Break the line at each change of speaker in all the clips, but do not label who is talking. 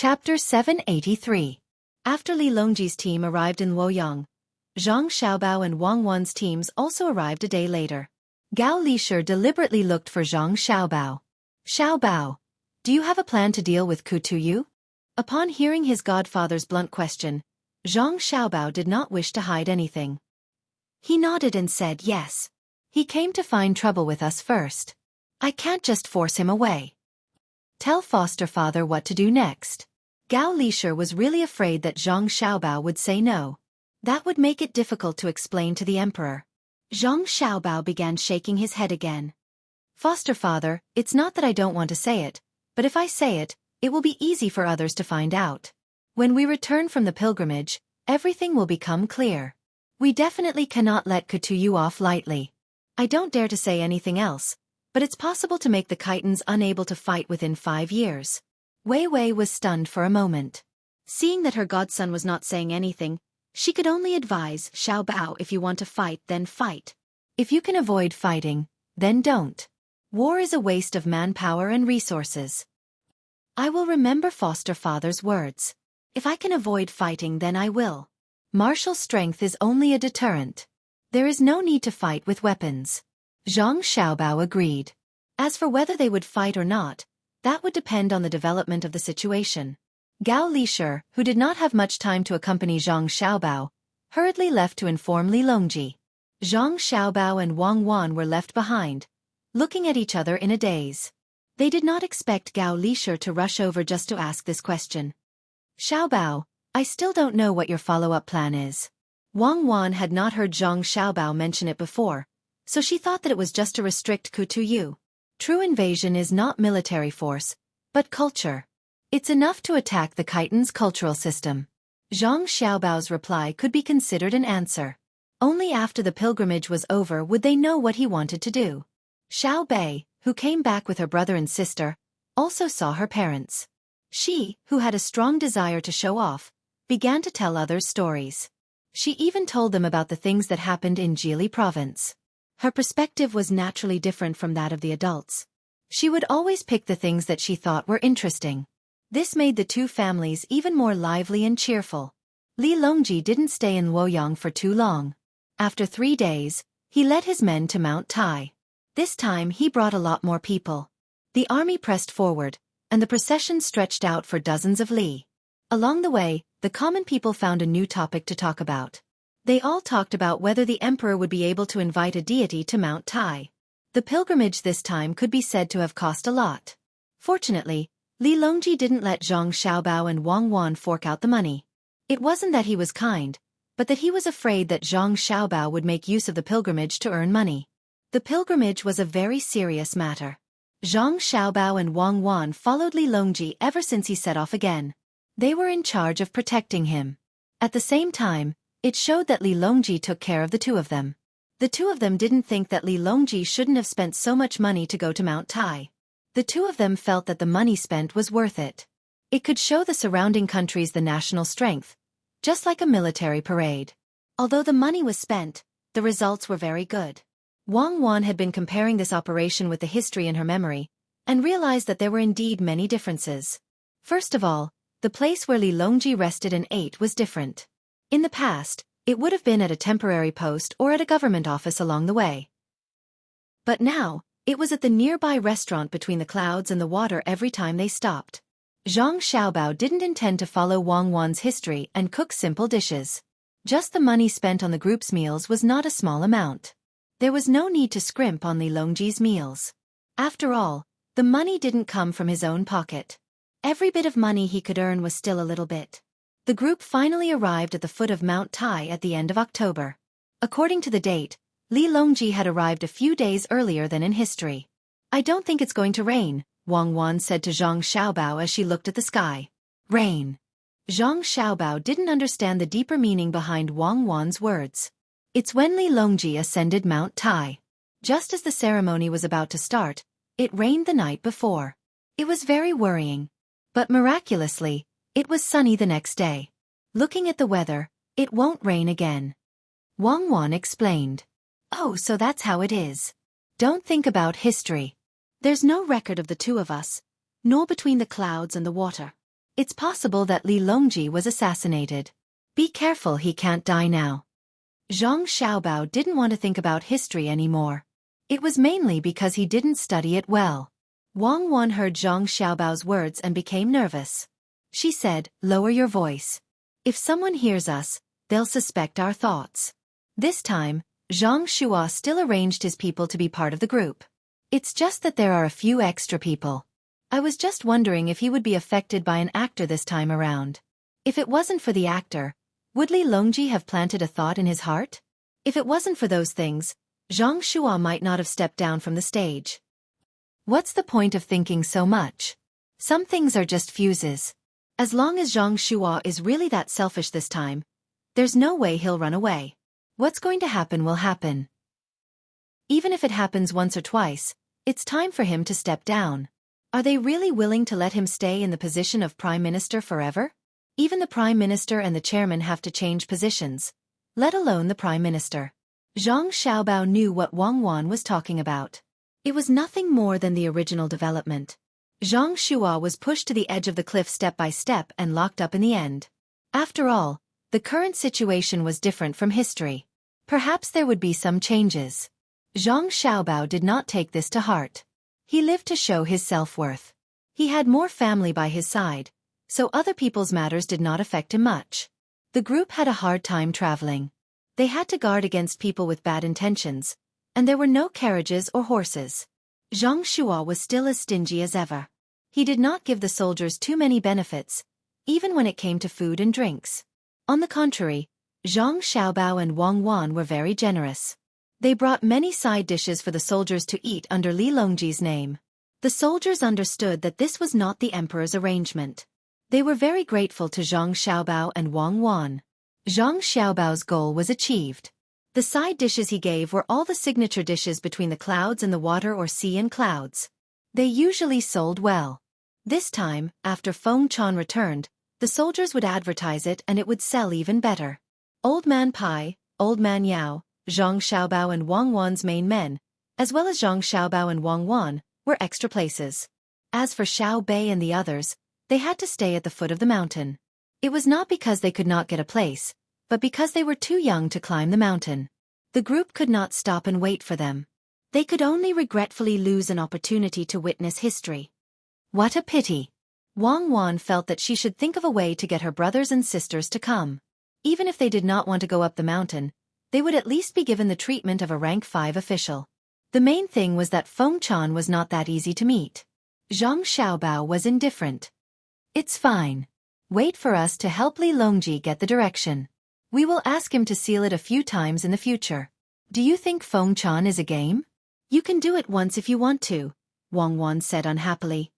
Chapter 783. After Li Longji's team arrived in Luoyang, Zhang Xiaobao and Wang Wan's teams also arrived a day later. Gao Lishir deliberately looked for Zhang Xiaobao. "Xiaobao, do you have a plan to deal with Kutuyu?" Upon hearing his godfather's blunt question, Zhang Xiaobao did not wish to hide anything. He nodded and said yes. "He came to find trouble with us first. I can't just force him away. Tell foster father what to do next." Gao Lishir was really afraid that Zhang Xiaobao would say no. That would make it difficult to explain to the emperor. Zhang Xiaobao began shaking his head again. "Foster father, it's not that I don't want to say it, but if I say it, it will be easy for others to find out. When we return from the pilgrimage, everything will become clear. We definitely cannot let Kutuyu off lightly. I don't dare to say anything else, but it's possible to make the Khitans unable to fight within 5 years. Wei Wei was stunned for a moment. Seeing that her godson was not saying anything, she could only advise, "Xiaobao, if you want to fight, then fight. If you can avoid fighting, then don't. War is a waste of manpower and resources." "I will remember foster father's words. If I can avoid fighting, then I will. Martial strength is only a deterrent. There is no need to fight with weapons." Zhang Xiaobao agreed. As for whether they would fight or not, that would depend on the development of the situation. Gao Lishir, who did not have much time to accompany Zhang Xiaobao, hurriedly left to inform Li Longji. Zhang Xiaobao and Wang Wan were left behind, looking at each other in a daze. They did not expect Gao Lishir to rush over just to ask this question. "Xiaobao, I still don't know what your follow-up plan is." Wang Wan had not heard Zhang Xiaobao mention it before, so she thought that it was just to restrict Kutuyu. True invasion is not military force, but culture. It's enough to attack the Khitans' cultural system. Zhang Xiaobao's reply could be considered an answer. Only after the pilgrimage was over would they know what he wanted to do. Xiao Bei, who came back with her brother and sister, also saw her parents. She, who had a strong desire to show off, began to tell others stories. She even told them about the things that happened in Jili province. Her perspective was naturally different from that of the adults. She would always pick the things that she thought were interesting. This made the two families even more lively and cheerful. Li Longji didn't stay in Luoyang for too long. After 3 days, he led his men to Mount Tai. This time he brought a lot more people. The army pressed forward, and the procession stretched out for dozens of li. Along the way, the common people found a new topic to talk about. They all talked about whether the emperor would be able to invite a deity to Mount Tai. The pilgrimage this time could be said to have cost a lot. Fortunately, Li Longji didn't let Zhang Xiaobao and Wang Wan fork out the money. It wasn't that he was kind, but that he was afraid that Zhang Xiaobao would make use of the pilgrimage to earn money. The pilgrimage was a very serious matter. Zhang Xiaobao and Wang Wan followed Li Longji ever since he set off again. They were in charge of protecting him. At the same time, it showed that Li Longji took care of the two of them. The two of them didn't think that Li Longji shouldn't have spent so much money to go to Mount Tai. The two of them felt that the money spent was worth it. It could show the surrounding countries the national strength, just like a military parade. Although the money was spent, the results were very good. Wang Wan had been comparing this operation with the history in her memory, and realized that there were indeed many differences. First of all, the place where Li Longji rested and ate was different. In the past, it would have been at a temporary post or at a government office along the way. But now, it was at the nearby restaurant between the clouds and the water every time they stopped. Zhang Xiaobao didn't intend to follow Wang Wan's history and cook simple dishes. Just the money spent on the group's meals was not a small amount. There was no need to scrimp on Li Longji's meals. After all, the money didn't come from his own pocket. Every bit of money he could earn was still a little bit. The group finally arrived at the foot of Mount Tai at the end of October. According to the date, Li Longji had arrived a few days earlier than in history. "I don't think it's going to rain," Wang Wan said to Zhang Xiaobao as she looked at the sky. "Rain." Zhang Xiaobao didn't understand the deeper meaning behind Wang Wan's words. It's when Li Longji ascended Mount Tai. Just as the ceremony was about to start, it rained the night before. It was very worrying. But miraculously, it was sunny the next day. "Looking at the weather, it won't rain again," Wang Wan explained. "Oh, so that's how it is. Don't think about history. There's no record of the two of us, nor between the clouds and the water. It's possible that Li Longji was assassinated. Be careful, he can't die now. Zhang Xiaobao didn't want to think about history anymore. It was mainly because he didn't study it well. Wang Wan heard Zhang Xiaobao's words and became nervous. She said, "Lower your voice. If someone hears us, they'll suspect our thoughts." This time, Zhang Shua still arranged his people to be part of the group. It's just that there are a few extra people. I was just wondering if he would be affected by an actor this time around. If it wasn't for the actor, would Li Longji have planted a thought in his heart? If it wasn't for those things, Zhang Shua might not have stepped down from the stage. What's the point of thinking so much? Some things are just fuses. As long as Zhang Shua is really that selfish this time, there's no way he'll run away. What's going to happen will happen. Even if it happens once or twice, it's time for him to step down. Are they really willing to let him stay in the position of Prime Minister forever? Even the Prime Minister and the Chairman have to change positions, let alone the Prime Minister. Zhang Xiaobao knew what Wang Wan was talking about. It was nothing more than the original development. Zhang Shua was pushed to the edge of the cliff step by step and locked up in the end. After all, the current situation was different from history. Perhaps there would be some changes. Zhang Xiaobao did not take this to heart. He lived to show his self-worth. He had more family by his side, so other people's matters did not affect him much. The group had a hard time traveling. They had to guard against people with bad intentions, and there were no carriages or horses. Zhang Shua was still as stingy as ever. He did not give the soldiers too many benefits, even when it came to food and drinks. On the contrary, Zhang Xiaobao and Wang Wan were very generous. They brought many side dishes for the soldiers to eat under Li Longji's name. The soldiers understood that this was not the emperor's arrangement. They were very grateful to Zhang Xiaobao and Wang Wan. Zhang Xiaobao's goal was achieved. The side dishes he gave were all the signature dishes between the clouds and the water or sea and clouds. They usually sold well. This time, after Feng Chan returned, the soldiers would advertise it and it would sell even better. Old Man Pai, Old Man Yao, Zhang Xiaobao and Wang Wan's main men, as well as Zhang Xiaobao and Wang Wan, were extra places. As for Xiao Bei and the others, they had to stay at the foot of the mountain. It was not because they could not get a place, but because they were too young to climb the mountain. The group could not stop and wait for them. They could only regretfully lose an opportunity to witness history. What a pity! Wang Wan felt that she should think of a way to get her brothers and sisters to come. Even if they did not want to go up the mountain, they would at least be given the treatment of a rank 5 official. The main thing was that Feng Chan was not that easy to meet. Zhang Xiaobao was indifferent. It's fine. Wait for us to help Li Longji get the direction. We will ask him to seal it a few times in the future. Do you think Feng Chan is a game? You can do it once if you want to, Wang Wan said unhappily.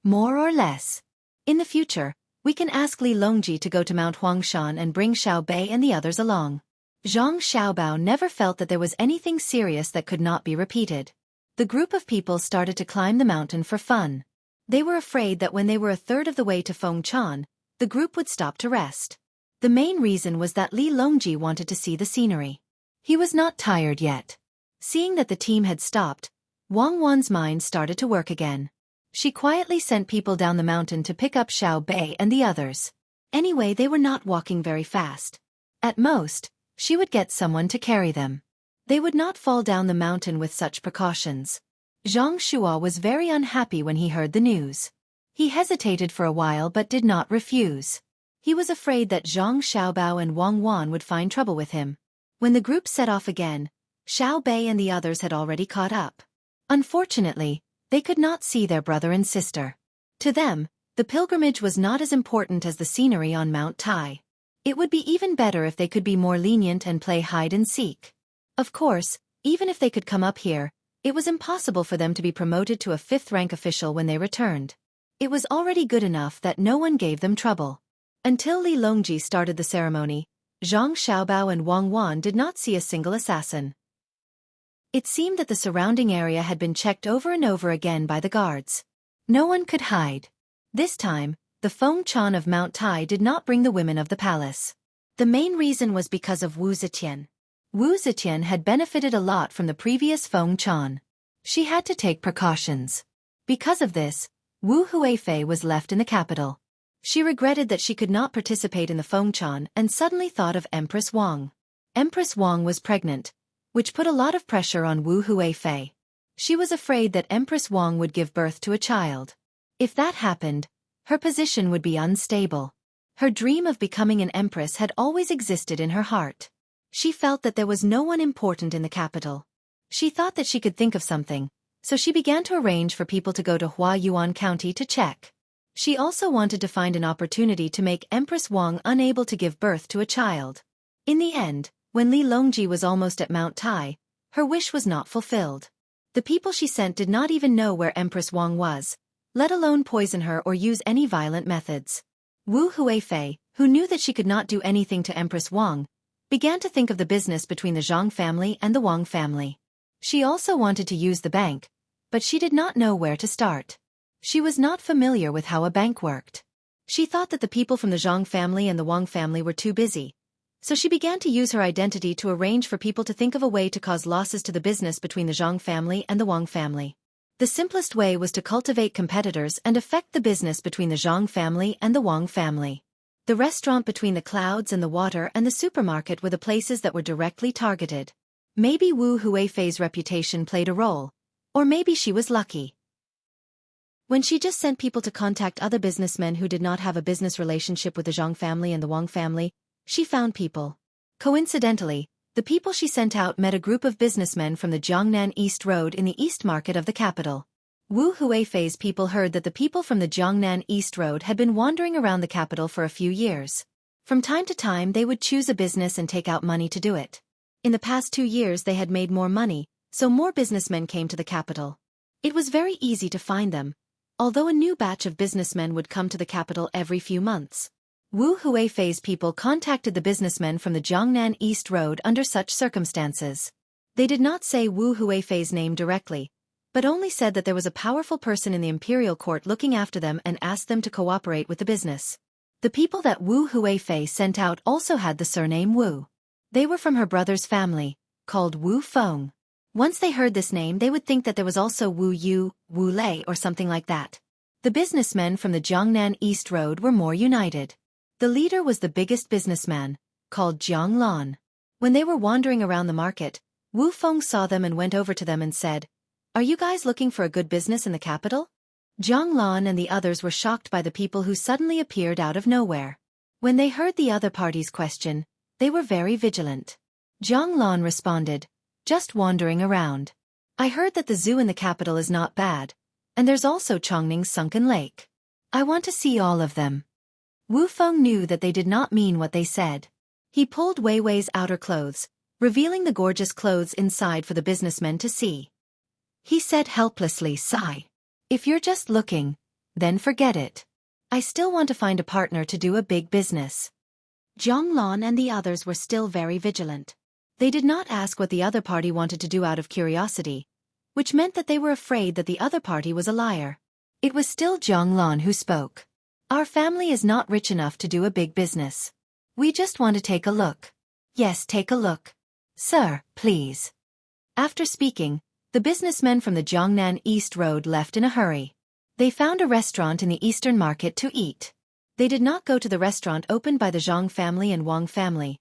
More or less. In the future, we can ask Li Longji to go to Mount Huangshan and bring Xiao Bei and the others along. Zhang Xiaobao never felt that there was anything serious that could not be repeated. The group of people started to climb the mountain for fun. They were afraid that when they were a third of the way to Feng Chan, the group would stop to rest. The main reason was that Li Longji wanted to see the scenery. He was not tired yet. Seeing that the team had stopped, Wang Wan's mind started to work again. She quietly sent people down the mountain to pick up Xiao Bei and the others. Anyway, they were not walking very fast. At most, she would get someone to carry them. They would not fall down the mountain with such precautions. Zhang Shua was very unhappy when he heard the news. He hesitated for a while but did not refuse. He was afraid that Zhang Xiaobao and Wang Wan would find trouble with him. When the group set off again, Xiao Bei and the others had already caught up. Unfortunately, they could not see their brother and sister. To them, the pilgrimage was not as important as the scenery on Mount Tai. It would be even better if they could be more lenient and play hide and seek. Of course, even if they could come up here, it was impossible for them to be promoted to a 5th rank official when they returned. It was already good enough that no one gave them trouble. Until Li Longji started the ceremony, Zhang Xiaobao and Wang Wan did not see a single assassin. It seemed that the surrounding area had been checked over and over again by the guards. No one could hide. This time, the Feng Chan of Mount Tai did not bring the women of the palace. The main reason was because of Wu Zetian. Wu Zetian had benefited a lot from the previous Feng Chan. She had to take precautions. Because of this, Wu Huifei was left in the capital. She regretted that she could not participate in the Fengchan and suddenly thought of Empress Wang. Empress Wang was pregnant, which put a lot of pressure on Wu Huifei. She was afraid that Empress Wang would give birth to a child. If that happened, her position would be unstable. Her dream of becoming an empress had always existed in her heart. She felt that there was no one important in the capital. She thought that she could think of something, so she began to arrange for people to go to Huayuan County to check. She also wanted to find an opportunity to make Empress Wang unable to give birth to a child. In the end, when Li Longji was almost at Mount Tai, her wish was not fulfilled. The people she sent did not even know where Empress Wang was, let alone poison her or use any violent methods. Wu Huifei, who knew that she could not do anything to Empress Wang, began to think of the business between the Zhang family and the Wang family. She also wanted to use the bank, but she did not know where to start. She was not familiar with how a bank worked. She thought that the people from the Zhang family and the Wang family were too busy, so she began to use her identity to arrange for people to think of a way to cause losses to the business between the Zhang family and the Wang family. The simplest way was to cultivate competitors and affect the business between the Zhang family and the Wang family. The restaurant between the clouds and the water and the supermarket were the places that were directly targeted. Maybe Wu Huifei's reputation played a role, or maybe she was lucky. When she just sent people to contact other businessmen who did not have a business relationship with the Zhang family and the Wang family, she found people. Coincidentally, the people she sent out met a group of businessmen from the Jiangnan East Road in the East Market of the capital. Wu Huifei's people heard that the people from the Jiangnan East Road had been wandering around the capital for a few years. From time to time they would choose a business and take out money to do it. In the past 2 years they had made more money, so more businessmen came to the capital. It was very easy to find them, although a new batch of businessmen would come to the capital every few months. Wu Huifei's people contacted the businessmen from the Jiangnan East Road under such circumstances. They did not say Wu Huifei's name directly, but only said that there was a powerful person in the imperial court looking after them and asked them to cooperate with the business. The people that Wu Huifei sent out also had the surname Wu. They were from her brother's family, called Wu Feng. Once they heard this name they would think that there was also Wu Yu, Wu Lei or something like that. The businessmen from the Jiangnan East Road were more united. The leader was the biggest businessman, called Jiang Lan. When they were wandering around the market, Wu Feng saw them and went over to them and said, "Are you guys looking for a good business in the capital?" Jiang Lan and the others were shocked by the people who suddenly appeared out of nowhere. When they heard the other party's question, they were very vigilant. Jiang Lan responded, "Just wandering around. I heard that the zoo in the capital is not bad, and there's also Chongning's sunken lake. I want to see all of them." Wu Feng knew that they did not mean what they said. He pulled Wei Wei's outer clothes, revealing the gorgeous clothes inside for the businessmen to see. He said helplessly, "Sigh. If you're just looking, then forget it. I still want to find a partner to do a big business." Jiang Lan and the others were still very vigilant. They did not ask what the other party wanted to do out of curiosity, which meant that they were afraid that the other party was a liar. It was still Jiang Lan who spoke. "Our family is not rich enough to do a big business. We just want to take a look." "Yes, take a look. Sir, please." After speaking, the businessmen from the Jiangnan East Road left in a hurry. They found a restaurant in the Eastern Market to eat. They did not go to the restaurant opened by the Zhang family and Wang family,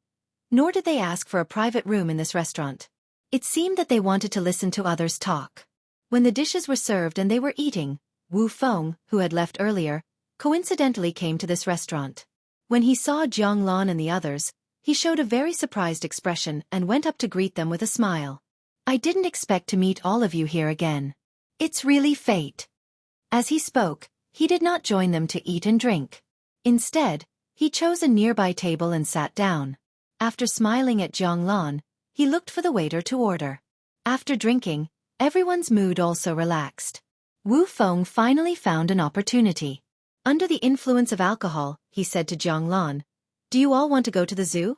nor did they ask for a private room in this restaurant. It seemed that they wanted to listen to others talk. When the dishes were served and they were eating, Wu Feng, who had left earlier, coincidentally came to this restaurant. When he saw Jiang Lan and the others, he showed a very surprised expression and went up to greet them with a smile. "I didn't expect to meet all of you here again. It's really fate." As he spoke, he did not join them to eat and drink. Instead, he chose a nearby table and sat down. After smiling at Jiang Lan, he looked for the waiter to order. After drinking, everyone's mood also relaxed. Wu Feng finally found an opportunity. Under the influence of alcohol, he said to Jiang Lan, "Do you all want to go to the zoo?"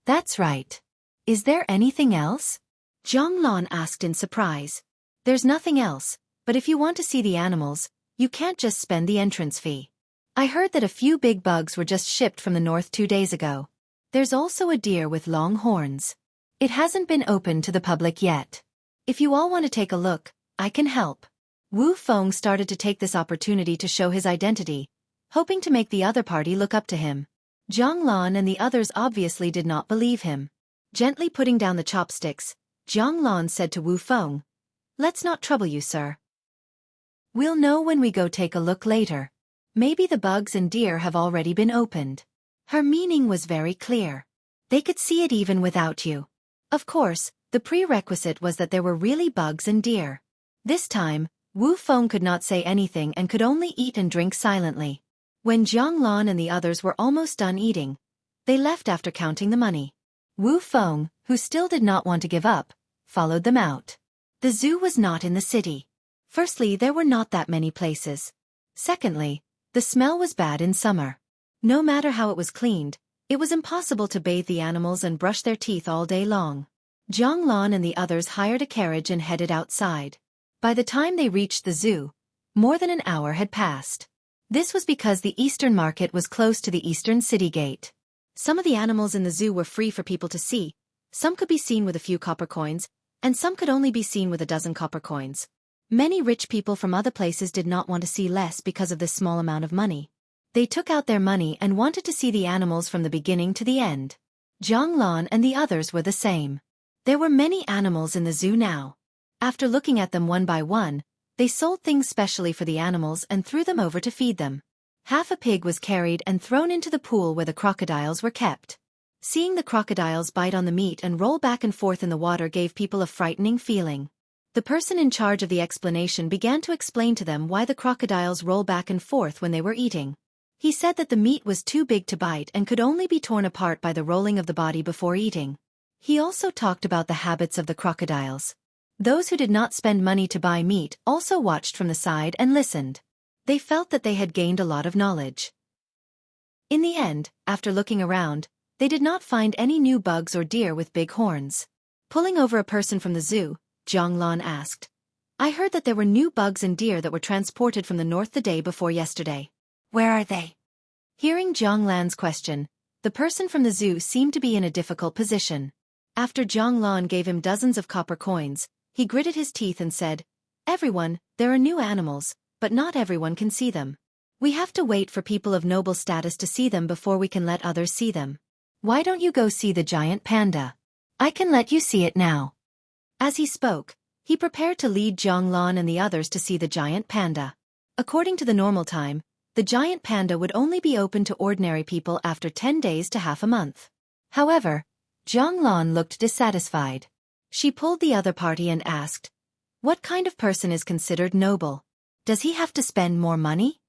"That's right. Is there anything else?" Jiang Lan asked in surprise. "There's nothing else, but if you want to see the animals, you can't just spend the entrance fee. I heard that a few big bugs were just shipped from the north 2 days ago. There's also a deer with long horns. It hasn't been opened to the public yet. If you all want to take a look, I can help." Wu Feng started to take this opportunity to show his identity, hoping to make the other party look up to him. Zhang Lan and the others obviously did not believe him. Gently putting down the chopsticks, Zhang Lan said to Wu Feng, "Let's not trouble you, sir. We'll know when we go take a look later. Maybe the bugs and deer have already been opened." Her meaning was very clear. They could see it even without you. Of course, the prerequisite was that there were really bugs and deer. This time, Wu Feng could not say anything and could only eat and drink silently. When Zhang Lan and the others were almost done eating, they left after counting the money. Wu Feng, who still did not want to give up, followed them out. The zoo was not in the city. Firstly, there were not that many places. Secondly, the smell was bad in summer. No matter how it was cleaned, it was impossible to bathe the animals and brush their teeth all day long. Zhang Lan and the others hired a carriage and headed outside. By the time they reached the zoo, more than an hour had passed. This was because the eastern market was close to the eastern city gate. Some of the animals in the zoo were free for people to see, some could be seen with a few copper coins, and some could only be seen with a dozen copper coins. Many rich people from other places did not want to see less because of this small amount of money. They took out their money and wanted to see the animals from the beginning to the end. Zhang Lan and the others were the same. There were many animals in the zoo now. After looking at them one by one, they sold things specially for the animals and threw them over to feed them. Half a pig was carried and thrown into the pool where the crocodiles were kept. Seeing the crocodiles bite on the meat and roll back and forth in the water gave people a frightening feeling. The person in charge of the explanation began to explain to them why the crocodiles roll back and forth when they were eating. He said that the meat was too big to bite and could only be torn apart by the rolling of the body before eating. He also talked about the habits of the crocodiles. Those who did not spend money to buy meat also watched from the side and listened. They felt that they had gained a lot of knowledge. In the end, after looking around, they did not find any new bugs or deer with big horns. Pulling over a person from the zoo, Zhang Lan asked, "I heard that there were new bugs and deer that were transported from the north the day before yesterday. Where are they?" Hearing Zhang Lan's question, the person from the zoo seemed to be in a difficult position. After Zhang Lan gave him dozens of copper coins, he gritted his teeth and said, "Everyone, there are new animals, but not everyone can see them. We have to wait for people of noble status to see them before we can let others see them. Why don't you go see the giant panda? I can let you see it now." As he spoke, he prepared to lead Zhang Lan and the others to see the giant panda. According to the normal time, the giant panda would only be open to ordinary people after 10 days to half a month. However, Zhang Lan looked dissatisfied. She pulled the other party and asked, "What kind of person is considered noble? Does he have to spend more money?"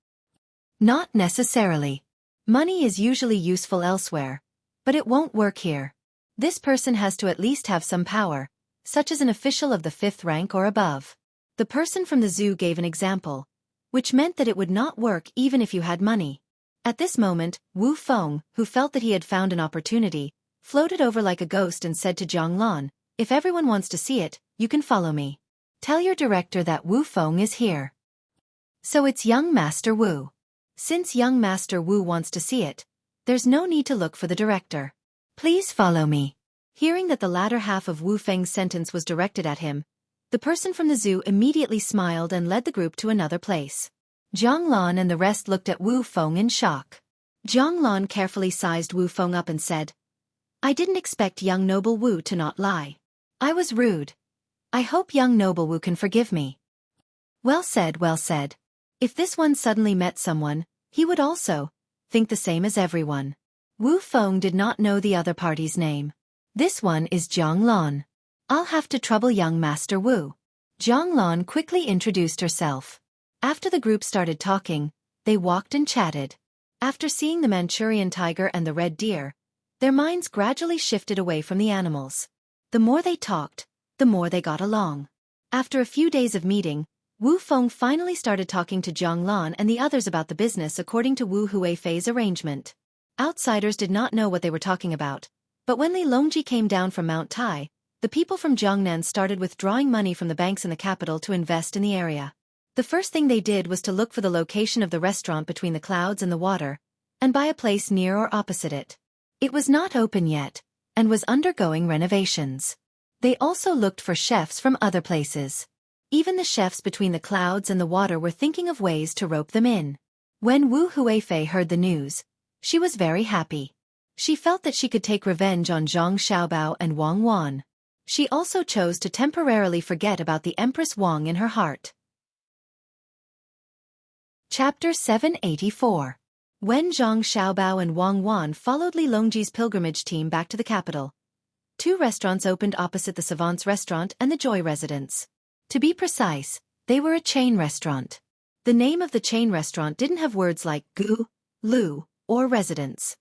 "Not necessarily. Money is usually useful elsewhere, but it won't work here. This person has to at least have some power, such as an official of the 5th rank or above." The person from the zoo gave an example, which meant that it would not work even if you had money. At this moment, Wu Feng, who felt that he had found an opportunity, floated over like a ghost and said to Zhang Lan, "If everyone wants to see it, you can follow me. Tell your director that Wu Feng is here." So it's young Master Wu. Since young Master Wu wants to see it, there's no need to look for the director. Please follow me. Hearing that the latter half of Wu Feng's sentence was directed at him, the person from the zoo immediately smiled and led the group to another place. Zhang Lan and the rest looked at Wu Feng in shock. Zhang Lan carefully sized Wu Feng up and said, "I didn't expect young noble Wu to not lie. I was rude. I hope young noble Wu can forgive me." Well said, well said. If this one suddenly met someone, he would also think the same as everyone. Wu Feng did not know the other party's name. "This one is Zhang Lan. I'll have to trouble young Master Wu." Zhang Lan quickly introduced herself. After the group started talking, they walked and chatted. After seeing the Manchurian tiger and the red deer, their minds gradually shifted away from the animals. The more they talked, the more they got along. After a few days of meeting, Wu Feng finally started talking to Zhang Lan and the others about the business according to Wu Huifei's arrangement. Outsiders did not know what they were talking about, but when Li Longji came down from Mount Tai, the people from Jiangnan started withdrawing money from the banks in the capital to invest in the area. The first thing they did was to look for the location of the restaurant between the clouds and the water, and buy a place near or opposite it. It was not open yet, and was undergoing renovations. They also looked for chefs from other places. Even the chefs between the clouds and the water were thinking of ways to rope them in. When Wu Huifei heard the news, she was very happy. She felt that she could take revenge on Zhang Xiaobao and Wang Wan. She also chose to temporarily forget about the Empress Wang in her heart. Chapter 784. When Zhang Xiaobao and Wang Wan followed Li Longji's pilgrimage team back to the capital, 2 restaurants opened opposite the Savant's restaurant and the Joy residence. To be precise, they were a chain restaurant. The name of the chain restaurant didn't have words like gu, lu, or residence.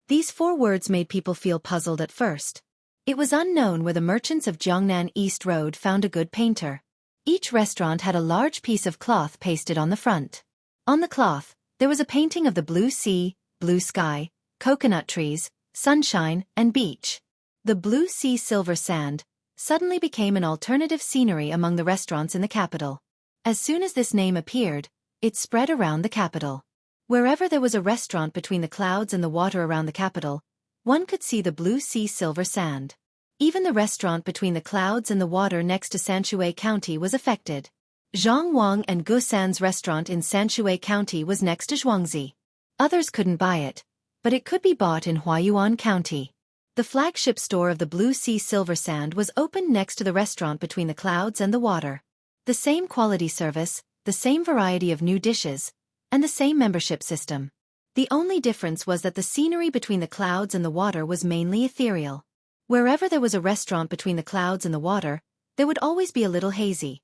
These 4 words made people feel puzzled at first. It was unknown where the merchants of Jiangnan East Road found a good painter. Each restaurant had a large piece of cloth pasted on the front. On the cloth, there was a painting of the blue sea, blue sky, coconut trees, sunshine, and beach. The blue sea silver sand suddenly became an alternative scenery among the restaurants in the capital. As soon as this name appeared, it spread around the capital. Wherever there was a restaurant between the clouds and the water around the capital, one could see the blue sea silver sand. Even the restaurant between the clouds and the water next to Sanshui County was affected. Zhang Wang and Gu San's restaurant in Sanshui County was next to Zhuangzi. Others couldn't buy it, but it could be bought in Huayuan County. The flagship store of the Blue Sea Silver Sand was opened next to the restaurant between the clouds and the water. The same quality service, the same variety of new dishes, and the same membership system. The only difference was that the scenery between the clouds and the water was mainly ethereal. Wherever there was a restaurant between the clouds and the water, there would always be a little hazy.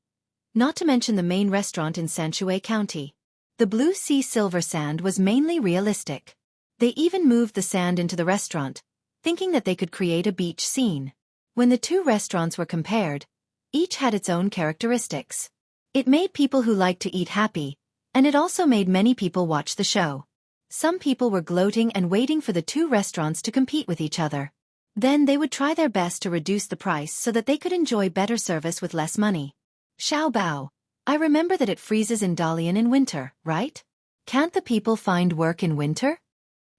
Not to mention the main restaurant in Sanshui County. The Blue Sea Silver Sand was mainly realistic. They even moved the sand into the restaurant, thinking that they could create a beach scene. When the 2 restaurants were compared, each had its own characteristics. It made people who liked to eat happy, and it also made many people watch the show. Some people were gloating and waiting for the 2 restaurants to compete with each other. Then they would try their best to reduce the price so that they could enjoy better service with less money. Xiaobao, I remember that it freezes in Dalian in winter, right? Can't the people find work in winter?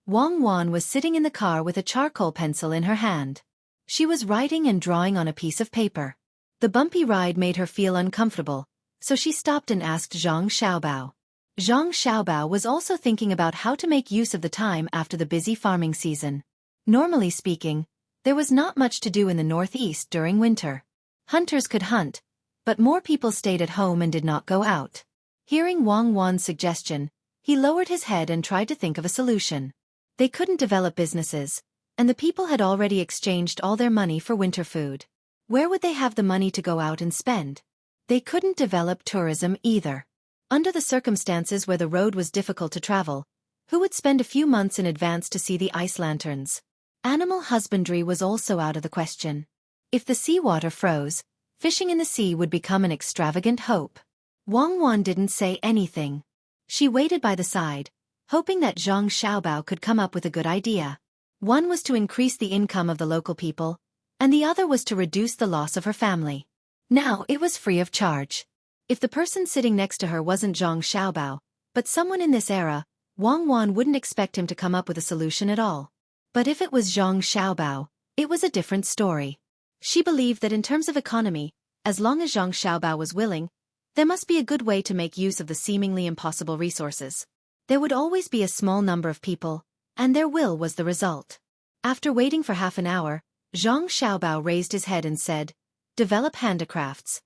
Wang Wan was sitting in the car with a charcoal pencil in her hand. She was writing and drawing on a piece of paper. The bumpy ride made her feel uncomfortable, so she stopped and asked Zhang Xiaobao. Zhang Xiaobao was also thinking about how to make use of the time after the busy farming season. Normally speaking, there was not much to do in the northeast during winter. Hunters could hunt, but more people stayed at home and did not go out. Hearing Wang Wan's suggestion, he lowered his head and tried to think of a solution. They couldn't develop businesses, and the people had already exchanged all their money for winter food. Where would they have the money to go out and spend? They couldn't develop tourism either. Under the circumstances where the road was difficult to travel, who would spend a few months in advance to see the ice lanterns? Animal husbandry was also out of the question. If the seawater froze, fishing in the sea would become an extravagant hope. Wang Wan didn't say anything. She waited by the side, hoping that Zhang Xiaobao could come up with a good idea. One was to increase the income of the local people, and the other was to reduce the loss of her family. Now it was free of charge. If the person sitting next to her wasn't Zhang Xiaobao, but someone in this era, Wang Wan wouldn't expect him to come up with a solution at all. But if it was Zhang Xiaobao, it was a different story. She believed that in terms of economy, as long as Zhang Xiaobao was willing, there must be a good way to make use of the seemingly impossible resources. There would always be a small number of people, and their will was the result. After waiting for half an hour, Zhang Xiaobao raised his head and said, "Develop handicrafts.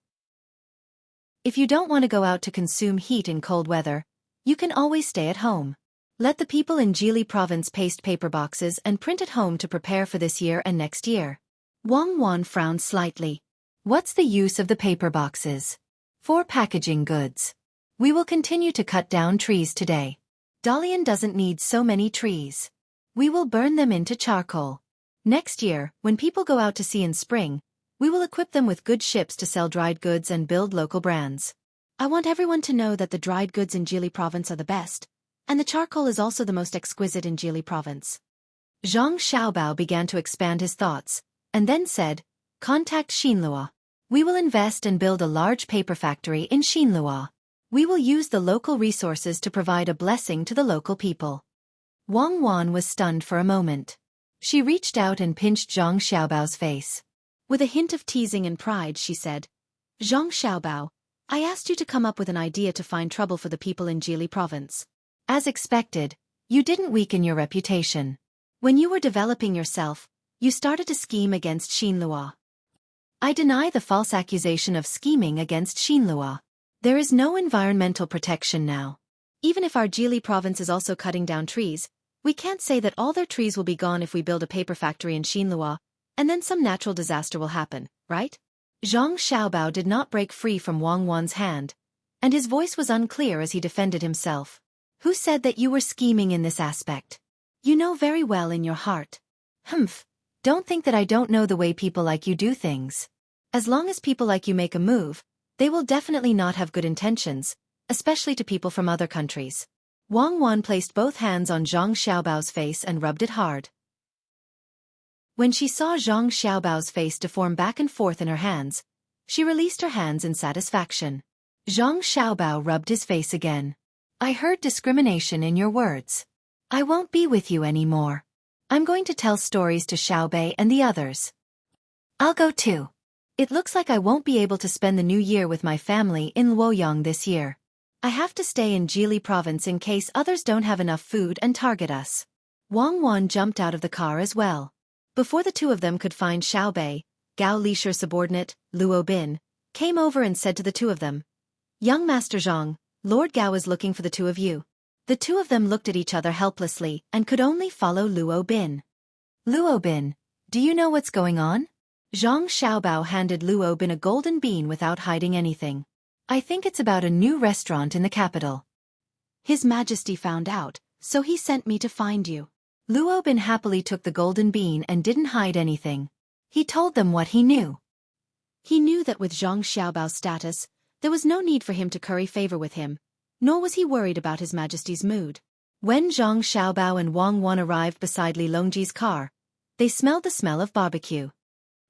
If you don't want to go out to consume heat in cold weather, you can always stay at home. Let the people in Jili province paste paper boxes and print at home to prepare for this year and next year." Wang Wan frowned slightly. "What's the use of the paper boxes?" "For packaging goods. We will continue to cut down trees today. Dalian doesn't need so many trees. We will burn them into charcoal. Next year, when people go out to sea in spring, we will equip them with good ships to sell dried goods and build local brands. I want everyone to know that the dried goods in Jili province are the best, and the charcoal is also the most exquisite in Jili province." Zhang Xiaobao began to expand his thoughts, and then said, "Contact Xinlua. We will invest and build a large paper factory in Xinlua. We will use the local resources to provide a blessing to the local people." Wang Wan was stunned for a moment. She reached out and pinched Zhang Xiaobao's face. With a hint of teasing and pride, she said, "Zhang Xiaobao, I asked you to come up with an idea to find trouble for the people in Jili province. As expected, you didn't weaken your reputation. When you were developing yourself, you started to scheme against Xinlua. I deny the false accusation of scheming against Xinlua. There is no environmental protection now. Even if our Jili province is also cutting down trees, we can't say that all their trees will be gone if we build a paper factory in Xinlua, and then some natural disaster will happen, right? Zhang Xiaobao did not break free from Wang Wan's hand, and his voice was unclear as he defended himself. Who said that you were scheming in this aspect? You know very well in your heart. Humph, don't think that I don't know the way people like you do things. As long as people like you make a move, they will definitely not have good intentions, especially to people from other countries. Wang Wan placed both hands on Zhang Xiaobao's face and rubbed it hard. When she saw Zhang Xiaobao's face deform back and forth in her hands, she released her hands in satisfaction. Zhang Xiaobao rubbed his face again. I heard discrimination in your words. I won't be with you anymore. I'm going to tell stories to Xiaobei and the others. I'll go too. It looks like I won't be able to spend the new year with my family in Luoyang this year. I have to stay in Jili province in case others don't have enough food and target us. Wang Wan jumped out of the car as well. Before the two of them could find Xiaobei, Gao Lishi's subordinate, Luo Bin, came over and said to the two of them, Young Master Zhang, Lord Gao is looking for the two of you. The two of them looked at each other helplessly and could only follow Luo Bin. Luo Bin, do you know what's going on? Zhang Xiaobao handed Luo Bin a golden bean without hiding anything. I think it's about a new restaurant in the capital. His Majesty found out, so he sent me to find you. Luo Bin happily took the golden bean and didn't hide anything. He told them what he knew. He knew that with Zhang Xiaobao's status, there was no need for him to curry favor with him, nor was he worried about His Majesty's mood. When Zhang Xiaobao and Wang Wan arrived beside Li Longji's car, they smelled the smell of barbecue.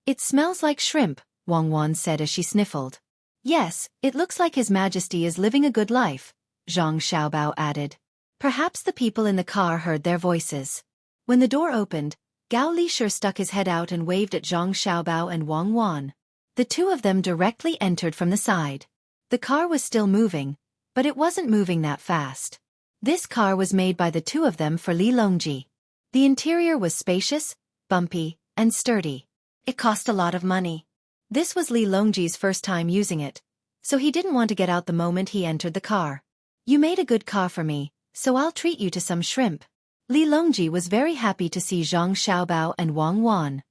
It smells like shrimp, Wang Wan said as she sniffled. Yes, it looks like His Majesty is living a good life, Zhang Xiaobao added. Perhaps the people in the car heard their voices. When the door opened, Gao Lishi stuck his head out and waved at Zhang Xiaobao and Wang Wan. The two of them directly entered from the side. The car was still moving, but it wasn't moving that fast. This car was made by the two of them for Li Longji. The interior was spacious, bumpy, and sturdy. It cost a lot of money. This was Li Longji's first time using it, so he didn't want to get out the moment he entered the car. You made a good car for me, so I'll treat you to some shrimp. Li Longji was very happy to see Zhang Xiaobao and Wang Wan.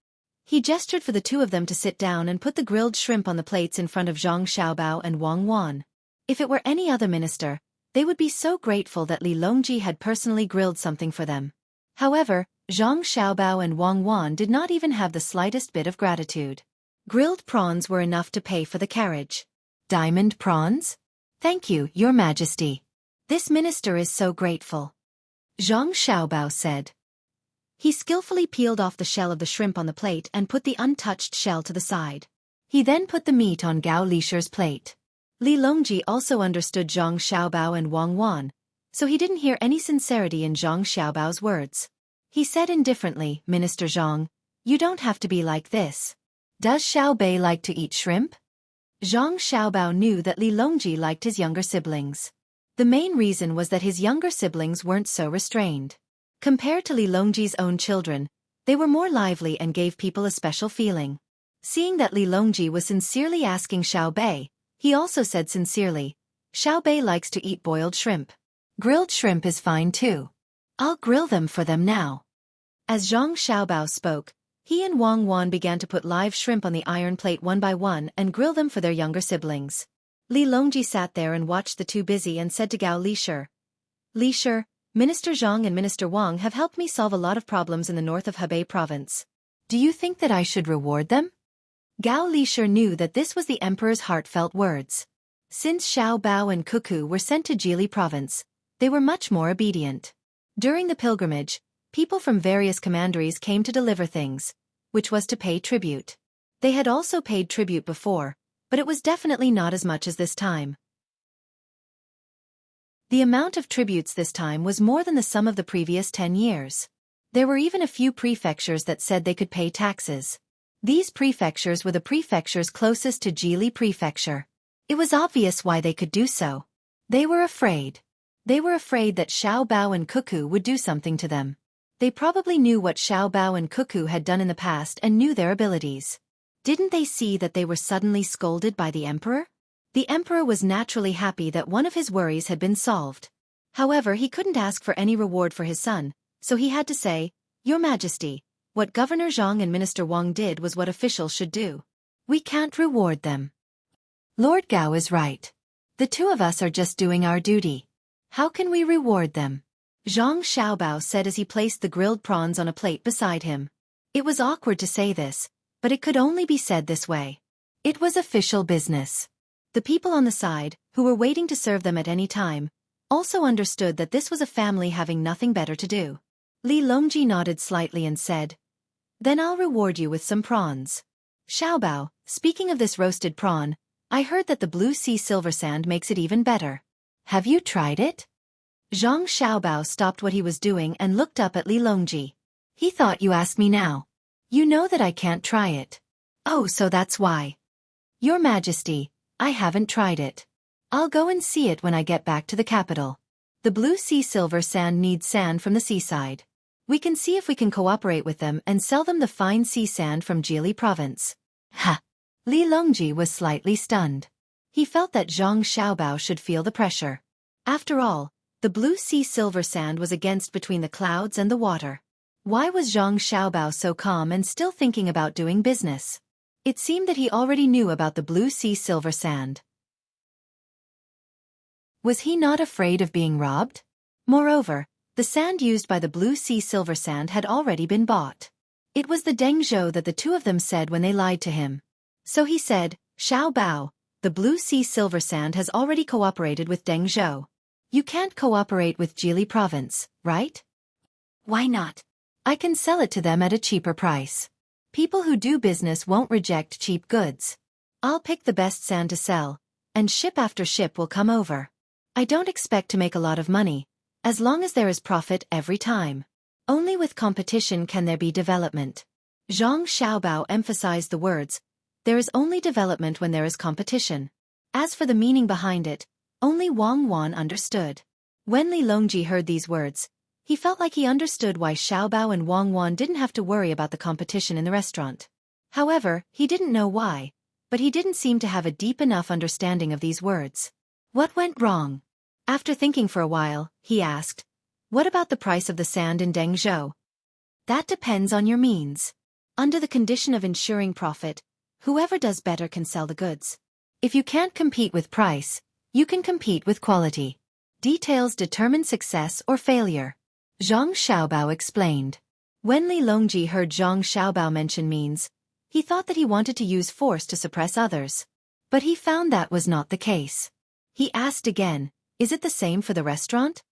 He gestured for the two of them to sit down and put the grilled shrimp on the plates in front of Zhang Xiaobao and Wang Wan. If it were any other minister, they would be so grateful that Li Longji had personally grilled something for them. However, Zhang Xiaobao and Wang Wan did not even have the slightest bit of gratitude. Grilled prawns were enough to pay for the carriage. Diamond prawns? Thank you, Your Majesty. This minister is so grateful. Zhang Xiaobao said. He skillfully peeled off the shell of the shrimp on the plate and put the untouched shell to the side. He then put the meat on Gao Lishi's plate. Li Longji also understood Zhang Xiaobao and Wang Wan, so he didn't hear any sincerity in Zhang Xiaobao's words. He said indifferently, Minister Zhang, you don't have to be like this. Does Xiaobei like to eat shrimp? Zhang Xiaobao knew that Li Longji liked his younger siblings. The main reason was that his younger siblings weren't so restrained. Compared to Li Longji's own children, they were more lively and gave people a special feeling. Seeing that Li Longji was sincerely asking Xiaobei, he also said sincerely, Xiaobei likes to eat boiled shrimp. Grilled shrimp is fine too. I'll grill them for them now. As Zhang Xiaobao spoke, he and Wang Wan began to put live shrimp on the iron plate one by one and grill them for their younger siblings. Li Longji sat there and watched the two busy and said to Gao Lishi, Lishi, Minister Zhang and Minister Wang have helped me solve a lot of problems in the north of Hebei province. Do you think that I should reward them? Gao Lishi knew that this was the emperor's heartfelt words. Since Xiao Bao and Cuckoo were sent to Jili province, they were much more obedient. During the pilgrimage, people from various commanderies came to deliver things, which was to pay tribute. They had also paid tribute before, but it was definitely not as much as this time. The amount of tributes this time was more than the sum of the previous 10 years. There were even a few prefectures that said they could pay taxes. These prefectures were the prefectures closest to Jili Prefecture. It was obvious why they could do so. They were afraid. They were afraid that Xiao Bao and Cuckoo would do something to them. They probably knew what Xiao Bao and Cuckoo had done in the past and knew their abilities. Didn't they see that they were suddenly scolded by the emperor? The emperor was naturally happy that one of his worries had been solved. However, he couldn't ask for any reward for his son, so he had to say, "Your Majesty, what Governor Zhang and Minister Wang did was what officials should do. We can't reward them. Lord Gao is right. The two of us are just doing our duty. How can we reward them?" Zhang Xiaobao said as he placed the grilled prawns on a plate beside him. It was awkward to say this, but it could only be said this way. It was official business. The people on the side, who were waiting to serve them at any time, also understood that this was a family having nothing better to do. Li Longji nodded slightly and said, "Then I'll reward you with some prawns." Xiaobao, speaking of this roasted prawn, I heard that the blue sea silver sand makes it even better. Have you tried it? Zhang Xiaobao stopped what he was doing and looked up at Li Longji. He thought you asked me now. You know that I can't try it. Oh, so that's why. Your Majesty, I haven't tried it. I'll go and see it when I get back to the capital. The blue sea silver sand needs sand from the seaside. We can see if we can cooperate with them and sell them the fine sea sand from Jili province. Ha! Li Longji was slightly stunned. He felt that Zhang Xiaobao should feel the pressure. After all, the blue sea silver sand was against between the clouds and the water. Why was Zhang Xiaobao so calm and still thinking about doing business? It seemed that he already knew about the blue sea silver sand. Was he not afraid of being robbed? Moreover, the sand used by the blue sea silver sand had already been bought. It was the Deng Zhou that the two of them said when they lied to him. So he said, "Xiao Bao, the blue sea silver sand has already cooperated with Deng Zhou. You can't cooperate with Jili province, right?" "Why not? I can sell it to them at a cheaper price. People who do business won't reject cheap goods. I'll pick the best sand to sell, and ship after ship will come over. I don't expect to make a lot of money, as long as there is profit every time. Only with competition can there be development." Zhang Xiaobao emphasized the words, "There is only development when there is competition." As for the meaning behind it, only Wang Wan understood. When Li Longji heard these words, he felt like he understood why Xiaobao and Wang Wan didn't have to worry about the competition in the restaurant. However, he didn't know why, but he didn't seem to have a deep enough understanding of these words. What went wrong? After thinking for a while, he asked, "What about the price of the sand in Dengzhou?" "That depends on your means. Under the condition of ensuring profit, whoever does better can sell the goods. If you can't compete with price, you can compete with quality. Details determine success or failure," Zhang Xiaobao explained. When Li Longji heard Zhang Xiaobao mention means, he thought that he wanted to use force to suppress others. But he found that was not the case. He asked again, "Is it the same for the restaurant?"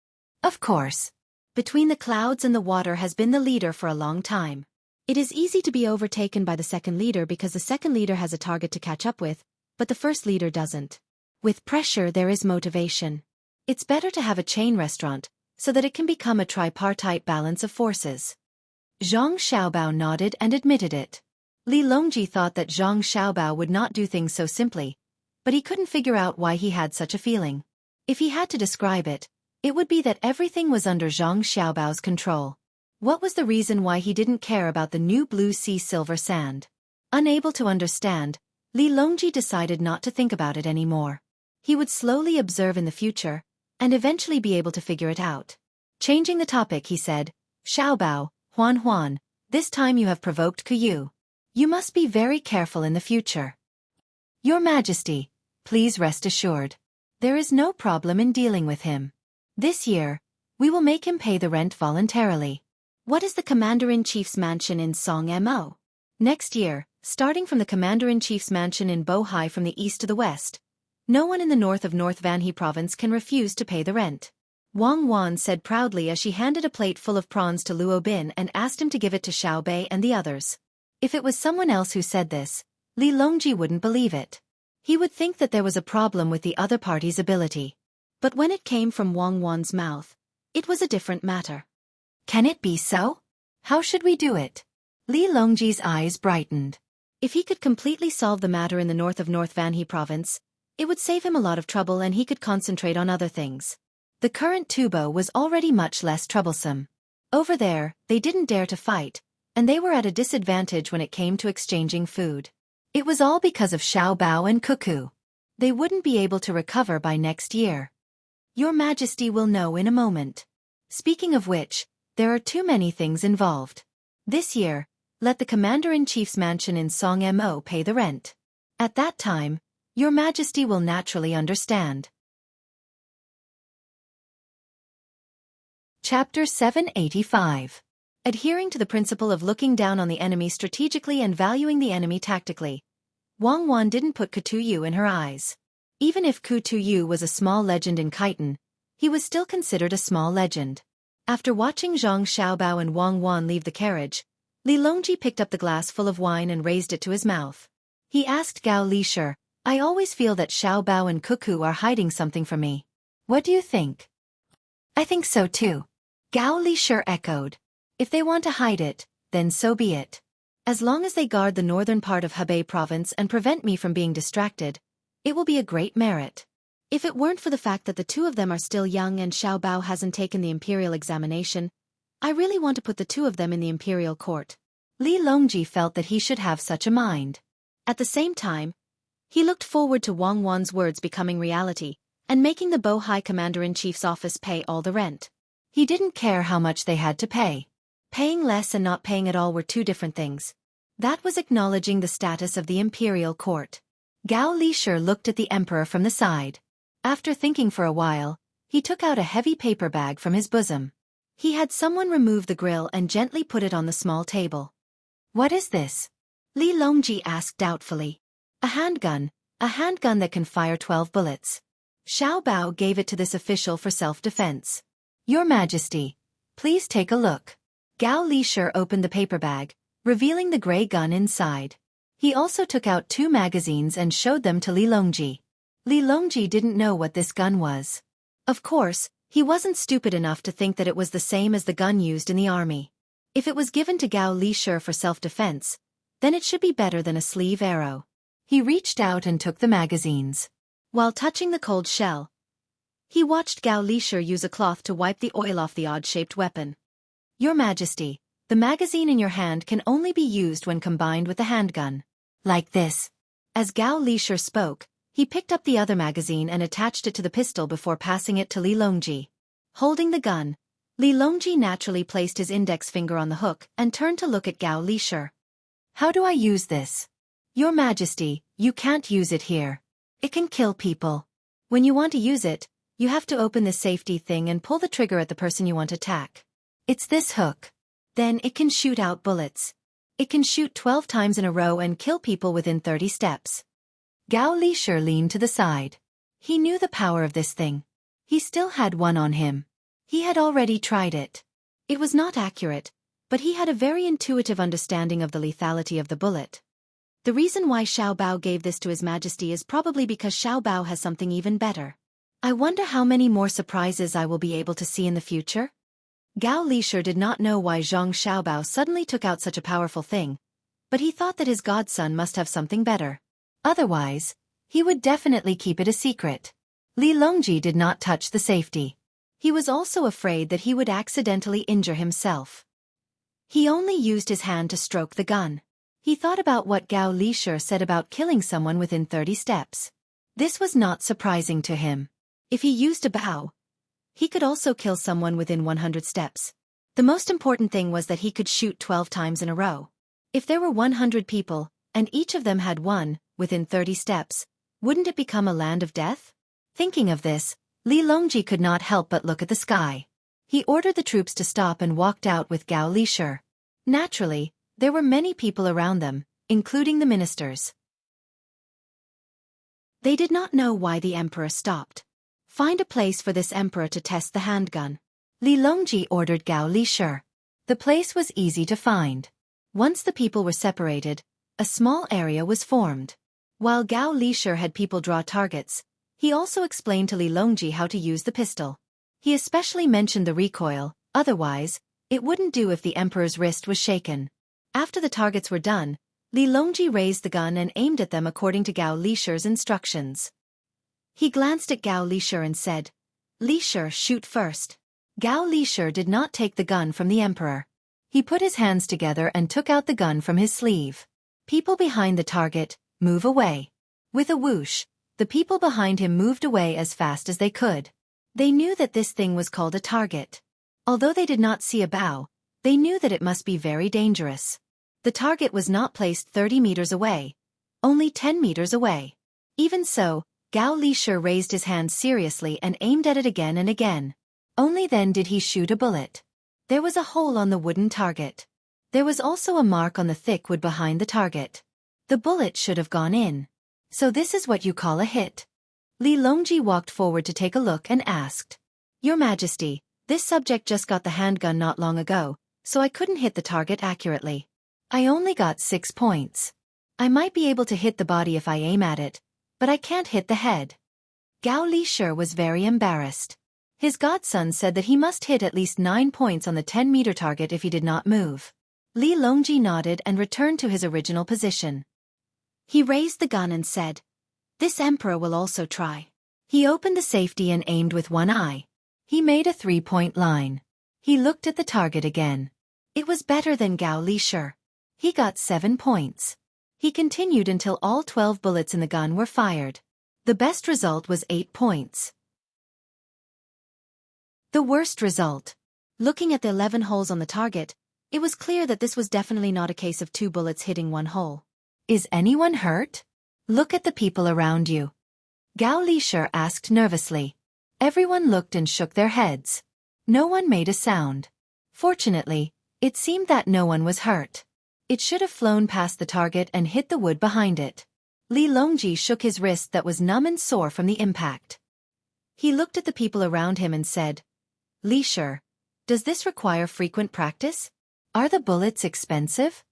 "Of course. Between the clouds and the water has been the leader for a long time. It is easy to be overtaken by the second leader because the second leader has a target to catch up with, but the first leader doesn't. With pressure there is motivation. It's better to have a chain restaurant, so that it can become a tripartite balance of forces." Zhang Xiaobao nodded and admitted it. Li Longji thought that Zhang Xiaobao would not do things so simply, but he couldn't figure out why he had such a feeling. If he had to describe it, it would be that everything was under Zhang Xiaobao's control. What was the reason why he didn't care about the new blue sea silver sand? Unable to understand, Li Longji decided not to think about it anymore. He would slowly observe in the future, and eventually be able to figure it out. Changing the topic, he said, "Xiaobao, Huan, this time you have provoked Kuyu. You must be very careful in the future." "Your Majesty, please rest assured. There is no problem in dealing with him. This year, we will make him pay the rent voluntarily." "What is the Commander-in-Chief's mansion in Songmo?" "Next year, starting from the Commander-in-Chief's mansion in Bohai from the east to the west, no one in the north of North Vanhe province can refuse to pay the rent," Wang Wan said proudly as she handed a plate full of prawns to Luo Bin and asked him to give it to Xiao Bei and the others. If it was someone else who said this, Li Longji wouldn't believe it. He would think that there was a problem with the other party's ability. But when it came from Wang Wan's mouth, it was a different matter. "Can it be so? How should we do it?" Li Longji's eyes brightened. If he could completely solve the matter in the north of North Vanhe province, it would save him a lot of trouble and he could concentrate on other things. The current tubo was already much less troublesome. Over there, they didn't dare to fight, and they were at a disadvantage when it came to exchanging food. It was all because of Xiao Bao and Cuckoo. They wouldn't be able to recover by next year. Your Majesty will know in a moment. Speaking of which, there are too many things involved. This year, let the Commander-in-Chief's mansion in Song Mo pay the rent. At that time, Your Majesty will naturally understand. Chapter 785. Adhering to the principle of looking down on the enemy strategically and valuing the enemy tactically, Wang Wan didn't put Kutuyu in her eyes. Even if Kutuyu was a small legend in Khitan, he was still considered a small legend. After watching Zhang Xiaobao and Wang Wan leave the carriage, Li Longji picked up the glass full of wine and raised it to his mouth. He asked Gao Lishur, I always feel that Xiaobao and Cuckoo are hiding something from me. What do you think? I think so too. Gao Lishur echoed. If they want to hide it, then so be it. As long as they guard the northern part of Hebei province and prevent me from being distracted, it will be a great merit. If it weren't for the fact that the two of them are still young and Xiao Bao hasn't taken the imperial examination, I really want to put the two of them in the imperial court. Li Longji felt that he should have such a mind. At the same time, he looked forward to Wang Wan's words becoming reality, and making the Bohai Commander-in-Chief's office pay all the rent. He didn't care how much they had to pay. Paying less and not paying at all were two different things. That was acknowledging the status of the imperial court. Gao Lishur looked at the emperor from the side. After thinking for a while, he took out a heavy paper bag from his bosom. He had someone remove the grill and gently put it on the small table. What is this? Li Longji asked doubtfully. A handgun that can fire 12 bullets. Xiao Bao gave it to this official for self-defense. Your Majesty, please take a look. Gao Lishur opened the paper bag, revealing the gray gun inside. He also took out 2 magazines and showed them to Li Longji. Li Longji didn't know what this gun was. Of course, he wasn't stupid enough to think that it was the same as the gun used in the army. If it was given to Gao Lishur for self-defense, then it should be better than a sleeve arrow. He reached out and took the magazines. While touching the cold shell, he watched Gao Lishur use a cloth to wipe the oil off the odd-shaped weapon. Your Majesty, the magazine in your hand can only be used when combined with the handgun. Like this. As Gao Lishur spoke, he picked up the other magazine and attached it to the pistol before passing it to Li Longji. Holding the gun, Li Longji naturally placed his index finger on the hook and turned to look at Gao Lishur. How do I use this? Your Majesty, you can't use it here. It can kill people. When you want to use it, you have to open this safety thing and pull the trigger at the person you want to attack. It's this hook. Then it can shoot out bullets. It can shoot 12 times in a row and kill people within 30 steps. Gao Lishur leaned to the side. He knew the power of this thing. He still had one on him. He had already tried it. It was not accurate, but he had a very intuitive understanding of the lethality of the bullet. The reason why Xiao Bao gave this to His Majesty is probably because Xiao Bao has something even better. I wonder how many more surprises I will be able to see in the future? Gao Lishur did not know why Zhang Xiaobao suddenly took out such a powerful thing, but he thought that his godson must have something better. Otherwise, he would definitely keep it a secret. Li Longji did not touch the safety. He was also afraid that he would accidentally injure himself. He only used his hand to stroke the gun. He thought about what Gao Lishur said about killing someone within 30 steps. This was not surprising to him. If he used a bow, he could also kill someone within 100 steps. The most important thing was that he could shoot 12 times in a row. If there were 100 people, and each of them had one, within 30 steps, wouldn't it become a land of death? Thinking of this, Li Longji could not help but look at the sky. He ordered the troops to stop and walked out with Gao Lishur. Naturally, there were many people around them, including the ministers. They did not know why the emperor stopped. Find a place for this emperor to test the handgun. Li Longji ordered Gao Lishur. The place was easy to find. Once the people were separated, a small area was formed. While Gao Lishur had people draw targets, he also explained to Li Longji how to use the pistol. He especially mentioned the recoil, otherwise, it wouldn't do if the emperor's wrist was shaken. After the targets were done, Li Longji raised the gun and aimed at them according to Gao Lishur's instructions. He glanced at Gao Lishur and said, Li Shi, shoot first. Gao Li Shi did not take the gun from the emperor. He put his hands together and took out the gun from his sleeve. People behind the target, move away. With a whoosh, the people behind him moved away as fast as they could. They knew that this thing was called a target. Although they did not see a bow, they knew that it must be very dangerous. The target was not placed 30 meters away, only 10 meters away. Even so, Gao Li Shi raised his hand seriously and aimed at it again and again. Only then did he shoot a bullet. There was a hole on the wooden target. There was also a mark on the thick wood behind the target. The bullet should have gone in. So this is what you call a hit. Li Longji walked forward to take a look and asked, "Your Majesty, this subject just got the handgun not long ago, so I couldn't hit the target accurately. I only got 6 points. I might be able to hit the body if I aim at it, but I can't hit the head." Gao Li Shi was very embarrassed. His godson said that he must hit at least 9 points on the 10-meter target if he did not move. Li Longji nodded and returned to his original position. He raised the gun and said, "This emperor will also try." He opened the safety and aimed with one eye. He made a 3-point line. He looked at the target again. It was better than Gao Li Shi. He got 7 points. He continued until all 12 bullets in the gun were fired. The best result was 8 points. The worst result. Looking at the 11 holes on the target, it was clear that this was definitely not a case of 2 bullets hitting one hole. Is anyone hurt? Look at the people around you. Gao Li Shi asked nervously. Everyone looked and shook their heads. No one made a sound. Fortunately, it seemed that no one was hurt. It should have flown past the target and hit the wood behind it. Li Longji shook his wrist that was numb and sore from the impact. He looked at the people around him and said, "Li Shi, does this require frequent practice? Are the bullets expensive?"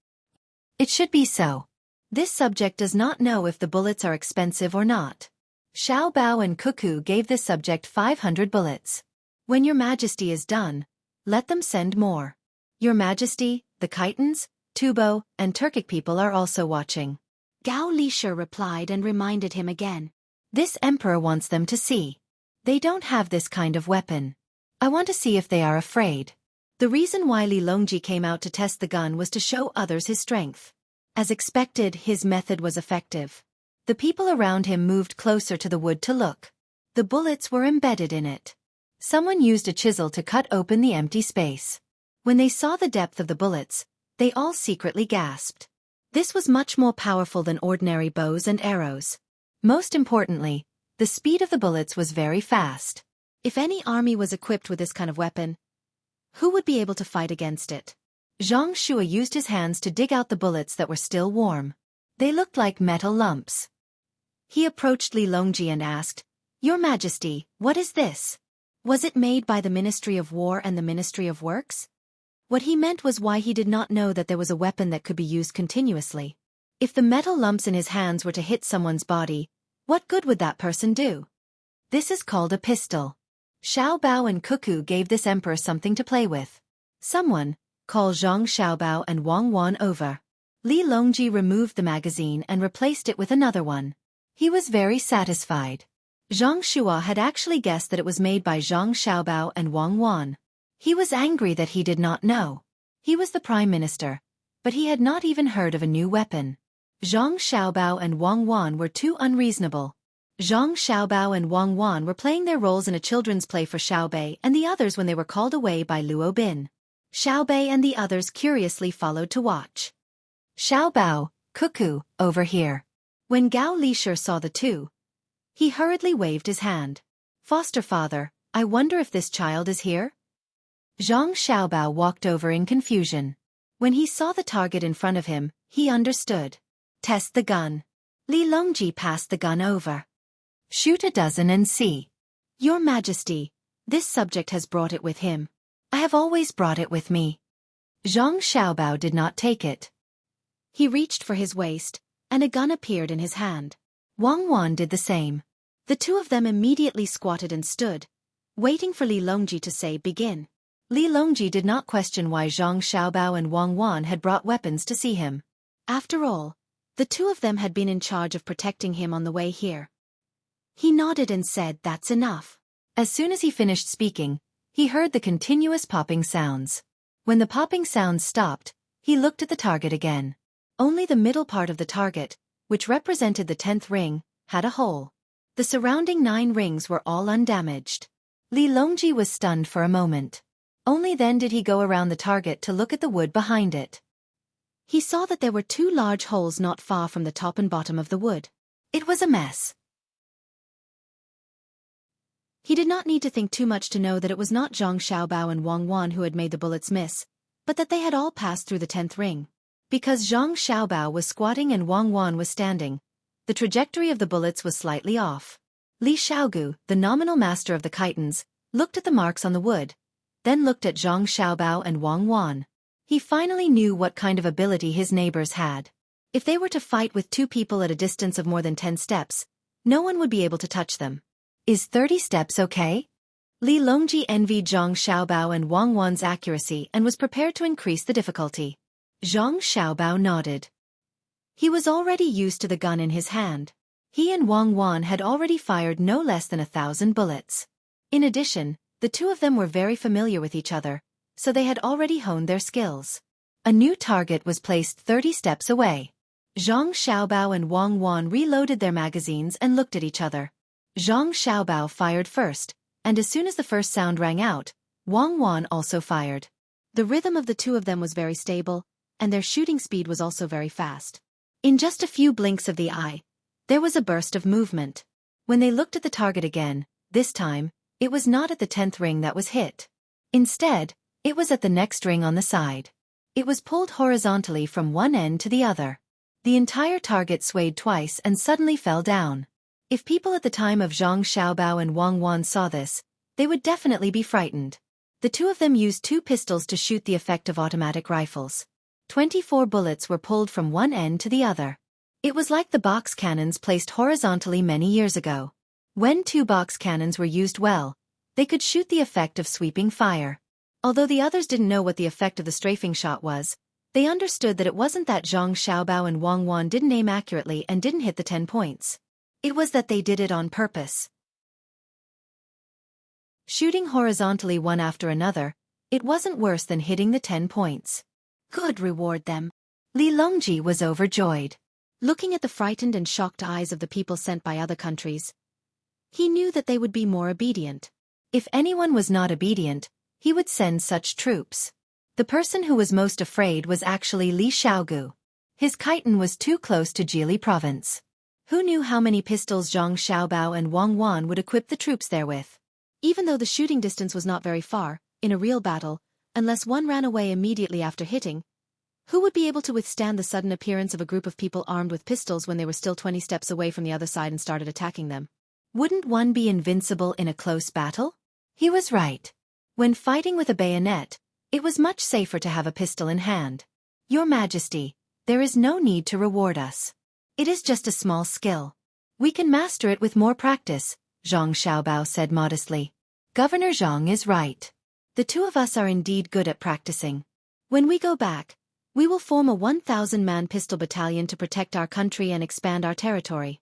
It should be so. This subject does not know if the bullets are expensive or not. Xiao Bao and Xueqi gave this subject 500 bullets. When Your Majesty is done, let them send more. Your Majesty, the Khitans, Tubo, and Turkic people are also watching. Gao Li Shi replied and reminded him again. This emperor wants them to see. They don't have this kind of weapon. I want to see if they are afraid. The reason why Li Longji came out to test the gun was to show others his strength. As expected, his method was effective. The people around him moved closer to the wood to look. The bullets were embedded in it. Someone used a chisel to cut open the empty space. When they saw the depth of the bullets, they all secretly gasped. This was much more powerful than ordinary bows and arrows. Most importantly, the speed of the bullets was very fast. If any army was equipped with this kind of weapon, who would be able to fight against it? Zhang Xue used his hands to dig out the bullets that were still warm. They looked like metal lumps. He approached Li Longji and asked, "Your Majesty, what is this? Was it made by the Ministry of War and the Ministry of Works?" What he meant was why he did not know that there was a weapon that could be used continuously. If the metal lumps in his hands were to hit someone's body, what good would that person do? This is called a pistol. Xiao Bao and Xueqi gave this emperor something to play with. Someone, call Zhang Xiaobao and Wang Wan over. Li Longji removed the magazine and replaced it with another one. He was very satisfied. Zhang Xue had actually guessed that it was made by Zhang Xiaobao and Wang Wan. He was angry that he did not know. He was the prime minister, but he had not even heard of a new weapon. Zhang Xiaobao and Wang Wan were too unreasonable. Zhang Xiaobao and Wang Wan were playing their roles in a children's play for Xiaobei and the others when they were called away by Luo Bin. Xiaobei and the others curiously followed to watch. Xiaobao, Xueqi, over here. When Gao Li Shi saw the two, he hurriedly waved his hand. "Foster father, I wonder if this child is here?" Zhang Xiaobao walked over in confusion. When he saw the target in front of him, he understood. "Test the gun." Li Longji passed the gun over. "Shoot a dozen and see." "Your Majesty, this subject has brought it with him. I have always brought it with me." Zhang Xiaobao did not take it. He reached for his waist, and a gun appeared in his hand. Wang Wan did the same. The two of them immediately squatted and stood, waiting for Li Longji to say begin. Li Longji did not question why Zhang Xiaobao and Wang Wan had brought weapons to see him. After all, the two of them had been in charge of protecting him on the way here. He nodded and said, "That's enough. As soon as he finished speaking, he heard the continuous popping sounds. When the popping sounds stopped, he looked at the target again. Only the middle part of the target, which represented the 10th ring, had a hole. The surrounding 9 rings were all undamaged. Li Longji was stunned for a moment. Only then did he go around the target to look at the wood behind it. He saw that there were 2 large holes not far from the top and bottom of the wood. It was a mess. He did not need to think too much to know that it was not Zhang Xiaobao and Wang Wan who had made the bullets miss, but that they had all passed through the 10th ring. Because Zhang Xiaobao was squatting and Wang Wan was standing, the trajectory of the bullets was slightly off. Li Xiaogu, the nominal master of the Kitans, looked at the marks on the wood, then looked at Zhang Xiaobao and Wang Wan. He finally knew what kind of ability his neighbors had. If they were to fight with 2 people at a distance of more than 10 steps, no one would be able to touch them. Is 30 steps okay? Li Longji envied Zhang Xiaobao and Wang Wan's accuracy and was prepared to increase the difficulty. Zhang Xiaobao nodded. He was already used to the gun in his hand. He and Wang Wan had already fired no less than 1,000 bullets. In addition, the 2 of them were very familiar with each other, so they had already honed their skills. A new target was placed 30 steps away. Zhang Xiaobao and Wang Wan reloaded their magazines and looked at each other. Zhang Xiaobao fired first, and as soon as the first sound rang out, Wang Wan also fired. The rhythm of the 2 of them was very stable, and their shooting speed was also very fast. In just a few blinks of the eye, there was a burst of movement. When they looked at the target again, this time, it was not at the 10th ring that was hit. Instead, it was at the next ring on the side. It was pulled horizontally from one end to the other. The entire target swayed twice and suddenly fell down. If people at the time of Zhang Xiaobao and Wang Wan saw this, they would definitely be frightened. The 2 of them used 2 pistols to shoot the effect of automatic rifles. 24 bullets were pulled from one end to the other. It was like the box cannons placed horizontally many years ago. When 2 box cannons were used well, they could shoot the effect of sweeping fire. Although the others didn't know what the effect of the strafing shot was, they understood that it wasn't that Zhang Xiaobao and Wang Wan didn't aim accurately and didn't hit the 10 points. It was that they did it on purpose. Shooting horizontally one after another, it wasn't worse than hitting the 10 points. Good, reward them. Li Longji was overjoyed. Looking at the frightened and shocked eyes of the people sent by other countries, he knew that they would be more obedient. If anyone was not obedient, he would send such troops. The person who was most afraid was actually Li Xiaogu. His Khitan was too close to Jili province. Who knew how many pistols Zhang Xiaobao and Wang Wan would equip the troops therewith? Even though the shooting distance was not very far, in a real battle, unless one ran away immediately after hitting, who would be able to withstand the sudden appearance of a group of people armed with pistols when they were still 20 steps away from the other side and started attacking them? Wouldn't one be invincible in a close battle? He was right. When fighting with a bayonet, it was much safer to have a pistol in hand. Your Majesty, there is no need to reward us. It is just a small skill. We can master it with more practice, Zhang Xiaobao said modestly. Governor Zhang is right. The 2 of us are indeed good at practicing. When we go back, we will form a 1,000-man pistol battalion to protect our country and expand our territory.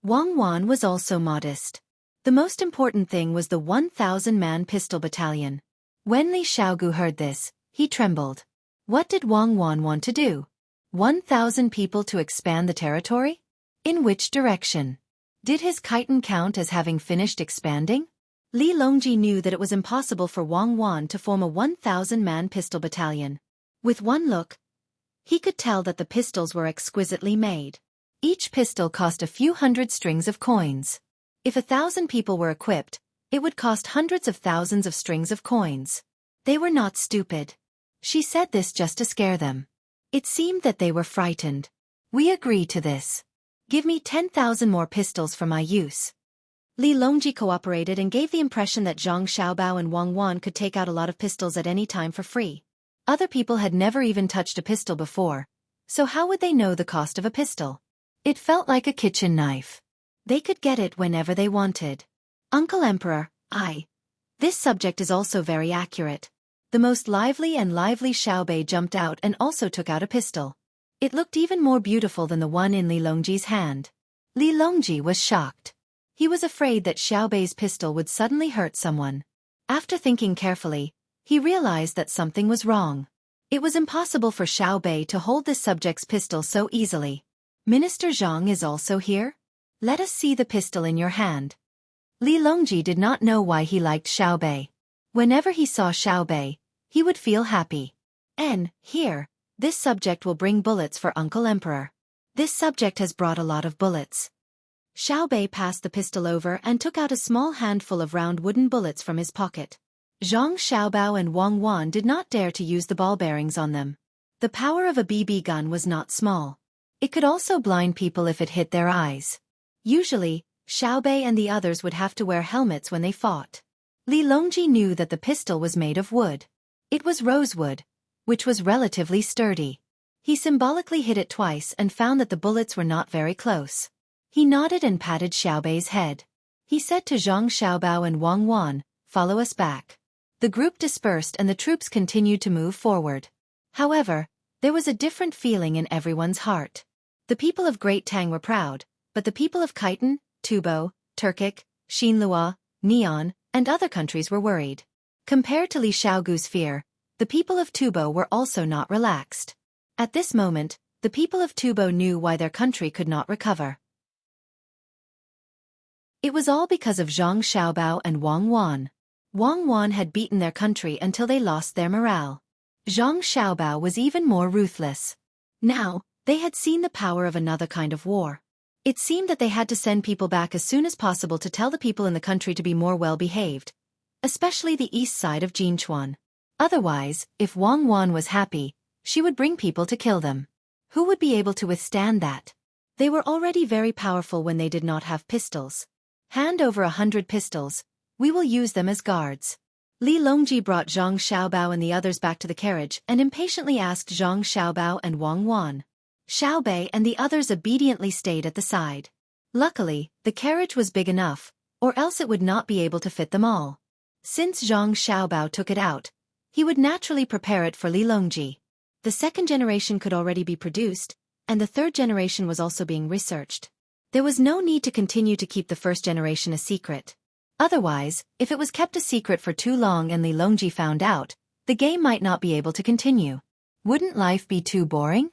Wang Wan was also modest. The most important thing was the 1,000-man pistol battalion. When Li Xiaogu heard this, he trembled. What did Wang Wan want to do? 1,000 people to expand the territory? In which direction? Did his Khitan count as having finished expanding? Li Longji knew that it was impossible for Wang Wan to form a 1,000-man pistol battalion. With one look, he could tell that the pistols were exquisitely made. Each pistol cost a few hundred strings of coins. If 1,000 people were equipped, it would cost hundreds of thousands of strings of coins. They were not stupid. She said this just to scare them. It seemed that they were frightened. We agree to this. Give me 10,000 more pistols for my use. Li Longji cooperated and gave the impression that Zhang Xiaobao and Wang Wan could take out a lot of pistols at any time for free. Other people had never even touched a pistol before, so how would they know the cost of a pistol? It felt like a kitchen knife. They could get it whenever they wanted. Uncle Emperor, this subject is also very accurate. The most lively Xiaobei jumped out and also took out a pistol. It looked even more beautiful than the one in Li Longji's hand. Li Longji was shocked. He was afraid that Xiaobei's pistol would suddenly hurt someone. After thinking carefully, he realized that something was wrong. It was impossible for Xiaobei to hold this subject's pistol so easily. Minister Zhang is also here? Let us see the pistol in your hand. Li Longji did not know why he liked Xiaobei. Whenever he saw Xiaobei, he would feel happy. Here, this subject will bring bullets for Uncle Emperor. This subject has brought a lot of bullets. Xiaobei passed the pistol over and took out a small handful of round wooden bullets from his pocket. Zhang Xiaobao and Wang Wan did not dare to use the ball bearings on them. The power of a BB gun was not small. It could also blind people if it hit their eyes. Usually, Xiaobei and the others would have to wear helmets when they fought. Li Longji knew that the pistol was made of wood. It was rosewood, which was relatively sturdy. He symbolically hit it twice and found that the bullets were not very close. He nodded and patted Xiaobei's head. He said to Zhang Xiaobao and Wang Wan, "Follow us back." The group dispersed and the troops continued to move forward. However, there was a different feeling in everyone's heart. The people of Great Tang were proud, but the people of Khitan, Tubo, Turkic, Xinlua, Neon, and other countries were worried. Compared to Li Xiaogu's fear, the people of Tubo were also not relaxed. At this moment, the people of Tubo knew why their country could not recover. It was all because of Zhang Xiaobao and Wang Wan. Wang Wan had beaten their country until they lost their morale. Zhang Xiaobao was even more ruthless. Now, they had seen the power of another kind of war. It seemed that they had to send people back as soon as possible to tell the people in the country to be more well-behaved, especially the east side of Jinchuan. Otherwise, if Wang Wan was happy, she would bring people to kill them. Who would be able to withstand that? They were already very powerful when they did not have pistols. Hand over 100 pistols. We will use them as guards. Li Longji brought Zhang Xiaobao and the others back to the carriage and impatiently asked Zhang Xiaobao and Wang Wan. Xiaobei and the others obediently stayed at the side. Luckily, the carriage was big enough, or else it would not be able to fit them all. Since Zhang Xiaobao took it out, he would naturally prepare it for Li Longji. The second generation could already be produced, and the third generation was also being researched. There was no need to continue to keep the first generation a secret. Otherwise, if it was kept a secret for too long and Li Longji found out, the game might not be able to continue. Wouldn't life be too boring?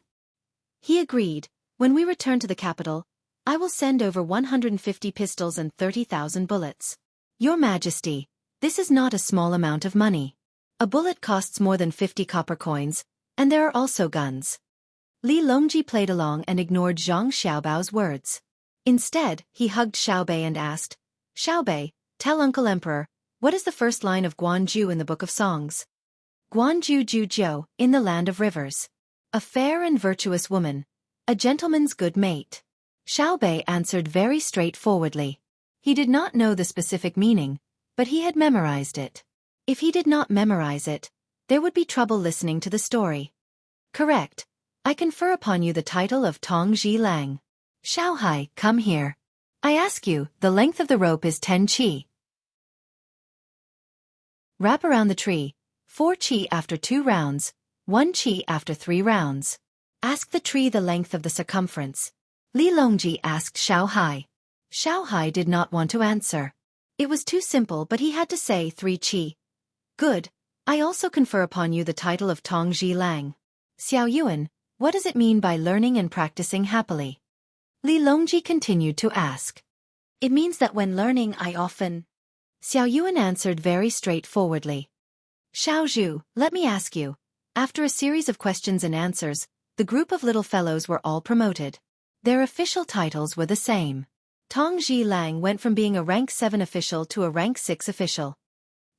He agreed. When we return to the capital, I will send over 150 pistols and 30,000 bullets. Your Majesty, this is not a small amount of money. A bullet costs more than 50 copper coins, and there are also guns. Li Longji played along and ignored Zhang Xiaobao's words. Instead, he hugged Xiaobei and asked, "Xiaobei, tell Uncle Emperor, what is the first line of Guanju in the Book of Songs?" Guanju Ju Jiu, in the land of rivers. A fair and virtuous woman. A gentleman's good mate. Xiaobei answered very straightforwardly. He did not know the specific meaning, but he had memorized it. If he did not memorize it, there would be trouble listening to the story. Correct. I confer upon you the title of Tong Ji Lang. Xiaohai, come here. I ask you, the length of the rope is 10 qi. Wrap around the tree, 4 qi after 2 rounds, 1 qi after 3 rounds. Ask the tree the length of the circumference. Li Longji asked Xiaohai. Xiaohai did not want to answer. It was too simple, but he had to say 3 qi. Good. I also confer upon you the title of Tong Ji Lang. Xiao Yuan, what does it mean by learning and practicing happily? Li Longji continued to ask. It means that when learning I often... Xiao Yuan answered very straightforwardly. Xiao Zhu, let me ask you. After a series of questions and answers, the group of little fellows were all promoted. Their official titles were the same. Tong Ji Lang went from being a rank 7 official to a rank 6 official.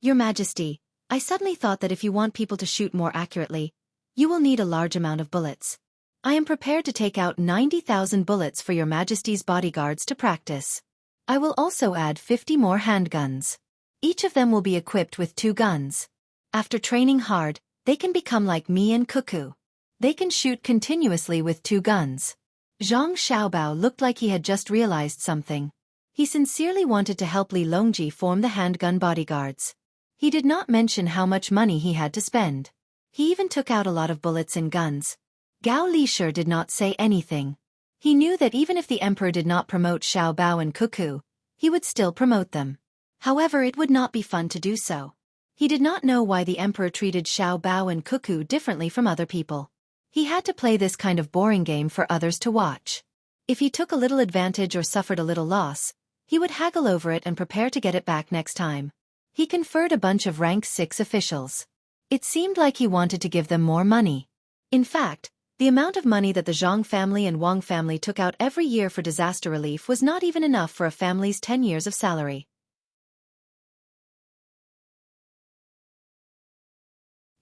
Your Majesty, I suddenly thought that if you want people to shoot more accurately, you will need a large amount of bullets. I am prepared to take out 90,000 bullets for your Majesty's bodyguards to practice. I will also add 50 more handguns. Each of them will be equipped with 2 guns. After training hard, they can become like me and Cuckoo. They can shoot continuously with 2 guns. Zhang Xiaobao looked like he had just realized something. He sincerely wanted to help Li Longji form the handgun bodyguards. He did not mention how much money he had to spend. He even took out a lot of bullets and guns. Gao Lishur did not say anything. He knew that even if the emperor did not promote Xiaobao and Cuckoo, he would still promote them. However, it would not be fun to do so. He did not know why the emperor treated Xiao Bao and Cuckoo differently from other people. He had to play this kind of boring game for others to watch. If he took a little advantage or suffered a little loss, he would haggle over it and prepare to get it back next time. He conferred a bunch of rank 6 officials. It seemed like he wanted to give them more money. In fact, the amount of money that the Zhang family and Wang family took out every year for disaster relief was not even enough for a family's 10 years of salary.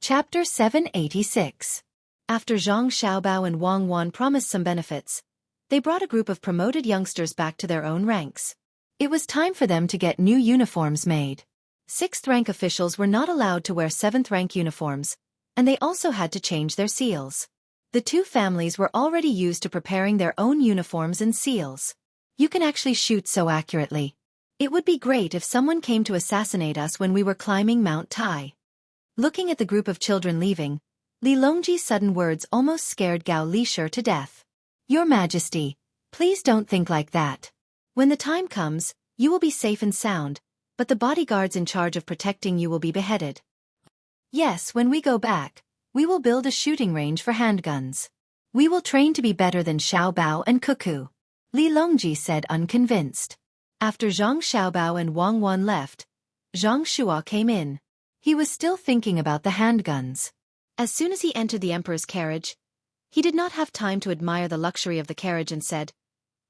Chapter 786. After Zhang Xiaobao and Wang Wan promised some benefits, they brought a group of promoted youngsters back to their own ranks. It was time for them to get new uniforms made. 6th-rank officials were not allowed to wear 7th-rank uniforms, and they also had to change their seals. The two families were already used to preparing their own uniforms and seals. You can actually shoot so accurately. It would be great if someone came to assassinate us when we were climbing Mount Tai. Looking at the group of children leaving, Li Longji's sudden words almost scared Gao Lishur to death. Your Majesty, please don't think like that. When the time comes, you will be safe and sound, but the bodyguards in charge of protecting you will be beheaded. Yes, when we go back, we will build a shooting range for handguns. We will train to be better than Xiao Bao and Cuckoo. Li Longji said unconvinced. After Zhang Xiaobao and Wang Wan left, Zhang Shuo came in. He was still thinking about the handguns. As soon as he entered the emperor's carriage, he did not have time to admire the luxury of the carriage and said,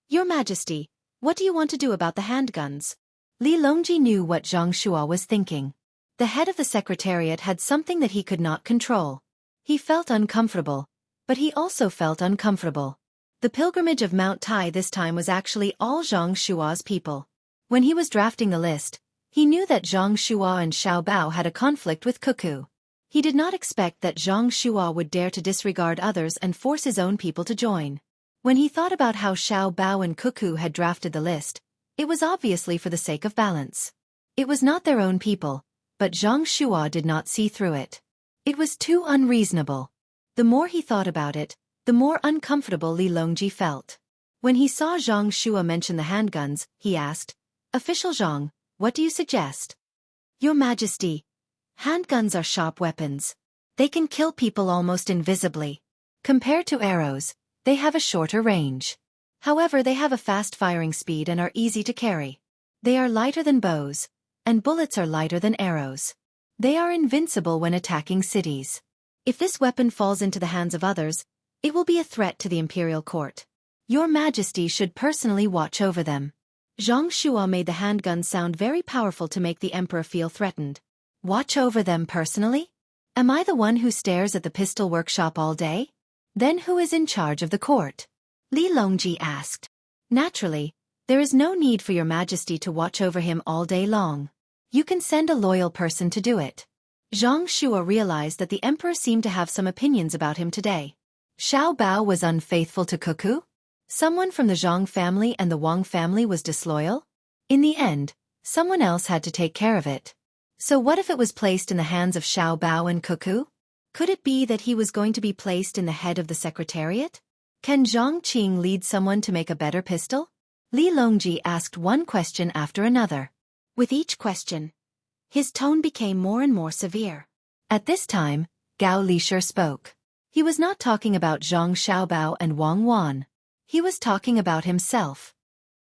Your Majesty, what do you want to do about the handguns? Li Longji knew what Zhang Shuo was thinking. The head of the secretariat had something that he could not control. He felt uncomfortable, but he also felt uncomfortable. The pilgrimage of Mount Tai this time was actually all Zhang Shuo's people. When he was drafting the list, he knew that Zhang Shuo and Xiao Bao had a conflict with Cuckoo. He did not expect that Zhang Shuo would dare to disregard others and force his own people to join. When he thought about how Xiao Bao and Cuckoo had drafted the list, it was obviously for the sake of balance. It was not their own people, but Zhang Shuo did not see through it. It was too unreasonable. The more he thought about it, the more uncomfortable Li Longji felt. When he saw Zhang Shuo mention the handguns, he asked, Official Zhang, what do you suggest? Your Majesty, handguns are sharp weapons. They can kill people almost invisibly. Compared to arrows, they have a shorter range. However, they have a fast firing speed and are easy to carry. They are lighter than bows, and bullets are lighter than arrows. They are invincible when attacking cities. If this weapon falls into the hands of others, it will be a threat to the imperial court. Your Majesty should personally watch over them. Zhang Shuo made the handgun sound very powerful to make the emperor feel threatened. Watch over them personally? Am I the one who stares at the pistol workshop all day? Then who is in charge of the court? Li Longji asked. Naturally, there is no need for your Majesty to watch over him all day long. You can send a loyal person to do it. Zhang Shuo realized that the emperor seemed to have some opinions about him today. Xiao Bao was unfaithful to Cuckoo? Someone from the Zhang family and the Wang family was disloyal? In the end, someone else had to take care of it. So what if it was placed in the hands of Xiao Bao and Cuckoo? Could it be that he was going to be placed in the head of the secretariat? Can Zhang Qing lead someone to make a better pistol? Li Longji asked one question after another. With each question, his tone became more and more severe. At this time, Gao Lishur spoke. He was not talking about Zhang Xiaobao and Wang Wan. He was talking about himself.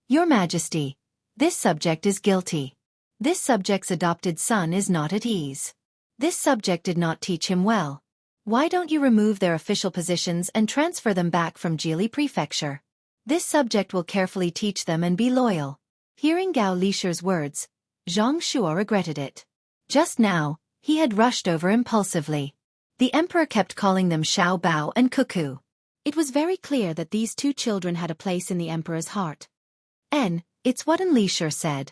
Your Majesty, this subject is guilty. This subject's adopted son is not at ease. This subject did not teach him well. Why don't you remove their official positions and transfer them back from Jili Prefecture? This subject will carefully teach them and be loyal. Hearing Gao Lishur's words, Zhang Shuo regretted it. Just now, he had rushed over impulsively. The emperor kept calling them Xiao Bao and Cuckoo. It was very clear that these two children had a place in the emperor's heart. It's what Li Lishur said.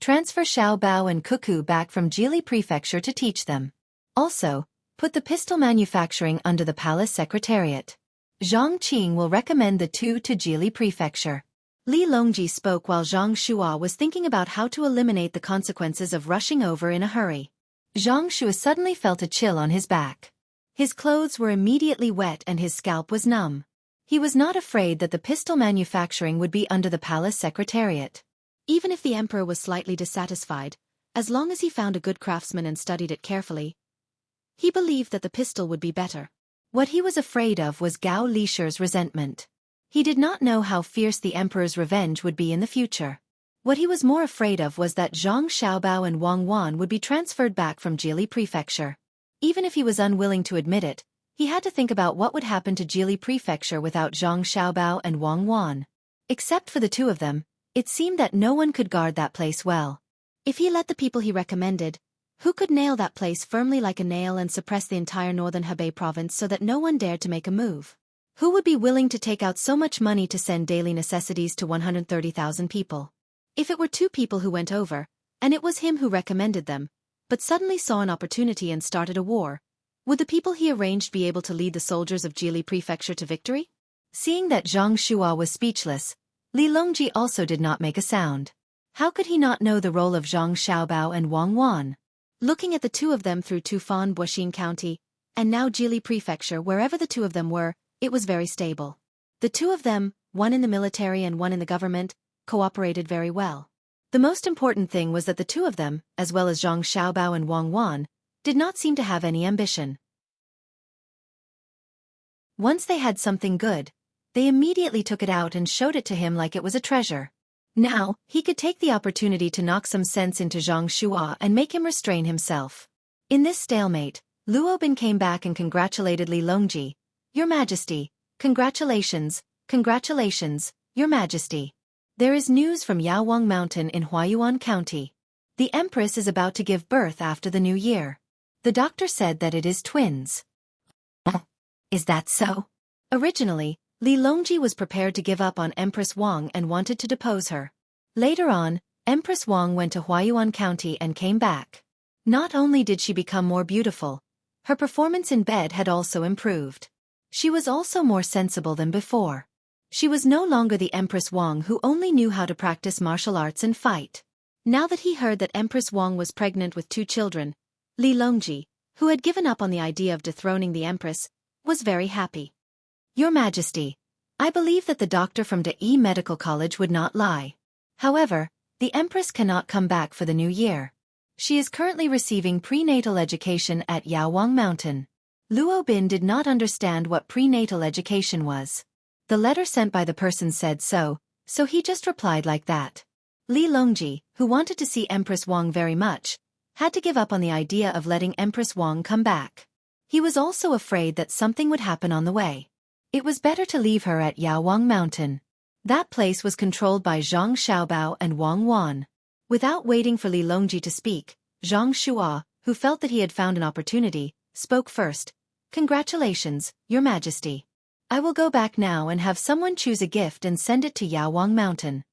Transfer Xiao Bao and Cuckoo back from Jili Prefecture to teach them. Also, put the pistol manufacturing under the palace secretariat. Zhang Qing will recommend the two to Jili Prefecture. Li Longji spoke while Zhang Shuo was thinking about how to eliminate the consequences of rushing over in a hurry. Zhang Shuo suddenly felt a chill on his back. His clothes were immediately wet and his scalp was numb. He was not afraid that the pistol manufacturing would be under the palace secretariat. Even if the emperor was slightly dissatisfied, as long as he found a good craftsman and studied it carefully, he believed that the pistol would be better. What he was afraid of was Gao Lishi's resentment. He did not know how fierce the emperor's revenge would be in the future. What he was more afraid of was that Zhang Xiaobao and Wang Wan would be transferred back from Jili Prefecture. Even if he was unwilling to admit it, he had to think about what would happen to Jili Prefecture without Zhang Xiaobao and Wang Wan. Except for the two of them, it seemed that no one could guard that place well. If he let the people he recommended, who could nail that place firmly like a nail and suppress the entire northern Hebei province so that no one dared to make a move? Who would be willing to take out so much money to send daily necessities to 130,000 people? If it were two people who went over, and it was him who recommended them, but suddenly saw an opportunity and started a war, would the people he arranged be able to lead the soldiers of Jili Prefecture to victory? Seeing that Zhang Shua was speechless, Li Longji also did not make a sound. How could he not know the role of Zhang Xiaobao and Wang Wan? Looking at the two of them through Tufan Buixin County, and now Jili Prefecture, wherever the two of them were, it was very stable. The two of them, one in the military and one in the government, cooperated very well. The most important thing was that the two of them, as well as Zhang Xiaobao and Wang Wan, did not seem to have any ambition. Once they had something good, they immediately took it out and showed it to him like it was a treasure. Now, he could take the opportunity to knock some sense into Zhang Shua and make him restrain himself. In this stalemate, Luo Bin came back and congratulated Li Longji. "Your Majesty, congratulations, congratulations, Your Majesty. There is news from Yaowang Mountain in Huayuan County. The Empress is about to give birth after the new year. The doctor said that it is twins." Is that so? Originally, Li Longji was prepared to give up on Empress Wang and wanted to depose her. Later on, Empress Wang went to Huayuan County and came back. Not only did she become more beautiful, her performance in bed had also improved. She was also more sensible than before. She was no longer the Empress Wang who only knew how to practice martial arts and fight. Now that he heard that Empress Wang was pregnant with 2 children, Li Longji, who had given up on the idea of dethroning the Empress, was very happy. "Your Majesty, I believe that the doctor from Dai Medical College would not lie. However, the Empress cannot come back for the new year. She is currently receiving prenatal education at Yaowang Mountain." Luo Bin did not understand what prenatal education was. The letter sent by the person said so he just replied like that. Li Longji, who wanted to see Empress Wang very much, had to give up on the idea of letting Empress Wang come back. He was also afraid that something would happen on the way. It was better to leave her at Yaowang Mountain. That place was controlled by Zhang Xiaobao and Wang Wan. Without waiting for Li Longji to speak, Zhang Shua, who felt that he had found an opportunity, spoke first. "Congratulations, Your Majesty. I will go back now and have someone choose a gift and send it to Yaowang Mountain."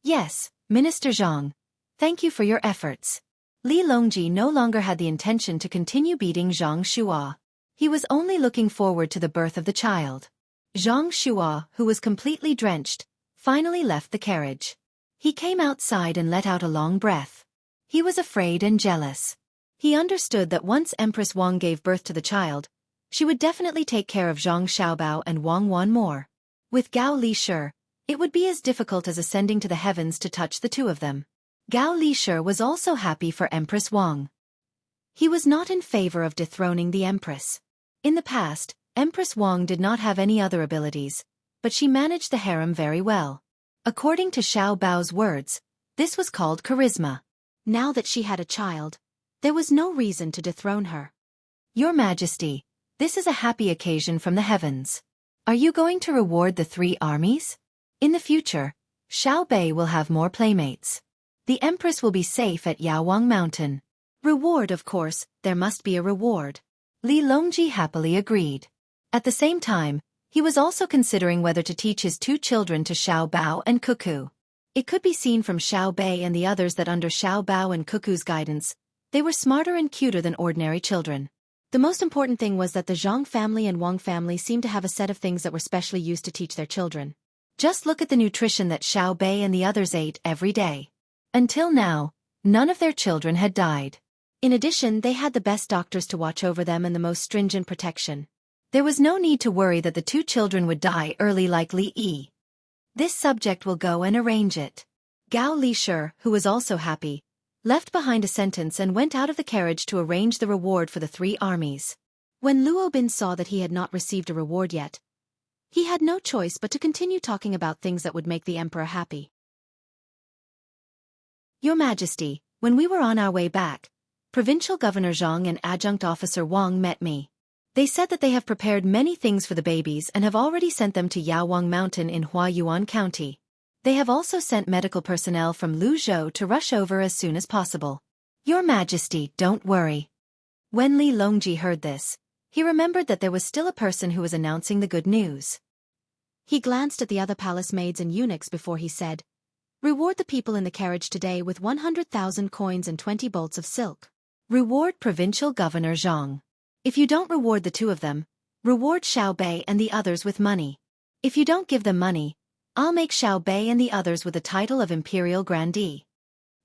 "Yes, Minister Zhang. Thank you for your efforts." Li Longji no longer had the intention to continue beating Zhang Shua. He was only looking forward to the birth of the child. Zhang Shua, who was completely drenched, finally left the carriage. He came outside and let out a long breath. He was afraid and jealous. He understood that once Empress Wang gave birth to the child, she would definitely take care of Zhang Xiaobao and Wang Wan more. With Gao Lishi, it would be as difficult as ascending to the heavens to touch the two of them. Gao Lishi was also happy for Empress Wang. He was not in favor of dethroning the Empress. In the past, Empress Wang did not have any other abilities, but she managed the harem very well. According to Xiao Bao's words, this was called charisma. Now that she had a child, there was no reason to dethrone her. "Your Majesty, this is a happy occasion from the heavens. Are you going to reward the 3 armies? In the future, Xiao Bei will have more playmates. The Empress will be safe at Yaowang Mountain." Reward, of course, there must be a reward. Li Longji happily agreed. At the same time, he was also considering whether to teach his 2 children to Xiao Bao and Cuckoo. It could be seen from Xiao Bei and the others that under Xiao Bao and Cuckoo's guidance, they were smarter and cuter than ordinary children. The most important thing was that the Zhang family and Wang family seemed to have a set of things that were specially used to teach their children. Just look at the nutrition that Xiao Bei and the others ate every day. Until now, none of their children had died. In addition, they had the best doctors to watch over them and the most stringent protection. There was no need to worry that the two children would die early like Li Yi. This subject will go and arrange it. Gao Li-shi, who was also happy, left behind a sentence and went out of the carriage to arrange the reward for the three armies. When Luo Bin saw that he had not received a reward yet, he had no choice but to continue talking about things that would make the emperor happy. Your Majesty, when we were on our way back, Provincial Governor Zhang and Adjunct Officer Wang met me. They said that they have prepared many things for the babies and have already sent them to Yaowang Mountain in Huayuan County. They have also sent medical personnel from Luzhou to rush over as soon as possible. Your Majesty, don't worry. When Li Longji heard this, he remembered that there was still a person who was announcing the good news. He glanced at the other palace maids and eunuchs before he said, "Reward the people in the carriage today with 100,000 coins and 20 bolts of silk. Reward Provincial Governor Zhang. If you don't reward the two of them, reward Xiao Bei and the others with money. If you don't give them money, I'll make Xiao Bei and the others with the title of Imperial Grandee."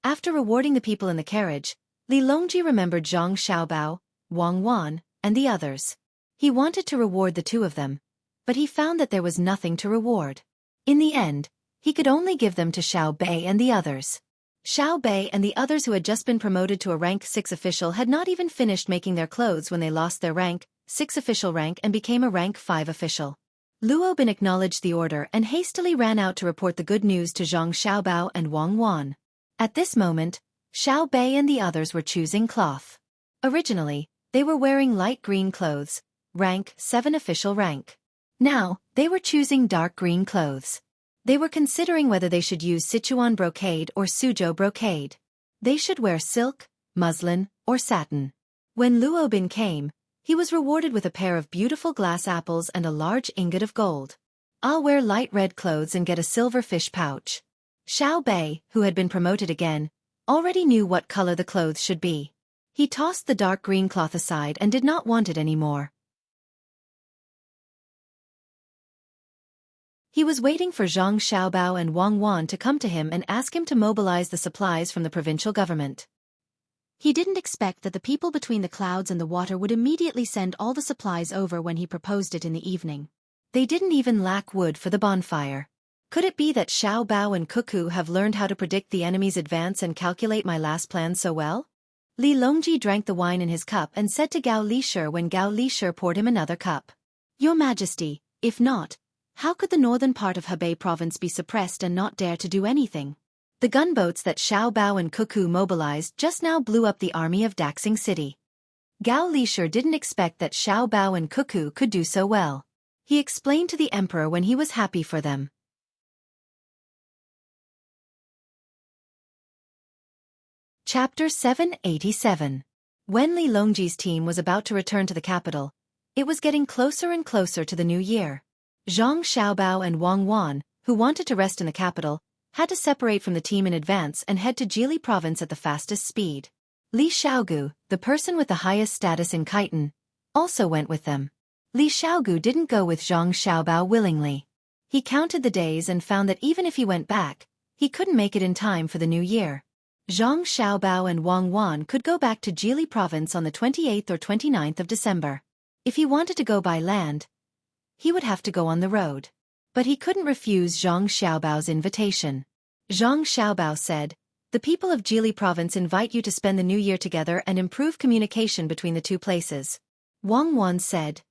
After rewarding the people in the carriage, Li Longji remembered Zhang Xiaobao, Wang Wan, and the others. He wanted to reward the two of them, but he found that there was nothing to reward. In the end, he could only give them to Xiao Bei and the others. Xiao Bei and the others who had just been promoted to a rank 6 official had not even finished making their clothes when they lost their rank 6 official rank and became a rank 5 official. Luo Bin acknowledged the order and hastily ran out to report the good news to Zhang Xiaobao and Wang Wan. At this moment, Xiao Bei and the others were choosing cloth. Originally, they were wearing light green clothes, rank 7 official rank. Now, they were choosing dark green clothes. They were considering whether they should use Sichuan brocade or Suzhou brocade. They should wear silk, muslin, or satin. When Luo Bin came, he was rewarded with a pair of beautiful glass apples and a large ingot of gold. "I'll wear light red clothes and get a silver fish pouch." Xiao Bei, who had been promoted again, already knew what color the clothes should be. He tossed the dark green cloth aside and did not want it anymore. He was waiting for Zhang Xiaobao and Wang Wan to come to him and ask him to mobilize the supplies from the provincial government. He didn't expect that the people between the clouds and the water would immediately send all the supplies over when he proposed it in the evening. They didn't even lack wood for the bonfire. Could it be that Xiaobao and Xueqi have learned how to predict the enemy's advance and calculate my last plan so well? Li Longji drank the wine in his cup and said to Gao Li-shi when Gao Li-shi poured him another cup, "Your Majesty, if not, how could the northern part of Hebei province be suppressed and not dare to do anything? The gunboats that Xiaobao and Xueqi mobilized just now blew up the army of Daxing City." Gao Li-shi didn't expect that Xiaobao and Xueqi could do so well. He explained to the emperor when he was happy for them. Chapter 787. When Li Longji's team was about to return to the capital, it was getting closer and closer to the new year. Zhang Xiaobao and Wang Wan, who wanted to rest in the capital, had to separate from the team in advance and head to Jili province at the fastest speed. Li Xiaogu, the person with the highest status in Khitan, also went with them. Li Xiaogu didn't go with Zhang Xiaobao willingly. He counted the days and found that even if he went back, he couldn't make it in time for the new year. Zhang Xiaobao and Wang Wan could go back to Jili province on the 28th or 29th of December. If he wanted to go by land, he would have to go on the road. But he couldn't refuse Zhang Xiaobao's invitation. Zhang Xiaobao said, "The people of Jili province invite you to spend the new year together and improve communication between the two places." Wang Wan said,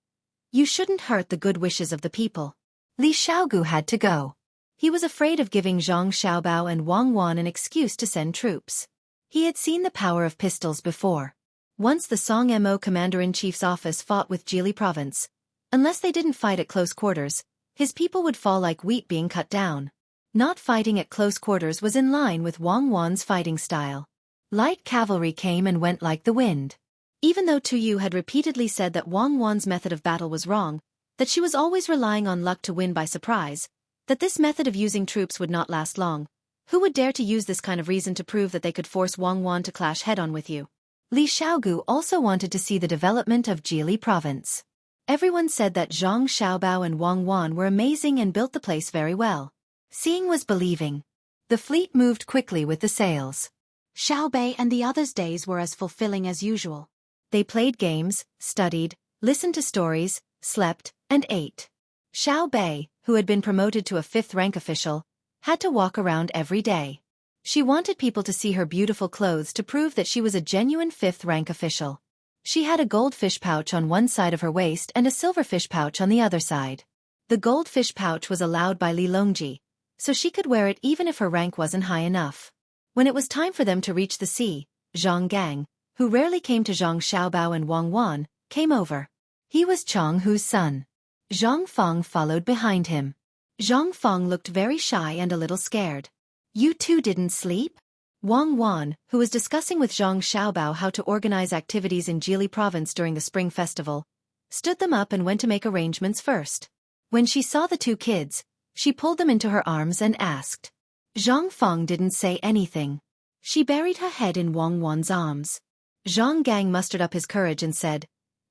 "You shouldn't hurt the good wishes of the people." Li Xiaogu had to go. He was afraid of giving Zhang Xiaobao and Wang Wan an excuse to send troops. He had seen the power of pistols before. Once the Song Mo Commander-in-Chief's office fought with Jili province, unless they didn't fight at close quarters, his people would fall like wheat being cut down. Not fighting at close quarters was in line with Wang Wan's fighting style. Light cavalry came and went like the wind. Even though Tu Yu had repeatedly said that Wang Wan's method of battle was wrong, that she was always relying on luck to win by surprise, that this method of using troops would not last long, who would dare to use this kind of reason to prove that they could force Wang Wan to clash head-on with you? Li Xiaogu also wanted to see the development of Jili province. Everyone said that Zhang Xiaobao and Wang Wan were amazing and built the place very well. Seeing was believing. The fleet moved quickly with the sails. Xiao Bei and the others' days were as fulfilling as usual. They played games, studied, listened to stories, slept, and ate. Xiao Bei, who had been promoted to a 5th rank official, had to walk around every day. She wanted people to see her beautiful clothes to prove that she was a genuine 5th rank official. She had a gold fish pouch on one side of her waist and a silver fish pouch on the other side. The gold fish pouch was allowed by Li Longji, so she could wear it even if her rank wasn't high enough. When it was time for them to reach the sea, Zhang Gang, who rarely came to Zhang Xiaobao and Wang Wan, came over. He was Chang Hu's son. Zhang Feng followed behind him. Zhang Feng looked very shy and a little scared. You two didn't sleep? Wang Wan, who was discussing with Zhang Xiaobao how to organize activities in Jili province during the spring festival, stood them up and went to make arrangements first. When she saw the two kids, she pulled them into her arms and asked. Zhang Feng didn't say anything. She buried her head in Wang Wan's arms. Zhang Gang mustered up his courage and said,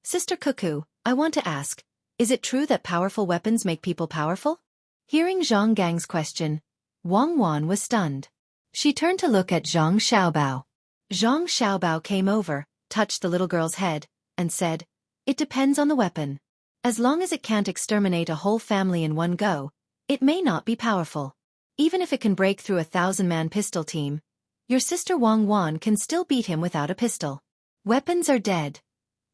Sister Cuckoo, I want to ask, is it true that powerful weapons make people powerful? Hearing Zhang Gang's question, Wang Wan was stunned. She turned to look at Zhang Xiaobao. Zhang Xiaobao came over, touched the little girl's head, and said, It depends on the weapon. As long as it can't exterminate a whole family in one go, it may not be powerful. Even if it can break through a 1,000-man pistol team, your sister Wang Wan can still beat him without a pistol. Weapons are dead.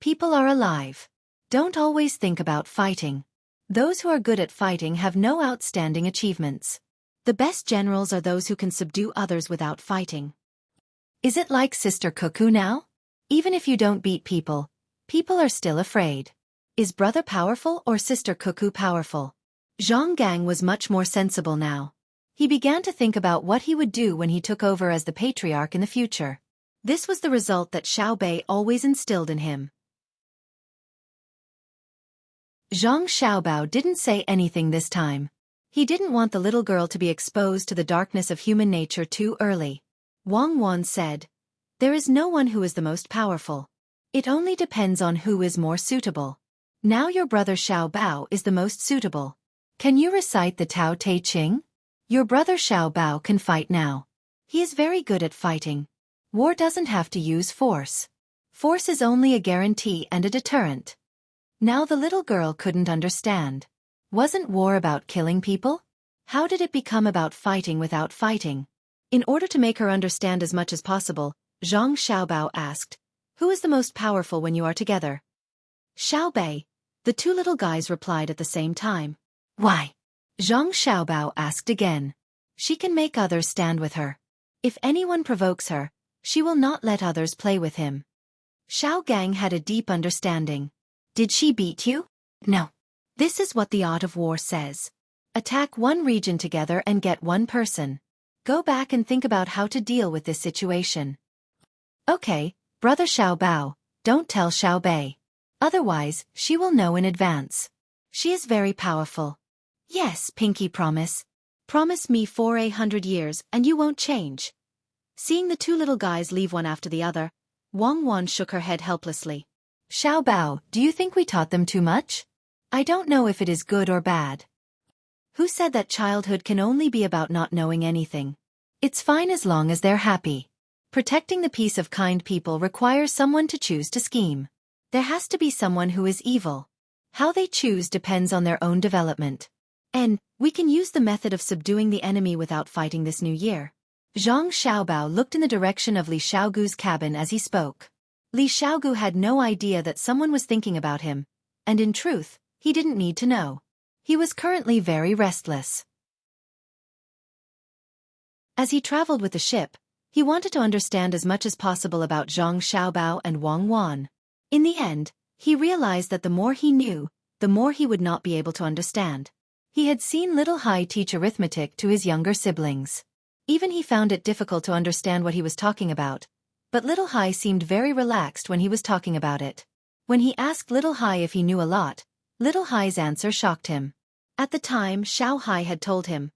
People are alive. Don't always think about fighting. Those who are good at fighting have no outstanding achievements. The best generals are those who can subdue others without fighting. Is it like Sister Cuckoo now? Even if you don't beat people, people are still afraid. Is brother powerful or Sister Cuckoo powerful? Zhang Gang was much more sensible now. He began to think about what he would do when he took over as the patriarch in the future. This was the result that Xiao Bei always instilled in him. Zhang Xiaobao didn't say anything this time. He didn't want the little girl to be exposed to the darkness of human nature too early. Wang Wan said, There is no one who is the most powerful. It only depends on who is more suitable. Now your brother Xiao Bao is the most suitable. Can you recite the Tao Te Ching? Your brother Xiao Bao can fight now. He is very good at fighting. War doesn't have to use force. Force is only a guarantee and a deterrent. Now the little girl couldn't understand. Wasn't war about killing people? How did it become about fighting without fighting? In order to make her understand as much as possible, Zhang Xiaobao asked, Who is the most powerful when you are together? Xiao Bei. The two little guys replied at the same time. Why? Zhang Xiaobao asked again. She can make others stand with her. If anyone provokes her, she will not let others play with him. Xiao Gang had a deep understanding. Did she beat you? No. This is what the art of war says. Attack one region together and get one person. Go back and think about how to deal with this situation. Okay, brother Xiao Bao, don't tell Xiao Bei. Otherwise, she will know in advance. She is very powerful. Yes, Pinky, promise. Promise me for 100 years and you won't change. Seeing the two little guys leave one after the other, Wang Wan shook her head helplessly. Xiao Bao, do you think we taught them too much? I don't know if it is good or bad. Who said that childhood can only be about not knowing anything? It's fine as long as they're happy. Protecting the peace of kind people requires someone to choose to scheme. There has to be someone who is evil. How they choose depends on their own development. And we can use the method of subduing the enemy without fighting this new year. Zhang Xiaobao looked in the direction of Li Xiaogu's cabin as he spoke. Li Xiaogu had no idea that someone was thinking about him, and in truth, he didn't need to know. He was currently very restless. As he traveled with the ship, he wanted to understand as much as possible about Zhang Xiaobao and Wang Wan. In the end, he realized that the more he knew, the more he would not be able to understand. He had seen Little Hai teach arithmetic to his younger siblings. Even he found it difficult to understand what he was talking about, but Little Hai seemed very relaxed when he was talking about it. When he asked Little Hai if he knew a lot, Little Hai's answer shocked him. At the time, Xiao Hai had told him,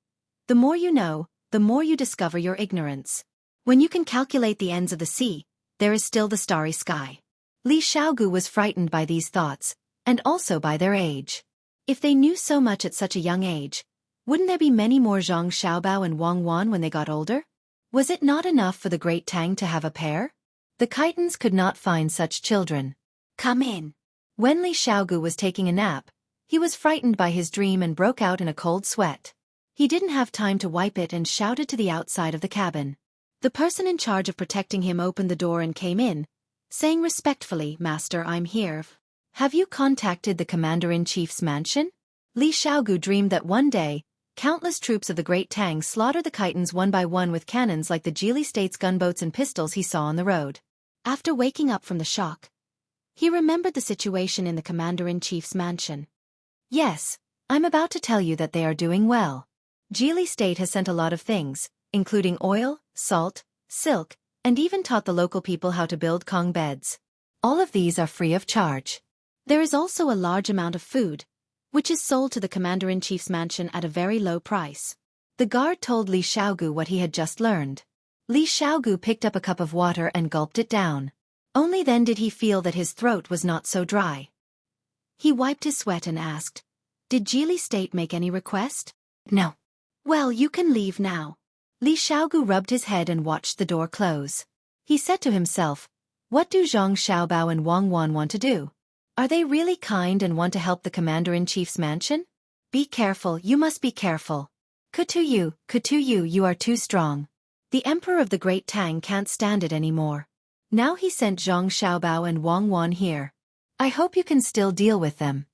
The more you know, the more you discover your ignorance. When you can calculate the ends of the sea, there is still the starry sky. Li Xiaogu was frightened by these thoughts, and also by their age. If they knew so much at such a young age, wouldn't there be many more Zhang Xiaobao and Wang Wan when they got older? Was it not enough for the great Tang to have a pair? The Kitans could not find such children. Come in. When Li Xiaogu was taking a nap, he was frightened by his dream and broke out in a cold sweat. He didn't have time to wipe it and shouted to the outside of the cabin. The person in charge of protecting him opened the door and came in, saying respectfully, "Master, I'm here. Have you contacted the Commander-in-Chief's mansion?" Li Xiaogu dreamed that one day, countless troops of the great Tang slaughtered the Khitans one by one with cannons like the Geely State's gunboats and pistols he saw on the road. After waking up from the shock, he remembered the situation in the Commander-in-Chief's mansion. "Yes, I'm about to tell you that they are doing well. Geely State has sent a lot of things, including oil, salt, silk, and even taught the local people how to build Kong beds. All of these are free of charge. There is also a large amount of food, which is sold to the Commander-in-Chief's mansion at a very low price." The guard told Li Xiaogu what he had just learned. Li Xiaogu picked up a cup of water and gulped it down. Only then did he feel that his throat was not so dry. He wiped his sweat and asked, "Did Geely State make any request?" "No." "Well, you can leave now." Li Xiaogu rubbed his head and watched the door close. He said to himself, "What do Zhang Xiaobao and Wang Wan want to do? Are they really kind and want to help the Commander-in-Chief's mansion? Be careful, you must be careful. Kutuyu, you are too strong. The Emperor of the Great Tang can't stand it anymore. Now he sent Zhang Xiaobao and Wang Wan here. I hope you can still deal with them."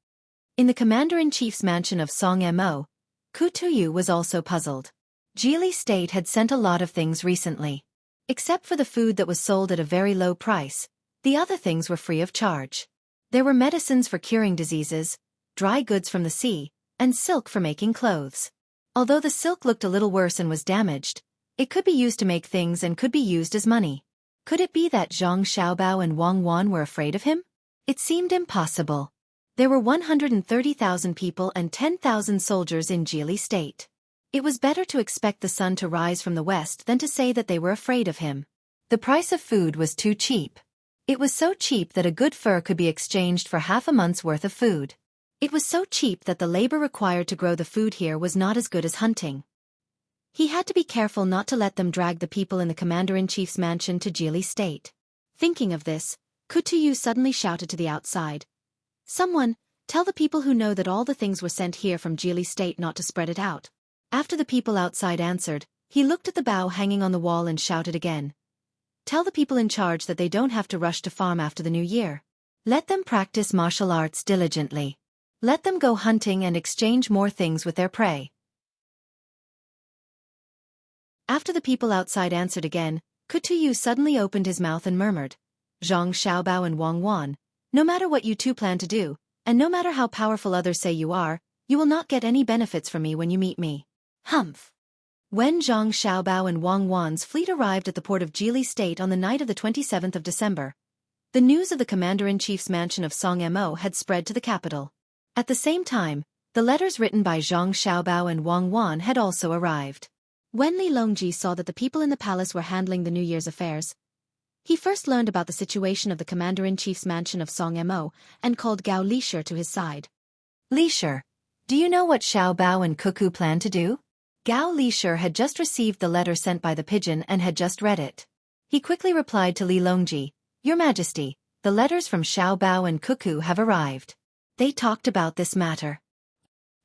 In the Commander-in-Chief's mansion of Song-Mo, Kutuyu was also puzzled. Geely State had sent a lot of things recently. Except for the food that was sold at a very low price, the other things were free of charge. There were medicines for curing diseases, dry goods from the sea, and silk for making clothes. Although the silk looked a little worse and was damaged, it could be used to make things and could be used as money. Could it be that Zhang Xiaobao and Wang Wan were afraid of him? It seemed impossible. There were 130,000 people and 10,000 soldiers in Geely State. It was better to expect the sun to rise from the west than to say that they were afraid of him. The price of food was too cheap. It was so cheap that a good fur could be exchanged for half a month's worth of food. It was so cheap that the labor required to grow the food here was not as good as hunting. He had to be careful not to let them drag the people in the Commander-in-Chief's mansion to Geely State. Thinking of this, Kutuyu suddenly shouted to the outside, "Someone, tell the people who know that all the things were sent here from Geely State not to spread it out." After the people outside answered, he looked at the bow hanging on the wall and shouted again, "Tell the people in charge that they don't have to rush to farm after the new year. Let them practice martial arts diligently. Let them go hunting and exchange more things with their prey." After the people outside answered again, Kutuyu suddenly opened his mouth and murmured, "Zhang Xiaobao and Wang Wan, no matter what you two plan to do, and no matter how powerful others say you are, you will not get any benefits from me when you meet me." Humph. When Zhang Xiaobao and Wang Wan's fleet arrived at the port of Geely State on the night of the 27th of December, the news of the Commander-in-Chief's mansion of Song-Mo had spread to the capital. At the same time, the letters written by Zhang Xiaobao and Wang Wan had also arrived. When Li Longji saw that the people in the palace were handling the New Year's affairs, he first learned about the situation of the Commander-in-Chief's mansion of Song-Mo and called Gao Lishir to his side. "Lishir, do you know what Xiaobao and Cuckoo plan to do?" Gao Lishir had just received the letter sent by the pigeon and had just read it. He quickly replied to Li Longji, "Your Majesty, the letters from Xiaobao and Cuckoo have arrived. They talked about this matter."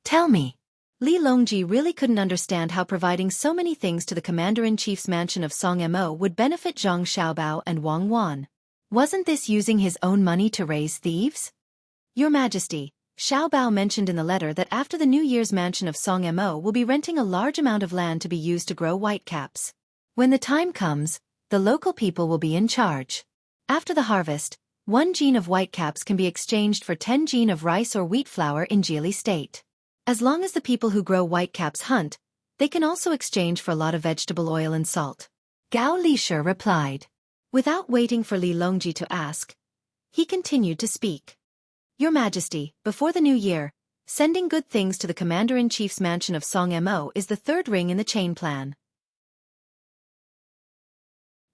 "Tell me." Li Longji really couldn't understand how providing so many things to the Commander-in-Chief's mansion of Song-Mo would benefit Zhang Xiaobao and Wang Wan. Wasn't this using his own money to raise thieves? "Your Majesty, Xiaobao mentioned in the letter that after the New Year's mansion of Song-Mo will be renting a large amount of land to be used to grow whitecaps. When the time comes, the local people will be in charge. After the harvest, 1 gene of whitecaps can be exchanged for 10 gene of rice or wheat flour in Geely State. As long as the people who grow whitecaps hunt, they can also exchange for a lot of vegetable oil and salt." Gao Lishir replied. Without waiting for Li Longji to ask, he continued to speak. "Your Majesty, before the new year, sending good things to the Commander-in-Chief's mansion of Song-Mo is the third ring in the chain plan.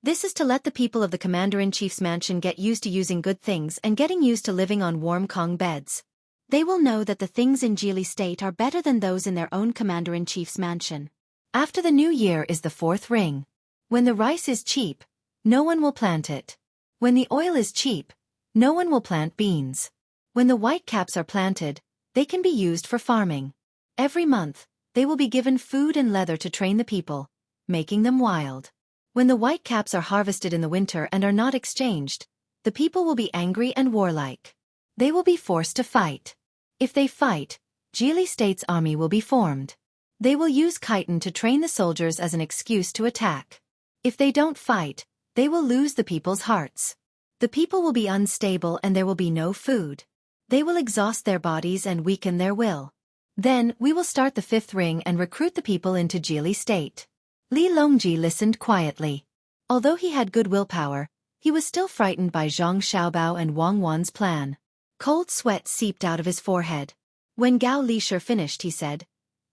This is to let the people of the Commander-in-Chief's mansion get used to using good things and getting used to living on warm Kong beds. They will know that the things in Geely State are better than those in their own Commander-in-Chief's mansion. After the new year is the fourth ring. When the rice is cheap, no one will plant it. When the oil is cheap, no one will plant beans. When the whitecaps are planted, they can be used for farming. Every month, they will be given food and leather to train the people, making them wild. When the whitecaps are harvested in the winter and are not exchanged, the people will be angry and warlike. They will be forced to fight. If they fight, Jili State's army will be formed. They will use chitin to train the soldiers as an excuse to attack. If they don't fight, they will lose the people's hearts. The people will be unstable and there will be no food. They will exhaust their bodies and weaken their will. Then, we will start the fifth ring and recruit the people into Jili State. Li Longji listened quietly. Although he had good willpower, he was still frightened by Zhang Xiaobao and Wang Wan's plan. Cold sweat seeped out of his forehead. When Gao Lishur finished, he said,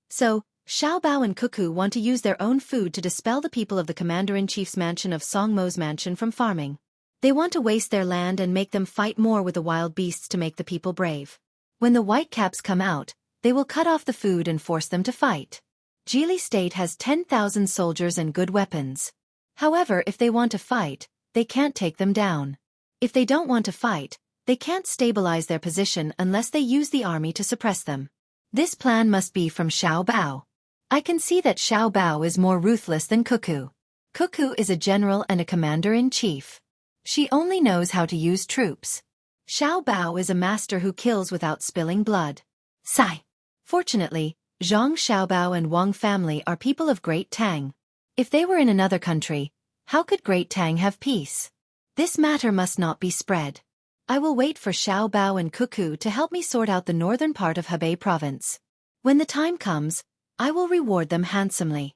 "So, Xiaobao and Cuckoo want to use their own food to dispel the people of the Commander-in-Chief's mansion of Song Mo's mansion from farming. They want to waste their land and make them fight more with the wild beasts to make the people brave. When the whitecaps come out, they will cut off the food and force them to fight. Jili State has 10,000 soldiers and good weapons. However, if they want to fight, they can't take them down. If they don't want to fight, they can't stabilize their position unless they use the army to suppress them. This plan must be from Xiaobao. I can see that Xiaobao is more ruthless than Cuckoo. Cuckoo is a general and a commander-in-chief. She only knows how to use troops. Xiaobao is a master who kills without spilling blood. Sigh. Fortunately, Zhang Xiaobao and Wang family are people of Great Tang. If they were in another country, how could Great Tang have peace? This matter must not be spread. I will wait for Xiaobao and Cuckoo to help me sort out the northern part of Hebei province. When the time comes, I will reward them handsomely.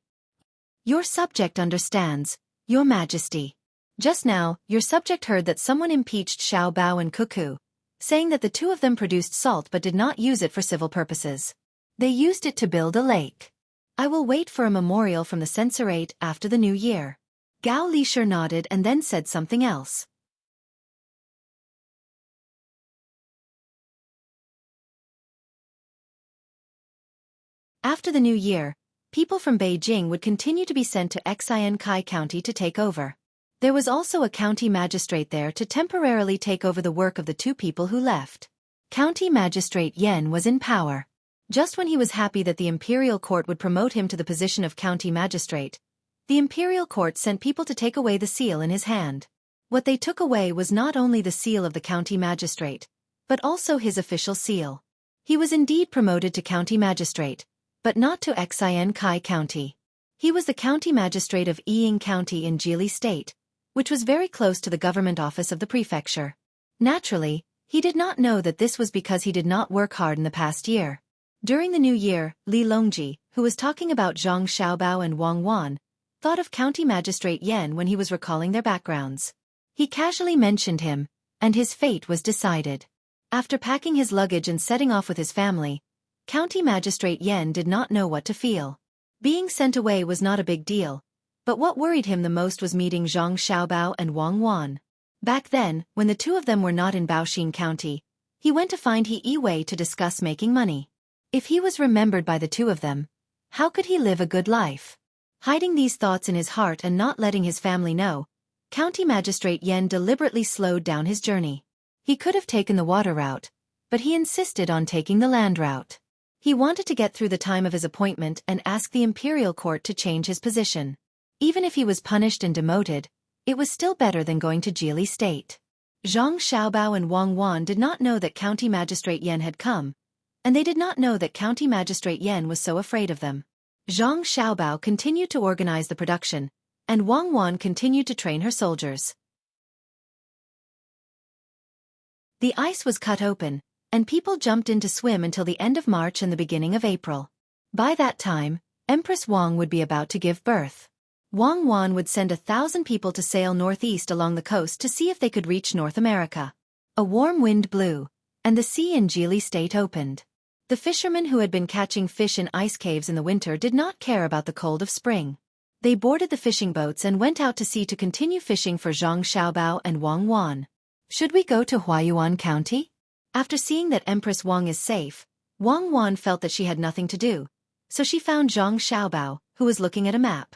Your subject understands, Your Majesty. Just now, your subject heard that someone impeached Xiaobao and Cuckoo, saying that the two of them produced salt but did not use it for civil purposes. They used it to build a lake. I will wait for a memorial from the censorate after the new year." Gao Lishur nodded and then said something else. After the new year, people from Beijing would continue to be sent to Xueqi County to take over. There was also a county magistrate there to temporarily take over the work of the two people who left. County Magistrate Yan was in power. Just when he was happy that the imperial court would promote him to the position of county magistrate, the imperial court sent people to take away the seal in his hand. What they took away was not only the seal of the county magistrate, but also his official seal. He was indeed promoted to county magistrate, but not to Xueqi County. He was the county magistrate of Yiying County in Jili State, which was very close to the government office of the prefecture. Naturally, he did not know that this was because he did not work hard in the past year. During the new year, Li Longji, who was talking about Zhang Xiaobao and Wang Wan, thought of County Magistrate Yan when he was recalling their backgrounds. He casually mentioned him, and his fate was decided. After packing his luggage and setting off with his family, County Magistrate Yan did not know what to feel. Being sent away was not a big deal, but what worried him the most was meeting Zhang Xiaobao and Wang Wan. Back then, when the two of them were not in Baoxin County, he went to find He Yiwei to discuss making money. If he was remembered by the two of them, how could he live a good life? Hiding these thoughts in his heart and not letting his family know, County Magistrate Yan deliberately slowed down his journey. He could have taken the water route, but he insisted on taking the land route. He wanted to get through the time of his appointment and ask the imperial court to change his position. Even if he was punished and demoted, it was still better than going to Jili State. Zhang Xiaobao and Wang Wan did not know that County Magistrate Yan had come, and they did not know that County Magistrate Yan was so afraid of them. Zhang Xiaobao continued to organize the production, and Wang Wan continued to train her soldiers. The ice was cut open, and people jumped in to swim until the end of March and the beginning of April. By that time, Empress Wang would be about to give birth. Wang Wan would send 1,000 people to sail northeast along the coast to see if they could reach North America. A warm wind blew, and the sea in Jili State opened. The fishermen who had been catching fish in ice caves in the winter did not care about the cold of spring. They boarded the fishing boats and went out to sea to continue fishing for Zhang Xiaobao and Wang Wan. Should we go to Huayuan County? After seeing that Empress Wang is safe, Wang Wan felt that she had nothing to do, so she found Zhang Xiaobao, who was looking at a map.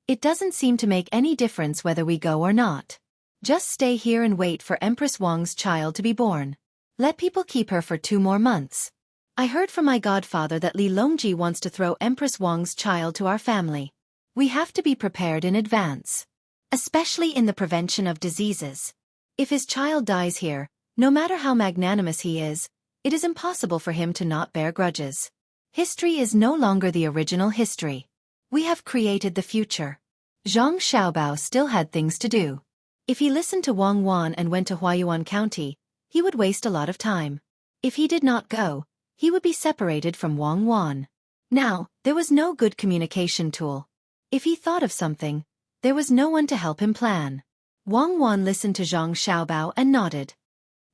It doesn't seem to make any difference whether we go or not. Just stay here and wait for Empress Wang's child to be born. Let people keep her for 2 more months. I heard from my godfather that Li Longji wants to throw Empress Wang's child to our family. We have to be prepared in advance. Especially in the prevention of diseases. If his child dies here, no matter how magnanimous he is, it is impossible for him to not bear grudges. History is no longer the original history. We have created the future. Zhang Xiaobao still had things to do. If he listened to Wang Wan and went to Huayuan County, he would waste a lot of time. If he did not go, he would be separated from Wang Wan. Now, there was no good communication tool. If he thought of something, there was no one to help him plan. Wang Wan listened to Zhang Xiaobao and nodded.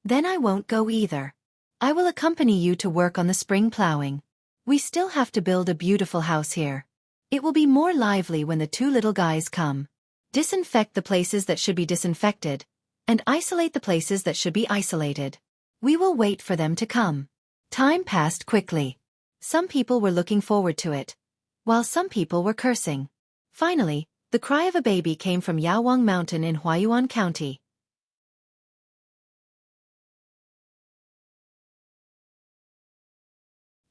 Then I won't go either. I will accompany you to work on the spring plowing. We still have to build a beautiful house here. It will be more lively when the 2 little guys come. Disinfect the places that should be disinfected, and isolate the places that should be isolated. We will wait for them to come. Time passed quickly. Some people were looking forward to it, while some people were cursing. Finally, the cry of a baby came from Yaowang Mountain in Huayuan County.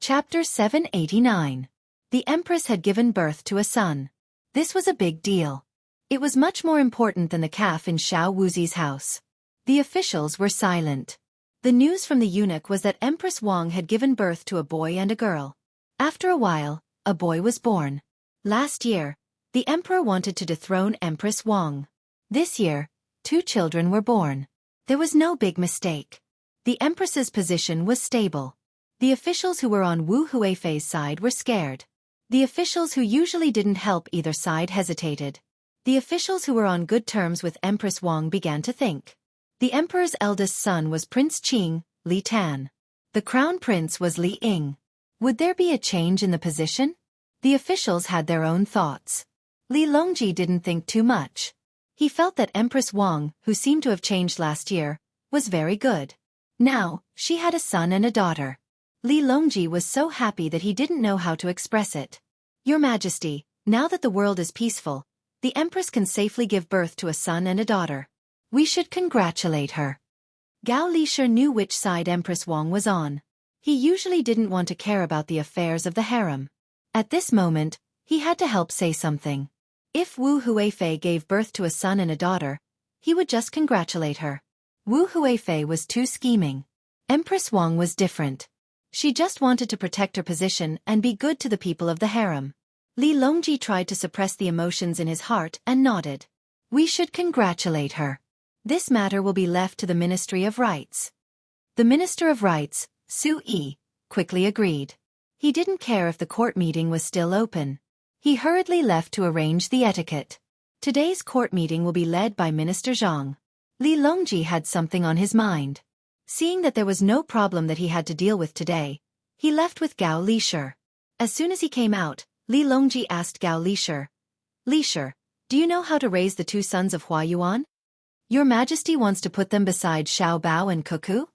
Chapter 789. The Empress had given birth to a son. This was a big deal. It was much more important than the calf in Xiao Wuzi's house. The officials were silent. The news from the eunuch was that Empress Wang had given birth to a boy and a girl. After a while, a boy was born. Last year, the emperor wanted to dethrone Empress Wang. This year, 2 children were born. There was no big mistake. The empress's position was stable. The officials who were on Wu Huifei's side were scared. The officials who usually didn't help either side hesitated. The officials who were on good terms with Empress Wang began to think. The emperor's eldest son was Prince Qing, Li Tan. The crown prince was Li Ying. Would there be a change in the position? The officials had their own thoughts. Li Longji didn't think too much. He felt that Empress Wang, who seemed to have changed last year, was very good. Now, she had a son and a daughter. Li Longji was so happy that he didn't know how to express it. Your Majesty, now that the world is peaceful, the Empress can safely give birth to a son and a daughter. We should congratulate her. Gao Lisher knew which side Empress Wang was on. He usually didn't want to care about the affairs of the harem. At this moment, he had to help say something. If Wu Huifei gave birth to a son and a daughter, he would just congratulate her. Wu Huifei was too scheming. Empress Wang was different. She just wanted to protect her position and be good to the people of the harem. Li Longji tried to suppress the emotions in his heart and nodded. We should congratulate her. This matter will be left to the Ministry of Rights. The Minister of Rights, Xueqi, quickly agreed. He didn't care if the court meeting was still open. He hurriedly left to arrange the etiquette. Today's court meeting will be led by Minister Zhang. Li Longji had something on his mind. Seeing that there was no problem that he had to deal with today, he left with Gao Lisher. As soon as he came out, Li Longji asked Gao Lisher, Lisher, do you know how to raise the 2 sons of Huayuan? Your Majesty wants to put them beside Xiao Bao and Cuckoo?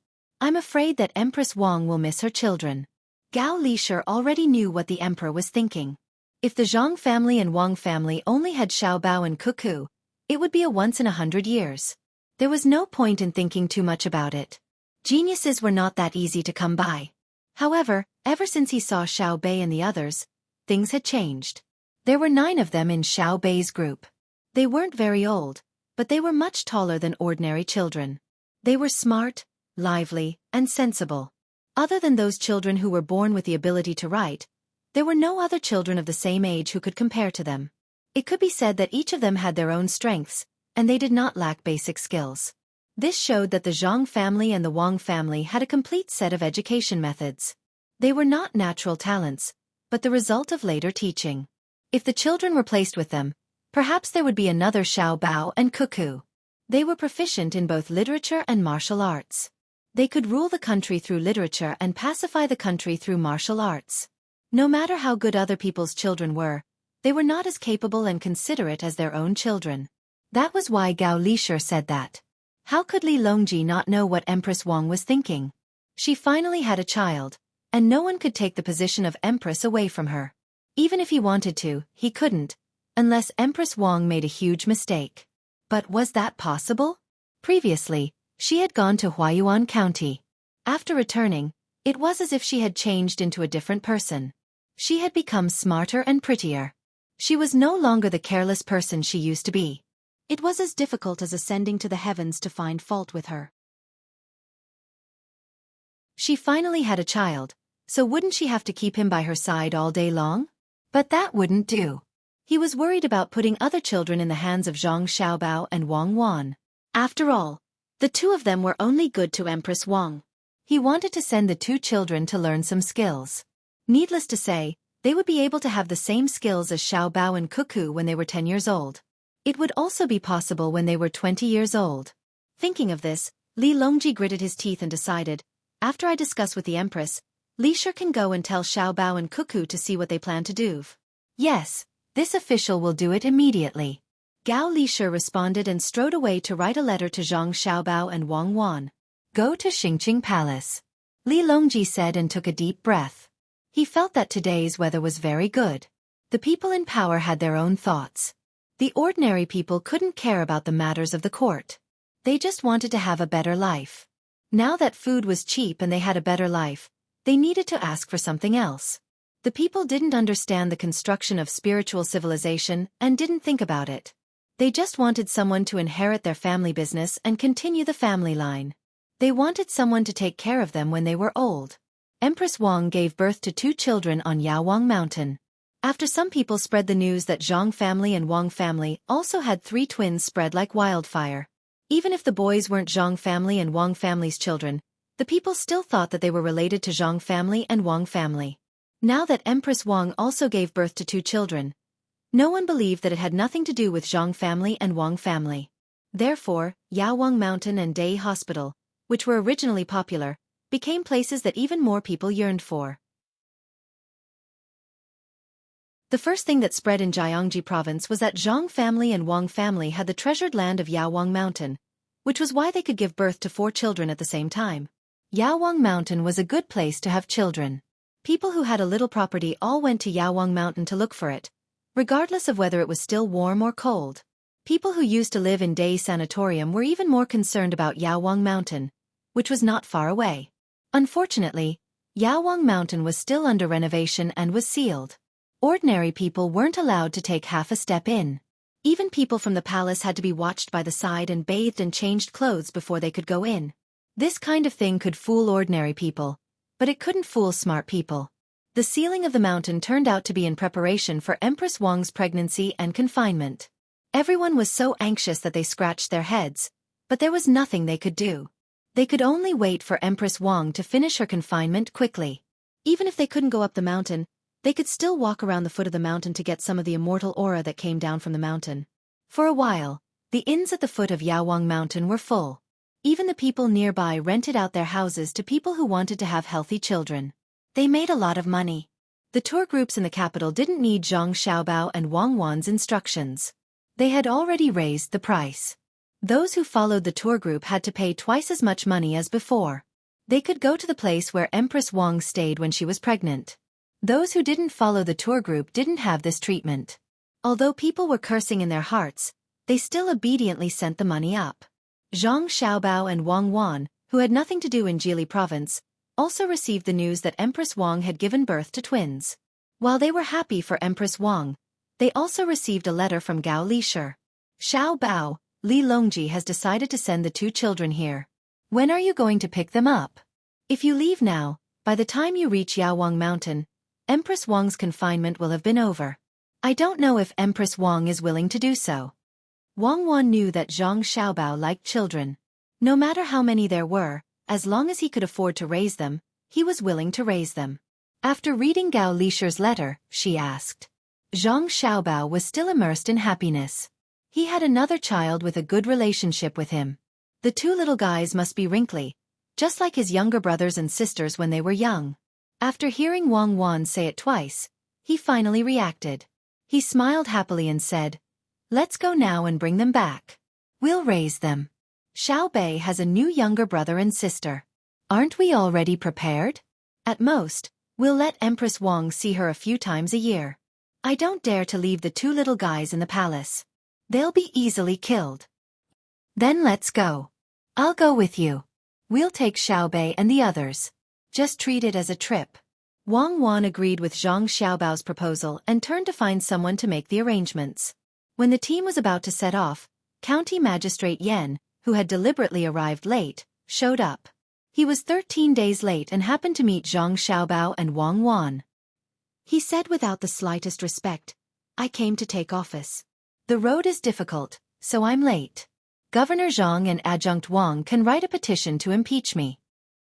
I'm afraid that Empress Wang will miss her children. Gao Lisher already knew what the emperor was thinking. If the Zhang family and Wang family only had Xiao Bao and Cuckoo, it would be a once in 100 years. There was no point in thinking too much about it. Geniuses were not that easy to come by. However, ever since he saw Xiao Bei and the others, things had changed. There were 9 of them in Xiao Bei's group. They weren't very old, but they were much taller than ordinary children. They were smart, lively, and sensible. Other than those children who were born with the ability to write, there were no other children of the same age who could compare to them. It could be said that each of them had their own strengths, and they did not lack basic skills. This showed that the Zhang family and the Wang family had a complete set of education methods. They were not natural talents, but the result of later teaching. If the children were placed with them, perhaps there would be another Xiao Bao and Cuckoo. They were proficient in both literature and martial arts. They could rule the country through literature and pacify the country through martial arts. No matter how good other people's children were, they were not as capable and considerate as their own children. That was why Gao Lisher said that. How could Li Longji not know what Empress Wang was thinking? She finally had a child, and no one could take the position of Empress away from her. Even if he wanted to, he couldn't, unless Empress Wang made a huge mistake. But was that possible? Previously, she had gone to Huayuan County. After returning, it was as if she had changed into a different person. She had become smarter and prettier. She was no longer the careless person she used to be. It was as difficult as ascending to the heavens to find fault with her. She finally had a child, so wouldn't she have to keep him by her side all day long? But that wouldn't do. He was worried about putting other children in the hands of Zhang Xiaobao and Wang Wan. After all, the two of them were only good to Empress Wang. He wanted to send the two children to learn some skills. Needless to say, they would be able to have the same skills as Xiaobao and Cuckoo when they were 10 years old. It would also be possible when they were 20 years old. Thinking of this, Li Longji gritted his teeth and decided, after I discuss with the Empress, Li Shi can go and tell Xiaobao and Cuckoo to see what they plan to do. Yes, this official will do it immediately. Gao Li Shi responded and strode away to write a letter to Zhang Xiaobao and Wang Wan. Go to Xingqing Palace. Li Longji said and took a deep breath. He felt that today's weather was very good. The people in power had their own thoughts. The ordinary people couldn't care about the matters of the court. They just wanted to have a better life. Now that food was cheap and they had a better life, they needed to ask for something else. The people didn't understand the construction of spiritual civilization and didn't think about it. They just wanted someone to inherit their family business and continue the family line. They wanted someone to take care of them when they were old. Empress Wang gave birth to 2 children on Yaowang Mountain. After some people spread the news that Zhang family and Wang family also had 3 twins spread like wildfire. Even if the boys weren't Zhang family and Wang family's children, the people still thought that they were related to Zhang family and Wang family. Now that Empress Wang also gave birth to 2 children, no one believed that it had nothing to do with Zhang family and Wang family. Therefore, Yaowang Mountain and Day Hospital, which were originally popular, became places that even more people yearned for. The first thing that spread in Jiangxi province was that Zhang family and Wang family had the treasured land of Yaowang Mountain, which was why they could give birth to 4 children at the same time. Yaowang Mountain was a good place to have children. People who had a little property all went to Yaowang Mountain to look for it, regardless of whether it was still warm or cold. People who used to live in Day Sanatorium were even more concerned about Yaowang Mountain, which was not far away. Unfortunately, Yaowang Mountain was still under renovation and was sealed. Ordinary people weren't allowed to take half a step in. Even people from the palace had to be watched by the side and bathed and changed clothes before they could go in. This kind of thing could fool ordinary people, but it couldn't fool smart people. The sealing of the mountain turned out to be in preparation for Empress Wang's pregnancy and confinement. Everyone was so anxious that they scratched their heads, but there was nothing they could do. They could only wait for Empress Wang to finish her confinement quickly. Even if they couldn't go up the mountain, they could still walk around the foot of the mountain to get some of the immortal aura that came down from the mountain. For a while, the inns at the foot of Yaowang Mountain were full. Even the people nearby rented out their houses to people who wanted to have healthy children. They made a lot of money. The tour groups in the capital didn't need Zhang Xiaobao and Wang Wan's instructions. They had already raised the price. Those who followed the tour group had to pay twice as much money as before. They could go to the place where Empress Wang stayed when she was pregnant. Those who didn't follow the tour group didn't have this treatment. Although people were cursing in their hearts, they still obediently sent the money up. Zhang Xiaobao and Wang Wan, who had nothing to do in Jili province, also received the news that Empress Wang had given birth to twins. While they were happy for Empress Wang, they also received a letter from Gao Lishir. Xiaobao, Li Longji has decided to send the 2 children here. When are you going to pick them up? If you leave now, by the time you reach Yaowang Mountain, Empress Wang's confinement will have been over. I don't know if Empress Wang is willing to do so. Wang Wan knew that Zhang Xiaobao liked children. No matter how many there were, as long as he could afford to raise them, he was willing to raise them. After reading Gao Lishir's letter, she asked. Zhang Xiaobao was still immersed in happiness. He had another child with a good relationship with him. The 2 little guys must be wrinkly, just like his younger brothers and sisters when they were young. After hearing Wang Wan say it twice, he finally reacted. He smiled happily and said, "Let's go now and bring them back. We'll raise them. Xiao Bei has a new younger brother and sister. Aren't we already prepared? At most, we'll let Empress Wang see her a few times a year. I don't dare to leave the 2 little guys in the palace. They'll be easily killed. Then let's go. I'll go with you." We'll take Xiaobei and the others. Just treat it as a trip. Wang Wan agreed with Zhang Xiaobao's proposal and turned to find someone to make the arrangements. When the team was about to set off, County Magistrate Yan, who had deliberately arrived late, showed up. He was 13 days late and happened to meet Zhang Xiaobao and Wang Wan. He said without the slightest respect, "I came to take office. The road is difficult, so I'm late. Governor Zhang and Adjunct Wang can write a petition to impeach me."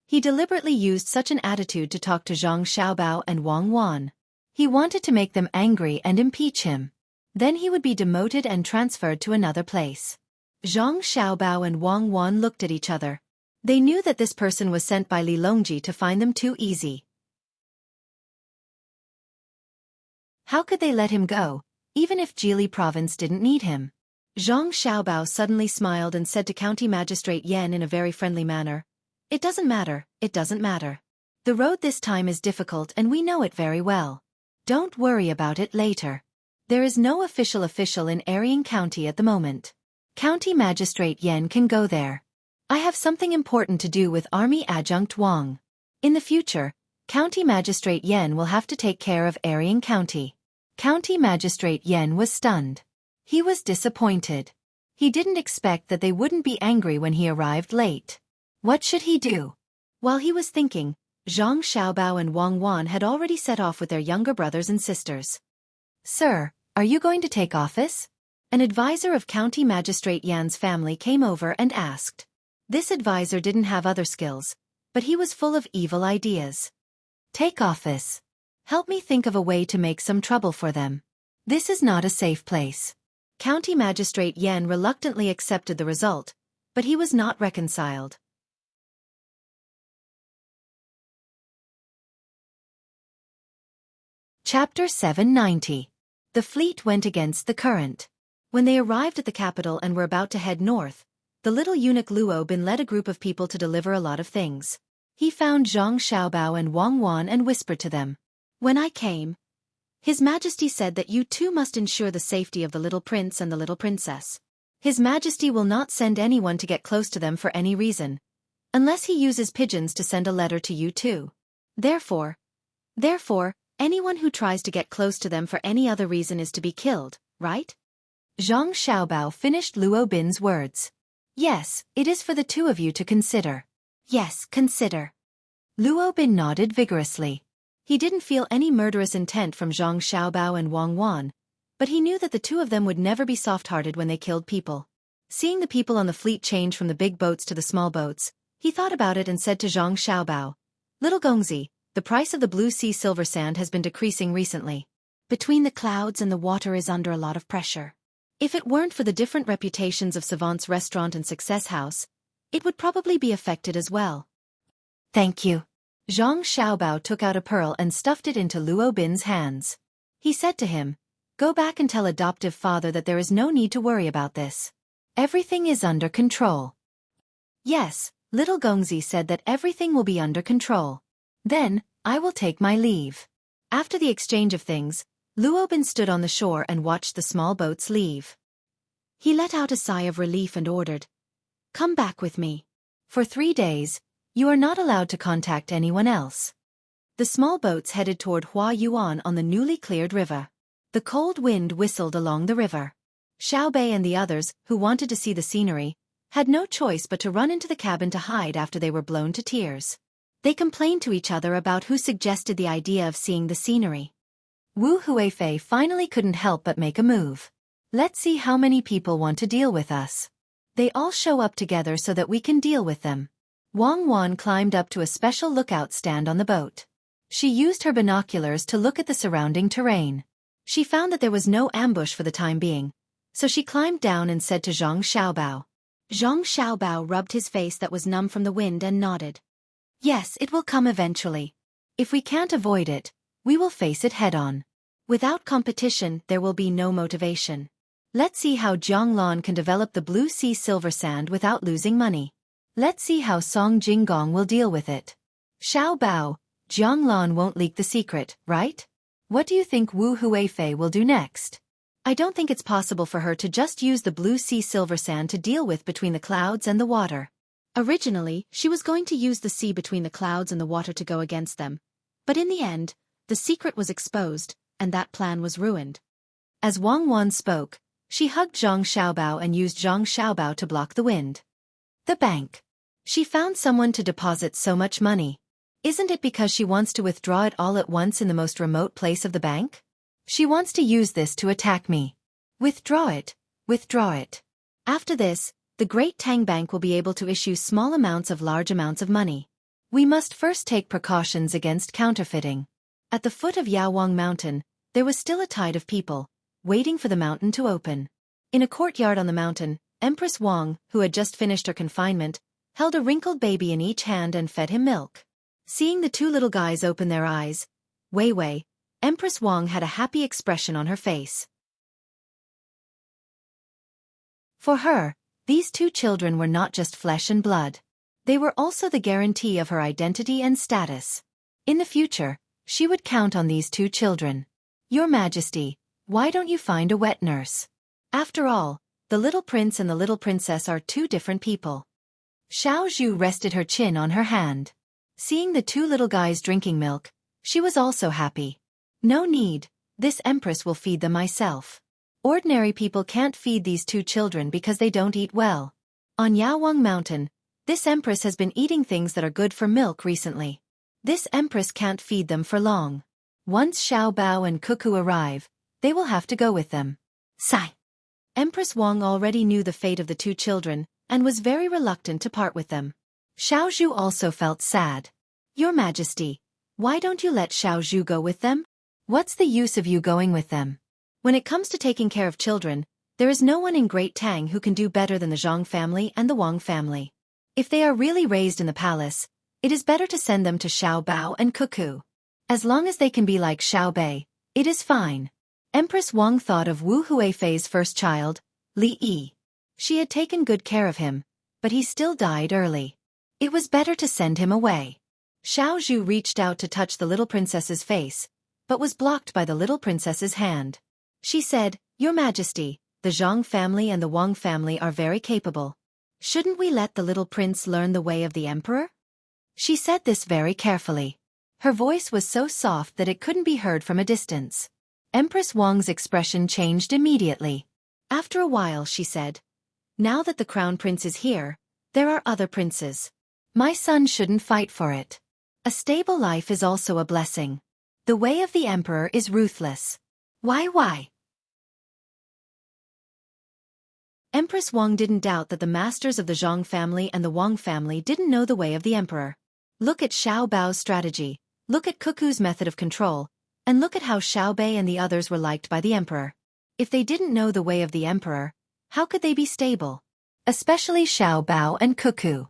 He deliberately used such an attitude to talk to Zhang Xiaobao and Wang Wan. He wanted to make them angry and impeach him. Then he would be demoted and transferred to another place. Zhang Xiaobao and Wang Wan looked at each other. They knew that this person was sent by Li Longji to find them too easy. How could they let him go, even if Jili province didn't need him? Zhang Xiaobao suddenly smiled and said to County Magistrate Yan in a very friendly manner, "It doesn't matter, it doesn't matter. The road this time is difficult and we know it very well. Don't worry about it later. There is no official in Ariang County at the moment. County Magistrate Yan can go there. I have something important to do with Army Adjunct Wang. In the future, County Magistrate Yan will have to take care of Ariang County." County Magistrate Yan was stunned. He was disappointed. He didn't expect that they wouldn't be angry when he arrived late. What should he do? While he was thinking, Zhang Xiaobao and Wang Wan had already set off with their younger brothers and sisters. "Sir, are you going to take office?" An advisor of County Magistrate Yan's family came over and asked. This advisor didn't have other skills, but he was full of evil ideas. "Take office. Help me think of a way to make some trouble for them. This is not a safe place." County Magistrate Yan reluctantly accepted the result, but he was not reconciled. Chapter 790. The fleet went against the current. When they arrived at the capital and were about to head north, the little eunuch Luo Bin led a group of people to deliver a lot of things. He found Zhang Xiaobao and Wang Wan and whispered to them, "When I came, His Majesty said that you too must ensure the safety of the little prince and the little princess. His Majesty will not send anyone to get close to them for any reason, unless he uses pigeons to send a letter to you too. Therefore, anyone who tries to get close to them for any other reason is to be killed, right?" Zhang Xiaobao finished Luo Bin's words. "Yes, it is for the two of you to consider." "Yes, consider." Luo Bin nodded vigorously. He didn't feel any murderous intent from Zhang Xiaobao and Wang Wan, but he knew that the two of them would never be soft-hearted when they killed people. Seeing the people on the fleet change from the big boats to the small boats, he thought about it and said to Zhang Xiaobao, "Little Gongzi, the price of the blue sea silver sand has been decreasing recently. Between the clouds and the water is under a lot of pressure. If it weren't for the different reputations of Savant's Restaurant and Success House, it would probably be affected as well." "Thank you." Zhang Xiaobao took out a pearl and stuffed it into Luo Bin's hands. He said to him, "Go back and tell adoptive father that there is no need to worry about this. Everything is under control." "Yes," little Gongzi said that everything will be under control. "Then, I will take my leave." After the exchange of things, Luo Bin stood on the shore and watched the small boats leave. He let out a sigh of relief and ordered, "Come back with me. For 3 days, you are not allowed to contact anyone else." The small boats headed toward Hua Yuan on the newly cleared river. The cold wind whistled along the river. Xiaobei and the others, who wanted to see the scenery, had no choice but to run into the cabin to hide after they were blown to tears. They complained to each other about who suggested the idea of seeing the scenery. Wu Huifei finally couldn't help but make a move. "Let's see how many people want to deal with us. They all show up together so that we can deal with them." Wang Wan climbed up to a special lookout stand on the boat. She used her binoculars to look at the surrounding terrain. She found that there was no ambush for the time being, so she climbed down and said to Zhang Xiaobao. Zhang Xiaobao rubbed his face that was numb from the wind and nodded. "Yes, it will come eventually. If we can't avoid it, we will face it head-on. Without competition, there will be no motivation. Let's see how Jianglan can develop the blue sea silver sand without losing money. Let's see how Song Jinggong will deal with it. Xiaobao, Jianglan won't leak the secret, right? What do you think Wu Huifei will do next? I don't think it's possible for her to just use the blue sea silver sand to deal with between the clouds and the water. Originally, she was going to use the sea between the clouds and the water to go against them. But in the end, the secret was exposed, and that plan was ruined. As Wang Wan spoke, she hugged Zhang Xiaobao and used Zhang Xiaobao to block the wind. The bank. She found someone to deposit so much money. Isn't it because she wants to withdraw it all at once in the most remote place of the bank? She wants to use this to attack me. Withdraw it. Withdraw it. After this, the great Tang Bank will be able to issue small amounts of large amounts of money. We must first take precautions against counterfeiting. At the foot of Yaowang Mountain, there was still a tide of people, waiting for the mountain to open. In a courtyard on the mountain, Empress Wang, who had just finished her confinement, held a wrinkled baby in each hand and fed him milk. Seeing the two little guys open their eyes, Wei, Empress Wang had a happy expression on her face. For her, these two children were not just flesh and blood. They were also the guarantee of her identity and status. In the future, she would count on these two children. Your Majesty, why don't you find a wet nurse? After all, the little prince and the little princess are two different people. Xiao Zhu rested her chin on her hand. Seeing the two little guys drinking milk, she was also happy. No need, this empress will feed them myself. Ordinary people can't feed these two children because they don't eat well. On Yaowang Mountain, this empress has been eating things that are good for milk recently. This empress can't feed them for long. Once Xiao Bao and Cuckoo arrive, they will have to go with them. Sigh. Empress Wang already knew the fate of the two children, and was very reluctant to part with them. Xiao Zhu also felt sad. Your Majesty, why don't you let Xiao Zhu go with them? What's the use of you going with them? When it comes to taking care of children, there is no one in Great Tang who can do better than the Zhang family and the Wang family. If they are really raised in the palace, it is better to send them to Xiao Bao and Cuckoo. As long as they can be like Xiao Bei, it is fine. Empress Wang thought of Wu Huifei's first child, Li Yi. She had taken good care of him, but he still died early. It was better to send him away. Xiao Zhu reached out to touch the little princess's face, but was blocked by the little princess's hand. She said, Your Majesty, the Zhang family and the Wang family are very capable. Shouldn't we let the little prince learn the way of the emperor? She said this very carefully. Her voice was so soft that it couldn't be heard from a distance. Empress Wang's expression changed immediately. After a while she said, Now that the crown prince is here, there are other princes. My son shouldn't fight for it. A stable life is also a blessing. The way of the emperor is ruthless. Why? Empress Wang didn't doubt that the masters of the Zhang family and the Wang family didn't know the way of the emperor. Look at Xiao Bao's strategy, look at Cuckoo's method of control, and look at how Xiao Bei and the others were liked by the emperor. If they didn't know the way of the emperor, how could they be stable? Especially Xiao Bao and Cuckoo.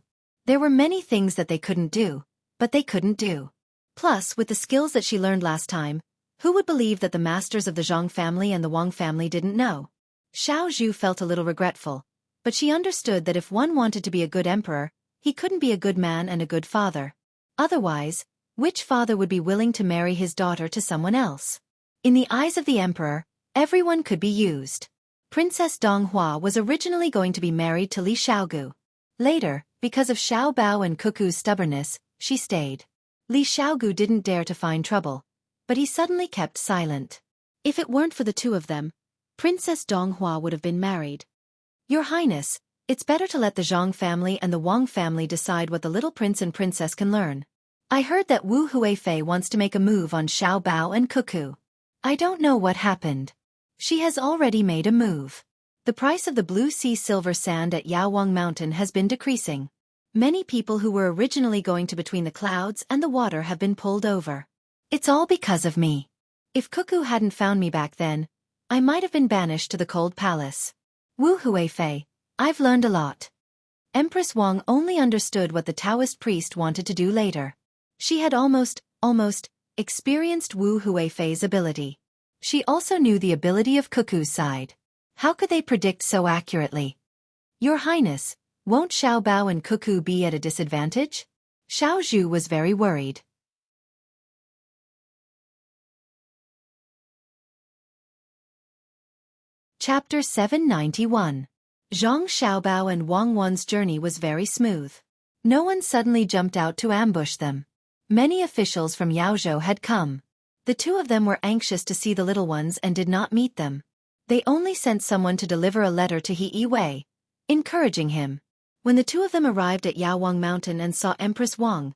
There were many things that they couldn't do, but they couldn't do. Plus, with the skills that she learned last time, who would believe that the masters of the Zhang family and the Wang family didn't know? Xiao Zhu felt a little regretful, but she understood that if one wanted to be a good emperor, he couldn't be a good man and a good father. Otherwise, which father would be willing to marry his daughter to someone else? In the eyes of the emperor, everyone could be used. Princess Donghua was originally going to be married to Li Xiaogu. Later, because of Xiao Bao and Cuckoo's stubbornness, she stayed. Li Xiaogu didn't dare to find trouble, but he suddenly kept silent. If it weren't for the two of them, Princess Donghua would have been married. Your Highness, it's better to let the Zhang family and the Wang family decide what the little prince and princess can learn. I heard that Wu Huifei wants to make a move on Xiao Bao and Cuckoo. I don't know what happened. She has already made a move. The price of the blue sea silver sand at Yaowang Mountain has been decreasing. Many people who were originally going to between the clouds and the water have been pulled over. It's all because of me. If Cuckoo hadn't found me back then, I might have been banished to the cold palace. Wu Huifei, I've learned a lot. Empress Wang only understood what the Taoist priest wanted to do later. She had almost experienced Wu Huifei's ability. She also knew the ability of Cuckoo's side. How could they predict so accurately? Your Highness, won't Xiao Bao and Cuckoo be at a disadvantage? Xiao Zhu was very worried. Chapter 791. Zhang Xiaobao and Wang Wan's journey was very smooth. No one suddenly jumped out to ambush them. Many officials from Yaozhou had come. The two of them were anxious to see the little ones and did not meet them. They only sent someone to deliver a letter to He Wei, encouraging him. When the two of them arrived at Yaowang Mountain and saw Empress Wang,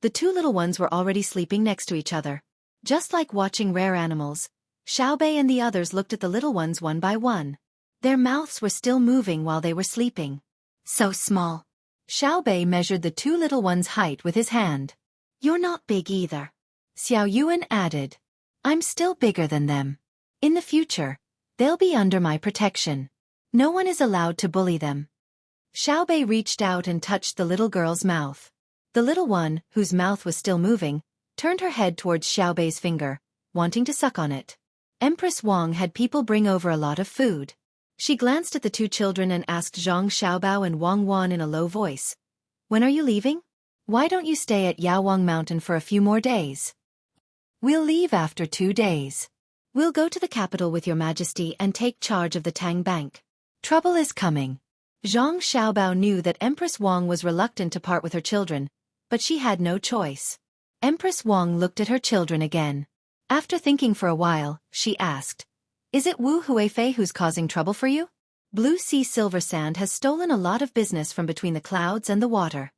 the two little ones were already sleeping next to each other. Just like watching rare animals, Xiaobei and the others looked at the little ones one by one. Their mouths were still moving while they were sleeping. So small. Xiaobei measured the two little ones' height with his hand. You're not big either. Xiao Yuan added. I'm still bigger than them. In the future, they'll be under my protection. No one is allowed to bully them. Xiaobei reached out and touched the little girl's mouth. The little one, whose mouth was still moving, turned her head towards Xiaobei's finger, wanting to suck on it. Empress Wang had people bring over a lot of food. She glanced at the two children and asked Zhang Xiaobao and Wang Wan in a low voice. When are you leaving? Why don't you stay at Yaowang Mountain for a few more days? We'll leave after 2 days. We'll go to the capital with your majesty and take charge of the Tang Bank. Trouble is coming. Zhang Xiaobao knew that Empress Wang was reluctant to part with her children, but she had no choice. Empress Wang looked at her children again. After thinking for a while, she asked, Is it Wu Huifei who's causing trouble for you? Blue Sea Silver Sand has stolen a lot of business from between the clouds and the water.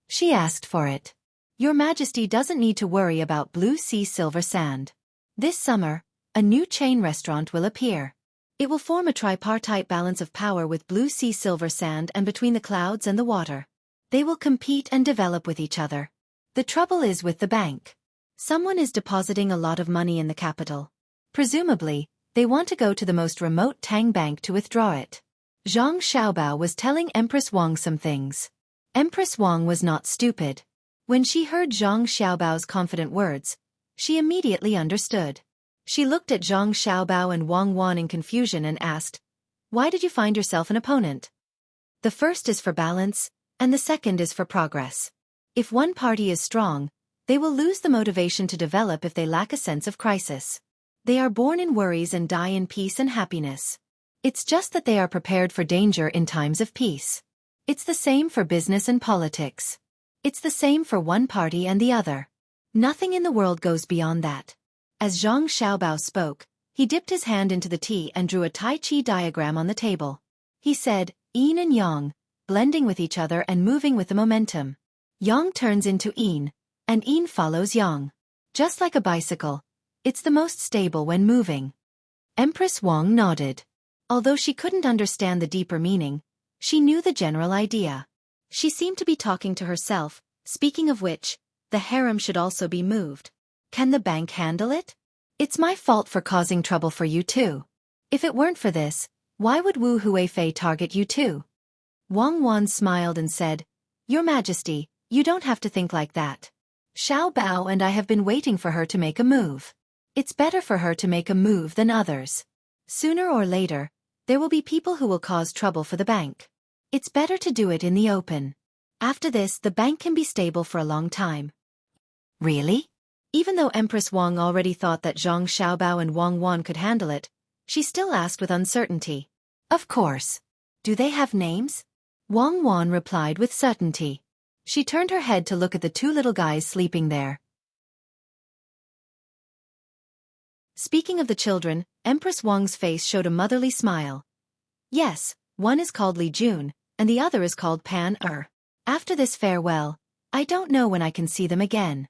She asked for it. Your Majesty doesn't need to worry about Blue Sea Silver Sand. This summer, a new chain restaurant will appear. It will form a tripartite balance of power with Blue Sea Silver Sand and between the clouds and the water. They will compete and develop with each other. The trouble is with the bank. Someone is depositing a lot of money in the capital. Presumably, they want to go to the most remote Tang Bank to withdraw it. Zhang Xiaobao was telling Empress Wang some things. Empress Wang was not stupid. When she heard Zhang Xiaobao's confident words, she immediately understood. She looked at Zhang Xiaobao and Wang Wan in confusion and asked, Why did you find yourself an opponent? The first is for balance, and the second is for progress. If one party is strong, they will lose the motivation to develop if they lack a sense of crisis. They are born in worries and die in peace and happiness. It's just that they are prepared for danger in times of peace. It's the same for business and politics. It's the same for one party and the other. Nothing in the world goes beyond that. As Zhang Xiaobao spoke, he dipped his hand into the tea and drew a Tai Chi diagram on the table. He said, Yin and Yang, blending with each other and moving with the momentum. Yang turns into Yin, and Yin follows Yang. Just like a bicycle, it's the most stable when moving. Empress Wang nodded. Although she couldn't understand the deeper meaning, she knew the general idea. She seemed to be talking to herself, speaking of which, the harem should also be moved. Can the bank handle it? It's my fault for causing trouble for you too. If it weren't for this, why would Wu Huifei target you too? Wang Wan smiled and said, Your Majesty, you don't have to think like that. Xiao Bao and I have been waiting for her to make a move. It's better for her to make a move than others. Sooner or later, there will be people who will cause trouble for the bank. It's better to do it in the open. After this, the bank can be stable for a long time. Really? Even though Empress Wang already thought that Zhang Xiaobao and Wang Wan could handle it, she still asked with uncertainty. Of course. Do they have names? Wang Wan replied with certainty. She turned her head to look at the two little guys sleeping there. Speaking of the children, Empress Wang's face showed a motherly smile. Yes, one is called Li Jun, and the other is called Pan Er. After this farewell, I don't know when I can see them again.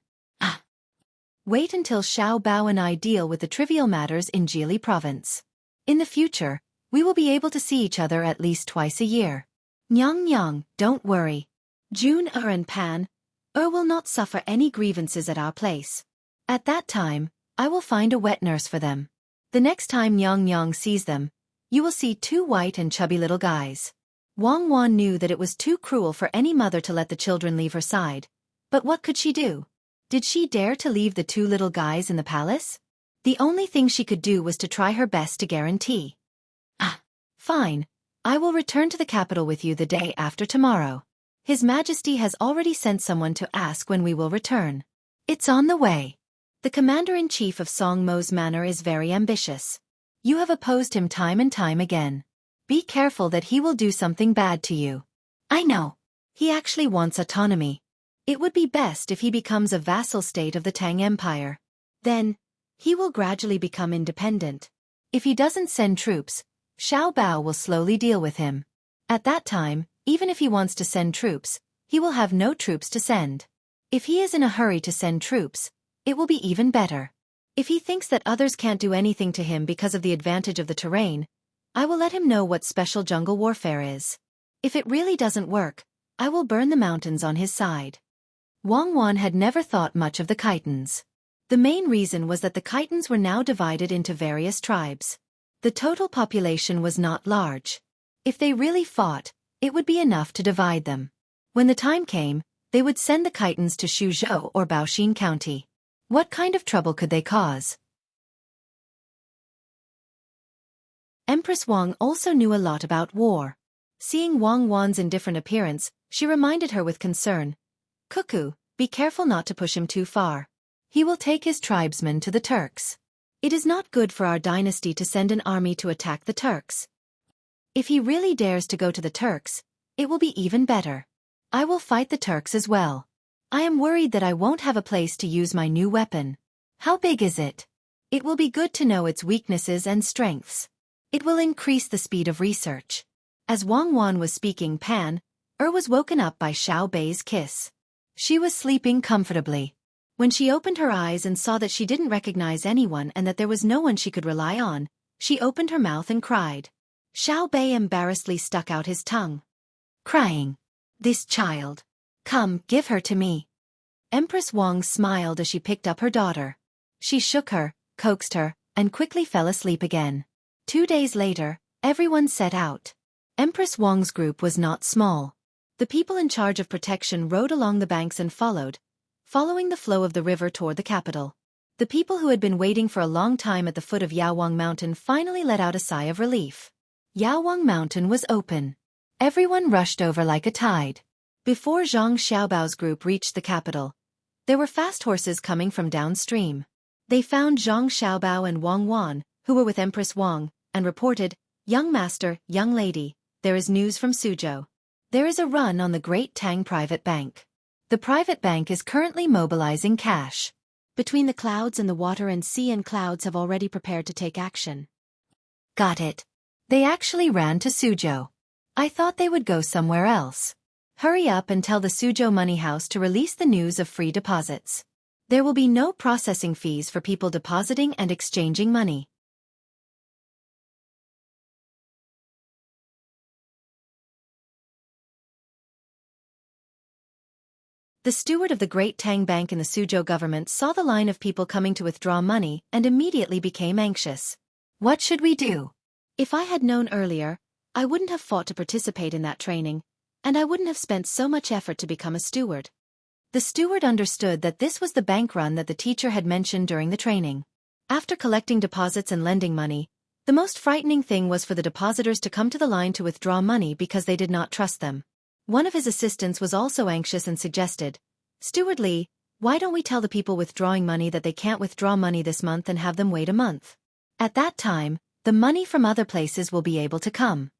Wait until Xiao Bao and I deal with the trivial matters in Jili province. In the future, we will be able to see each other at least twice a year. Nyang Nyang, don't worry. Jun Er and Pan Er will not suffer any grievances at our place. At that time, I will find a wet nurse for them. The next time Nyang Nyang sees them, you will see two white and chubby little guys. Wang Wan knew that it was too cruel for any mother to let the children leave her side. But what could she do? Did she dare to leave the two little guys in the palace? The only thing she could do was to try her best to guarantee. Fine. I will return to the capital with you the day after tomorrow. His Majesty has already sent someone to ask when we will return. It's on the way. The Commander-in-Chief of Song Mo's manor is very ambitious. You have opposed him time and time again. Be careful that he will do something bad to you. I know. He actually wants autonomy. It would be best if he becomes a vassal state of the Tang Empire. Then, he will gradually become independent. If he doesn't send troops, Xiao Bao will slowly deal with him. At that time, even if he wants to send troops, he will have no troops to send. If he is in a hurry to send troops, it will be even better. If he thinks that others can't do anything to him because of the advantage of the terrain, I will let him know what special jungle warfare is. If it really doesn't work, I will burn the mountains on his side. Wang Wan had never thought much of the Khitans. The main reason was that the Khitans were now divided into various tribes. The total population was not large. If they really fought, it would be enough to divide them. When the time came, they would send the Khitans to Xuzhou or Baoxin County. What kind of trouble could they cause? Empress Wang also knew a lot about war. Seeing Wang Wan's indifferent appearance, she reminded her with concern, "Cuckoo, be careful not to push him too far. He will take his tribesmen to the Turks. It is not good for our dynasty to send an army to attack the Turks. If he really dares to go to the Turks, it will be even better. I will fight the Turks as well. I am worried that I won't have a place to use my new weapon. How big is it? It will be good to know its weaknesses and strengths. It will increase the speed of research." As Wang Wan was speaking, Pan was woken up by Xiao Bei's kiss. She was sleeping comfortably. When she opened her eyes and saw that she didn't recognize anyone and that there was no one she could rely on, she opened her mouth and cried. Xiao Bei embarrassedly stuck out his tongue, crying, "This child. Come, give her to me." Empress Wang smiled as she picked up her daughter. She shook her, coaxed her, and quickly fell asleep again. 2 days later, everyone set out. Empress Wang's group was not small. The people in charge of protection rode along the banks and following the flow of the river toward the capital. The people who had been waiting for a long time at the foot of Yaowang Mountain finally let out a sigh of relief. Yaowang Mountain was open. Everyone rushed over like a tide. Before Zhang Xiaobao's group reached the capital, there were fast horses coming from downstream. They found Zhang Xiaobao and Wang Wan, who were with Empress Wang, and reported, "Young master, young lady, there is news from Suzhou. There is a run on the Great Tang Private Bank. The private bank is currently mobilizing cash. Between the clouds and the water and sea and clouds have already prepared to take action." Got it. They actually ran to Suzhou. I thought they would go somewhere else. Hurry up and tell the Suzhou Money House to release the news of free deposits. There will be no processing fees for people depositing and exchanging money. The steward of the Great Tang Bank in the Suzhou government saw the line of people coming to withdraw money and immediately became anxious. What should we do? If I had known earlier, I wouldn't have fought to participate in that training, and I wouldn't have spent so much effort to become a steward. The steward understood that this was the bank run that the teacher had mentioned during the training. After collecting deposits and lending money, the most frightening thing was for the depositors to come to the line to withdraw money because they did not trust them. One of his assistants was also anxious and suggested, "Steward Lee, why don't we tell the people withdrawing money that they can't withdraw money this month and have them wait a month? At that time, the money from other places will be able to come."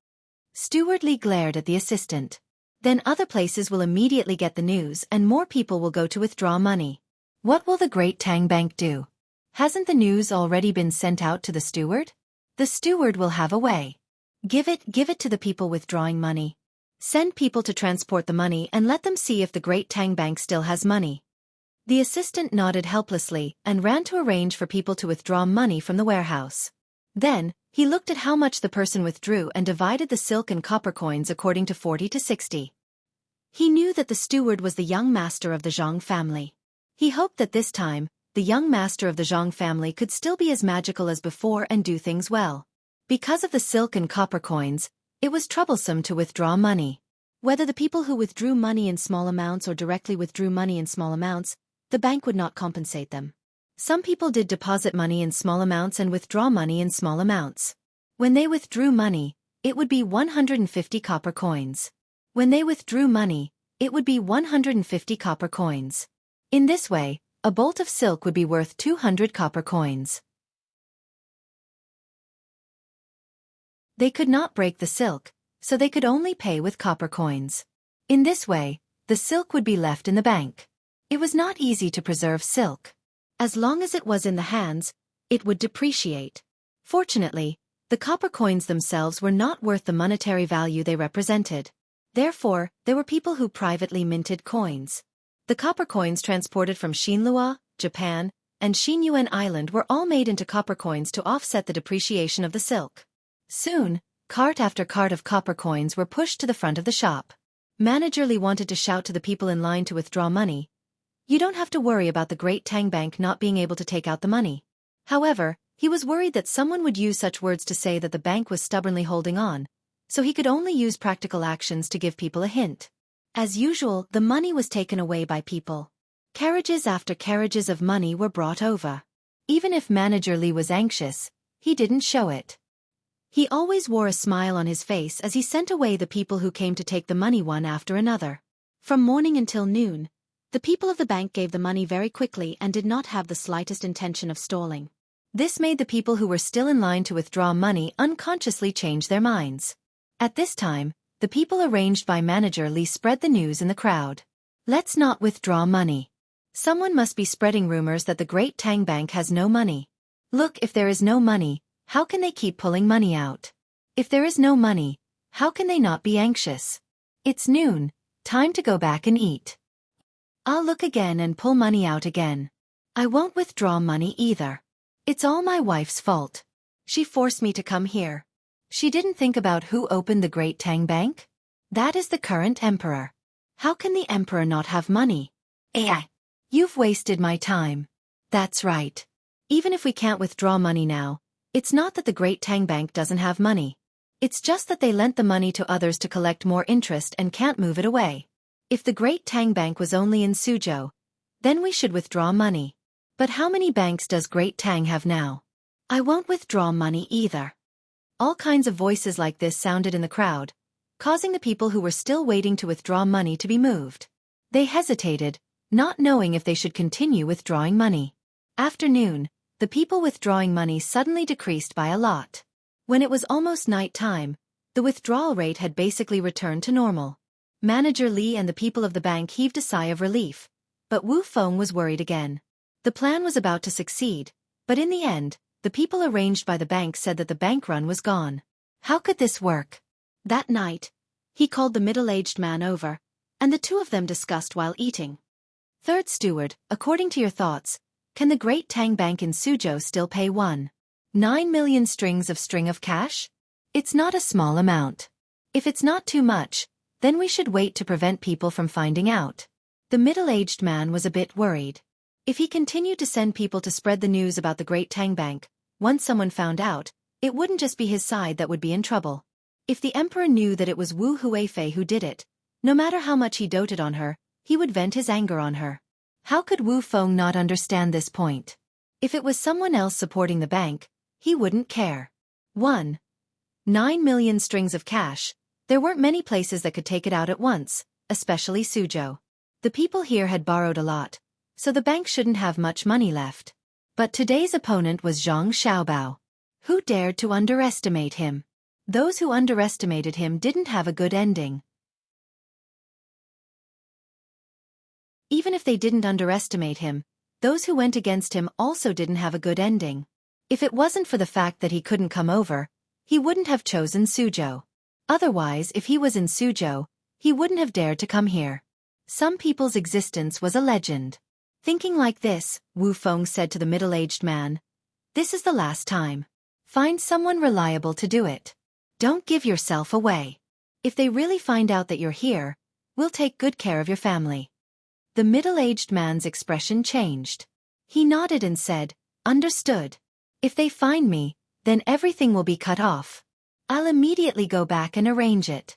Steward Lee glared at the assistant. Then other places will immediately get the news and more people will go to withdraw money. What will the Great Tang Bank do? Hasn't the news already been sent out to the steward? The steward will have a way. Give it to the people withdrawing money. Send people to transport the money and let them see if the Great Tang Bank still has money. The assistant nodded helplessly and ran to arrange for people to withdraw money from the warehouse. Then, he looked at how much the person withdrew and divided the silk and copper coins according to 40 to 60. He knew that the steward was the young master of the Zhang family. He hoped that this time, the young master of the Zhang family could still be as magical as before and do things well. Because of the silk and copper coins, it was troublesome to withdraw money. Whether the people who withdrew money in small amounts or directly withdrew money in small amounts, the bank would not compensate them. Some people did deposit money in small amounts and withdraw money in small amounts. When they withdrew money, it would be 150 copper coins. When they withdrew money, it would be 150 copper coins. In this way, a bolt of silk would be worth 200 copper coins. They could not break the silk, so they could only pay with copper coins. In this way, the silk would be left in the bank. It was not easy to preserve silk. As long as it was in the hands, it would depreciate. Fortunately, the copper coins themselves were not worth the monetary value they represented. Therefore, there were people who privately minted coins. The copper coins transported from Shinlua, Japan, and Shinyuan Island were all made into copper coins to offset the depreciation of the silk. Soon, cart after cart of copper coins were pushed to the front of the shop. Manager Li wanted to shout to the people in line to withdraw money. You don't have to worry about the Great Tang Bank not being able to take out the money. However, he was worried that someone would use such words to say that the bank was stubbornly holding on, so he could only use practical actions to give people a hint. As usual, the money was taken away by people. Carriages after carriages of money were brought over. Even if Manager Li was anxious, he didn't show it. He always wore a smile on his face as he sent away the people who came to take the money one after another. From morning until noon, the people of the bank gave the money very quickly and did not have the slightest intention of stalling. This made the people who were still in line to withdraw money unconsciously change their minds. At this time, the people arranged by Manager Li spread the news in the crowd. Let's not withdraw money. Someone must be spreading rumors that the Great Tang Bank has no money. Look, if there is no money, how can they keep pulling money out? If there is no money, how can they not be anxious? It's noon, time to go back and eat. I'll look again and pull money out again. I won't withdraw money either. It's all my wife's fault. She forced me to come here. She didn't think about who opened the Great Tang Bank? That is the current emperor. How can the emperor not have money? You've wasted my time. That's right. Even if we can't withdraw money now, it's not that the Great Tang Bank doesn't have money. It's just that they lent the money to others to collect more interest and can't move it away. If the Great Tang Bank was only in Suzhou, then we should withdraw money. But how many banks does Great Tang have now? I won't withdraw money either. All kinds of voices like this sounded in the crowd, causing the people who were still waiting to withdraw money to be moved. They hesitated, not knowing if they should continue withdrawing money. After noon, the people withdrawing money suddenly decreased by a lot. When it was almost night time, the withdrawal rate had basically returned to normal. Manager Li and the people of the bank heaved a sigh of relief, but Wu Feng was worried again. The plan was about to succeed, but in the end, the people arranged by the bank said that the bank run was gone. How could this work? That night, he called the middle-aged man over, and the two of them discussed while eating. Third steward, according to your thoughts, can the Great Tang Bank in Suzhou still pay 1.9 million strings of cash? It's not a small amount. If it's not too much, then we should wait to prevent people from finding out. The middle-aged man was a bit worried. If he continued to send people to spread the news about the Great Tang Bank, once someone found out, it wouldn't just be his side that would be in trouble. If the emperor knew that it was Wu Huifei who did it, no matter how much he doted on her, he would vent his anger on her. How could Wu Feng not understand this point? If it was someone else supporting the bank, he wouldn't care. 1.9 million strings of cash. There weren't many places that could take it out at once, especially Suzhou. The people here had borrowed a lot, so the bank shouldn't have much money left. But today's opponent was Zhang Xiaobao. Who dared to underestimate him? Those who underestimated him didn't have a good ending. Even if they didn't underestimate him, those who went against him also didn't have a good ending. If it wasn't for the fact that he couldn't come over, he wouldn't have chosen Suzhou. Otherwise, if he was in Suzhou, he wouldn't have dared to come here. Some people's existence was a legend. Thinking like this, Wu Feng said to the middle-aged man, "This is the last time. Find someone reliable to do it. Don't give yourself away. If they really find out that you're here, we'll take good care of your family." The middle-aged man's expression changed. He nodded and said, "Understood. If they find me, then everything will be cut off. I'll immediately go back and arrange it."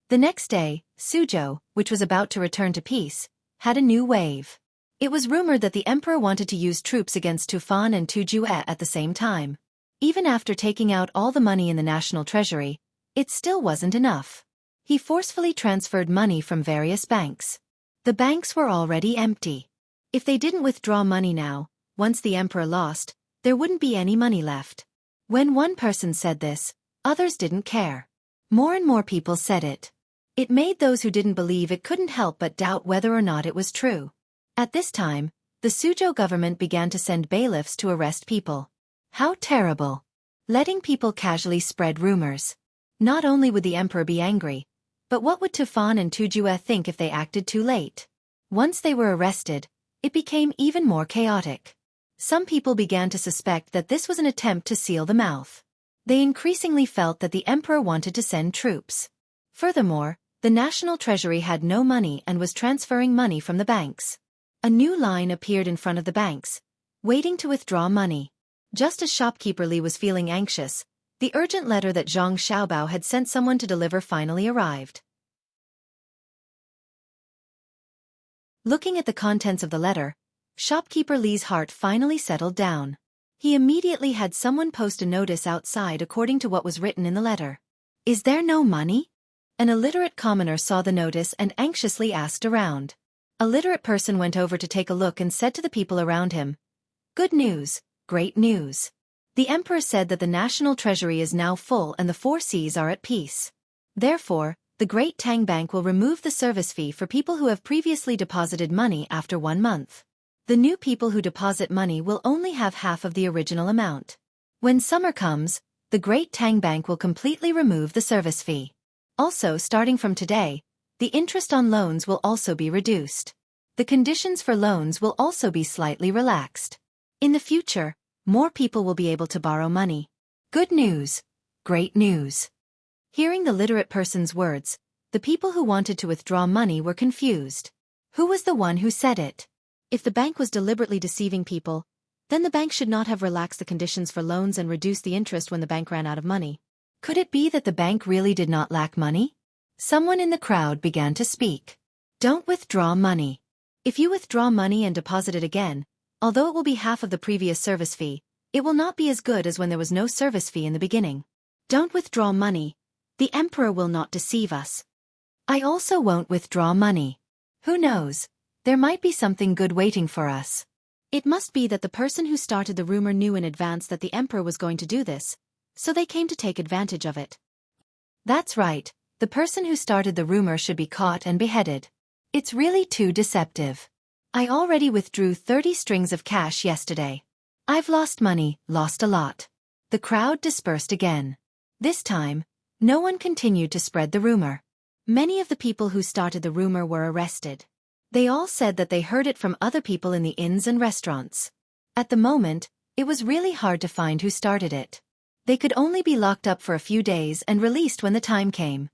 The next day, Suzhou, which was about to return to peace, had a new wave. It was rumored that the emperor wanted to use troops against Tufan and Tujue at the same time. Even after taking out all the money in the national treasury, it still wasn't enough. He forcefully transferred money from various banks. The banks were already empty. If they didn't withdraw money now, once the emperor lost, there wouldn't be any money left. When one person said this, others didn't care. More and more people said it. It made those who didn't believe it couldn't help but doubt whether or not it was true. At this time, the Suzhou government began to send bailiffs to arrest people. How terrible! Letting people casually spread rumors. Not only would the emperor be angry, but what would Tufan and Tujue think if they acted too late? Once they were arrested, it became even more chaotic. Some people began to suspect that this was an attempt to seal the mouth. They increasingly felt that the emperor wanted to send troops. Furthermore, the national treasury had no money and was transferring money from the banks. A new line appeared in front of the banks, waiting to withdraw money. Just as shopkeeper Li was feeling anxious, the urgent letter that Zhang Xiaobao had sent someone to deliver finally arrived. Looking at the contents of the letter, shopkeeper Li's heart finally settled down. He immediately had someone post a notice outside according to what was written in the letter. Is there no money? An illiterate commoner saw the notice and anxiously asked around. A literate person went over to take a look and said to the people around him, "Good news, great news. The emperor said that the national treasury is now full and the four seas are at peace. Therefore, the great Tang Bank will remove the service fee for people who have previously deposited money after 1 month. The new people who deposit money will only have half of the original amount. When summer comes, the great Tang Bank will completely remove the service fee. Also, starting from today, the interest on loans will also be reduced. The conditions for loans will also be slightly relaxed. In the future, more people will be able to borrow money. Good news, great news." Hearing the literate person's words, the people who wanted to withdraw money were confused. Who was the one who said it? If the bank was deliberately deceiving people, then the bank should not have relaxed the conditions for loans and reduced the interest when the bank ran out of money. Could it be that the bank really did not lack money? Someone in the crowd began to speak. Don't withdraw money. If you withdraw money and deposit it again, although it will be half of the previous service fee, it will not be as good as when there was no service fee in the beginning. Don't withdraw money. The emperor will not deceive us. I also won't withdraw money. Who knows? There might be something good waiting for us. It must be that the person who started the rumor knew in advance that the emperor was going to do this, so they came to take advantage of it. That's right, the person who started the rumor should be caught and beheaded. It's really too deceptive. I already withdrew 30 strings of cash yesterday. I've lost money, lost a lot. The crowd dispersed again. This time, no one continued to spread the rumor. Many of the people who started the rumor were arrested. They all said that they heard it from other people in the inns and restaurants. At the moment, it was really hard to find who started it. They could only be locked up for a few days and released when the time came.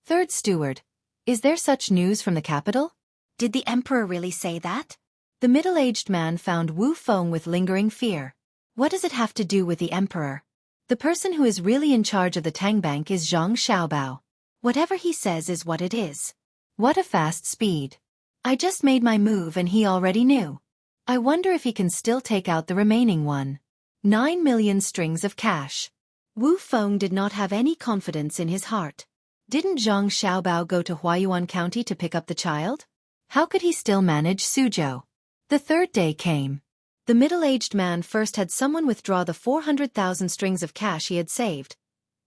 Third steward, is there such news from the capital? Did the emperor really say that? The middle-aged man found Wu Feng with lingering fear. What does it have to do with the emperor? The person who is really in charge of the Tang Bank is Zhang Xiaobao. Whatever he says is what it is. What a fast speed. I just made my move and he already knew. I wonder if he can still take out the remaining 9 million strings of cash. Wu Feng did not have any confidence in his heart. Didn't Zhang Xiaobao go to Huayuan County to pick up the child? How could he still manage Suzhou? The third day came. The middle-aged man first had someone withdraw the 400,000 strings of cash he had saved,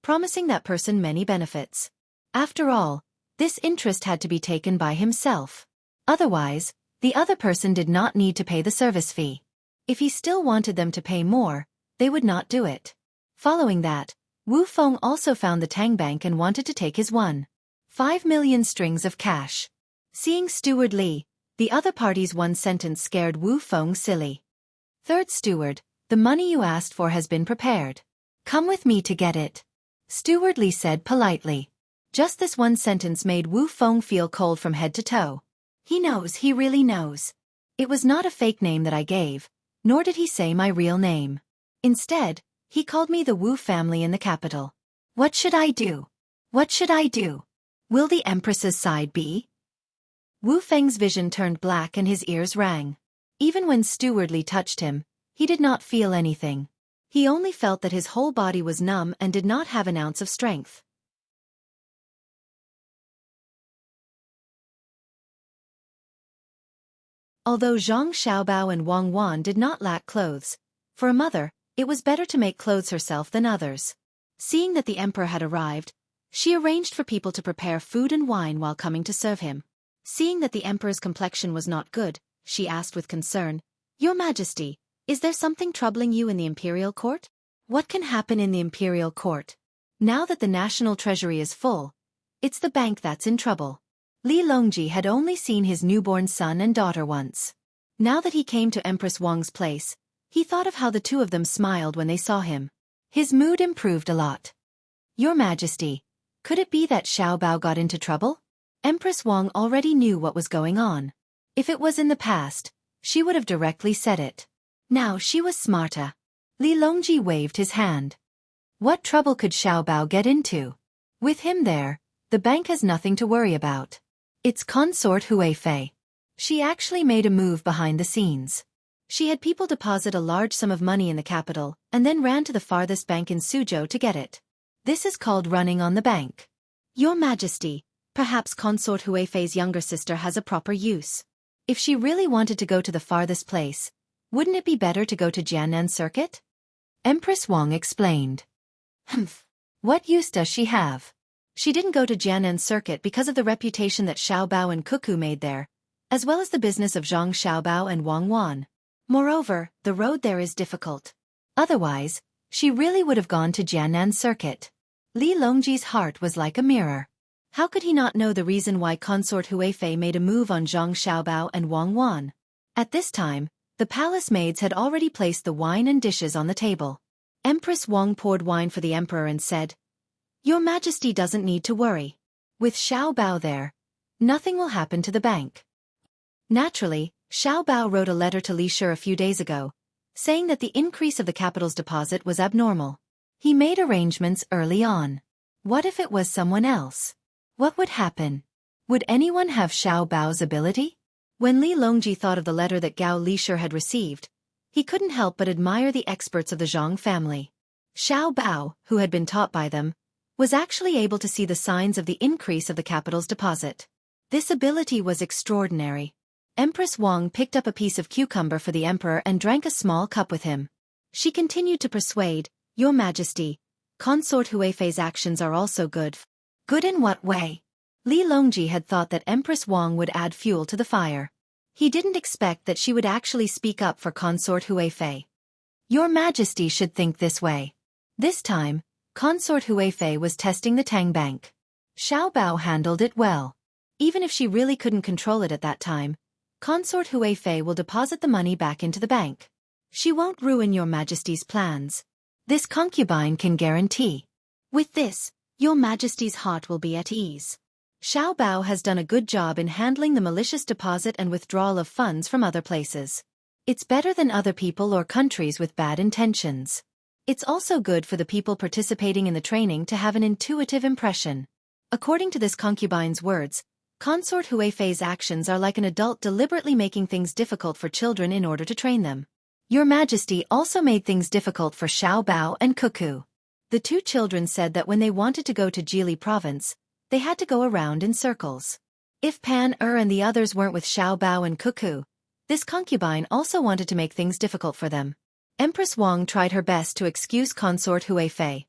promising that person many benefits. After all, this interest had to be taken by himself. Otherwise, the other person did not need to pay the service fee. If he still wanted them to pay more, they would not do it. Following that, Wu Feng also found the Tang Bank and wanted to take his 5 million strings of cash. Seeing Steward Li, the other party's one sentence scared Wu Feng silly. Third steward, the money you asked for has been prepared. Come with me to get it. Steward Li said politely. Just this one sentence made Wu Feng feel cold from head to toe. He knows, he really knows. It was not a fake name that I gave, nor did he say my real name. Instead, he called me the Wu family in the capital. What should I do? What should I do? Will the Empress's side be? Wu Feng's vision turned black and his ears rang. Even when Steward Li touched him, he did not feel anything. He only felt that his whole body was numb and did not have an ounce of strength. Although Zhang Xiaobao and Wang Wan did not lack clothes, for a mother, it was better to make clothes herself than others. Seeing that the emperor had arrived, She arranged for people to prepare food and wine while coming to serve him. Seeing that the emperor's complexion was not good, she asked with concern, "Your Majesty, is there something troubling you in the imperial court? What can happen in the imperial court? Now that the national treasury is full, it's the bank that's in trouble." Li Longji had only seen his newborn son and daughter once. Now that he came to Empress Wang's place, he thought of how the two of them smiled when they saw him. His mood improved a lot. "Your Majesty, could it be that Xiaobao got into trouble?" Empress Wang already knew what was going on. If it was in the past, she would have directly said it. Now she was smarter. Li Longji waved his hand. What trouble could Xiaobao get into? With him there, the bank has nothing to worry about. It's consort Xueqi. She actually made a move behind the scenes. She had people deposit a large sum of money in the capital and then ran to the farthest bank in Suzhou to get it. This is called running on the bank. Your Majesty, perhaps consort Xueqi's younger sister has a proper use. If she really wanted to go to the farthest place, wouldn't it be better to go to Jiannan Circuit? Empress Wang explained. Humph. What use does she have? She didn't go to Jiannan Circuit because of the reputation that Xiaobao and Cuckoo made there, as well as the business of Zhang Xiaobao and Wang Wan. Moreover, the road there is difficult. Otherwise, she really would have gone to Jiannan Circuit. Li Longji's heart was like a mirror. How could he not know the reason why consort Xueqi made a move on Zhang Xiaobao and Wang Wan? At this time, the palace maids had already placed the wine and dishes on the table. Empress Wang poured wine for the emperor and said, "Your Majesty doesn't need to worry. With Xiaobao there, nothing will happen to the bank." Naturally, Xiaobao wrote a letter to Li Shi a few days ago, saying that the increase of the capital's deposit was abnormal. He made arrangements early on. What if it was someone else? What would happen? Would anyone have Xiaobao's ability? When Li Longji thought of the letter that Gao Lishur had received, he couldn't help but admire the experts of the Zhang family. Xiaobao, who had been taught by them, was actually able to see the signs of the increase of the capital's deposit. This ability was extraordinary. Empress Wang picked up a piece of cucumber for the emperor and drank a small cup with him. She continued to persuade, "Your Majesty, consort Xueqi's actions are also good." Good in what way? Li Longji had thought that Empress Wang would add fuel to the fire. He didn't expect that she would actually speak up for consort Xueqi. "Your Majesty should think this way." This time, consort Xueqi was testing the Tang bank. Xiaobao handled it well. Even if she really couldn't control it at that time, consort Xueqi will deposit the money back into the bank. She won't ruin Your Majesty's plans. This concubine can guarantee. With this, Your Majesty's heart will be at ease. Xiaobao has done a good job in handling the malicious deposit and withdrawal of funds from other places. It's better than other people or countries with bad intentions. It's also good for the people participating in the training to have an intuitive impression. According to this concubine's words, consort Xueqi's actions are like an adult deliberately making things difficult for children in order to train them. Your Majesty also made things difficult for Xiaobao and Cuckoo. The two children said that when they wanted to go to Jili province, they had to go around in circles. If Pan and the others weren't with Xiaobao and Cuckoo, this concubine also wanted to make things difficult for them. Empress Wang tried her best to excuse consort Xueqi.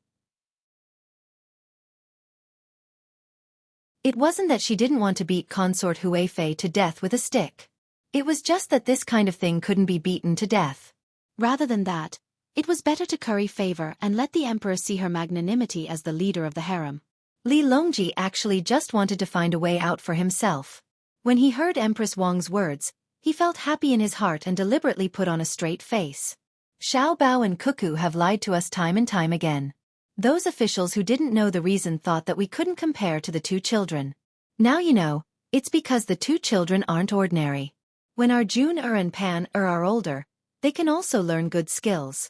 It wasn't that she didn't want to beat consort Xueqi to death with a stick. It was just that this kind of thing couldn't be beaten to death. Rather than that, it was better to curry favor and let the emperor see her magnanimity as the leader of the harem. Li Longji actually just wanted to find a way out for himself. When he heard Empress Wang's words, he felt happy in his heart and deliberately put on a straight face. Xiaobao and Cuckoo have lied to us time and time again. Those officials who didn't know the reason thought that we couldn't compare to the two children. Now you know, it's because the two children aren't ordinary. When our Jun and Pan are older, they can also learn good skills.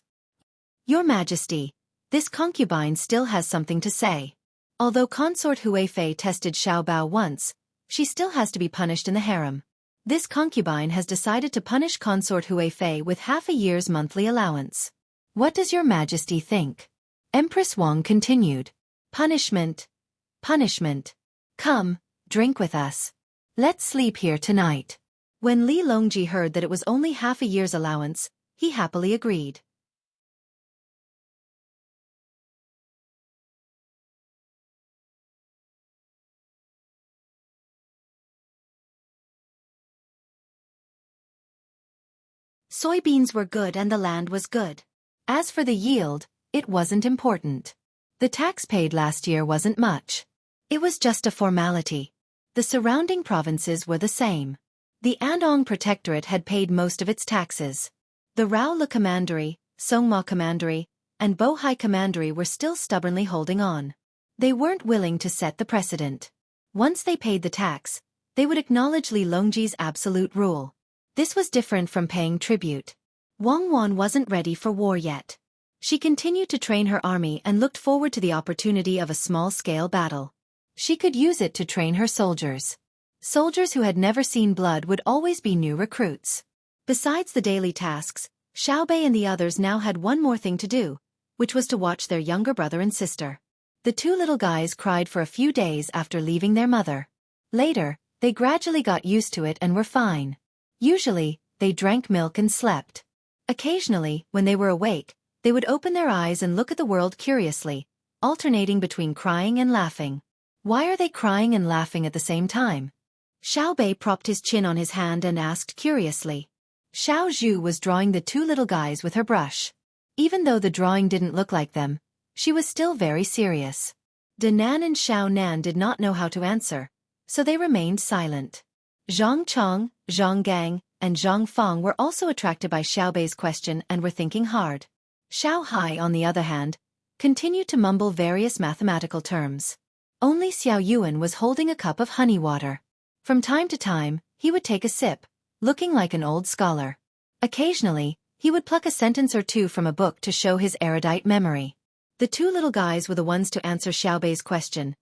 Your Majesty, this concubine still has something to say. Although consort Xueqi tested Xiaobao once, she still has to be punished in the harem. This concubine has decided to punish consort Xueqi with half a year's monthly allowance. What does Your Majesty think? Empress Wang continued. Punishment. Punishment. Come, drink with us. Let's sleep here tonight. When Li Longji heard that it was only half a year's allowance, he happily agreed. Soybeans were good and the land was good. As for the yield, it wasn't important. The tax paid last year wasn't much. It was just a formality. The surrounding provinces were the same. The Andong Protectorate had paid most of its taxes. The Raoula Commandery, Songma Commandery, and Bohai Commandery were still stubbornly holding on. They weren't willing to set the precedent. Once they paid the tax, they would acknowledge Li Longji's absolute rule. This was different from paying tribute. Wang Wan wasn't ready for war yet. She continued to train her army and looked forward to the opportunity of a small-scale battle. She could use it to train her soldiers. Soldiers who had never seen blood would always be new recruits. Besides the daily tasks, Xiaobei and the others now had one more thing to do, which was to watch their younger brother and sister. The two little guys cried for a few days after leaving their mother. Later, they gradually got used to it and were fine. Usually, they drank milk and slept. Occasionally, when they were awake, they would open their eyes and look at the world curiously, alternating between crying and laughing. Why are they crying and laughing at the same time? Xiaobei propped his chin on his hand and asked curiously. Xiao Zhu was drawing the two little guys with her brush. Even though the drawing didn't look like them, she was still very serious. Danan and Xiao Nan did not know how to answer, so they remained silent. Zhang Chong, Zhang Gang, and Zhang Fang were also attracted by Xiaobei's question and were thinking hard. Xiao Hai, on the other hand, continued to mumble various mathematical terms. Only Xiao Yuan was holding a cup of honey water. From time to time, he would take a sip, looking like an old scholar. Occasionally, he would pluck a sentence or two from a book to show his erudite memory. The two little guys were the ones to answer Xiaobei's question,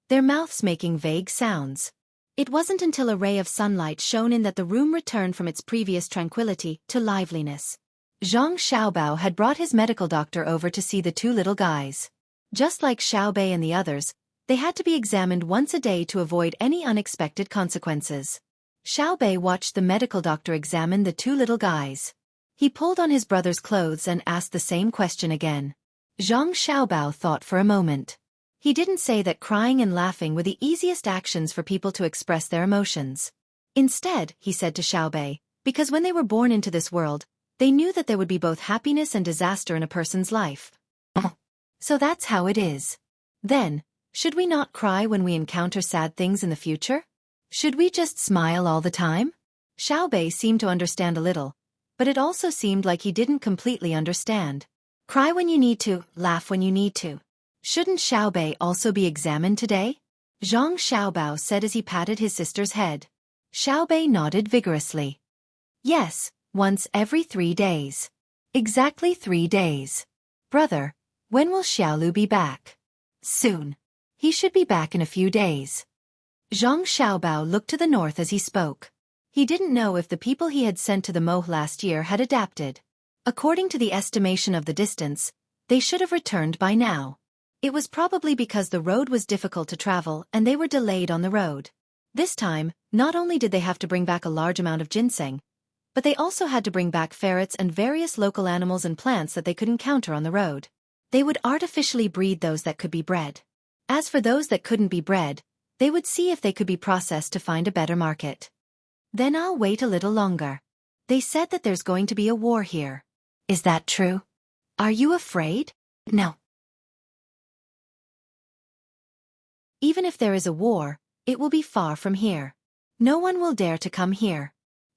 their mouths making vague sounds. It wasn't until a ray of sunlight shone in that the room returned from its previous tranquility to liveliness. Zhang Xiaobao had brought his medical doctor over to see the two little guys. Just like Xiaobei and the others, they had to be examined once a day to avoid any unexpected consequences. Xiaobei watched the medical doctor examine the two little guys. He pulled on his brother's clothes and asked the same question again. Zhang Xiaobao thought for a moment. He didn't say that crying and laughing were the easiest actions for people to express their emotions. Instead, he said to Xiaobei, because when they were born into this world, they knew that there would be both happiness and disaster in a person's life. So that's how it is. Then, should we not cry when we encounter sad things in the future? Should we just smile all the time? Xiaobei seemed to understand a little, but it also seemed like he didn't completely understand. Cry when you need to, laugh when you need to. Shouldn't Xiaobei also be examined today? Zhang Xiaobao said as he patted his sister's head. Xiaobei nodded vigorously. Yes, once every 3 days. Exactly 3 days. Brother, when will Xiaolu be back? Soon. He should be back in a few days. Zhang Xiaobao looked to the north as he spoke. He didn't know if the people he had sent to the Mohe last year had adapted. According to the estimation of the distance, they should have returned by now. It was probably because the road was difficult to travel and they were delayed on the road. This time, not only did they have to bring back a large amount of ginseng, but they also had to bring back ferrets and various local animals and plants that they could encounter on the road. They would artificially breed those that could be bred. As for those that couldn't be bred, they would see if they could be processed to find a better market. Then I'll wait a little longer. They said that there's going to be a war here. Is that true? Are you afraid? No. Even if there is a war, it will be far from here. No one will dare to come here.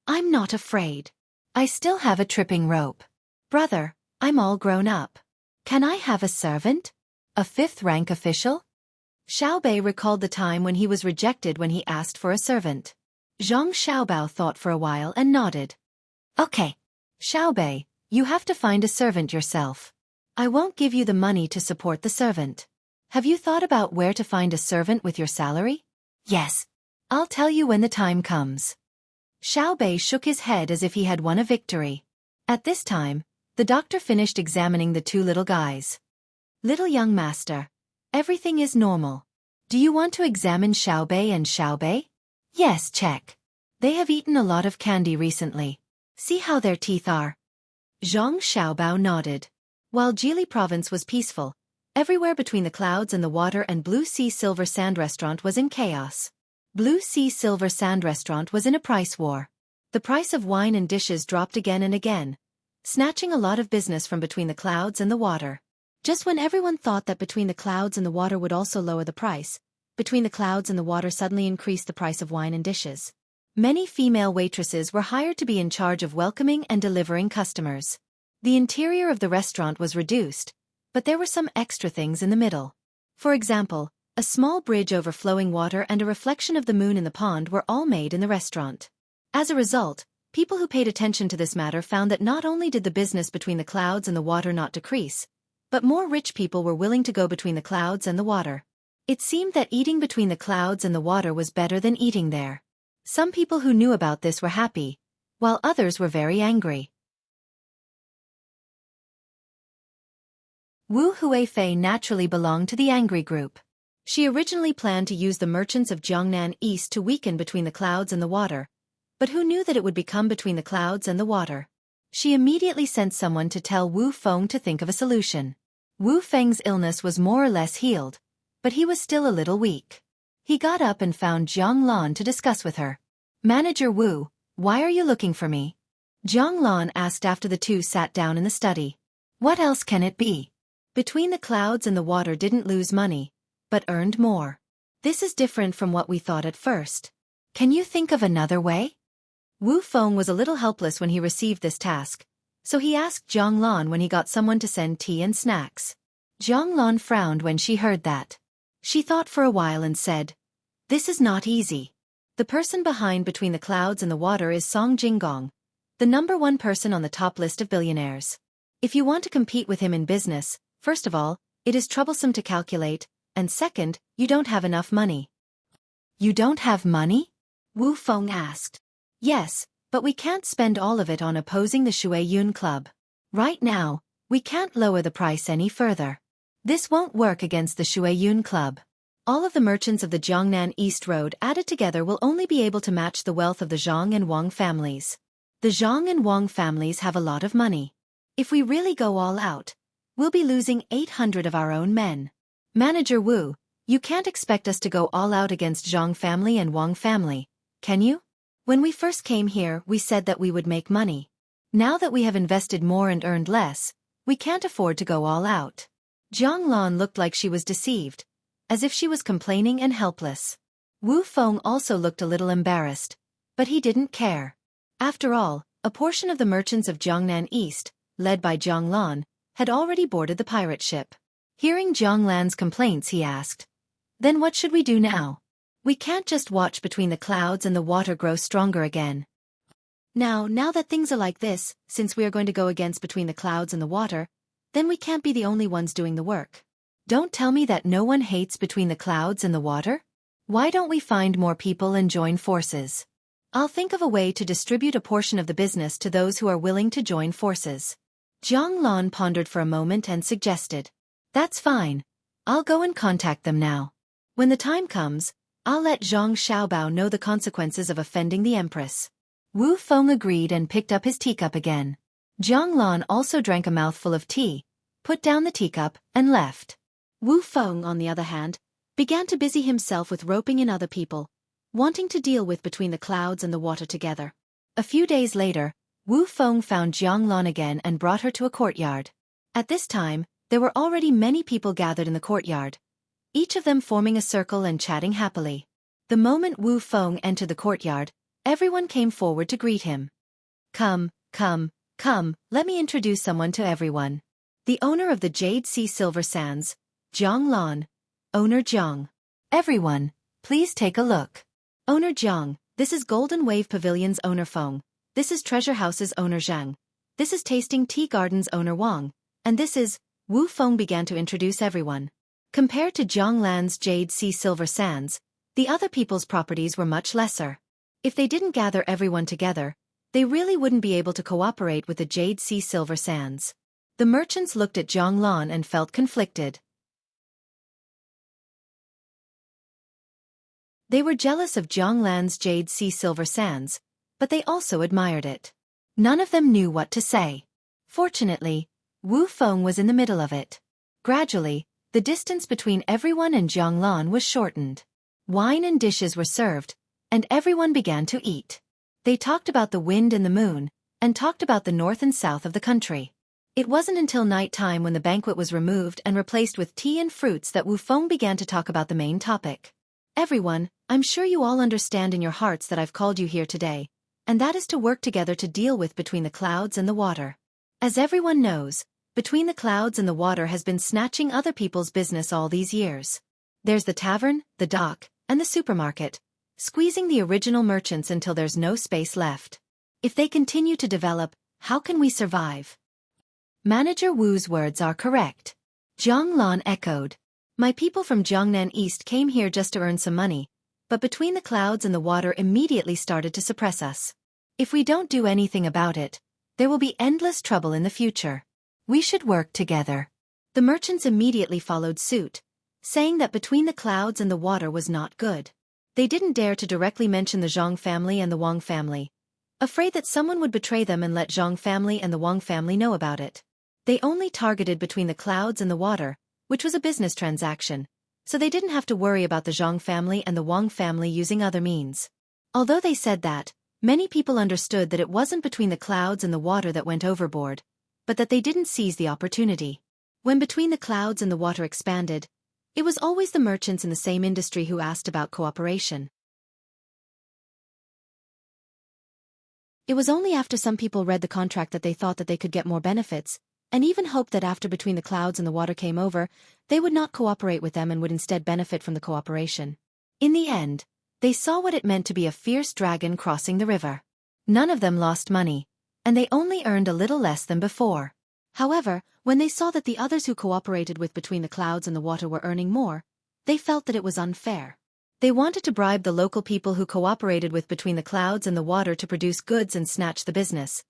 I'm not afraid. I still have a tripping rope. Brother, I'm all grown up. Can I have a servant? A 5th-rank official? Xiaobei recalled the time when he was rejected when he asked for a servant. Zhang Xiaobao thought for a while and nodded. Okay. Xiaobei, you have to find a servant yourself. I won't give you the money to support the servant. Have you thought about where to find a servant with your salary? Yes. I'll tell you when the time comes. Xiaobei shook his head as if he had won a victory. At this time, the doctor finished examining the two little guys. Little young master, everything is normal. Do you want to examine Xiaobei and Xiaobei? Yes, check. They have eaten a lot of candy recently. See how their teeth are. Zhang Xiaobao nodded. While Jili province was peaceful, everywhere between the clouds and the water and Blue Sea Silver Sand Restaurant was in chaos. Blue Sea Silver Sand Restaurant was in a price war. The price of wine and dishes dropped again and again, snatching a lot of business from between the clouds and the water. Just when everyone thought that between the clouds and the water would also lower the price, between the clouds and the water suddenly increased the price of wine and dishes. Many female waitresses were hired to be in charge of welcoming and delivering customers. The interior of the restaurant was reduced, but there were some extra things in the middle. For example, a small bridge over flowing water and a reflection of the moon in the pond were all made in the restaurant. As a result, people who paid attention to this matter found that not only did the business between the clouds and the water not decrease, but more rich people were willing to go between the clouds and the water. It seemed that eating between the clouds and the water was better than eating there. Some people who knew about this were happy, while others were very angry. Wu Huifei naturally belonged to the angry group. She originally planned to use the merchants of Jiangnan East to weaken between the clouds and the water, but who knew that it would become between the clouds and the water? She immediately sent someone to tell Wu Feng to think of a solution. Wu Feng's illness was more or less healed, but he was still a little weak. He got up and found Jiang Lan to discuss with her. "Manager Wu, why are you looking for me?" Jiang Lan asked after the two sat down in the study. "What else can it be? Between the clouds and the water didn't lose money, but earned more. This is different from what we thought at first. Can you think of another way?" Wu Feng was a little helpless when he received this task, so he asked Jiang Lan when he got someone to send tea and snacks. Jiang Lan frowned when she heard that. She thought for a while and said, "This is not easy. The person behind between the clouds and the water is Song Jinggong, the #1 person on the top list of billionaires. If you want to compete with him in business, first of all, it is troublesome to calculate, and second, you don't have enough money." "You don't have money?" Wu Feng asked. "Yes, but we can't spend all of it on opposing the Xueqi Club. Right now, we can't lower the price any further. This won't work against the Xueqi Club. All of the merchants of the Jiangnan East Road added together will only be able to match the wealth of the Zhang and Wang families. The Zhang and Wang families have a lot of money. If we really go all out, we'll be losing 800 of our own men. Manager Wu, you can't expect us to go all out against Zhang family and Wang family, can you? When we first came here, we said that we would make money. Now that we have invested more and earned less, we can't afford to go all out." Jiang Lan looked like she was deceived, as if she was complaining and helpless. Wu Feng also looked a little embarrassed, but he didn't care. After all, a portion of the merchants of Jiangnan East, led by Jiang Lan, had already boarded the pirate ship. Hearing Jiang Lan's complaints, he asked, "Then what should we do now? We can't just watch between the clouds and the water grow stronger again. Now that things are like this, since we are going to go against between the clouds and the water, then we can't be the only ones doing the work. Don't tell me that no one hates between the clouds and the water? Why don't we find more people and join forces? I'll think of a way to distribute a portion of the business to those who are willing to join forces." Jiang Lan pondered for a moment and suggested, "That's fine. I'll go and contact them now. When the time comes, I'll let Zhang Xiaobao know the consequences of offending the Empress." Wu Feng agreed and picked up his teacup again. Jiang Lan also drank a mouthful of tea, put down the teacup, and left. Wu Feng, on the other hand, began to busy himself with roping in other people, wanting to deal with between the clouds and the water together. A few days later, Wu Feng found Jiang Lan again and brought her to a courtyard. At this time, there were already many people gathered in the courtyard, each of them forming a circle and chatting happily. The moment Wu Feng entered the courtyard, everyone came forward to greet him. Come, let me introduce someone to everyone. The owner of the Jade Sea Silver Sands, Jiang Lan. Owner Jiang. Everyone, please take a look. Owner Jiang, this is Golden Wave Pavilion's owner Feng. This is Treasure House's owner Zhang. This is Tasting Tea Garden's owner Wang. And this is... Wu Feng began to introduce everyone. Compared to Jiang Lan's Jade Sea Silver Sands, the other people's properties were much lesser. If they didn't gather everyone together, they really wouldn't be able to cooperate with the Jade Sea Silver Sands. The merchants looked at Jiang Lan and felt conflicted. They were jealous of Jiang Lan's Jade Sea Silver Sands, but they also admired it. None of them knew what to say. Fortunately, Wu Feng was in the middle of it. Gradually, the distance between everyone and Jiang Lan was shortened. Wine and dishes were served, and everyone began to eat. They talked about the wind and the moon, and talked about the north and south of the country. It wasn't until night time when the banquet was removed and replaced with tea and fruits that Wu Feng began to talk about the main topic. Everyone, I'm sure you all understand in your hearts that I've called you here today, and that is to work together to deal with between the clouds and the water. As everyone knows, between the clouds and the water has been snatching other people's business all these years. There's the tavern, the dock, and the supermarket, squeezing the original merchants until there's no space left. If they continue to develop, how can we survive? Manager Wu's words are correct. Zhang Lan echoed. My people from Jiangnan East came here just to earn some money, but between the clouds and the water immediately started to suppress us. If we don't do anything about it, there will be endless trouble in the future. We should work together. The merchants immediately followed suit, saying that between the clouds and the water was not good. They didn't dare to directly mention the Zhang family and the Wang family, afraid that someone would betray them and let Zhang family and the Wang family know about it. They only targeted between the clouds and the water, which was a business transaction, so they didn't have to worry about the Zhang family and the Wang family using other means. Although they said that, many people understood that it wasn't between the clouds and the water that went overboard, but that they didn't seize the opportunity. When between the clouds and the water expanded, it was always the merchants in the same industry who asked about cooperation. It was only after some people read the contract that they thought that they could get more benefits, and even hoped that after between the clouds and the water came over, they would not cooperate with them and would instead benefit from the cooperation. In the end, they saw what it meant to be a fierce dragon crossing the river. None of them lost money, and they only earned a little less than before. However, when they saw that the others who cooperated with between the clouds and the water were earning more, they felt that it was unfair. They wanted to bribe the local people who cooperated with between the clouds and the water to produce goods and snatch the business.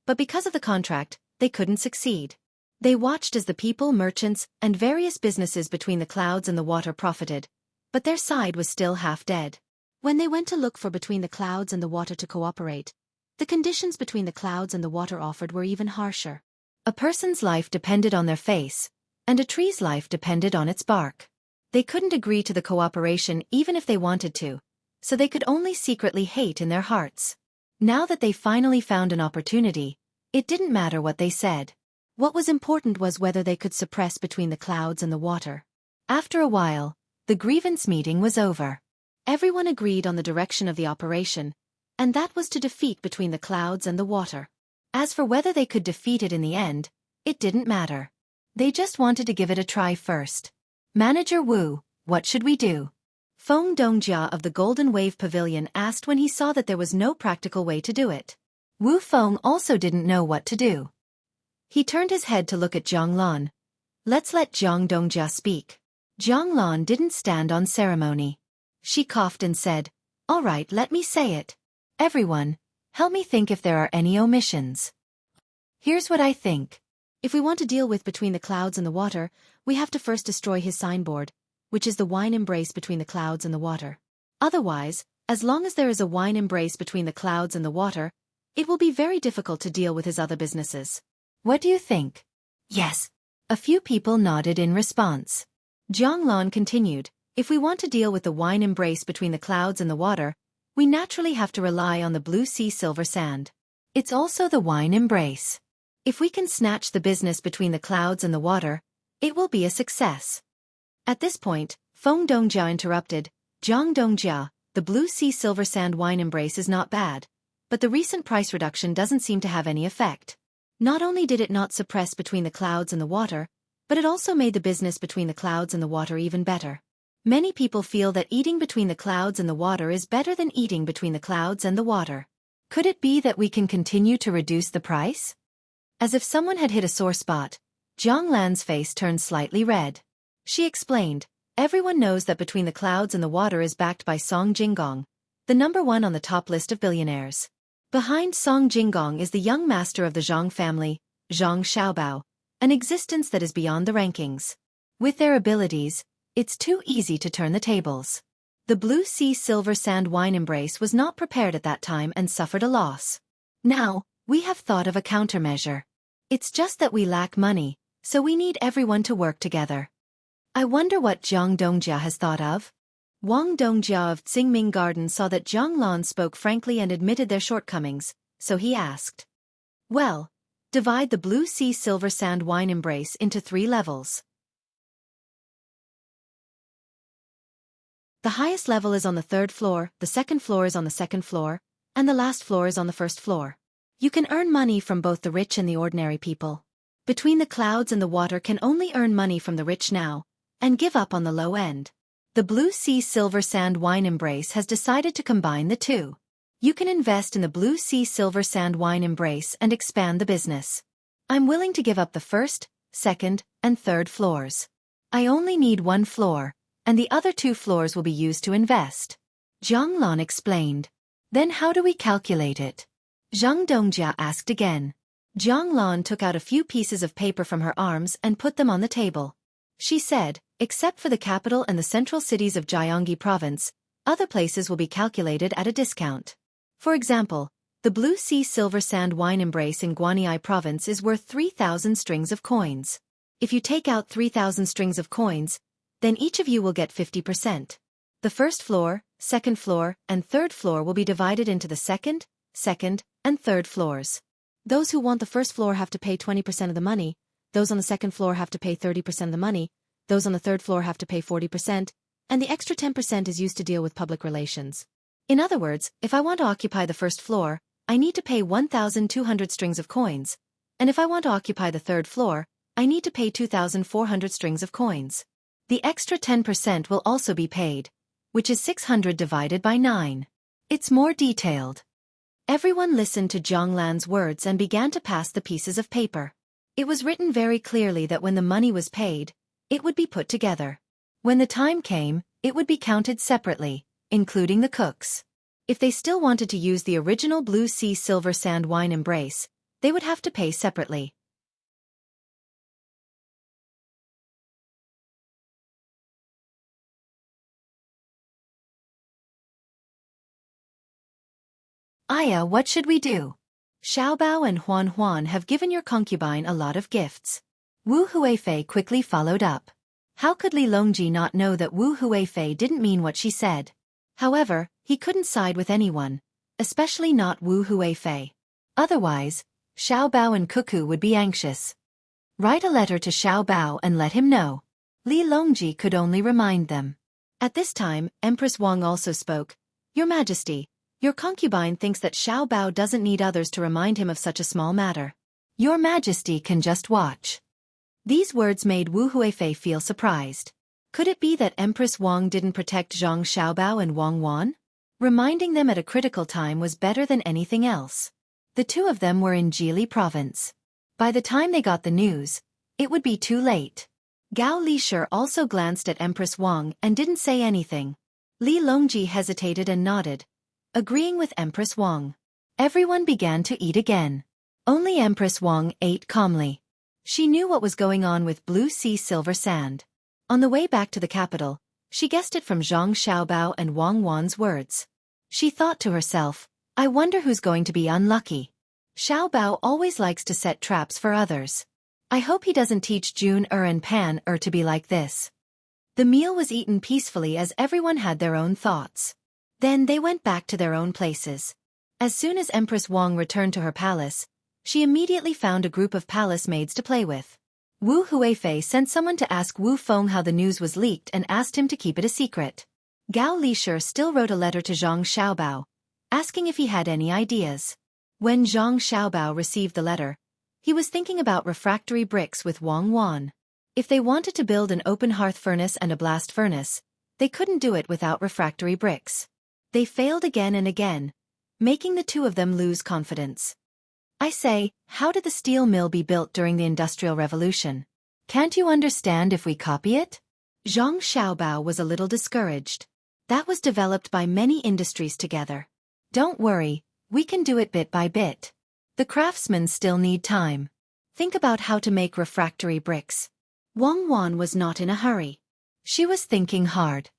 But because of the contract, they couldn't succeed. They watched as the people, merchants, and various businesses between the clouds and the water profited, but their side was still half dead. When they went to look for between the clouds and the water to cooperate, the conditions between the clouds and the water offered were even harsher. A person's life depended on their face, and a tree's life depended on its bark. They couldn't agree to the cooperation even if they wanted to, so they could only secretly hate in their hearts. Now that they finally found an opportunity, it didn't matter what they said. What was important was whether they could suppress between the clouds and the water. After a while, the grievance meeting was over. Everyone agreed on the direction of the operation, and that was to defeat between the clouds and the water. As for whether they could defeat it in the end, it didn't matter. They just wanted to give it a try first. Manager Wu, what should we do? Feng Dongjia of the Golden Wave Pavilion asked when he saw that there was no practical way to do it. Wu Feng also didn't know what to do. He turned his head to look at Zhang Lan. Let's let Zhang Dongjia speak. Zhang Lan didn't stand on ceremony. She coughed and said, All right, let me say it. Everyone, help me think if there are any omissions. Here's what I think. If we want to deal with between the clouds and the water, we have to first destroy his signboard, which is the wine embrace between the clouds and the water. Otherwise, as long as there is a wine embrace between the clouds and the water, it will be very difficult to deal with his other businesses. What do you think? Yes. A few people nodded in response. Zhang Lan continued, if we want to deal with the wine embrace between the clouds and the water, we naturally have to rely on the blue sea silver sand. It's also the wine embrace. If we can snatch the business between the clouds and the water, it will be a success. At this point, Feng Dongjia interrupted, Zhang Dongjia, the blue sea silver sand wine embrace is not bad, but the recent price reduction doesn't seem to have any effect. Not only did it not suppress between the clouds and the water, but it also made the business between the clouds and the water even better. Many people feel that eating between the clouds and the water is better than eating between the clouds and the water. Could it be that we can continue to reduce the price? As if someone had hit a sore spot, Zhang Lan's face turned slightly red. She explained, everyone knows that between the clouds and the water is backed by Song Jinggong, the #1 on the top list of billionaires. Behind Song Jinggong is the young master of the Zhang family, Zhang Xiaobao, an existence that is beyond the rankings. With their abilities, it's too easy to turn the tables. The blue sea silver sand wine embrace was not prepared at that time and suffered a loss. Now, we have thought of a countermeasure. It's just that we lack money, so we need everyone to work together. I wonder what Zhang Dongjia has thought of? Wang Dongjia of Tsingming Garden saw that Zhang Lan spoke frankly and admitted their shortcomings, so he asked. Well, divide the blue sea silver sand wine embrace into 3 levels. The highest level is on the 3rd floor, the 2nd floor is on the 2nd floor, and the last floor is on the 1st floor. You can earn money from both the rich and the ordinary people. Between the clouds and the water can only earn money from the rich now, and give up on the low end. The blue sea silver sand wine embrace has decided to combine the two. You can invest in the blue sea silver sand wine embrace and expand the business. I'm willing to give up the 1st, 2nd, and 3rd floors. I only need 1 floor, and the other 2 floors will be used to invest. Zhang Lan explained. Then how do we calculate it? Zhang Dongjia asked again. Zhang Lan took out a few pieces of paper from her arms and put them on the table. She said, except for the capital and the central cities of Gyeonggi province, other places will be calculated at a discount. For example, the blue sea silver sand wine embrace in Gwanei province is worth 3,000 strings of coins. If you take out 3,000 strings of coins, then each of you will get 50%. The 1st floor, 2nd floor, and 3rd floor will be divided into the 2nd, and 3rd floors. Those who want the 1st floor have to pay 20% of the money, those on the 2nd floor have to pay 30% of the money, those on the 3rd floor have to pay 40%, and the extra 10% is used to deal with public relations. In other words, if I want to occupy the 1st floor, I need to pay 1,200 strings of coins, and if I want to occupy the 3rd floor, I need to pay 2,400 strings of coins. The extra 10% will also be paid, which is 600 divided by 9. It's more detailed. Everyone listened to Zhang Lan's words and began to pass the pieces of paper. It was written very clearly that when the money was paid, it would be put together. When the time came, it would be counted separately, including the cooks. If they still wanted to use the original blue sea silver sand wine embrace, they would have to pay separately. Aya, what should we do? Xiaobao and Huan Huan have given your concubine a lot of gifts. Wu Huifei quickly followed up. How could Li Longji not know that Wu Huifei didn't mean what she said? However, he couldn't side with anyone, especially not Wu Huifei. Otherwise, Xiaobao and Cuckoo would be anxious. Write a letter to Xiaobao and let him know. Li Longji could only remind them. At this time, Empress Wang also spoke. Your Majesty, your concubine thinks that Xiaobao doesn't need others to remind him of such a small matter. Your Majesty can just watch. These words made Wu Huifei feel surprised. Could it be that Empress Wang didn't protect Zhang Xiaobao and Wang Wan? Reminding them at a critical time was better than anything else. The 2 of them were in Jili province. By the time they got the news, it would be too late. Gao Lishur also glanced at Empress Wang and didn't say anything. Li Longji hesitated and nodded, agreeing with Empress Wang. Everyone began to eat again. Only Empress Wang ate calmly. She knew what was going on with blue sea silver sand. On the way back to the capital, she guessed it from Zhang Xiaobao and Wang Wan's words. She thought to herself, I wonder who's going to be unlucky. Xiaobao always likes to set traps for others. I hope he doesn't teach Jun and Pan to be like this. The meal was eaten peacefully as everyone had their own thoughts. Then they went back to their own places. As soon as Empress Wang returned to her palace, she immediately found a group of palace maids to play with. Wu Huifei sent someone to ask Wu Feng how the news was leaked and asked him to keep it a secret. Gao Lishur still wrote a letter to Zhang Xiaobao, asking if he had any ideas. When Zhang Xiaobao received the letter, he was thinking about refractory bricks with Wang Wan. If they wanted to build an open hearth furnace and a blast furnace, they couldn't do it without refractory bricks. They failed again and again, making the 2 of them lose confidence. I say, how did the steel mill be built during the Industrial Revolution? Can't you understand if we copy it? Zhang Xiaobao was a little discouraged. That was developed by many industries together. Don't worry, we can do it bit by bit. The craftsmen still need time. Think about how to make refractory bricks. Wang Wan was not in a hurry. She was thinking hard.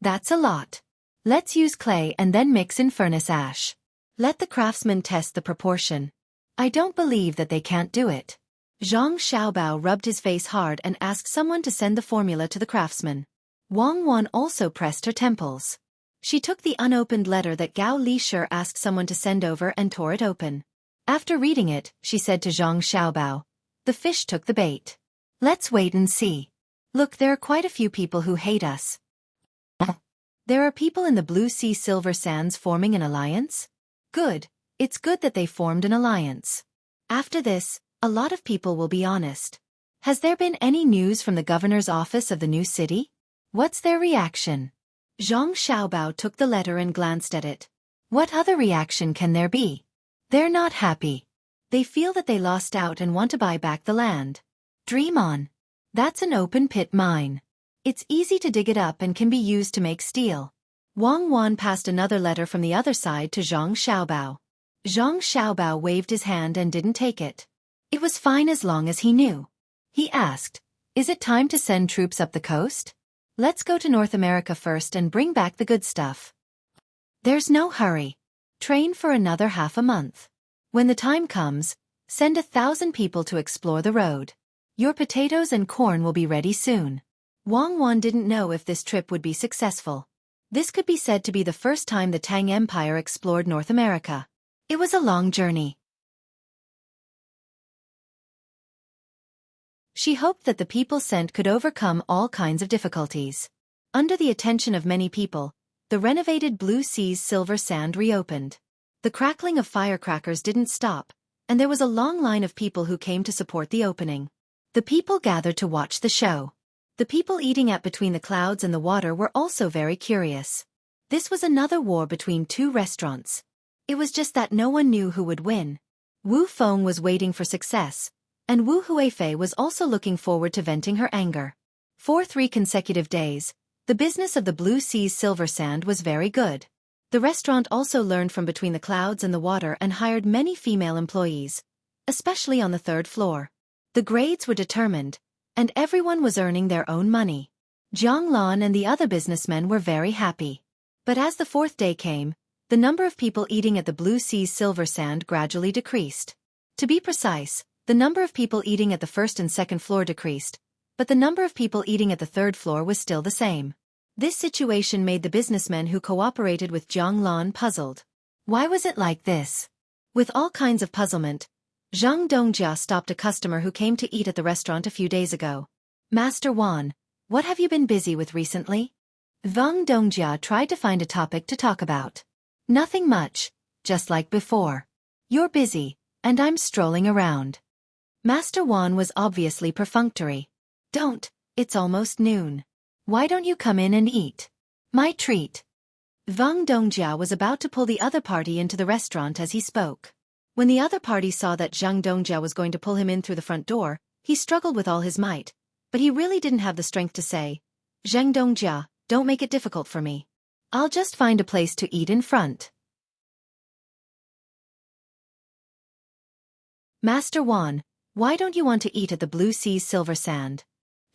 That's a lot. Let's use clay and then mix in furnace ash. Let the craftsmen test the proportion. I don't believe that they can't do it. Zhang Xiaobao rubbed his face hard and asked someone to send the formula to the craftsman. Wang Wan also pressed her temples. She took the unopened letter that Gao Lishir asked someone to send over and tore it open. After reading it, she said to Zhang Xiaobao, "The fish took the bait. Let's wait and see. Look, there are quite a few people who hate us. There are people in the Blue Sea Silver Sands forming an alliance? Good. It's good that they formed an alliance. After this, a lot of people will be honest. Has there been any news from the governor's office of the new city? What's their reaction?" Zhang Xiaobao took the letter and glanced at it. What other reaction can there be? They're not happy. They feel that they lost out and want to buy back the land. Dream on. That's an open-pit mine. It's easy to dig it up and can be used to make steel. Wang Wan passed another letter from the other side to Zhang Xiaobao. Zhang Xiaobao waved his hand and didn't take it. It was fine as long as he knew. He asked, "Is it time to send troops up the coast? Let's go to North America first and bring back the good stuff." "There's no hurry. Train for another half a month. When the time comes, send 1,000 people to explore the road. Your potatoes and corn will be ready soon." Wang Wan didn't know if this trip would be successful. This could be said to be the first time the Tang Empire explored North America. It was a long journey. She hoped that the people sent could overcome all kinds of difficulties. Under the attention of many people, the renovated Blue Sea's Silver Sand reopened. The crackling of firecrackers didn't stop, and there was a long line of people who came to support the opening. The people gathered to watch the show. The people eating at Between the Clouds and the Water were also very curious. This was another war between two restaurants. It was just that no one knew who would win. Wu Feng was waiting for success, and Wu Huifei was also looking forward to venting her anger. For 3 consecutive days, the business of the Blue Sea's Silver Sand was very good. The restaurant also learned from Between the Clouds and the Water and hired many female employees, especially on the 3rd floor. The grades were determined, and everyone was earning their own money. Jiang Lan and the other businessmen were very happy. But as the 4th day came, the number of people eating at the Blue Sea's Silver Sand gradually decreased. To be precise, the number of people eating at the 1st and 2nd floor decreased, but the number of people eating at the 3rd floor was still the same. This situation made the businessmen who cooperated with Jiang Lan puzzled. Why was it like this? With all kinds of puzzlement, Zhang Dongjia stopped a customer who came to eat at the restaurant a few days ago. "Master Wan, what have you been busy with recently?" Zhang Dongjia tried to find a topic to talk about. "Nothing much, just like before. You're busy, and I'm strolling around." Master Wan was obviously perfunctory. "Don't, it's almost noon. Why don't you come in and eat? My treat." Zhang Dongjia was about to pull the other party into the restaurant as he spoke. When the other party saw that Zhang Dongjia was going to pull him in through the front door, he struggled with all his might, but he really didn't have the strength to say, "Zhang Dongjia, don't make it difficult for me. I'll just find a place to eat in front." "Master Wan, why don't you want to eat at the Blue Sea's Silver Sand?"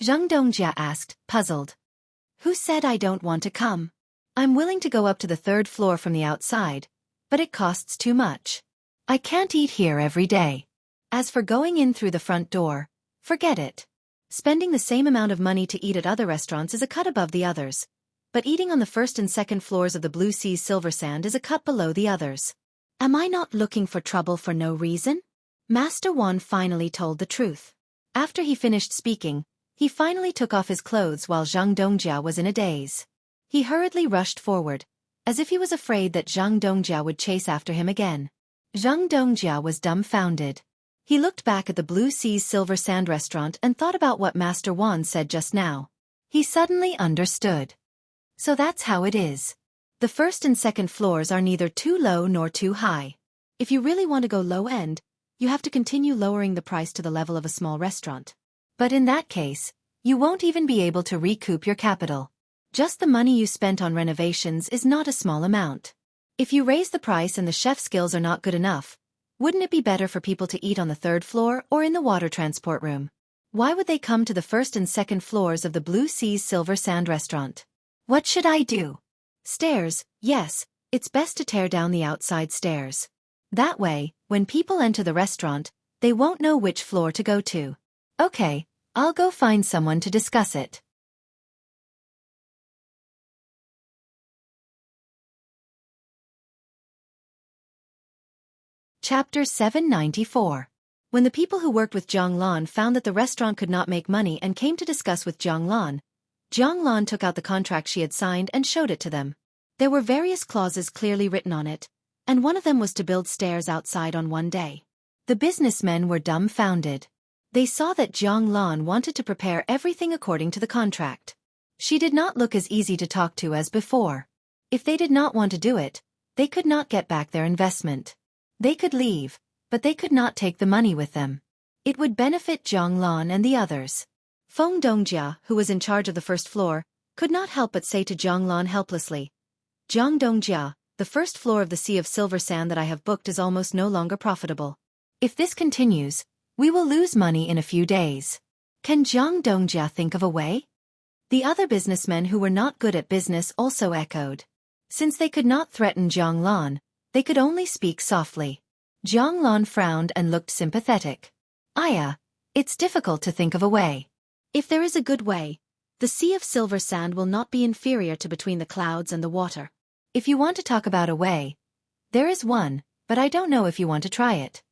Zhang Dongjia asked, puzzled. "Who said I don't want to come? I'm willing to go up to the 3rd floor from the outside, but it costs too much. I can't eat here every day. As for going in through the front door, forget it. Spending the same amount of money to eat at other restaurants is a cut above the others, but eating on the 1st and 2nd floors of the Blue Sea's Silver Sand is a cut below the others. Am I not looking for trouble for no reason?" Master Wan finally told the truth. After he finished speaking, he finally took off his clothes while Zhang Dongjia was in a daze. He hurriedly rushed forward, as if he was afraid that Zhang Dongjia would chase after him again. Zhang Dongjia was dumbfounded. He looked back at the Blue Sea's Silver Sand restaurant and thought about what Master Wan said just now. He suddenly understood. So that's how it is. The 1st and 2nd floors are neither too low nor too high. If you really want to go low end, you have to continue lowering the price to the level of a small restaurant. But in that case, you won't even be able to recoup your capital. Just the money you spent on renovations is not a small amount. If you raise the price and the chef skills are not good enough, wouldn't it be better for people to eat on the 3rd floor or in the water transport room? Why would they come to the 1st and 2nd floors of the Blue Sea's Silver Sand restaurant? What should I do? Stairs, yes, it's best to tear down the outside stairs. That way, when people enter the restaurant, they won't know which floor to go to. Okay, I'll go find someone to discuss it. Chapter 794. When the people who worked with Zhang Lan found that the restaurant could not make money and came to discuss with Zhang Lan took out the contract she had signed and showed it to them. There were various clauses clearly written on it, and one of them was to build stairs outside on one day. The businessmen were dumbfounded. They saw that Zhang Lan wanted to prepare everything according to the contract. She did not look as easy to talk to as before. If they did not want to do it, they could not get back their investment. They could leave, but they could not take the money with them. It would benefit Zhang Lan and the others. Feng Dongjia, who was in charge of the first floor, could not help but say to Zhang Lan helplessly, "Zhang Dongjia, the first floor of the Sea of Silver Sand that I have booked is almost no longer profitable. If this continues, we will lose money in a few days. Can Zhang Dongjia think of a way?" The other businessmen who were not good at business also echoed. Since they could not threaten Zhang Lan, they could only speak softly. Zhang Lan frowned and looked sympathetic. "Aya, it's difficult to think of a way. If there is a good way, the Sea of Silver Sand will not be inferior to between the clouds and the water. If you want to talk about a way, there is one, but I don't know if you want to try it."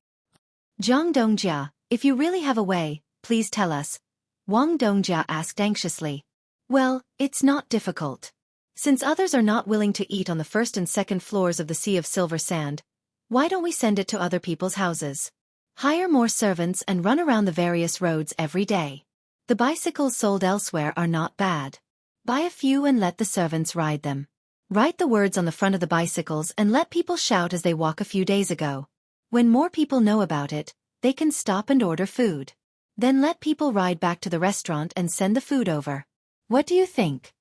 "Zhang Dongjia, if you really have a way, please tell us," Wang Dongjia asked anxiously. "Well, it's not difficult. Since others are not willing to eat on the first and second floors of the Sea of Silver Sand, why don't we send it to other people's houses? Hire more servants and run around the various roads every day. The bicycles sold elsewhere are not bad. Buy a few and let the servants ride them. Write the words on the front of the bicycles and let people shout as they walk a few days ago. When more people know about it, they can stop and order food. Then let people ride back to the restaurant and send the food over. What do you think?"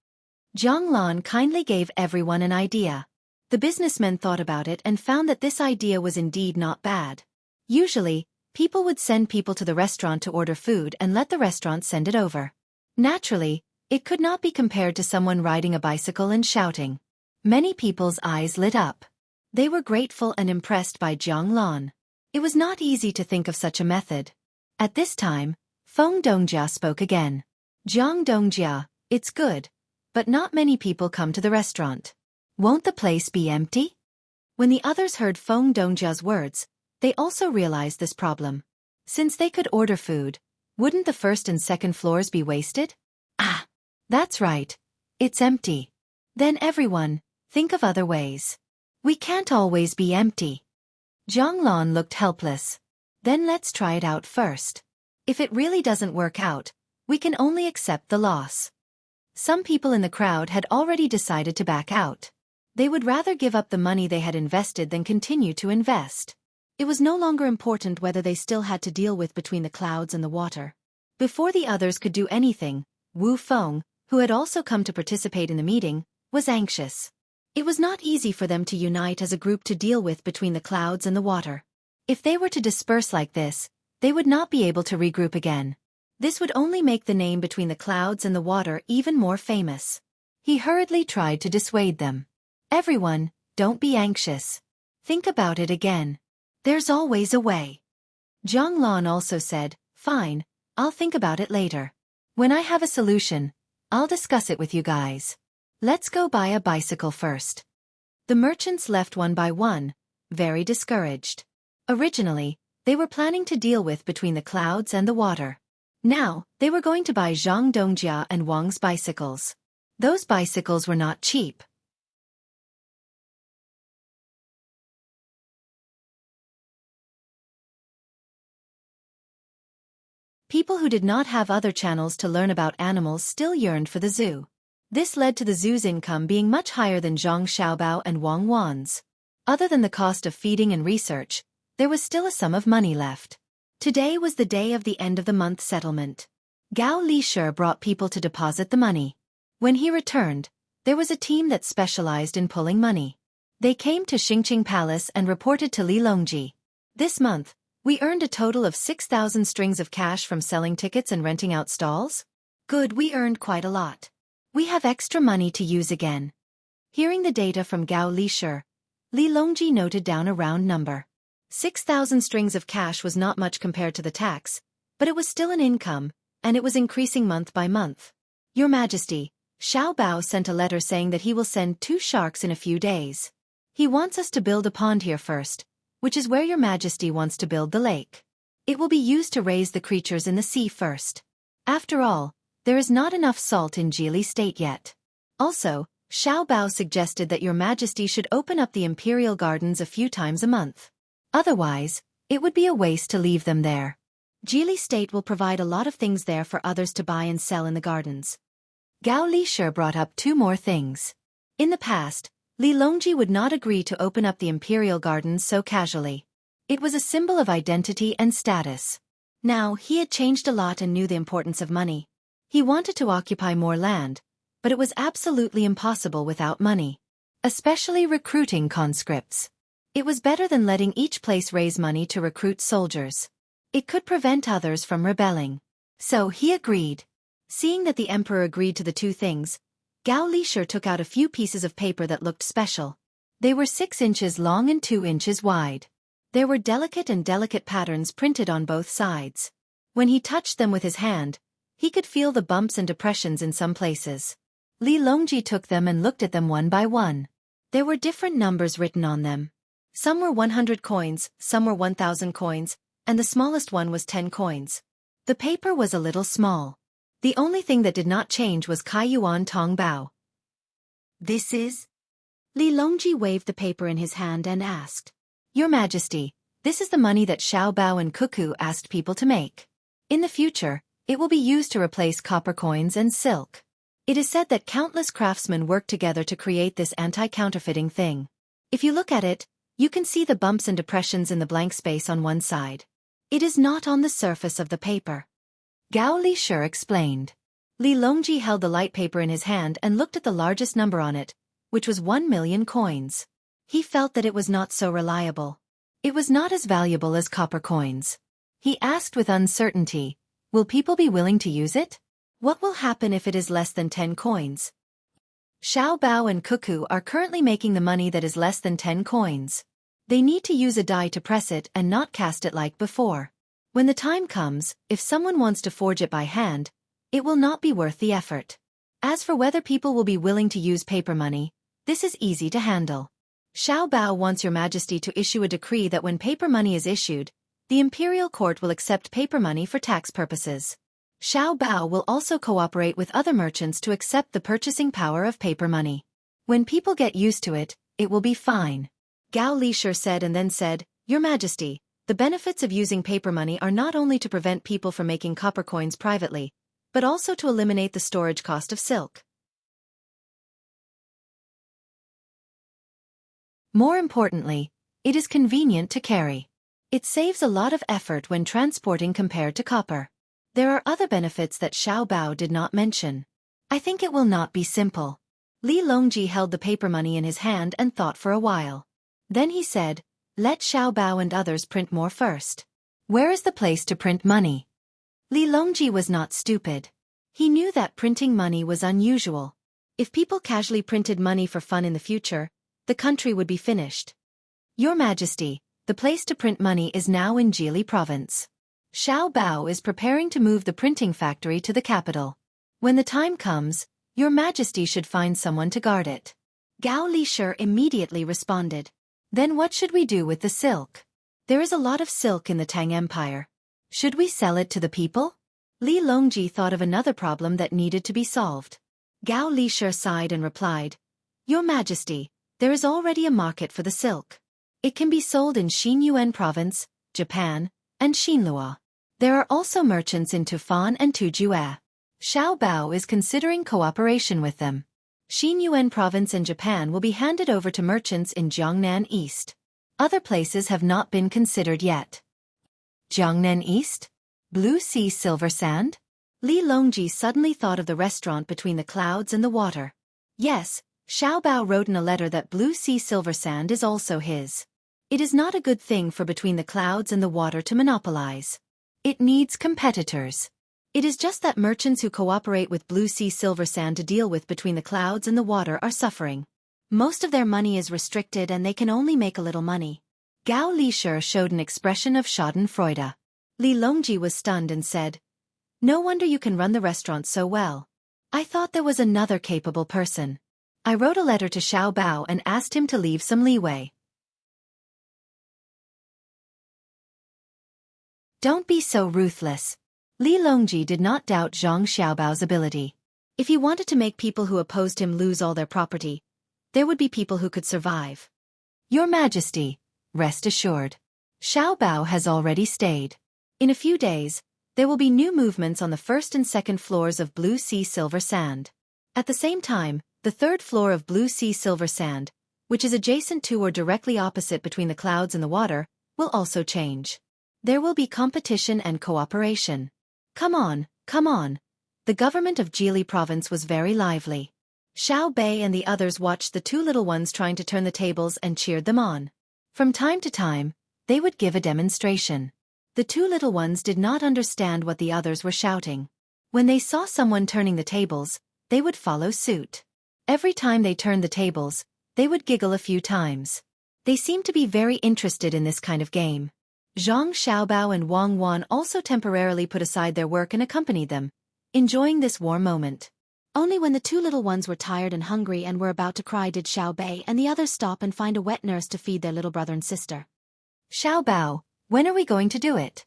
Zhang Lan kindly gave everyone an idea. The businessmen thought about it and found that this idea was indeed not bad. Usually, people would send people to the restaurant to order food and let the restaurant send it over. Naturally, it could not be compared to someone riding a bicycle and shouting. Many people's eyes lit up. They were grateful and impressed by Zhang Lan. It was not easy to think of such a method. At this time, Feng Dongjia spoke again. "Zhang Dongjia, it's good, but not many people come to the restaurant. Won't the place be empty?" When the others heard Feng Dongjia's words, they also realized this problem. Since they could order food, wouldn't the first and second floors be wasted? "Ah, that's right. It's empty. Then everyone, think of other ways. We can't always be empty." Zhang Lan looked helpless. "Then let's try it out first. If it really doesn't work out, we can only accept the loss." Some people in the crowd had already decided to back out. They would rather give up the money they had invested than continue to invest. It was no longer important whether they still had to deal with between the clouds and the water. Before the others could do anything, Wu Feng, who had also come to participate in the meeting, was anxious. It was not easy for them to unite as a group to deal with between the clouds and the water. If they were to disperse like this, they would not be able to regroup again. This would only make the name between the clouds and the water even more famous. He hurriedly tried to dissuade them. "Everyone, don't be anxious. Think about it again. There's always a way." Zhang Lan also said, "Fine, I'll think about it later. When I have a solution, I'll discuss it with you guys. Let's go buy a bicycle first." The merchants left one by one, very discouraged. Originally, they were planning to deal with between the clouds and the water. Now, they were going to buy Zhang Dongjia and Wang's bicycles. Those bicycles were not cheap. People who did not have other channels to learn about animals still yearned for the zoo. This led to the zoo's income being much higher than Zhang Xiaobao and Wang Wan's. Other than the cost of feeding and research, there was still a sum of money left. Today was the day of the end-of-the-month settlement. Gao Lishur brought people to deposit the money. When he returned, there was a team that specialized in pulling money. They came to Xingqing Palace and reported to Li Longji. "This month, we earned a total of 6,000 strings of cash from selling tickets and renting out stalls. Good, we earned quite a lot. We have extra money to use again." Hearing the data from Gao Lishur, Li Longji noted down a round number. 6,000 strings of cash was not much compared to the tax, but it was still an income, and it was increasing month by month. "Your Majesty, Xiao Bao sent a letter saying that he will send 2 sharks in a few days. He wants us to build a pond here first, which is where your majesty wants to build the lake. It will be used to raise the creatures in the sea first. After all, there is not enough salt in Jili state yet. Also, Xiao Bao suggested that your majesty should open up the imperial gardens a few times a month. Otherwise, it would be a waste to leave them there. Jili state will provide a lot of things there for others to buy and sell in the gardens. Gao Lisher brought up two more things. In the past, Li Longji would not agree to open up the imperial gardens so casually. It was a symbol of identity and status. Now, he had changed a lot and knew the importance of money. He wanted to occupy more land, but it was absolutely impossible without money. Especially recruiting conscripts. It was better than letting each place raise money to recruit soldiers. It could prevent others from rebelling. So he agreed. Seeing that the emperor agreed to the two things, Gao Lisher took out a few pieces of paper that looked special. They were 6 inches long and 2 inches wide. There were delicate patterns printed on both sides. When he touched them with his hand, he could feel the bumps and depressions in some places. Li Longji took them and looked at them one by one. There were different numbers written on them. Some were 100 coins, some were 1,000 coins, and the smallest one was 10 coins. The paper was a little small. The only thing that did not change was Kai Yuan Tong Bao. This is? Li Longji waved the paper in his hand and asked. Your Majesty, this is the money that Xiao Bao and Cuckoo asked people to make. In the future, it will be used to replace copper coins and silk. It is said that countless craftsmen work together to create this anti-counterfeiting thing. If you look at it, you can see the bumps and depressions in the blank space on one side. It is not on the surface of the paper. Gao Lisher explained. Li Longji held the light paper in his hand and looked at the largest number on it, which was 1 million coins. He felt that it was not so reliable. It was not as valuable as copper coins. He asked with uncertainty, will people be willing to use it? What will happen if it is less than 10 coins? Xiao Bao and Cuckoo are currently making the money that is less than 10 coins. They need to use a die to press it and not cast it like before. When the time comes, if someone wants to forge it by hand, it will not be worth the effort. As for whether people will be willing to use paper money, this is easy to handle. Xiao Bao wants your majesty to issue a decree that when paper money is issued, the imperial court will accept paper money for tax purposes. Xiao Bao will also cooperate with other merchants to accept the purchasing power of paper money. When people get used to it, it will be fine. Gao Lisher said and then said, Your Majesty, the benefits of using paper money are not only to prevent people from making copper coins privately, but also to eliminate the storage cost of silk. More importantly, it is convenient to carry. It saves a lot of effort when transporting compared to copper. There are other benefits that Xiao Bao did not mention. I think it will not be simple. Li Longji held the paper money in his hand and thought for a while. Then he said, let Xiao Bao and others print more first. Where is the place to print money? Li Longji was not stupid. He knew that printing money was unusual. If people casually printed money for fun in the future, the country would be finished. Your Majesty, the place to print money is now in Jili province. Xiao Bao is preparing to move the printing factory to the capital. When the time comes, Your Majesty should find someone to guard it. Gao Lisher immediately responded. Then what should we do with the silk? There is a lot of silk in the Tang Empire. Should we sell it to the people? Li Longji thought of another problem that needed to be solved. Gao Lisher sighed and replied, Your Majesty, there is already a market for the silk. It can be sold in Xinyuan province, Japan, and Xinlua. There are also merchants in Tufan and Tujue. Xiao Bao is considering cooperation with them. Xinyuan province and Japan will be handed over to merchants in Jiangnan East. Other places have not been considered yet. Jiangnan East? Blue Sea Silver Sand? Li Longji suddenly thought of the restaurant between the clouds and the water. Yes, Xiao Bao wrote in a letter that Blue Sea Silver Sand is also his. It is not a good thing for between the clouds and the water to monopolize. It needs competitors. It is just that merchants who cooperate with Blue Sea Silver Sand to deal with between the clouds and the water are suffering. Most of their money is restricted and they can only make a little money. Gao Lisher showed an expression of schadenfreude. Li Longji was stunned and said, No wonder you can run the restaurant so well. I thought there was another capable person. I wrote a letter to Xiao Bao and asked him to leave some leeway. Don't be so ruthless. Li Longji did not doubt Zhang Xiaobao's ability. If he wanted to make people who opposed him lose all their property, there would be people who could survive. Your Majesty, rest assured. Xiaobao has already stayed. In a few days, there will be new movements on the first and second floors of Blue Sea Silver Sand. At the same time, the third floor of Blue Sea Silver Sand, which is adjacent to or directly opposite between the clouds and the water, will also change. There will be competition and cooperation. Come on, come on. The government of Jili province was very lively. Xiao Bei and the others watched the two little ones trying to turn the tables and cheered them on. From time to time, they would give a demonstration. The two little ones did not understand what the others were shouting. When they saw someone turning the tables, they would follow suit. Every time they turned the tables, they would giggle a few times. They seemed to be very interested in this kind of game. Zhang Xiaobao and Wang Wan also temporarily put aside their work and accompanied them, enjoying this warm moment. Only when the two little ones were tired and hungry and were about to cry did Xiao Bei and the others stop and find a wet nurse to feed their little brother and sister. Xiaobao, when are we going to do it?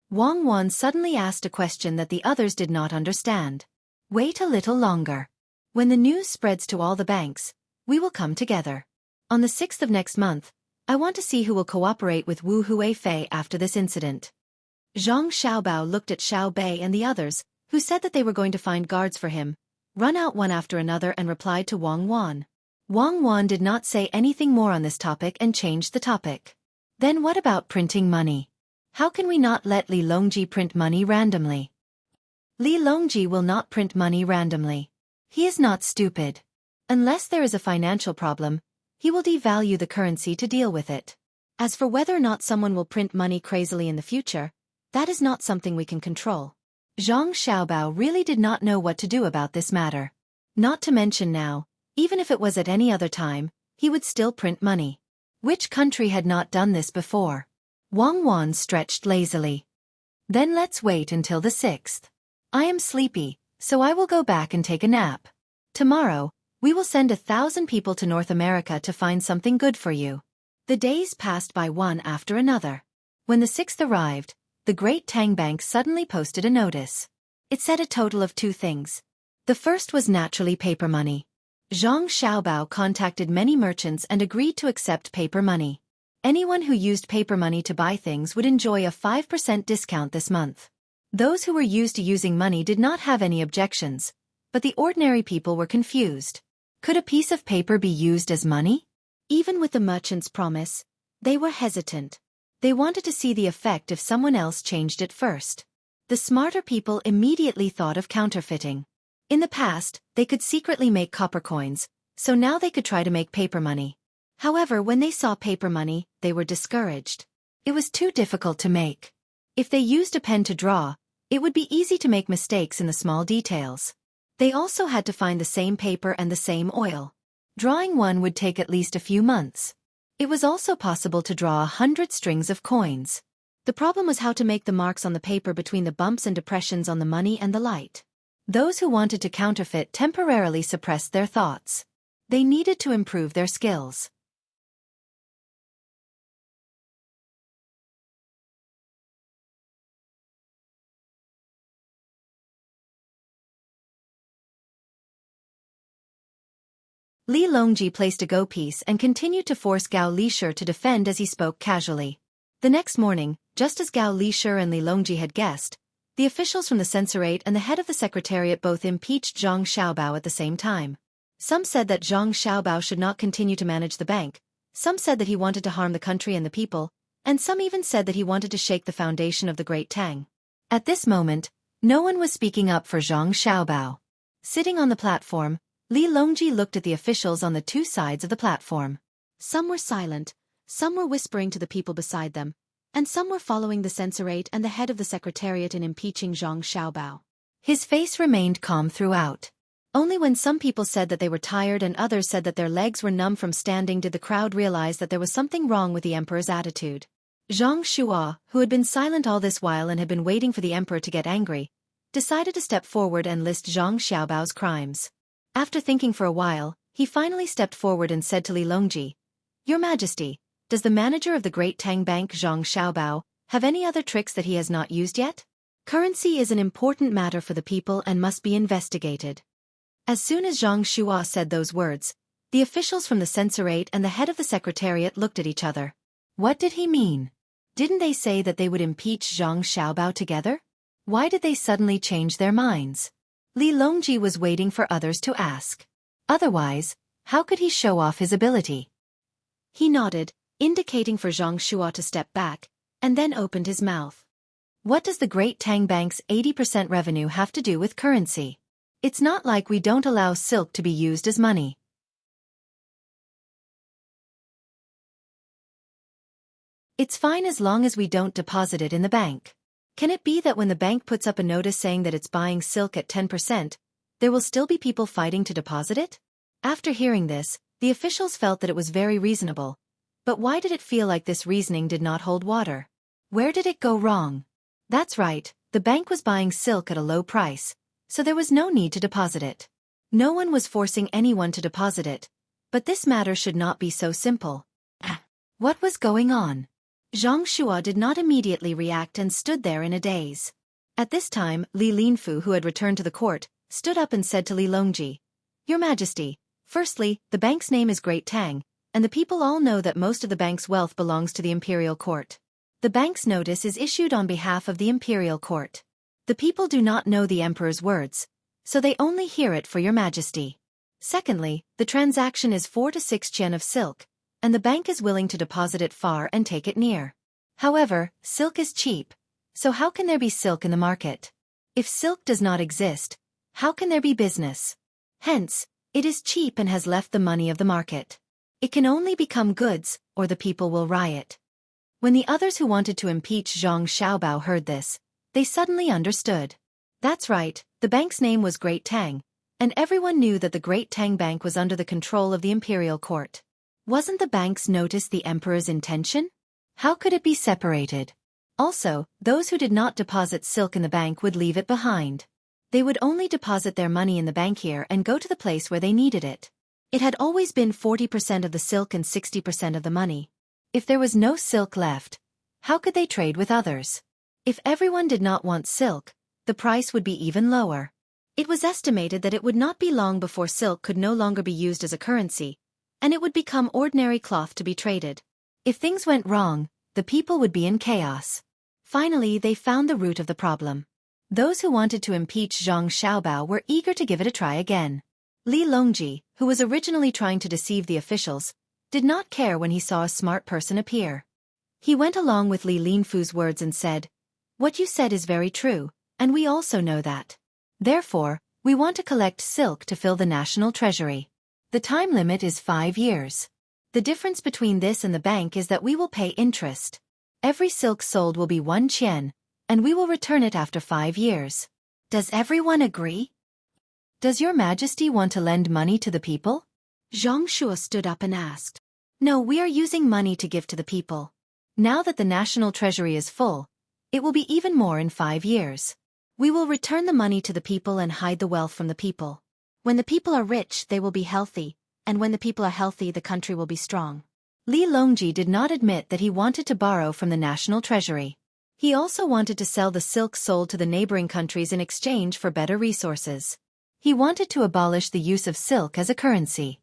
Wang Wan suddenly asked a question that the others did not understand. Wait a little longer. When the news spreads to all the banks, we will come together. On the 6th of next month, I want to see who will cooperate with Wu Huifei after this incident. Zhang Xiaobao looked at Xiao Bei and the others, who said that they were going to find guards for him, run out one after another and replied to Wang Wan. Wang Wan did not say anything more on this topic and changed the topic. Then what about printing money? How can we not let Li Longji print money randomly? Li Longji will not print money randomly. He is not stupid. Unless there is a financial problem, he will devalue the currency to deal with it. As for whether or not someone will print money crazily in the future, that is not something we can control. Zhang Xiaobao really did not know what to do about this matter. Not to mention now, even if it was at any other time, he would still print money. Which country had not done this before? Wang Wan stretched lazily. Then let's wait until the 6th. I am sleepy, so I will go back and take a nap. Tomorrow, we will send 1,000 people to North America to find something good for you. The days passed by one after another. When the 6th arrived, the great Tang Bank suddenly posted a notice. It said a total of 2 things. The first was naturally paper money. Zhang Xiaobao contacted many merchants and agreed to accept paper money. Anyone who used paper money to buy things would enjoy a 5% discount this month. Those who were used to using money did not have any objections, but the ordinary people were confused. Could a piece of paper be used as money? Even with the merchant's promise, they were hesitant. They wanted to see the effect if someone else changed it first. The smarter people immediately thought of counterfeiting. In the past, they could secretly make copper coins, so now they could try to make paper money. However, when they saw paper money, they were discouraged. It was too difficult to make. If they used a pen to draw, it would be easy to make mistakes in the small details. They also had to find the same paper and the same oil. Drawing one would take at least a few months. It was also possible to draw 100 strings of coins. The problem was how to make the marks on the paper between the bumps and depressions on the money and the light. Those who wanted to counterfeit temporarily suppressed their thoughts. They needed to improve their skills. Li Longji placed a go piece and continued to force Gao Lishur to defend as he spoke casually. The next morning, just as Gao Lishur and Li Longji had guessed, the officials from the censorate and the head of the secretariat both impeached Zhang Xiaobao at the same time. Some said that Zhang Xiaobao should not continue to manage the bank, some said that he wanted to harm the country and the people, and some even said that he wanted to shake the foundation of the great Tang. At this moment, no one was speaking up for Zhang Xiaobao. Sitting on the platform, Li Longji looked at the officials on the 2 sides of the platform. Some were silent, some were whispering to the people beside them, and some were following the censorate and the head of the secretariat in impeaching Zhang Xiaobao. His face remained calm throughout. Only when some people said that they were tired and others said that their legs were numb from standing did the crowd realize that there was something wrong with the emperor's attitude. Zhang Shua, who had been silent all this while and had been waiting for the emperor to get angry, decided to step forward and list Zhang Xiaobao's crimes. After thinking for a while, he finally stepped forward and said to Li Longji, "Your Majesty, does the manager of the Great Tang Bank Zhang Xiaobao Have any other tricks that he has not used yet? Currency is an important matter for the people and must be investigated. As soon as Zhang Shuo said those words, the officials from the censorate and the head of the secretariat looked at each other. What did he mean? Didn't they say that they would impeach Zhang Xiaobao together? Why did they suddenly change their minds? Li Longji was waiting for others to ask. Otherwise, how could he show off his ability? He nodded, indicating for Zhang Shuo to step back, and then opened his mouth. What does the Great Tang Bank's 80% revenue have to do with currency? It's not like we don't allow silk to be used as money. It's fine as long as we don't deposit it in the bank. Can it be that when the bank puts up a notice saying that it's buying silk at 10%, there will still be people fighting to deposit it? After hearing this, the officials felt that it was very reasonable. But why did it feel like this reasoning did not hold water? Where did it go wrong? That's right, the bank was buying silk at a low price, so there was no need to deposit it. No one was forcing anyone to deposit it, but this matter should not be so simple. What was going on? Zhang Shuo did not immediately react and stood there in a daze. At this time, Li Linfu, who had returned to the court, stood up and said to Li Longji, "Your Majesty, firstly, the bank's name is Great Tang, and the people all know that most of the bank's wealth belongs to the imperial court. The bank's notice is issued on behalf of the imperial court. The people do not know the emperor's words, so they only hear it for your majesty. Secondly, the transaction is 4 to 6 chen of silk, and the bank is willing to deposit it far and take it near. However, silk is cheap, so how can there be silk in the market? If silk does not exist, how can there be business? Hence, it is cheap and has left the money of the market. It can only become goods, or the people will riot." When the others who wanted to impeach Zhang Xiaobao heard this, they suddenly understood. That's right, the bank's name was Great Tang, and everyone knew that the Great Tang Bank was under the control of the imperial court. Wasn't the bank's notice the emperor's intention? How could it be separated? Also, those who did not deposit silk in the bank would leave it behind. They would only deposit their money in the bank here and go to the place where they needed it. It had always been 40% of the silk and 60% of the money. If there was no silk left, how could they trade with others? If everyone did not want silk, the price would be even lower. It was estimated that it would not be long before silk could no longer be used as a currency, and it would become ordinary cloth to be traded. If things went wrong, the people would be in chaos. Finally, they found the root of the problem. Those who wanted to impeach Zhang Xiaobao were eager to give it a try again. Li Longji, who was originally trying to deceive the officials, did not care when he saw a smart person appear. He went along with Li Linfu's words and said, "What you said is very true, and we also know that. Therefore, we want to collect silk to fill the national treasury. The time limit is 5 years. The difference between this and the bank is that we will pay interest. Every silk sold will be 1 qian, and we will return it after 5 years. Does everyone agree? Does your majesty want to lend money to the people?" Zhang Shuo stood up and asked. "No, we are using money to give to the people. Now that the national treasury is full, it will be even more in 5 years. We will return the money to the people and hide the wealth from the people. When the people are rich, they will be healthy, and when the people are healthy, the country will be strong." Li Longji did not admit that he wanted to borrow from the national treasury. He also wanted to sell the silk sold to the neighboring countries in exchange for better resources. He wanted to abolish the use of silk as a currency.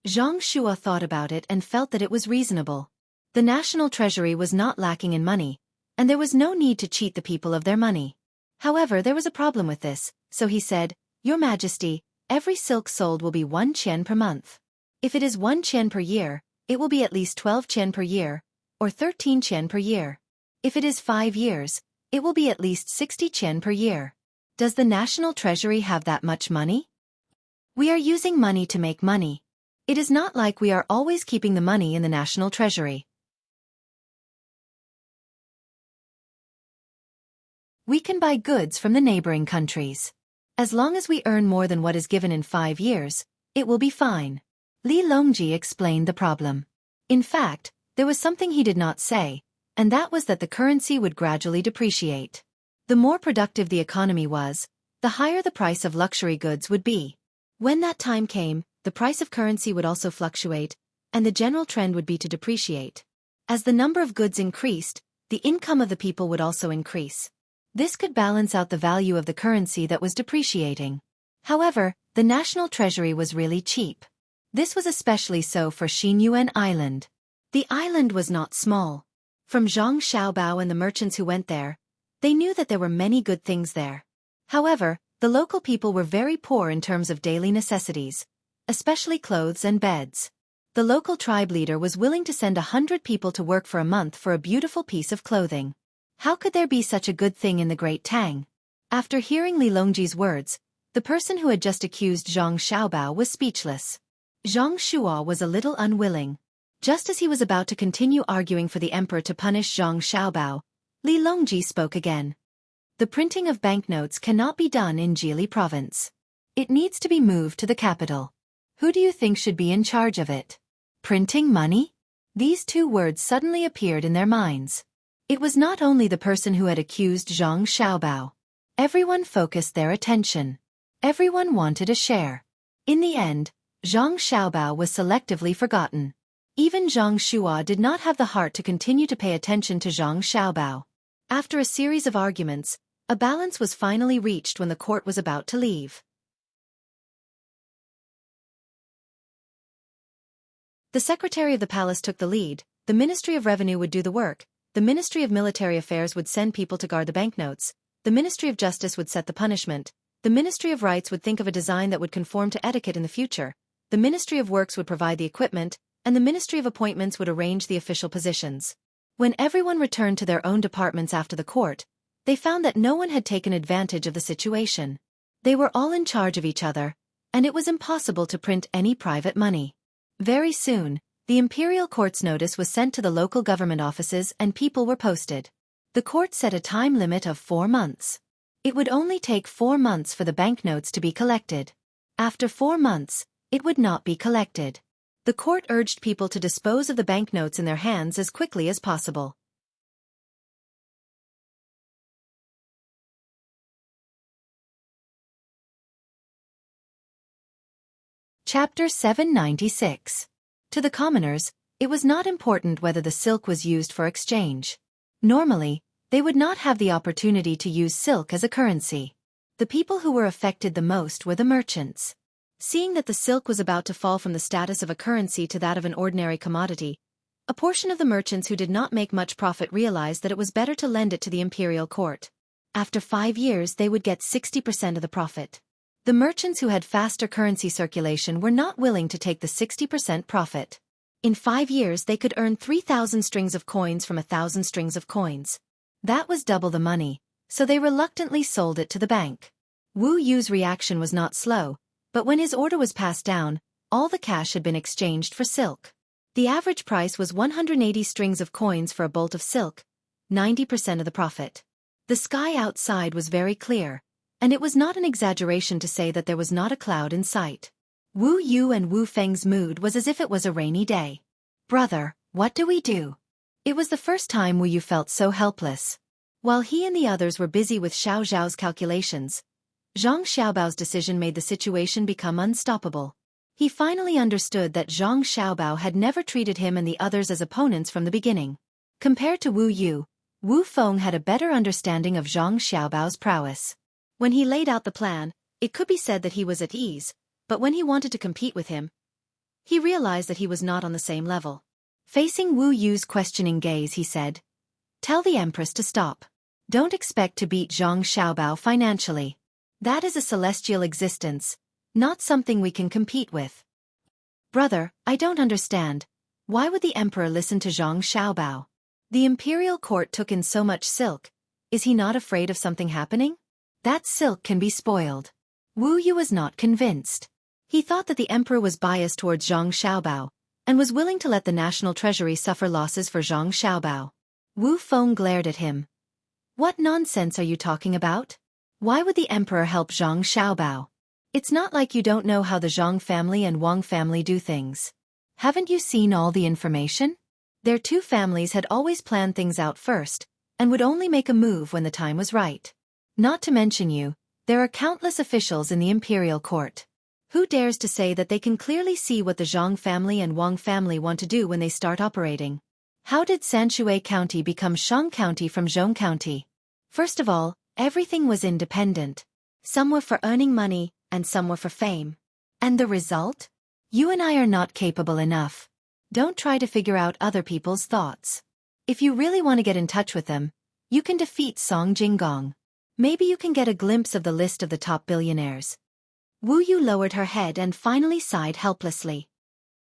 Zhang Shuo thought about it and felt that it was reasonable. The national treasury was not lacking in money, and there was no need to cheat the people of their money. However, there was a problem with this, so he said, "Your Majesty, every silk sold will be 1 qian per month. If it is 1 qian per year, it will be at least 12 qian per year, or 13 qian per year. If it is 5 years, it will be at least 60 qian per year. Does the national treasury have that much money? We are using money to make money. It is not like we are always keeping the money in the national treasury. We can buy goods from the neighboring countries. As long as we earn more than what is given in 5 years, it will be fine." Li Longji explained the problem. In fact, there was something he did not say, and that was that the currency would gradually depreciate. The more productive the economy was, the higher the price of luxury goods would be. When that time came, the price of currency would also fluctuate, and the general trend would be to depreciate. As the number of goods increased, the income of the people would also increase. This could balance out the value of the currency that was depreciating. However, the national treasury was really cheap. This was especially so for Xinyuan Island. The island was not small. From Zhang Xiaobao and the merchants who went there, they knew that there were many good things there. However, the local people were very poor in terms of daily necessities, especially clothes and beds. The local tribe leader was willing to send 100 people to work for a month for a beautiful piece of clothing. How could there be such a good thing in the Great Tang? After hearing Li Longji's words, the person who had just accused Zhang Xiaobao was speechless. Zhang Shuo was a little unwilling. Just as he was about to continue arguing for the emperor to punish Zhang Xiaobao, Li Longji spoke again. The printing of banknotes cannot be done in Jili province. It needs to be moved to the capital. Who do you think should be in charge of it? Printing money? These two words suddenly appeared in their minds. It was not only the person who had accused Zhang Xiaobao. Everyone focused their attention. Everyone wanted a share. In the end, Zhang Xiaobao was selectively forgotten. Even Zhang Shuo did not have the heart to continue to pay attention to Zhang Xiaobao. After a series of arguments, a balance was finally reached when the court was about to leave. The secretary of the palace took the lead, the Ministry of Revenue would do the work, the Ministry of Military Affairs would send people to guard the banknotes, the Ministry of Justice would set the punishment, the Ministry of Rights would think of a design that would conform to etiquette in the future, the Ministry of Works would provide the equipment, and the Ministry of Appointments would arrange the official positions. When everyone returned to their own departments after the court, they found that no one had taken advantage of the situation. They were all in charge of each other, and it was impossible to print any private money. Very soon, the imperial court's notice was sent to the local government offices and people were posted. The court set a time limit of 4 months. It would only take 4 months for the banknotes to be collected. After 4 months, it would not be collected. The court urged people to dispose of the banknotes in their hands as quickly as possible. Chapter 796. To the commoners, it was not important whether the silk was used for exchange. Normally, they would not have the opportunity to use silk as a currency. The people who were affected the most were the merchants. Seeing that the silk was about to fall from the status of a currency to that of an ordinary commodity, a portion of the merchants who did not make much profit realized that it was better to lend it to the imperial court. After 5 years they would get 60% of the profit. The merchants who had faster currency circulation were not willing to take the 60% profit. In 5 years they could earn 3,000 strings of coins from 1,000 strings of coins. That was double the money, so they reluctantly sold it to the bank. Wu Yu's reaction was not slow, but when his order was passed down, all the cash had been exchanged for silk. The average price was 180 strings of coins for a bolt of silk, 90% of the profit. The sky outside was very clear, and it was not an exaggeration to say that there was not a cloud in sight. Wu Yu and Wu Feng's mood was as if it was a rainy day. "Brother, what do we do?" It was the first time Wu Yu felt so helpless. While he and the others were busy with Xiao Zhao's calculations, Zhang Xiaobao's decision made the situation become unstoppable. He finally understood that Zhang Xiaobao had never treated him and the others as opponents from the beginning. Compared to Wu Yu, Wu Feng had a better understanding of Zhang Xiaobao's prowess. When he laid out the plan, it could be said that he was at ease, but when he wanted to compete with him, he realized that he was not on the same level. Facing Wu Yu's questioning gaze, he said, "Tell the Empress to stop. Don't expect to beat Zhang Xiaobao financially. That is a celestial existence, not something we can compete with." "Brother, I don't understand. Why would the Emperor listen to Zhang Xiaobao? The imperial court took in so much silk. Is he not afraid of something happening? That silk can be spoiled." Wu Yu was not convinced. He thought that the emperor was biased towards Zhang Xiaobao, and was willing to let the national treasury suffer losses for Zhang Xiaobao. Wu Feng glared at him. "What nonsense are you talking about? Why would the emperor help Zhang Xiaobao? It's not like you don't know how the Zhang family and Wang family do things. Haven't you seen all the information? Their two families had always planned things out first, and would only make a move when the time was right. Not to mention you, there are countless officials in the imperial court. Who dares to say that they can clearly see what the Zhang family and Wang family want to do when they start operating? How did Sanshui County become Shang County from Zhong County? First of all, everything was independent. Some were for earning money, and some were for fame. And the result? You and I are not capable enough. Don't try to figure out other people's thoughts. If you really want to get in touch with them, you can defeat Song Jinggong. Maybe you can get a glimpse of the list of the top billionaires. Wu Yu lowered her head and finally sighed helplessly.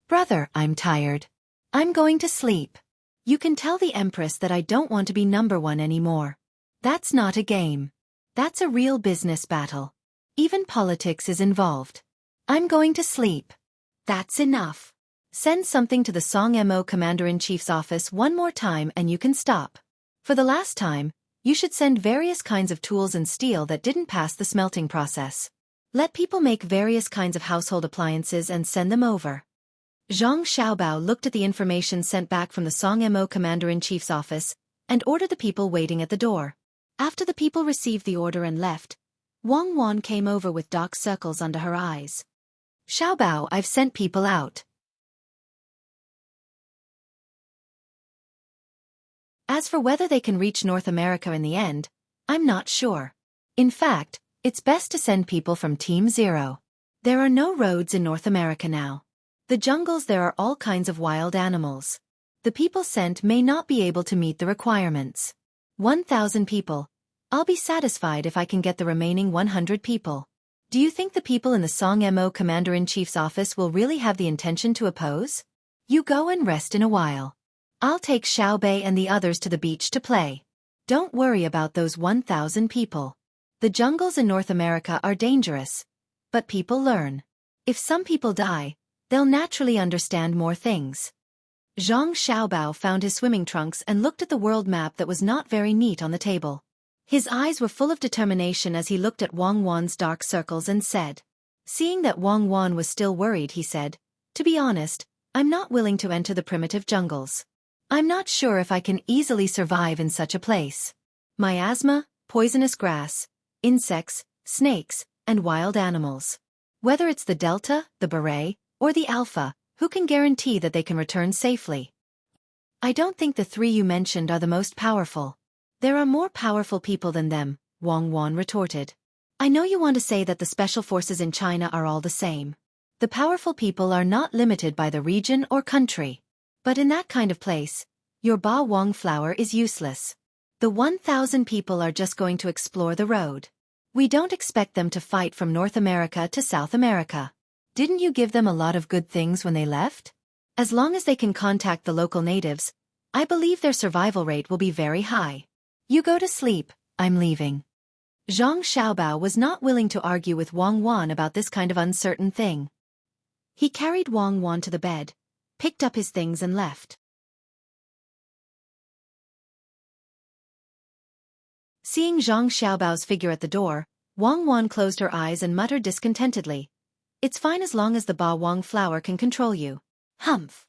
Brother, I'm tired. I'm going to sleep. You can tell the Empress that I don't want to be number one anymore. That's not a game. That's a real business battle. Even politics is involved. I'm going to sleep. That's enough. Send something to the Song Mo Commander-in-Chief's office one more time and you can stop. For the last time, you should send various kinds of tools and steel that didn't pass the smelting process. Let people make various kinds of household appliances and send them over. Zhang Xiaobao looked at the information sent back from the Song Mo Commander-in-Chief's office and ordered the people waiting at the door. After the people received the order and left, Wang Wan came over with dark circles under her eyes. Xiaobao, I've sent people out. As for whether they can reach North America in the end, I'm not sure. In fact, it's best to send people from Team 0. There are no roads in North America now. The jungles there are all kinds of wild animals. The people sent may not be able to meet the requirements. 1,000 people. I'll be satisfied if I can get the remaining 100 people. Do you think the people in the Song Mo Commander-in-Chief's office will really have the intention to oppose? You go and rest in a while. I'll take Xiao Bei and the others to the beach to play. Don't worry about those 1,000 people. The jungles in North America are dangerous. But people learn. If some people die, they'll naturally understand more things. Zhang Xiaobao found his swimming trunks and looked at the world map that was not very neat on the table. His eyes were full of determination as he looked at Wang Wan's dark circles and said. Seeing that Wang Wan was still worried, he said, to be honest, I'm not willing to enter the primitive jungles. I'm not sure if I can easily survive in such a place. Miasma, poisonous grass, insects, snakes, and wild animals. Whether it's the Delta, the Beret, or the Alpha, who can guarantee that they can return safely? I don't think the three you mentioned are the most powerful. There are more powerful people than them, Wang Wan retorted. I know you want to say that the special forces in China are all the same. The powerful people are not limited by the region or country. But in that kind of place, your Ba Wang flower is useless. The 1,000 people are just going to explore the road. We don't expect them to fight from North America to South America. Didn't you give them a lot of good things when they left? As long as they can contact the local natives, I believe their survival rate will be very high. You go to sleep, I'm leaving. Zhang Xiaobao was not willing to argue with Wang Wan about this kind of uncertain thing. He carried Wang Wan to the bed, picked up his things and left. Seeing Zhang Xiaobao's figure at the door, Wang Wan closed her eyes and muttered discontentedly. It's fine as long as the Ba Wang flower can control you. Humph.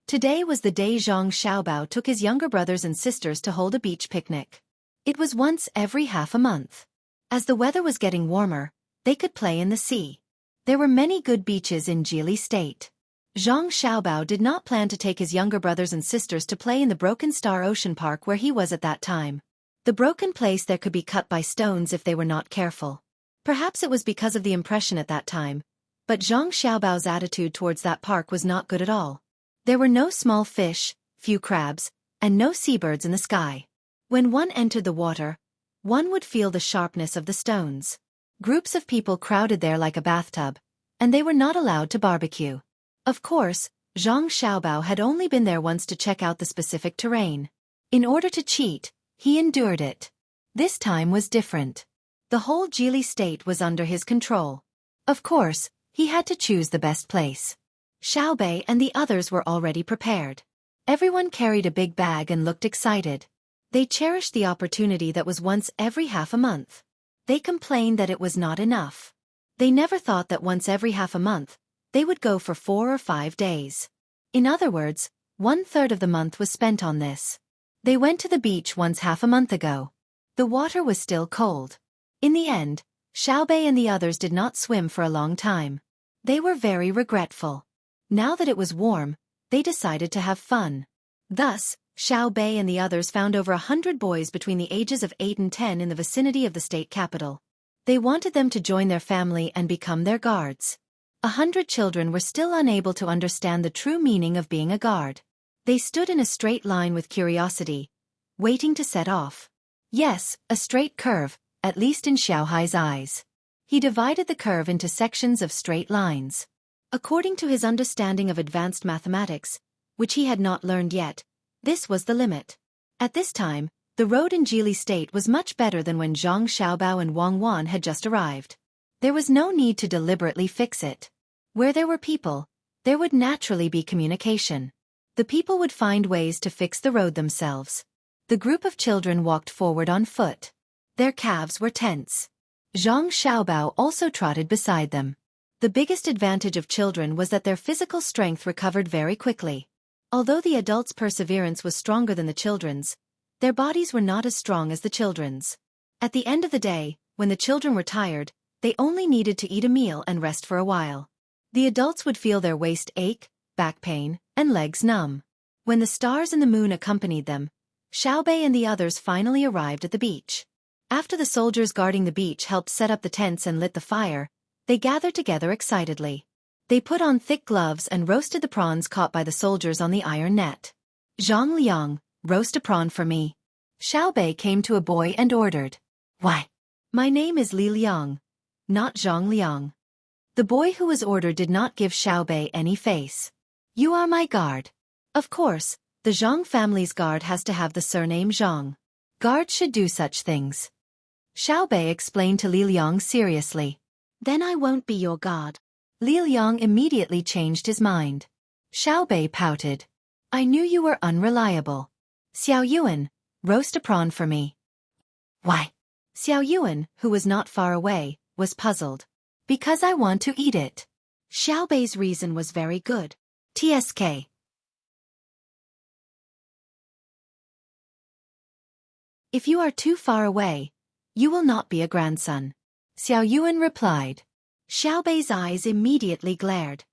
Today was the day Zhang Xiaobao took his younger brothers and sisters to hold a beach picnic. It was once every half a month. As the weather was getting warmer, they could play in the sea. There were many good beaches in Jili State. Zhang Xiaobao did not plan to take his younger brothers and sisters to play in the Broken Star Ocean Park where he was at that time. The broken place there could be cut by stones if they were not careful. Perhaps it was because of the impression at that time, but Zhang Xiaobao's attitude towards that park was not good at all. There were no small fish, few crabs, and no seabirds in the sky. When one entered the water, one would feel the sharpness of the stones. Groups of people crowded there like a bathtub, and they were not allowed to barbecue. Of course, Zhang Xiaobao had only been there once to check out the specific terrain. In order to cheat, he endured it. This time was different. The whole Jili state was under his control. Of course, he had to choose the best place. Xiao Bei and the others were already prepared. Everyone carried a big bag and looked excited. They cherished the opportunity that was once every half a month. They complained that it was not enough. They never thought that once every half a month, they would go for 4 or 5 days. In other words, 1/3 of the month was spent on this. They went to the beach once half a month ago. The water was still cold. In the end, Xiao Bei and the others did not swim for a long time. They were very regretful. Now that it was warm, they decided to have fun. Thus, Xiao Bei and the others found over 100 boys between the ages of 8 and 10 in the vicinity of the state capital. They wanted them to join their family and become their guards. 100 children were still unable to understand the true meaning of being a guard. They stood in a straight line with curiosity, waiting to set off. Yes, a straight curve, at least in Xiaohai's eyes. He divided the curve into sections of straight lines. According to his understanding of advanced mathematics, which he had not learned yet, this was the limit. At this time, the road in Jili State was much better than when Zhang Xiaobao and Wang Wan had just arrived. There was no need to deliberately fix it. Where there were people, there would naturally be communication. The people would find ways to fix the road themselves. The group of children walked forward on foot. Their calves were tense. Zhang Xiaobao also trotted beside them. The biggest advantage of children was that their physical strength recovered very quickly. Although the adults' perseverance was stronger than the children's, their bodies were not as strong as the children's. At the end of the day, when the children were tired, they only needed to eat a meal and rest for a while. The adults would feel their waist ache, back pain, and legs numb. When the stars and the moon accompanied them, Xiaobei and the others finally arrived at the beach. After the soldiers guarding the beach helped set up the tents and lit the fire, they gathered together excitedly. They put on thick gloves and roasted the prawns caught by the soldiers on the iron net. "Zhang Liang, roast a prawn for me." Xiaobei came to a boy and ordered. "Why? My name is Li Liang, not Zhang Liang." The boy who was ordered did not give Xiaobei any face. "You are my guard." Of course, the Zhang family's guard has to have the surname Zhang. Guards should do such things. Xiaobei explained to Li Liang seriously. "Then I won't be your guard." Li Liang immediately changed his mind. Xiaobei pouted. "I knew you were unreliable. Xiao Yuan, roast a prawn for me." "Why?" Xiao Yuan, who was not far away, was puzzled. "Because I want to eat it." Xiaobei's reason was very good. TSK. "If you are too far away, you will not be a grandson," Xiao Yuan replied. Xiaobei's eyes immediately glared.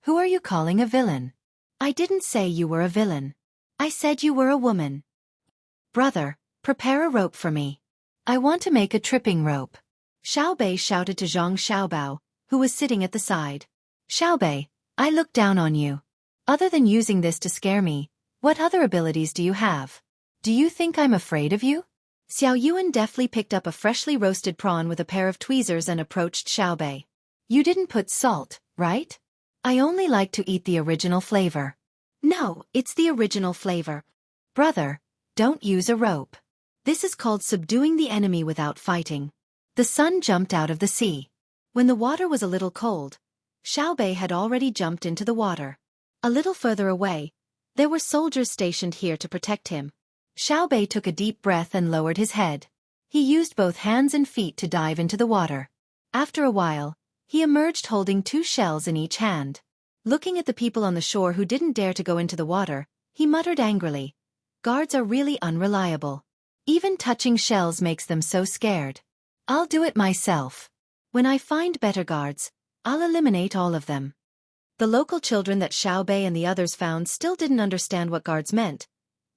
"Who are you calling a villain?" "I didn't say you were a villain. I said you were a woman." "Brother, prepare a rope for me. I want to make a tripping rope." Xiaobei shouted to Zhang Xiaobao, who was sitting at the side. "Xiaobei, I look down on you. Other than using this to scare me, what other abilities do you have? Do you think I'm afraid of you?" Xiao Yuan deftly picked up a freshly roasted prawn with a pair of tweezers and approached Xiaobei. "You didn't put salt, right? I only like to eat the original flavor." "No, it's the original flavor." "Brother, don't use a rope. This is called subduing the enemy without fighting." The sun jumped out of the sea. When the water was a little cold, Xiaobei had already jumped into the water. A little further away, there were soldiers stationed here to protect him. Xiaobei took a deep breath and lowered his head. He used both hands and feet to dive into the water. After a while, he emerged holding 2 shells in each hand. Looking at the people on the shore who didn't dare to go into the water, he muttered angrily, "Guards are really unreliable. Even touching shells makes them so scared. I'll do it myself. When I find better guards, I'll eliminate all of them." The local children that Xiaobei and the others found still didn't understand what guards meant,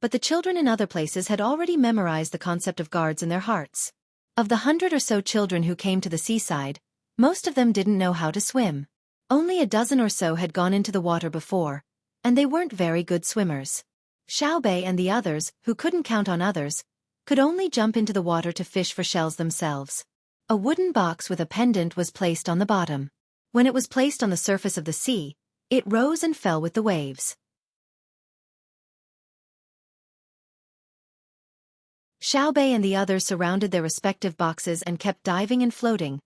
but the children in other places had already memorized the concept of guards in their hearts. Of the 100 or so children who came to the seaside, most of them didn't know how to swim. Only a dozen or so had gone into the water before, and they weren't very good swimmers. Xiaobei and the others, who couldn't count on others, could only jump into the water to fish for shells themselves. A wooden box with a pendant was placed on the bottom. When it was placed on the surface of the sea, it rose and fell with the waves. Xiaobei and the others surrounded their respective boxes and kept diving and floating,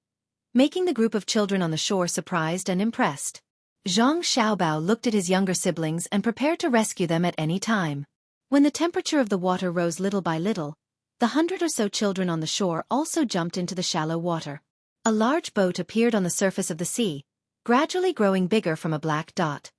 making the group of children on the shore surprised and impressed. Zhang Xiaobao looked at his younger siblings and prepared to rescue them at any time. When the temperature of the water rose little by little, the 100 or so children on the shore also jumped into the shallow water. A large boat appeared on the surface of the sea, gradually growing bigger from a black dot.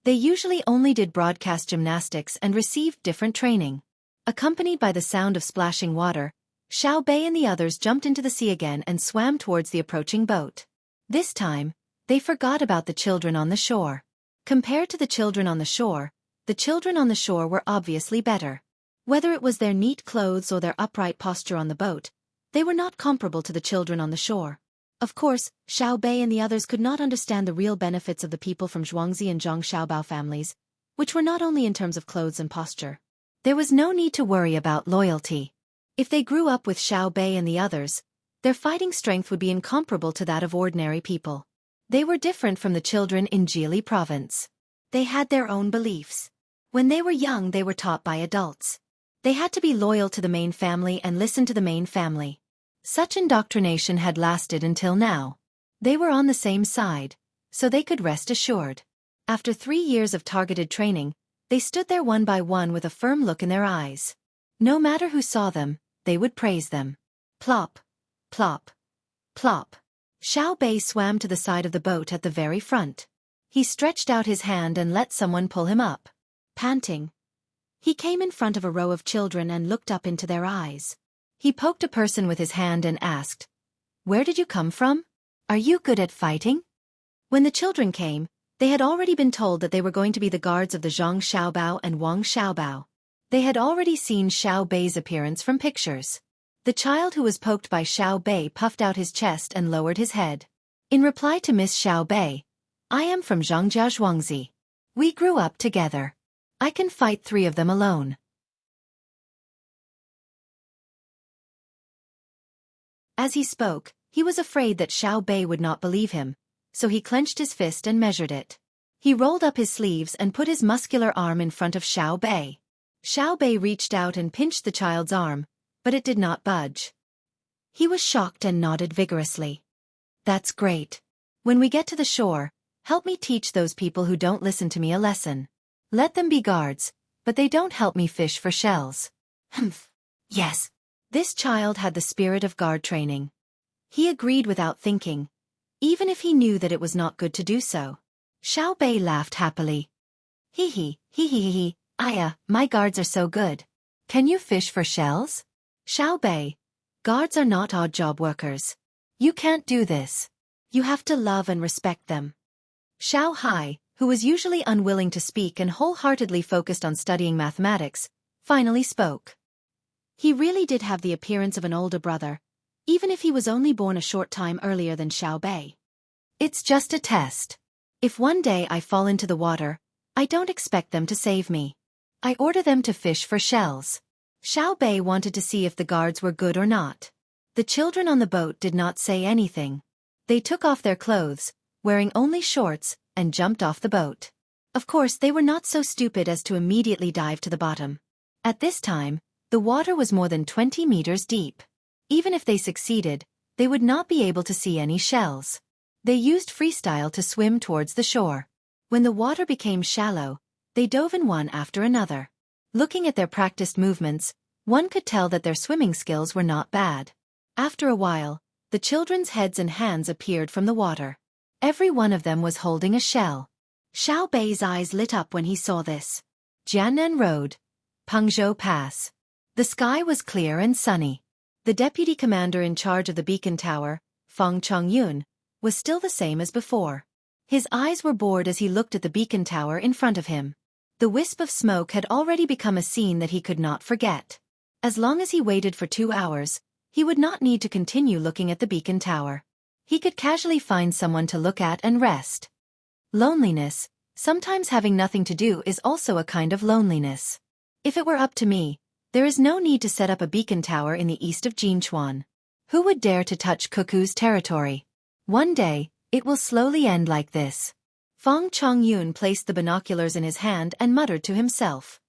They usually only did broadcast gymnastics and received different training. Accompanied by the sound of splashing water, Xiao Bei and the others jumped into the sea again and swam towards the approaching boat. This time, they forgot about the children on the shore. Compared to the children on the shore were obviously better. Whether it was their neat clothes or their upright posture on the boat, they were not comparable to the children on the shore. Of course, Xiao Bei and the others could not understand the real benefits of the people from Zhuangzi and Zhang Xiaobao families, which were not only in terms of clothes and posture. There was no need to worry about loyalty. If they grew up with Xiao Bei and the others, their fighting strength would be incomparable to that of ordinary people. They were different from the children in Jili province. They had their own beliefs. When they were young, they were taught by adults. They had to be loyal to the main family and listen to the main family. Such indoctrination had lasted until now. They were on the same side, so they could rest assured. After 3 years of targeted training, they stood there one by one with a firm look in their eyes. No matter who saw them, they would praise them. Plop, plop, plop. Xiao Bei swam to the side of the boat at the very front. He stretched out his hand and let someone pull him up. Panting, he came in front of a row of children and looked up into their eyes. He poked a person with his hand and asked, "Where did you come from? Are you good at fighting?" When the children came, they had already been told that they were going to be the guards of the Zhang Xiaobao and Wang Xiaobao. They had already seen Xiao Bei's appearance from pictures. The child who was poked by Xiao Bei puffed out his chest and lowered his head. In reply to Miss Xiao Bei, "I am from Zhangjia Zhuangzi. We grew up together. I can fight 3 of them alone." As he spoke, he was afraid that Xiao Bei would not believe him, so he clenched his fist and measured it. He rolled up his sleeves and put his muscular arm in front of Xiao Bei. Xiao Bei reached out and pinched the child's arm, but it did not budge. He was shocked and nodded vigorously. "That's great. When we get to the shore, help me teach those people who don't listen to me a lesson. Let them be guards, but they don't help me fish for shells." Humph. Yes. This child had the spirit of guard training. He agreed without thinking, even if he knew that it was not good to do so. Xiao Bei laughed happily. Hee hee, hee hee hee hee, Aya, my guards are so good. Can you fish for shells? Xiao Bei, guards are not odd job workers. You can't do this. You have to love and respect them. Xiao Hai, who was usually unwilling to speak and wholeheartedly focused on studying mathematics, finally spoke. He really did have the appearance of an older brother, even if he was only born a short time earlier than Xiao Bei. It's just a test. If one day I fall into the water, I don't expect them to save me. I order them to fish for shells. Xiao Bei wanted to see if the guards were good or not. The children on the boat did not say anything. They took off their clothes, wearing only shorts, and jumped off the boat. Of course, they were not so stupid as to immediately dive to the bottom. At this time, the water was more than 20 meters deep. Even if they succeeded, they would not be able to see any shells. They used freestyle to swim towards the shore. When the water became shallow, they dove in one after another. Looking at their practiced movements, one could tell that their swimming skills were not bad. After a while, the children's heads and hands appeared from the water. Every one of them was holding a shell. Xiao Bei's eyes lit up when he saw this. Jiannan Road, Pengzhou Pass. The sky was clear and sunny. The deputy commander in charge of the beacon tower, Feng Chongyun, was still the same as before. His eyes were bored as he looked at the beacon tower in front of him. The wisp of smoke had already become a scene that he could not forget. As long as he waited for 2 hours, he would not need to continue looking at the beacon tower. He could casually find someone to look at and rest. Loneliness, sometimes having nothing to do, is also a kind of loneliness. If it were up to me, there is no need to set up a beacon tower in the east of Jinchuan. Who would dare to touch Cuckoo's territory? One day, it will slowly end like this. Feng Chongyun placed the binoculars in his hand and muttered to himself.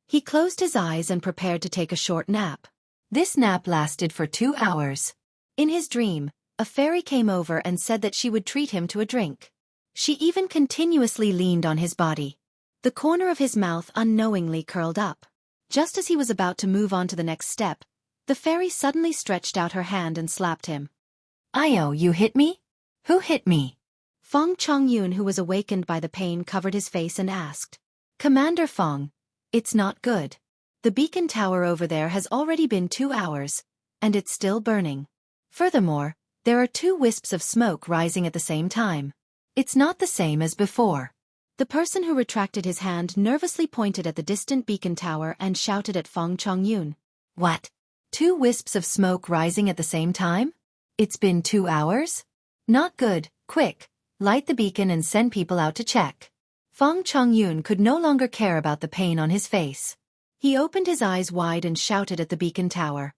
He closed his eyes and prepared to take a short nap. This nap lasted for 2 hours. In his dream, a fairy came over and said that she would treat him to a drink. She even continuously leaned on his body. The corner of his mouth unknowingly curled up. Just as he was about to move on to the next step, the fairy suddenly stretched out her hand and slapped him. "Ayo, you hit me? Who hit me?" Feng Chongyun, who was awakened by the pain, covered his face and asked. "Commander Feng, it's not good. The beacon tower over there has already been 2 hours, and it's still burning. Furthermore, there are 2 wisps of smoke rising at the same time. It's not the same as before. The person who retracted his hand nervously pointed at the distant beacon tower and shouted at Feng Chongyun. What? 2 wisps of smoke rising at the same time? It's been 2 hours? Not good. Quick, light the beacon and send people out to check. Feng Chongyun could no longer care about the pain on his face. He opened his eyes wide and shouted at the beacon tower.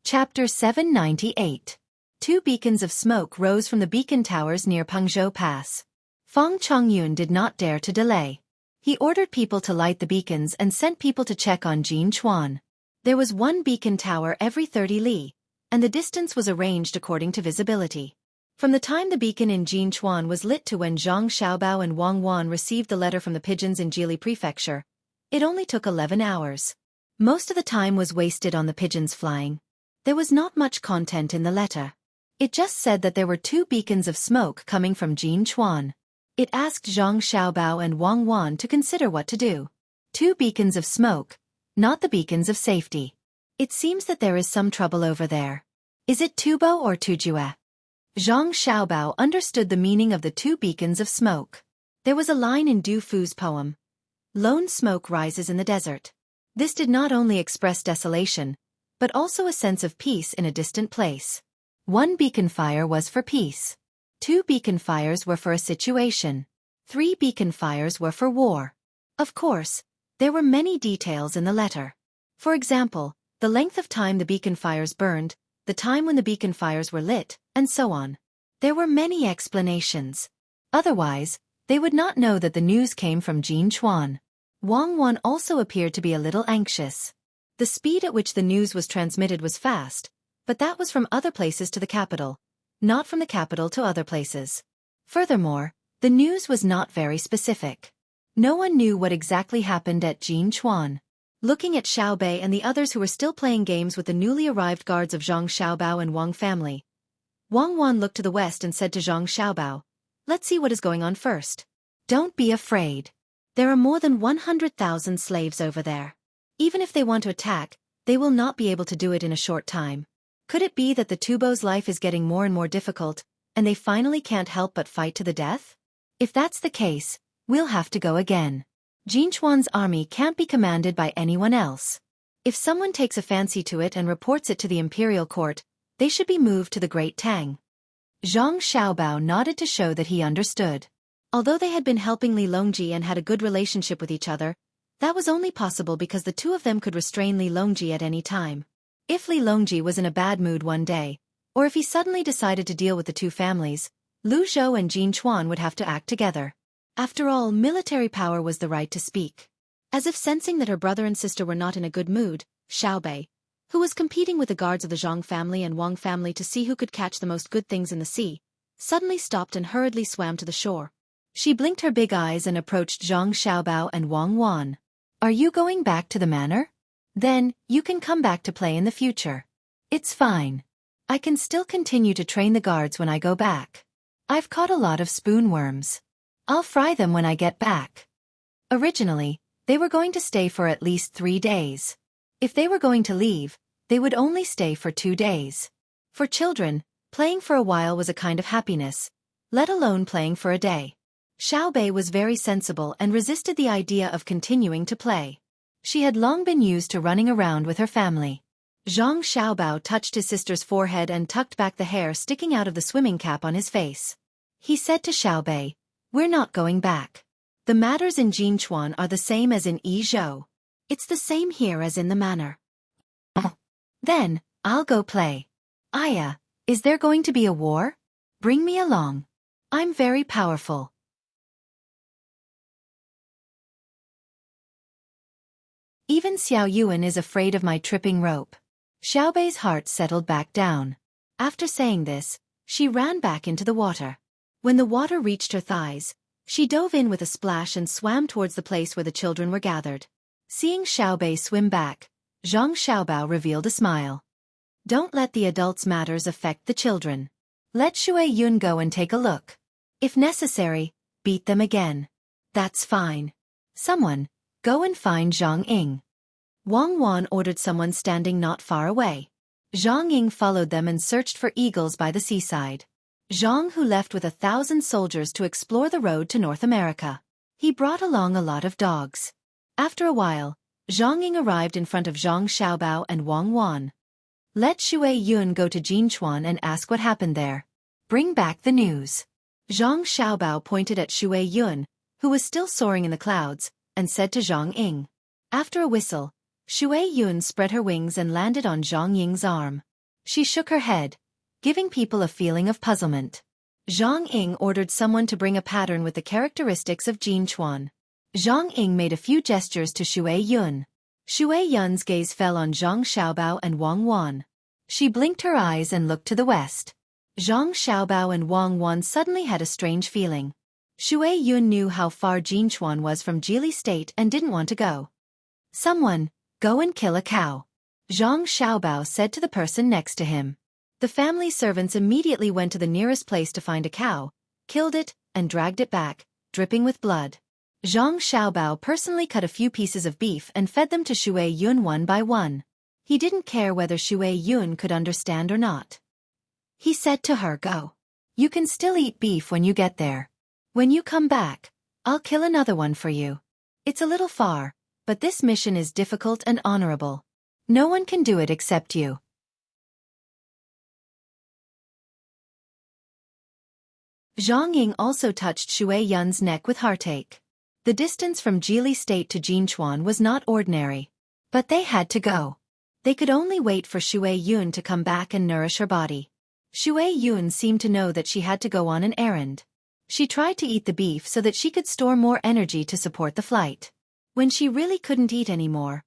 Chapter 798. 2 beacons of smoke rose from the beacon towers near Pengzhou Pass. Feng Chongyun did not dare to delay. He ordered people to light the beacons and sent people to check on Jin Chuan. There was 1 beacon tower every 30 li, and the distance was arranged according to visibility. From the time the beacon in Jinchuan was lit to when Zhang Xiaobao and Wang Wan received the letter from the pigeons in Jili Prefecture, it only took 11 hours. Most of the time was wasted on the pigeons flying. There was not much content in the letter. It just said that there were 2 beacons of smoke coming from Jinchuan. It asked Zhang Xiaobao and Wang Wan to consider what to do. 2 beacons of smoke, not the beacons of safety. It seems that there is some trouble over there. Is it Tubo or Tujue? Zhang Xiaobao understood the meaning of the 2 beacons of smoke. There was a line in Du Fu's poem. Lone smoke rises in the desert. This did not only express desolation, but also a sense of peace in a distant place. 1 beacon fire was for peace. 2 beacon fires were for a situation. 3 beacon fires were for war. Of course, there were many details in the letter. For example, the length of time the beacon fires burned, the time when the beacon fires were lit, and so on. There were many explanations. Otherwise, they would not know that the news came from Jin Chuan. Wang Wan also appeared to be a little anxious. The speed at which the news was transmitted was fast, but that was from other places to the capital, not from the capital to other places. Furthermore, the news was not very specific. No one knew what exactly happened at Jin Chuan. Looking at Xiao Bei and the others who were still playing games with the newly arrived guards of Zhang Xiaobao and Wang family, Wang Wan looked to the west and said to Zhang Xiaobao, "Let's see what is going on first. Don't be afraid. There are more than 100,000 slaves over there. Even if they want to attack, they will not be able to do it in a short time. Could it be that the Tubo's life is getting more and more difficult, and they finally can't help but fight to the death? If that's the case, we'll have to go again. Jinchuan's army can't be commanded by anyone else. If someone takes a fancy to it and reports it to the imperial court, they should be moved to the Great Tang." Zhang Xiaobao nodded to show that he understood. Although they had been helping Li Longji and had a good relationship with each other, that was only possible because the 2 of them could restrain Li Longji at any time. If Li Longji was in a bad mood one day, or if he suddenly decided to deal with the 2 families, Lu Zhou and Jin Chuan would have to act together. After all, military power was the right to speak. As if sensing that her brother and sister were not in a good mood, Xiao Bei, who was competing with the guards of the Zhang family and Wang family to see who could catch the most good things in the sea, suddenly stopped and hurriedly swam to the shore. She blinked her big eyes and approached Zhang Xiaobao and Wang Wan. "Are you going back to the manor? Then, you can come back to play in the future. It's fine. I can still continue to train the guards when I go back. I've caught a lot of spoonworms. I'll fry them when I get back." Originally, they were going to stay for at least 3 days. If they were going to leave, they would only stay for 2 days. For children, playing for a while was a kind of happiness, let alone playing for a day. Xiao Bei was very sensible and resisted the idea of continuing to play. She had long been used to running around with her family. Zhang Xiaobao touched his sister's forehead and tucked back the hair sticking out of the swimming cap on his face. He said to Xiao Bei, "We're not going back. The matters in Jinchuan are the same as in Yizhou. It's the same here as in the manor." "Then, I'll go play. Aya, is there going to be a war? Bring me along. I'm very powerful." Even Xiao Yuan is afraid of my tripping rope. Xiao Bei's heart settled back down. After saying this, she ran back into the water. When the water reached her thighs, she dove in with a splash and swam towards the place where the children were gathered. Seeing Xiao Bei swim back, Zhang Xiaobao revealed a smile. "Don't let the adults' matters affect the children. Let Xueqi go and take a look. If necessary, beat them again. That's fine. Someone, go and find Zhang Ying. Wang Wan ordered someone standing not far away. Zhang Ying followed them and searched for eagles by the seaside. Zhang Hu left with 1,000 soldiers to explore the road to North America. He brought along a lot of dogs. After a while, Zhang Ying arrived in front of Zhang Xiaobao and Wang Wan. Let Xueqi go to Jinchuan and ask what happened there. Bring back the news. Zhang Xiaobao pointed at Xueqi, who was still soaring in the clouds, and said to Zhang Ying. After a whistle, Xueqi spread her wings and landed on Zhang Ying's arm. She shook her head, giving people a feeling of puzzlement. Zhang Ying ordered someone to bring a pattern with the characteristics of Jinchuan. Zhang Ying made a few gestures to Xueqi. Xueqi's gaze fell on Zhang Xiaobao and Wang Wan. She blinked her eyes and looked to the west. Zhang Xiaobao and Wang Wan suddenly had a strange feeling. Xueqi knew how far Jinchuan was from Jili State and didn't want to go. Someone, go and kill a cow. Zhang Xiaobao said to the person next to him. The family servants immediately went to the nearest place to find a cow, killed it, and dragged it back, dripping with blood. Zhang Xiaobao personally cut a few pieces of beef and fed them to Xueqi one by one. He didn't care whether Xueqi could understand or not. He said to her, go. You can still eat beef when you get there. When you come back, I'll kill another one for you. It's a little far, but this mission is difficult and honorable. No one can do it except you. Zhang Ying also touched Xueqi's neck with heartache. The distance from Jili State to Jinchuan was not ordinary. But they had to go. They could only wait for Xueqi to come back and nourish her body. Xueqi seemed to know that she had to go on an errand. She tried to eat the beef so that she could store more energy to support the flight. When she really couldn't eat anymore,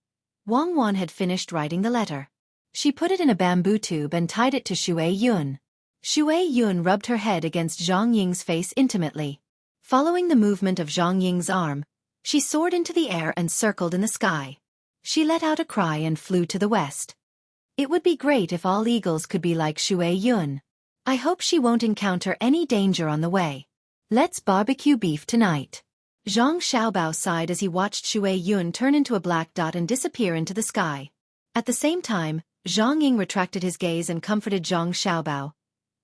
Wang Wan had finished writing the letter. She put it in a bamboo tube and tied it to Xueqi. Xueqi rubbed her head against Zhang Ying's face intimately. Following the movement of Zhang Ying's arm, she soared into the air and circled in the sky. She let out a cry and flew to the west. It would be great if all eagles could be like Xueqi. I hope she won't encounter any danger on the way. Let's barbecue beef tonight. Zhang Xiaobao sighed as he watched Xueqi turn into a black dot and disappear into the sky. At the same time, Zhang Ying retracted his gaze and comforted Zhang Xiaobao.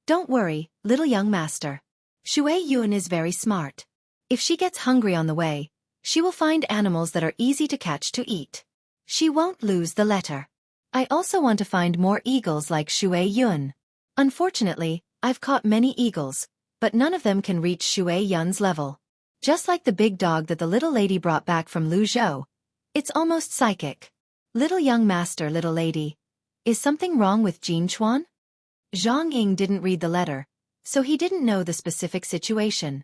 Don't worry, little young master. Xueqi is very smart. If she gets hungry on the way, she will find animals that are easy to catch to eat. She won't lose the letter. I also want to find more eagles like Xueqi. Unfortunately, I've caught many eagles, but none of them can reach Xueqi's level. Just like the big dog that the little lady brought back from Luzhou. It's almost psychic. Little young master, little lady. Is something wrong with Jinchuan? Zhang Ying didn't read the letter, so he didn't know the specific situation.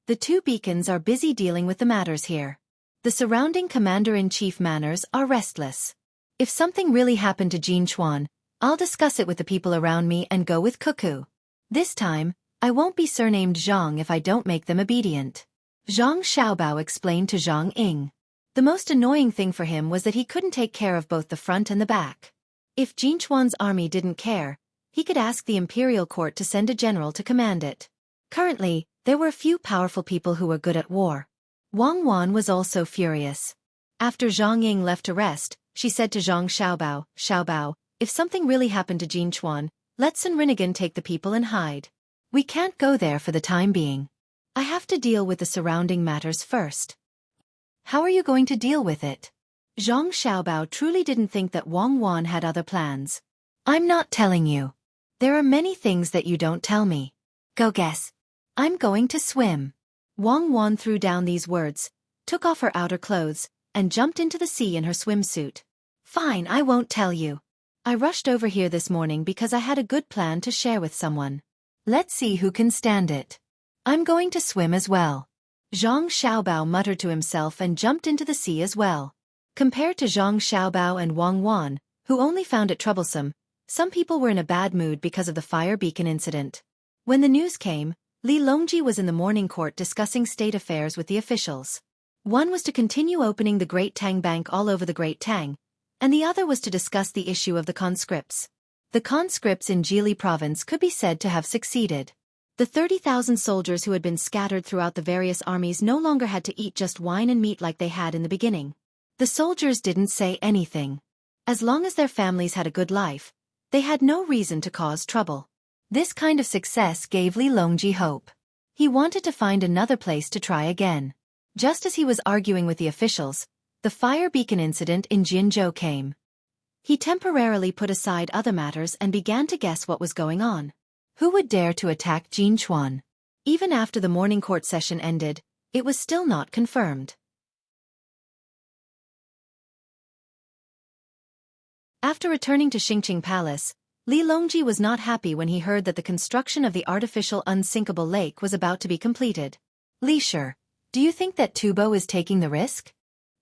The two beacons are busy dealing with the matters here. The surrounding commander-in-chief manors are restless. If something really happened to Jinchuan, I'll discuss it with the people around me and go with Cuckoo. This time, I won't be surnamed Zhang if I don't make them obedient. Zhang Xiaobao explained to Zhang Ying. The most annoying thing for him was that he couldn't take care of both the front and the back. If Jinchuan's army didn't care, he could ask the imperial court to send a general to command it. Currently, there were a few powerful people who were good at war. Wang Wan was also furious. After Zhang Ying left to rest, she said to Zhang Xiaobao, Xiaobao, if something really happened to Jinchuan, let Sun Rinnegan take the people and hide. We can't go there for the time being. I have to deal with the surrounding matters first. How are you going to deal with it? Zhang Xiaobao truly didn't think that Wang Wan had other plans. I'm not telling you. There are many things that you don't tell me. Go guess. I'm going to swim. Wang Wan threw down these words, took off her outer clothes, and jumped into the sea in her swimsuit. Fine, I won't tell you. I rushed over here this morning because I had a good plan to share with someone. Let's see who can stand it. I'm going to swim as well. Zhang Xiaobao muttered to himself and jumped into the sea as well. Compared to Zhang Xiaobao and Wang Wan, who only found it troublesome, some people were in a bad mood because of the fire beacon incident. When the news came, Li Longji was in the morning court discussing state affairs with the officials. One was to continue opening the Great Tang Bank all over the Great Tang, and the other was to discuss the issue of the conscripts. The conscripts in Jili province could be said to have succeeded. The 30,000 soldiers who had been scattered throughout the various armies no longer had to eat just wine and meat like they had in the beginning. The soldiers didn't say anything. As long as their families had a good life, they had no reason to cause trouble. This kind of success gave Li Longji hope. He wanted to find another place to try again. Just as he was arguing with the officials, the fire beacon incident in Jinzhou came. He temporarily put aside other matters and began to guess what was going on. Who would dare to attack Jinchuan? Even after the morning court session ended, it was still not confirmed. After returning to Xingqing Palace, Li Longji was not happy when he heard that the construction of the artificial unsinkable lake was about to be completed. Li Shi, do you think that Tubo is taking the risk?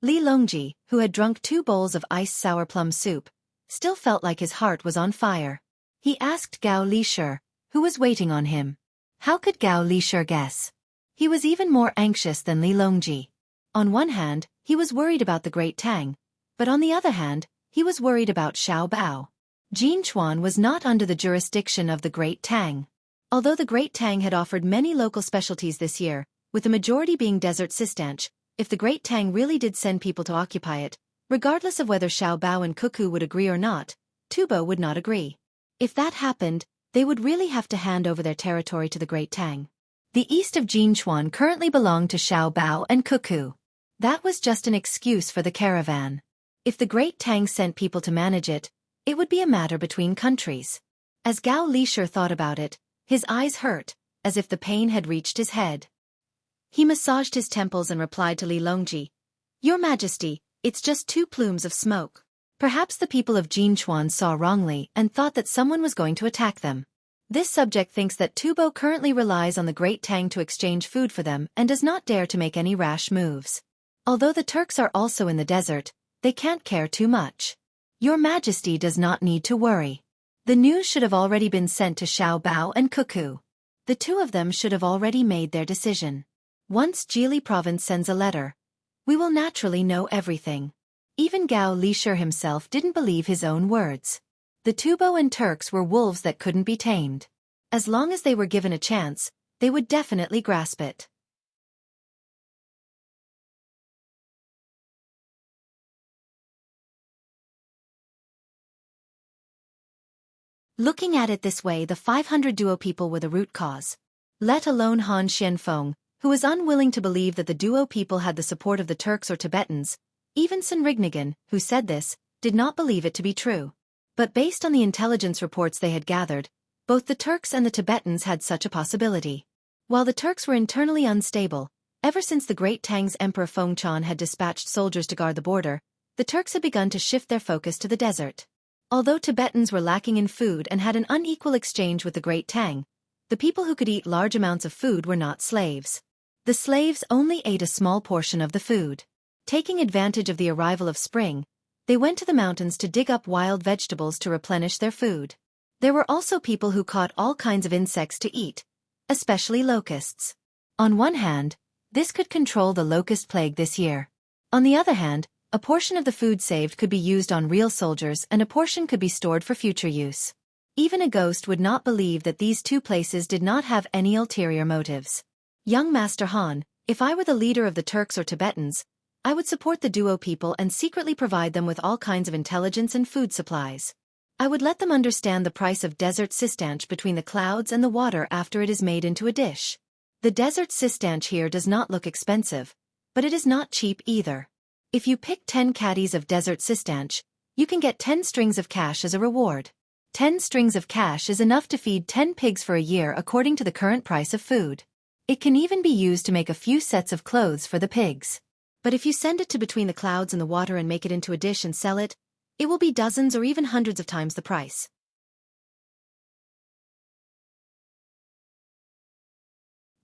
Li Longji, who had drunk 2 bowls of iced sour plum soup, still felt like his heart was on fire. He asked Gao Li Shi, who was waiting on him. How could Gao Li Shi guess? He was even more anxious than Li Longji. On one hand, he was worried about the great Tang, but on the other hand, he was worried about Xiao Bao. Jinchuan was not under the jurisdiction of the great Tang. Although the great Tang had offered many local specialties this year, with the majority being desert sistanch, if the great Tang really did send people to occupy it, regardless of whether Xiao Bao and Cuckoo would agree or not, Tubo would not agree. If that happened, they would really have to hand over their territory to the great Tang. The east of Jinchuan currently belonged to Xiao Bao and Cuckoo. That was just an excuse for the caravan. If the great Tang sent people to manage it, it would be a matter between countries. As Gao Li Shi thought about it, his eyes hurt, as if the pain had reached his head. He massaged his temples and replied to Li Longji, "Your Majesty, it's just 2 plumes of smoke." Perhaps the people of Jinchuan saw wrongly and thought that someone was going to attack them. This subject thinks that Tubo currently relies on the great Tang to exchange food for them and does not dare to make any rash moves. Although the Turks are also in the desert, they can't care too much. Your Majesty does not need to worry. The news should have already been sent to Xiao Bao and Cuckoo. The 2 of them should have already made their decision. Once Jili province sends a letter, we will naturally know everything. Even Gao Li Shi himself didn't believe his own words. The Tubo and Turks were wolves that couldn't be tamed. As long as they were given a chance, they would definitely grasp it. Looking at it this way, the 500 duo people were the root cause. Let alone Han Xianfeng, who was unwilling to believe that the duo people had the support of the Turks or Tibetans. Even Sun Rignigan, who said this, did not believe it to be true. But based on the intelligence reports they had gathered, both the Turks and the Tibetans had such a possibility. While the Turks were internally unstable, ever since the great Tang's Emperor Fengchan had dispatched soldiers to guard the border, the Turks had begun to shift their focus to the desert. Although Tibetans were lacking in food and had an unequal exchange with the great Tang, the people who could eat large amounts of food were not slaves. The slaves only ate a small portion of the food. Taking advantage of the arrival of spring, they went to the mountains to dig up wild vegetables to replenish their food. There were also people who caught all kinds of insects to eat, especially locusts. On one hand, this could control the locust plague this year. On the other hand, a portion of the food saved could be used on real soldiers and a portion could be stored for future use. Even a ghost would not believe that these 2 places did not have any ulterior motives. Young Master Han, if I were the leader of the Turks or Tibetans, I would support the duo people and secretly provide them with all kinds of intelligence and food supplies. I would let them understand the price of desert sistanch between the clouds and the water after it is made into a dish. The desert sistanch here does not look expensive, but it is not cheap either. If you pick 10 caddies of desert sistanch, you can get 10 strings of cash as a reward. 10 strings of cash is enough to feed 10 pigs for a year according to the current price of food. It can even be used to make a few sets of clothes for the pigs. But if you send it to between the clouds and the water and make it into a dish and sell it, it will be dozens or even hundreds of times the price.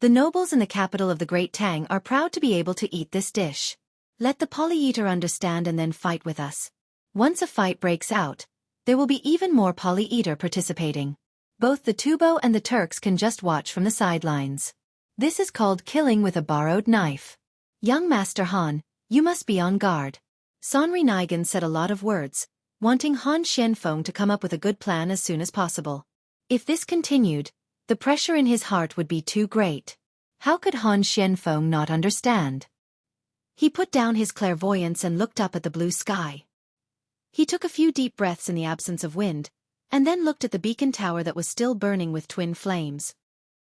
The nobles in the capital of the Great Tang are proud to be able to eat this dish. Let the poly-eater understand and then fight with us. Once a fight breaks out, there will be even more poly-eater participating. Both the Tubo and the Turks can just watch from the sidelines. This is called killing with a borrowed knife. Young Master Han, you must be on guard. Sonri Nigan said a lot of words, wanting Han Xianfeng to come up with a good plan as soon as possible. If this continued, the pressure in his heart would be too great. How could Han Xianfeng not understand? He put down his clairvoyance and looked up at the blue sky. He took a few deep breaths in the absence of wind, and then looked at the beacon tower that was still burning with twin flames.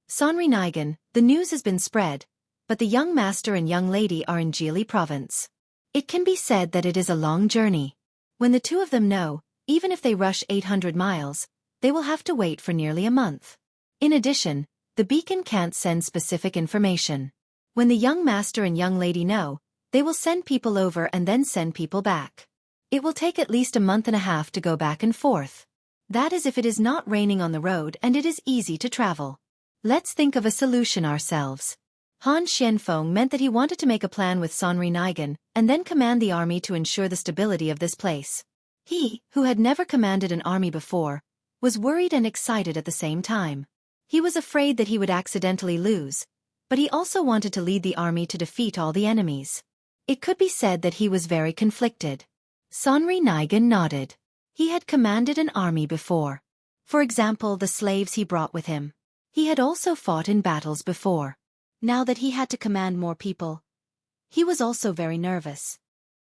Sonri Nigan, the news has been spread, but the young master and young lady are in Jili province. It can be said that it is a long journey. When the two of them know, even if they rush 800 miles, they will have to wait for nearly a month. In addition, the beacon can't send specific information. When the young master and young lady know, they will send people over and then send people back. It will take at least a month and a half to go back and forth. That is if it is not raining on the road and it is easy to travel. Let's think of a solution ourselves. Han Xianfeng meant that he wanted to make a plan with Sonri Nigan and then command the army to ensure the stability of this place. He, who had never commanded an army before, was worried and excited at the same time. He was afraid that he would accidentally lose, but he also wanted to lead the army to defeat all the enemies. It could be said that he was very conflicted. Sonri Nigan nodded. He had commanded an army before. For example, the slaves he brought with him. He had also fought in battles before. Now that he had to command more people, he was also very nervous.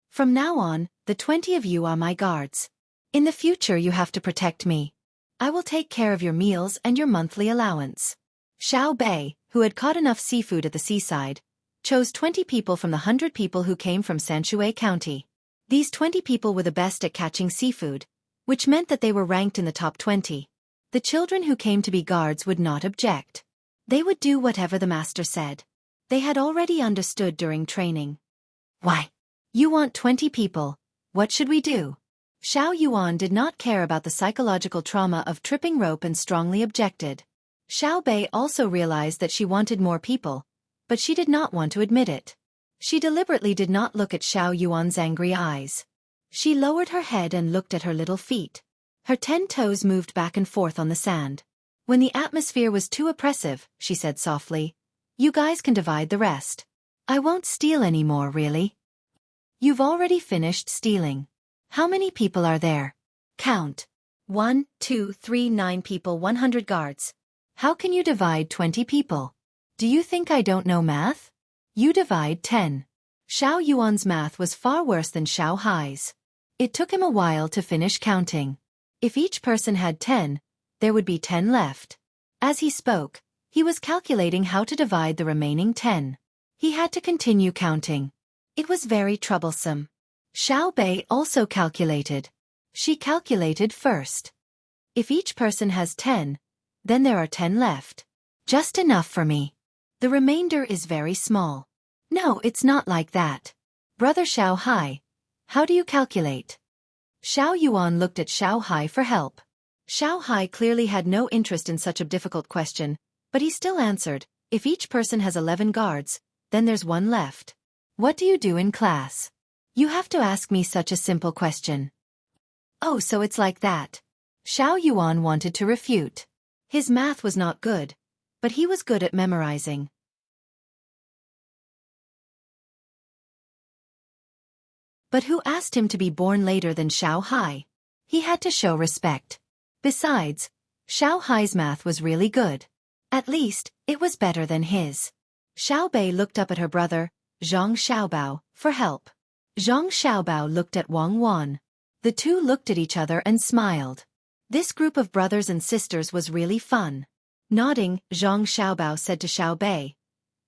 From now on, the 20 of you are my guards. In the future you have to protect me. I will take care of your meals and your monthly allowance. Xiao Bei, who had caught enough seafood at the seaside, chose 20 people from the 100 people who came from Xueqi County. These 20 people were the best at catching seafood, which meant that they were ranked in the top 20. The children who came to be guards would not object. They would do whatever the master said. They had already understood during training. Why? You want 20 people. What should we do? Xiao Yuan did not care about the psychological trauma of tripping rope and strongly objected. Xiao Bei also realized that she wanted more people, but she did not want to admit it. She deliberately did not look at Xiao Yuan's angry eyes. She lowered her head and looked at her little feet. Her 10 toes moved back and forth on the sand. When the atmosphere was too oppressive, she said softly, "You guys can divide the rest. I won't steal any more, really." You've already finished stealing. How many people are there? Count. 1, 2, 3, 9 people, 100 guards. How can you divide 20 people? Do you think I don't know math? You divide 10. Xiao Yuan's math was far worse than Xiao Hai's. It took him a while to finish counting. If each person had 10, there would be 10 left. As he spoke, he was calculating how to divide the remaining 10. He had to continue counting. It was very troublesome. Xiao Bei also calculated. She calculated first. If each person has 10, then there are 10 left. Just enough for me. The remainder is very small. No, it's not like that. Brother Xiao Hai, how do you calculate? Xiao Yuan looked at Xiao Hai for help. Xiao Hai clearly had no interest in such a difficult question, but he still answered, if each person has 11 guards, then there's 1 left. What do you do in class? You have to ask me such a simple question. Oh, so it's like that. Xiao Yuan wanted to refute. His math was not good, but he was good at memorizing. But who asked him to be born later than Xiao Hai? He had to show respect. Besides, Xiao Hai's math was really good. At least, it was better than his. Xiao Bei looked up at her brother, Zhang Xiaobao, for help. Zhang Xiaobao looked at Wang Wan. The two looked at each other and smiled. This group of brothers and sisters was really fun. Nodding, Zhang Xiaobao said to Xiao Bei,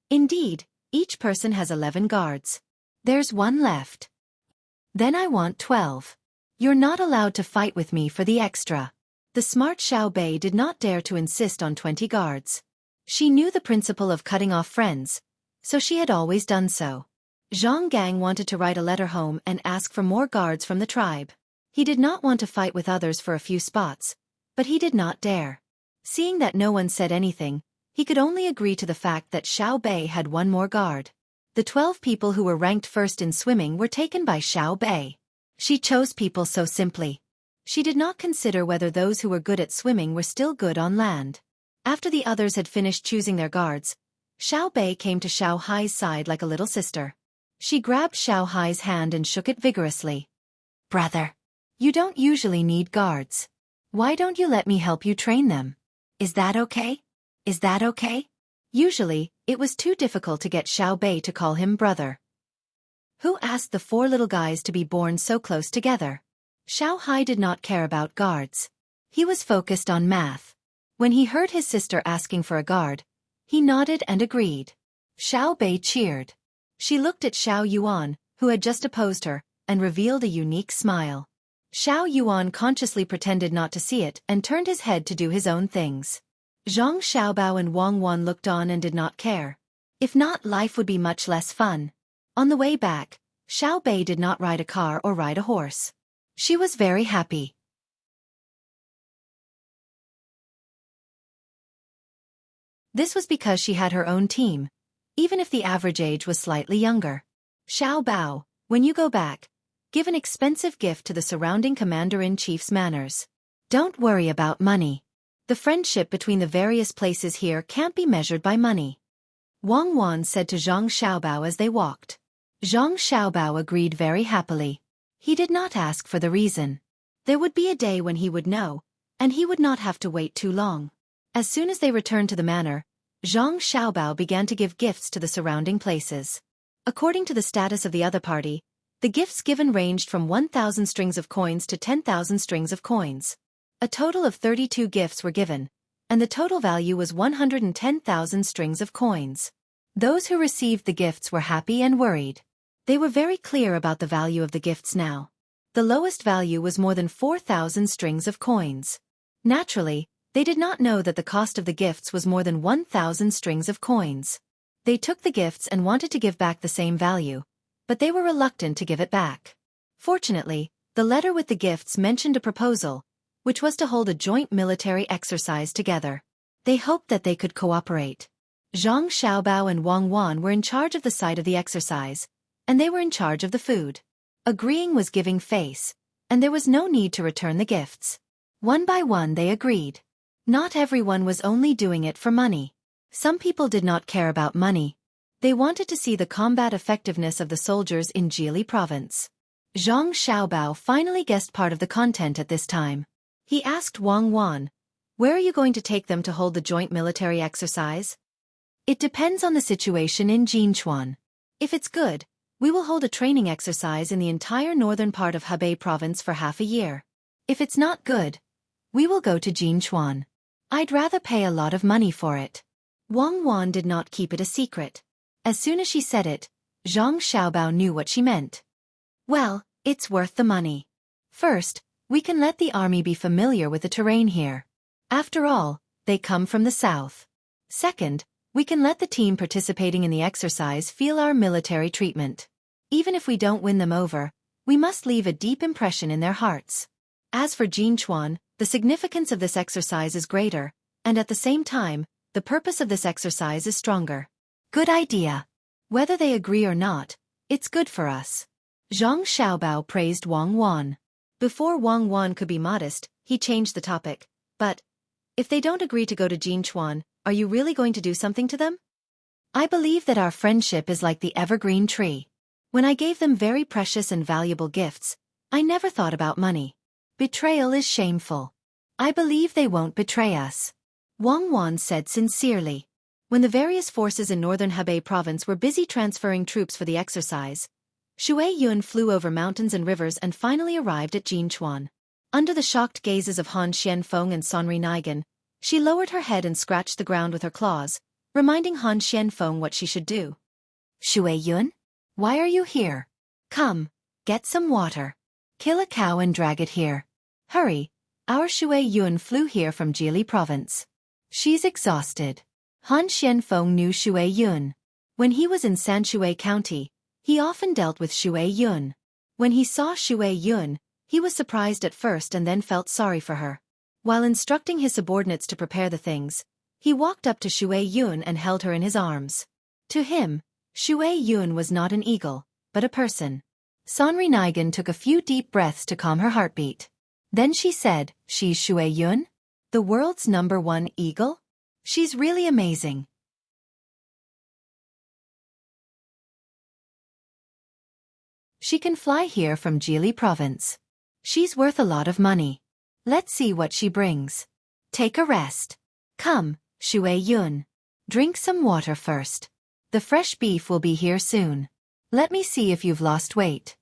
"Indeed, each person has 11 guards. There's 1 left. Then I want 12. You're not allowed to fight with me for the extra." The smart Xiao Bei did not dare to insist on 20 guards. She knew the principle of cutting off friends, so she had always done so. Zhang Gang wanted to write a letter home and ask for more guards from the tribe. He did not want to fight with others for a few spots, but he did not dare. Seeing that no one said anything, he could only agree to the fact that Xiao Bei had 1 more guard. The 12 people who were ranked first in swimming were taken by Xiao Bei. She chose people so simply. She did not consider whether those who were good at swimming were still good on land. After the others had finished choosing their guards, Xiao Bei came to Xiao Hai's side like a little sister. She grabbed Xiao Hai's hand and shook it vigorously. "Brother, You don't usually need guards. Why don't you let me help you train them? Is that okay? Is that okay? Usually, it was too difficult to get Xiao Bei to call him brother. Who asked the four little guys to be born so close together? Xiao Hai did not care about guards. He was focused on math. When he heard his sister asking for a guard, he nodded and agreed. Xiao Bei cheered. She looked at Xiao Yuan, who had just opposed her, and revealed a unique smile. Xiao Yuan consciously pretended not to see it and turned his head to do his own things. Zhang Xiaobao and Wang Wan looked on and did not care. If not, life would be much less fun. On the way back, Xiao Bei did not ride a car or ride a horse. She was very happy. This was because she had her own team, even if the average age was slightly younger. Xiao Bao, when you go back, give an expensive gift to the surrounding commander-in-chief's manors. Don't worry about money. The friendship between the various places here can't be measured by money. Wang Wan said to Zhang Xiaobao as they walked. Zhang Xiaobao agreed very happily. He did not ask for the reason. There would be a day when he would know, and he would not have to wait too long. As soon as they returned to the manor, Zhang Xiaobao began to give gifts to the surrounding places. According to the status of the other party, the gifts given ranged from 1,000 strings of coins to 10,000 strings of coins. A total of 32 gifts were given, and the total value was 110,000 strings of coins. Those who received the gifts were happy and worried. They were very clear about the value of the gifts now. The lowest value was more than 4,000 strings of coins. Naturally, they did not know that the cost of the gifts was more than 1,000 strings of coins. They took the gifts and wanted to give back the same value, but they were reluctant to give it back. Fortunately, the letter with the gifts mentioned a proposal, which was to hold a joint military exercise together. They hoped that they could cooperate. Zhang Xiaobao and Wang Wan were in charge of the site of the exercise, and they were in charge of the food. Agreeing was giving face, and there was no need to return the gifts. One by one they agreed. Not everyone was only doing it for money. Some people did not care about money. They wanted to see the combat effectiveness of the soldiers in Jili province. Zhang Xiaobao finally guessed part of the content at this time. He asked Wang Wan, "Where are you going to take them to hold the joint military exercise?" "It depends on the situation in Jinchuan. If it's good, we will hold a training exercise in the entire northern part of Hebei province for half a year. If it's not good, we will go to Jinchuan. I'd rather pay a lot of money for it." Wang Wan did not keep it a secret. As soon as she said it, Zhang Xiaobao knew what she meant. "Well, it's worth the money. First, we can let the army be familiar with the terrain here. After all, they come from the south. Second, we can let the team participating in the exercise feel our military treatment. Even if we don't win them over, we must leave a deep impression in their hearts. As for Jinchuan, the significance of this exercise is greater, and at the same time, the purpose of this exercise is stronger. Good idea. Whether they agree or not, it's good for us." Zhang Xiaobao praised Wang Wan. Before Wang Wan could be modest, he changed the topic. "But, if they don't agree to go to Jinchuan, are you really going to do something to them?" "I believe that our friendship is like the evergreen tree. When I gave them very precious and valuable gifts, I never thought about money. Betrayal is shameful. I believe they won't betray us," Wang Wan said sincerely. When the various forces in northern Hebei province were busy transferring troops for the exercise, Xue Yun flew over mountains and rivers and finally arrived at Jinchuan. Under the shocked gazes of Han Xianfeng and Sonri Nigan, she lowered her head and scratched the ground with her claws, reminding Han Xianfeng what she should do. "Xue Yun? Why are you here? Come, get some water. Kill a cow and drag it here. Hurry, our Xue Yun flew here from Jili province. She's exhausted." Han Xianfeng knew Xue Yun. When he was in Sanshui County, he often dealt with Xue Yun. When he saw Xue Yun, he was surprised at first and then felt sorry for her. While instructing his subordinates to prepare the things, he walked up to Xue Yun and held her in his arms. To him, Xue Yun was not an eagle, but a person. Sonri Nigan took a few deep breaths to calm her heartbeat. Then she said, "She's Xue Yun? The world's #1 eagle? She's really amazing." She can fly here from Jili province. She's worth a lot of money. Let's see what she brings. Take a rest. Come, Xueqi. Drink some water first. The fresh beef will be here soon. Let me see if you've lost weight.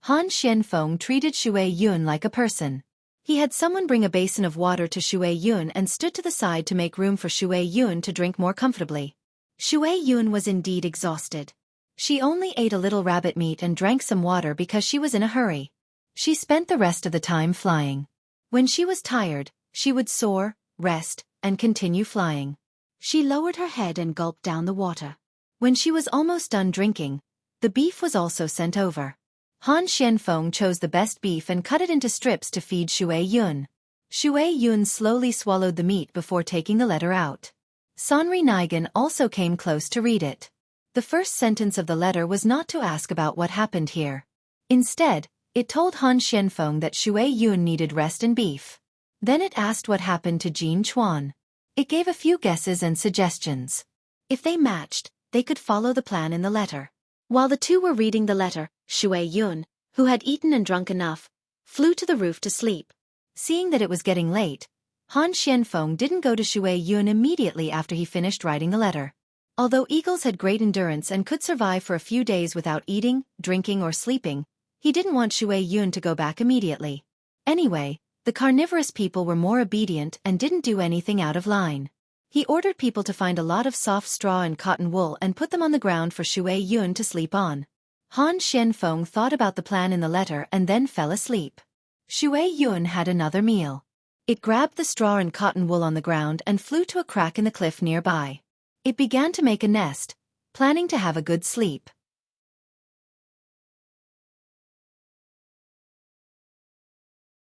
Han Xianfeng treated Xueqi like a person. He had someone bring a basin of water to Xueqi and stood to the side to make room for Xueqi to drink more comfortably. Xueqi was indeed exhausted. She only ate a little rabbit meat and drank some water because she was in a hurry. She spent the rest of the time flying. When she was tired, she would soar, rest, and continue flying. She lowered her head and gulped down the water. When she was almost done drinking, the beef was also sent over. Han Xianfeng chose the best beef and cut it into strips to feed Xueqi. Xueqi slowly swallowed the meat before taking the letter out. Sanri Nigan also came close to read it. The first sentence of the letter was not to ask about what happened here. Instead, it told Han Xianfeng that Xueqi needed rest and beef. Then it asked what happened to Jin Chuan. It gave a few guesses and suggestions. If they matched, they could follow the plan in the letter. While the two were reading the letter, Xueqi, who had eaten and drunk enough, flew to the roof to sleep. Seeing that it was getting late, Han Xianfeng didn't go to Xueqi immediately after he finished writing the letter. Although eagles had great endurance and could survive for a few days without eating, drinking or sleeping, he didn't want Xueqi to go back immediately. Anyway, the carnivorous people were more obedient and didn't do anything out of line. He ordered people to find a lot of soft straw and cotton wool and put them on the ground for Xueqi to sleep on. Han Xianfeng thought about the plan in the letter and then fell asleep. Xueqi had another meal. It grabbed the straw and cotton wool on the ground and flew to a crack in the cliff nearby. It began to make a nest, planning to have a good sleep.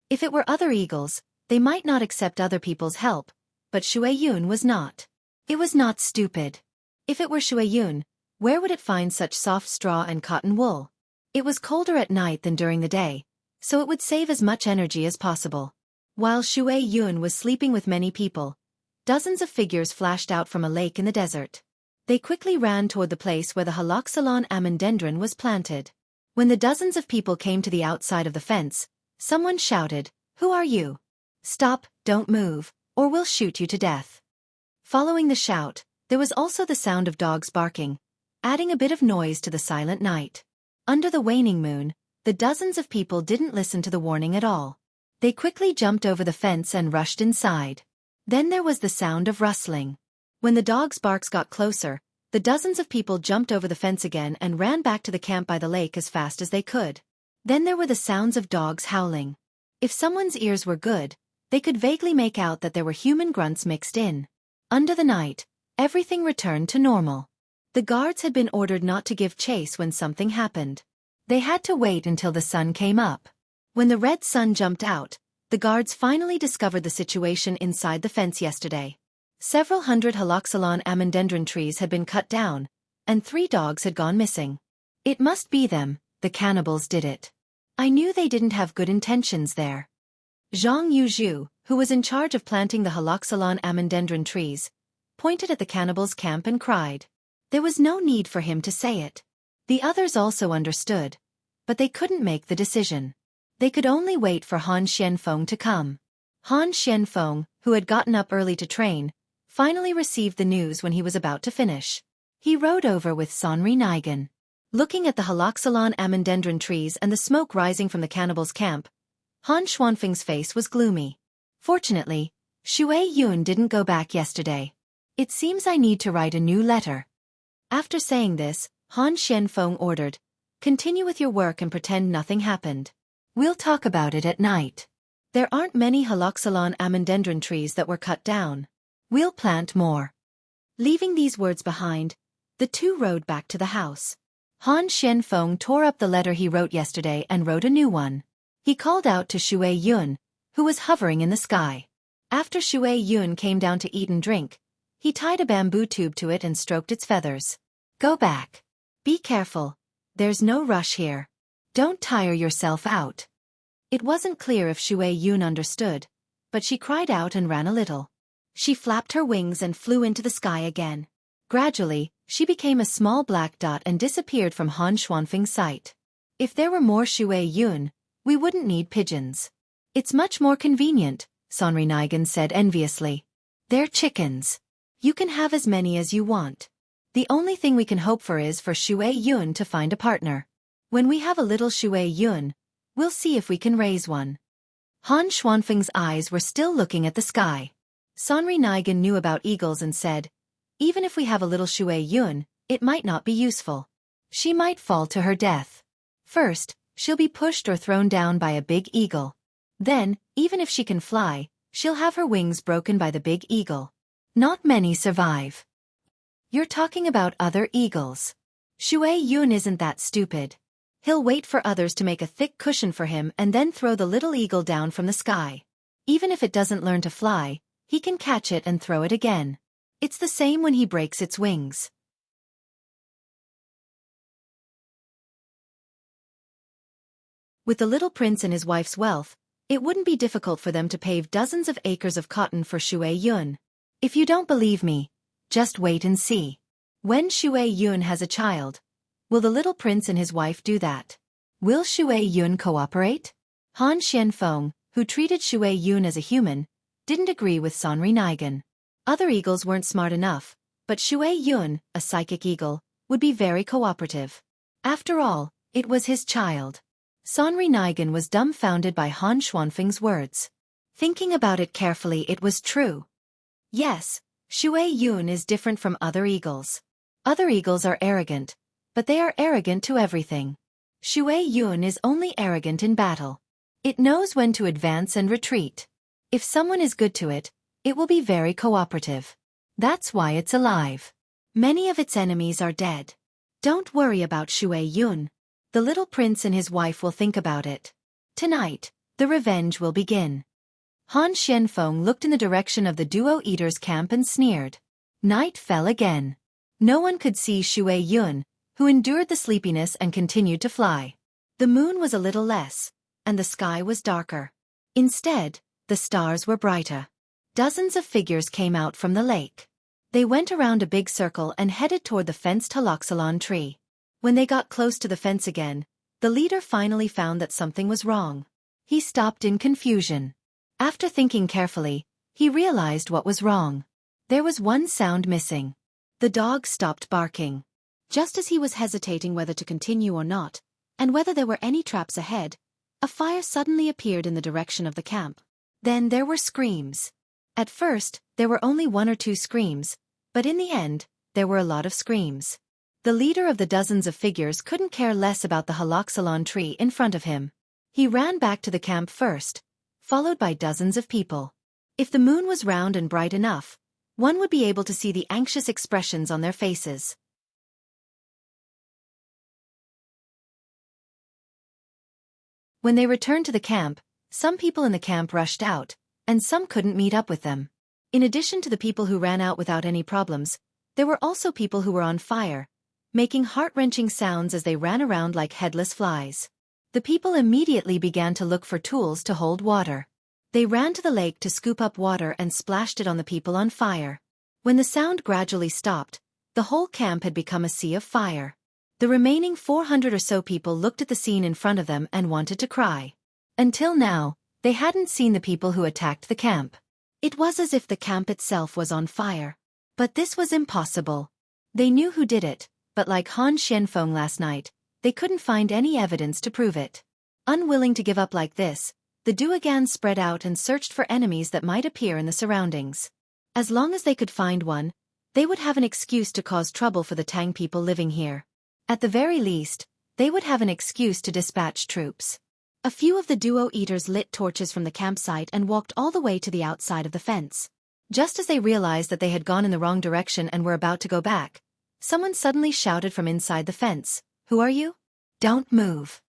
If it were other eagles, they might not accept other people's help, but Xueqi was not. It was not stupid. If it were Xueqi, where would it find such soft straw and cotton wool? It was colder at night than during the day, so it would save as much energy as possible. While Xueqi was sleeping with many people, dozens of figures flashed out from a lake in the desert. They quickly ran toward the place where the haloxylon amandendron was planted. When the dozens of people came to the outside of the fence, someone shouted, "Who are you? Stop, don't move, or we'll shoot you to death." Following the shout, there was also the sound of dogs barking, adding a bit of noise to the silent night. Under the waning moon, the dozens of people didn't listen to the warning at all. They quickly jumped over the fence and rushed inside. Then there was the sound of rustling. When the dogs' barks got closer, the dozens of people jumped over the fence again and ran back to the camp by the lake as fast as they could. Then there were the sounds of dogs howling. If someone's ears were good, they could vaguely make out that there were human grunts mixed in. Under the night, everything returned to normal. The guards had been ordered not to give chase when something happened. They had to wait until the sun came up. When the red sun jumped out, the guards finally discovered the situation inside the fence yesterday. Several hundred haloxylon amandendron trees had been cut down, and 3 dogs had gone missing. It must be them, the cannibals did it. I knew they didn't have good intentions there. Zhang Yuzhu, who was in charge of planting the haloxylon amandendron trees, pointed at the cannibals' camp and cried. There was no need for him to say it. The others also understood, but they couldn't make the decision. They could only wait for Han Xianfeng to come. Han Xianfeng, who had gotten up early to train, finally received the news when he was about to finish. He rode over with Sanri Nigan. Looking at the haloxylon amandendron trees and the smoke rising from the cannibals' camp, Han Xuanfeng's face was gloomy. Fortunately, Xueqi didn't go back yesterday. It seems I need to write a new letter. After saying this, Han Xianfeng ordered, "Continue with your work and pretend nothing happened. We'll talk about it at night. There aren't many haloxylon amandendron trees that were cut down. We'll plant more." Leaving these words behind, the two rode back to the house. Han Xianfeng tore up the letter he wrote yesterday and wrote a new one. He called out to Xueqi, who was hovering in the sky. After Xueqi came down to eat and drink, he tied a bamboo tube to it and stroked its feathers. "Go back. Be careful. There's no rush here. Don't tire yourself out." It wasn't clear if Xueqi understood, but she cried out and ran a little. She flapped her wings and flew into the sky again. Gradually, she became a small black dot and disappeared from Han Xuanfeng's sight. If there were more Xueqi, We wouldn't need pigeons. It's much more convenient, Sonri Nigan said enviously. They're chickens. You can have as many as you want. The only thing we can hope for is for Xue Yun to find a partner. When we have a little Xue Yun, we'll see if we can raise one. Han Xuanfeng's eyes were still looking at the sky. Sonri Nigan knew about eagles and said, even if we have a little Xue Yun, it might not be useful. She might fall to her death. First, she'll be pushed or thrown down by a big eagle. Then, even if she can fly, she'll have her wings broken by the big eagle. Not many survive. You're talking about other eagles. Xue Yun isn't that stupid. He'll wait for others to make a thick cushion for him and then throw the little eagle down from the sky. Even if it doesn't learn to fly, he can catch it and throw it again. It's the same when he breaks its wings. With the little prince and his wife's wealth, it wouldn't be difficult for them to pave dozens of acres of cotton for Xue Yun. If you don't believe me, just wait and see. When Xue Yun has a child, will the little prince and his wife do that? Will Xue Yun cooperate? Han Xianfeng, who treated Xue Yun as a human, didn't agree with Sonri Nigan. Other eagles weren't smart enough, but Xue Yun, a psychic eagle, would be very cooperative. After all, it was his child. Sonri Nigan was dumbfounded by Han Xuanfeng's words. Thinking about it carefully, it was true. Yes, Xue Yun is different from other eagles. Other eagles are arrogant, but they are arrogant to everything. Xue Yun is only arrogant in battle. It knows when to advance and retreat. If someone is good to it, it will be very cooperative. That's why it's alive. Many of its enemies are dead. Don't worry about Xue Yun. The little prince and his wife will think about it. Tonight, the revenge will begin. Han Xianfeng looked in the direction of the duo eaters' camp and sneered. Night fell again. No one could see Xue Yun, who endured the sleepiness and continued to fly. The moon was a little less, and the sky was darker. Instead, the stars were brighter. Dozens of figures came out from the lake. They went around a big circle and headed toward the fenced haloxylon tree. When they got close to the fence again, the leader finally found that something was wrong. He stopped in confusion. After thinking carefully, he realized what was wrong. There was one sound missing. The dog stopped barking. Just as he was hesitating whether to continue or not, and whether there were any traps ahead, a fire suddenly appeared in the direction of the camp. Then there were screams. At first, there were only one or two screams, but in the end, there were a lot of screams. The leader of the dozens of figures couldn't care less about the haloxylon tree in front of him. He ran back to the camp first, followed by dozens of people. If the moon was round and bright enough, one would be able to see the anxious expressions on their faces. When they returned to the camp, some people in the camp rushed out, and some couldn't meet up with them. In addition to the people who ran out without any problems, there were also people who were on fire, making heart-wrenching sounds as they ran around like headless flies. The people immediately began to look for tools to hold water. They ran to the lake to scoop up water and splashed it on the people on fire. When the sound gradually stopped, the whole camp had become a sea of fire. The remaining 400 or so people looked at the scene in front of them and wanted to cry. Until now, they hadn't seen the people who attacked the camp. It was as if the camp itself was on fire. But this was impossible. They knew who did it, but like Han Xianfeng last night, they couldn't find any evidence to prove it. Unwilling to give up like this, the Duergan spread out and searched for enemies that might appear in the surroundings. As long as they could find one, they would have an excuse to cause trouble for the Tang people living here. At the very least, they would have an excuse to dispatch troops. A few of the duo eaters lit torches from the campsite and walked all the way to the outside of the fence. Just as they realized that they had gone in the wrong direction and were about to go back, someone suddenly shouted from inside the fence, "Who are you? Don't move."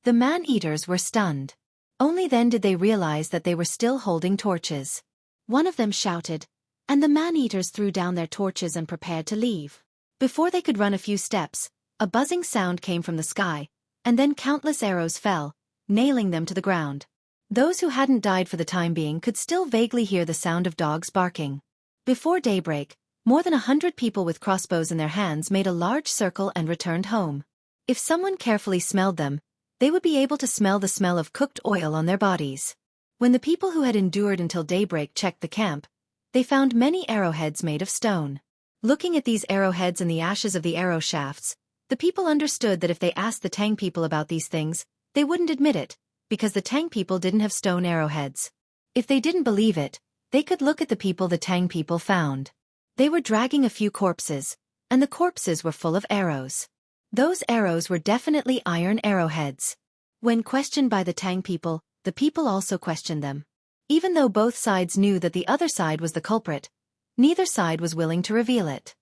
The man-eaters were stunned. Only then did they realize that they were still holding torches. One of them shouted, and the man-eaters threw down their torches and prepared to leave. Before they could run a few steps, a buzzing sound came from the sky, and then countless arrows fell, nailing them to the ground. Those who hadn't died for the time being could still vaguely hear the sound of dogs barking. Before daybreak, more than 100 people with crossbows in their hands made a large circle and returned home. If someone carefully smelled them, They would be able to smell the smell of cooked oil on their bodies. When the people who had endured until daybreak checked the camp, they found many arrowheads made of stone. Looking at these arrowheads and the ashes of the arrow shafts, the people understood that if they asked the Tang people about these things, they wouldn't admit it, because the Tang people didn't have stone arrowheads. If they didn't believe it, they could look at the people the Tang people found. They were dragging a few corpses, and the corpses were full of arrows. Those arrows were definitely iron arrowheads. When questioned by the Tang people, the people also questioned them. Even though both sides knew that the other side was the culprit, neither side was willing to reveal it.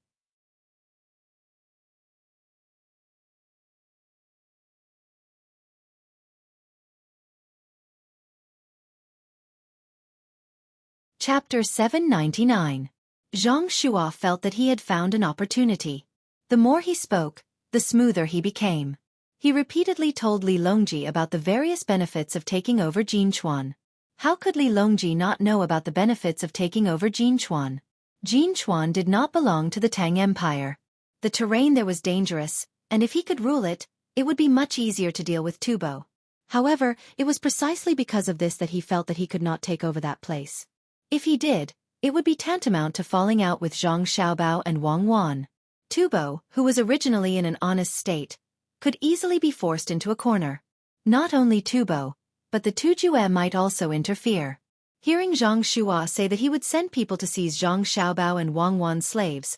Chapter 799. Zhang Shuo felt that he had found an opportunity. The more he spoke, the smoother he became. He repeatedly told Li Longji about the various benefits of taking over Jinchuan. How could Li Longji not know about the benefits of taking over Jinchuan? Jinchuan did not belong to the Tang Empire. The terrain there was dangerous, and if he could rule it, it would be much easier to deal with Tubo. However, it was precisely because of this that he felt that he could not take over that place. If he did, it would be tantamount to falling out with Zhang Xiaobao and Wang Wan. Tubo, who was originally in an honest state, could easily be forced into a corner. Not only Tubo, but the Tujue might also interfere. Hearing Zhang Shuo say that he would send people to seize Zhang Xiaobao and Wang Wan's slaves,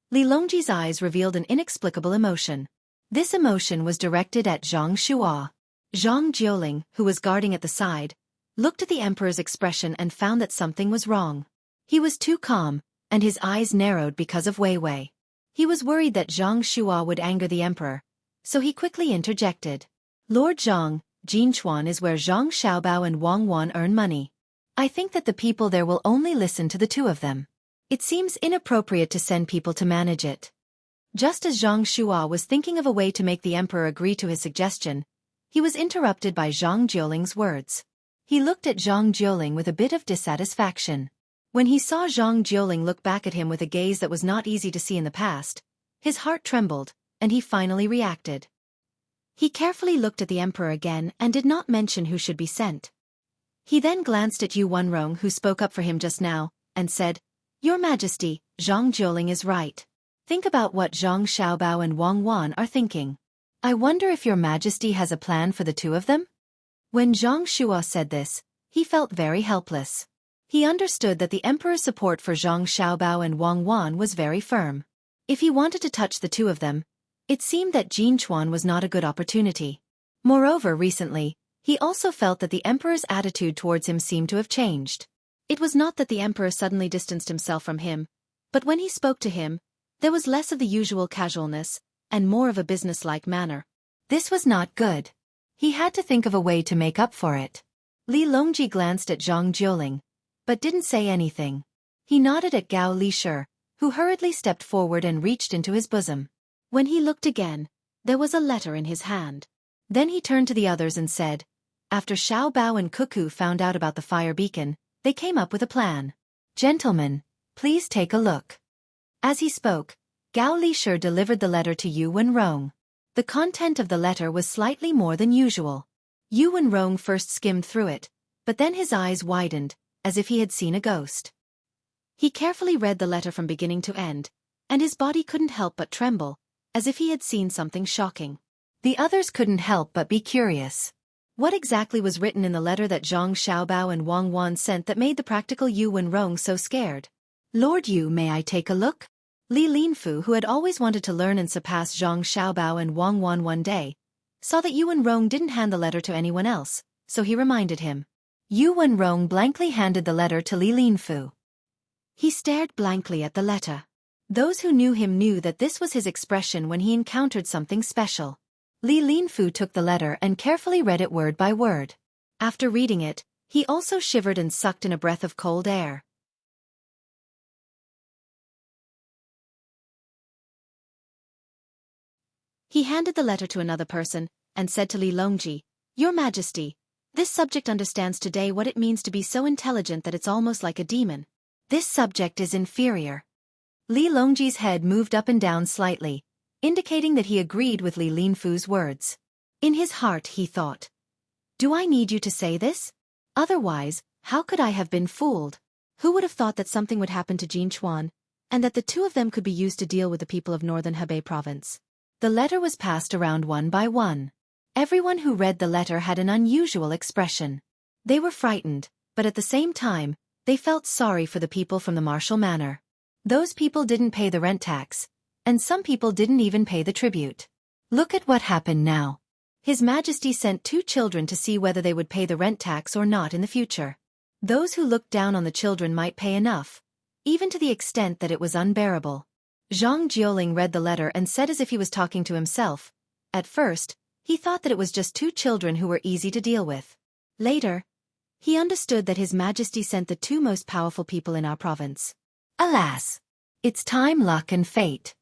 Li Longji's eyes revealed an inexplicable emotion. This emotion was directed at Zhang Shuo. Zhang Jiuling, who was guarding at the side, looked at the emperor's expression and found that something was wrong. He was too calm, and his eyes narrowed because of Wei Wei. He was worried that Zhang Shuo would anger the emperor, so he quickly interjected. Lord Zhang, Jinchuan is where Zhang Xiaobao and Wang Wan earn money. I think that the people there will only listen to the two of them. It seems inappropriate to send people to manage it. Just as Zhang Shuo was thinking of a way to make the emperor agree to his suggestion, he was interrupted by Zhang Jiuling's words. He looked at Zhang Jiuling with a bit of dissatisfaction. When he saw Zhang Jiuling look back at him with a gaze that was not easy to see in the past, his heart trembled, and he finally reacted. He carefully looked at the emperor again and did not mention who should be sent. He then glanced at Yu Wenrong, who spoke up for him just now, and said, Your Majesty, Zhang Jiuling is right. Think about what Zhang Xiaobao and Wang Wan are thinking. I wonder if Your Majesty has a plan for the two of them? When Zhang Shuo said this, he felt very helpless. He understood that the emperor's support for Zhang Xiaobao and Wang Wan was very firm. If he wanted to touch the two of them, it seemed that Jinchuan was not a good opportunity. Moreover, recently, he also felt that the emperor's attitude towards him seemed to have changed. It was not that the emperor suddenly distanced himself from him, but when he spoke to him, there was less of the usual casualness, and more of a businesslike manner. This was not good. He had to think of a way to make up for it. Li Longji glanced at Zhang Jiuling, but didn't say anything. He nodded at Gao Lishur, who hurriedly stepped forward and reached into his bosom. When he looked again, there was a letter in his hand. Then he turned to the others and said, After Xiao Bao and Cuckoo found out about the fire beacon, they came up with a plan. Gentlemen, please take a look. As he spoke, Gao Lishur delivered the letter to Yu Wenrong. The content of the letter was slightly more than usual. Yu Wenrong first skimmed through it, but then his eyes widened, as if he had seen a ghost. He carefully read the letter from beginning to end, and his body couldn't help but tremble, as if he had seen something shocking. The others couldn't help but be curious. What exactly was written in the letter that Zhang Xiaobao and Wang Wan sent that made the practical Yu Wenrong so scared? Lord Yu, may I take a look? Li Linfu, who had always wanted to learn and surpass Zhang Xiaobao and Wang Wan one day, saw that Yu Wenrong didn't hand the letter to anyone else, so he reminded him. Yu Wenrong blankly handed the letter to Li Linfu. He stared blankly at the letter. Those who knew him knew that this was his expression when he encountered something special. Li Linfu took the letter and carefully read it word by word. After reading it, he also shivered and sucked in a breath of cold air. He handed the letter to another person, and said to Li Longji, Your Majesty, this subject understands today what it means to be so intelligent that it's almost like a demon. This subject is inferior. Li Longji's head moved up and down slightly, indicating that he agreed with Li Linfu's words. In his heart he thought, "Do I need you to say this? Otherwise, how could I have been fooled? Who would have thought that something would happen to Jin Chuan, and that the two of them could be used to deal with the people of northern Hebei province?" The letter was passed around one by one. Everyone who read the letter had an unusual expression. They were frightened, but at the same time, they felt sorry for the people from the martial manor. Those people didn't pay the rent tax, and some people didn't even pay the tribute. Look at what happened now. His Majesty sent 2 children to see whether they would pay the rent tax or not in the future. Those who looked down on the children might pay enough, even to the extent that it was unbearable. Zhang Jiuling read the letter and said as if he was talking to himself. At first, he thought that it was just 2 children who were easy to deal with. Later, he understood that His Majesty sent the 2 most powerful people in our province. Alas! It's time, luck and fate.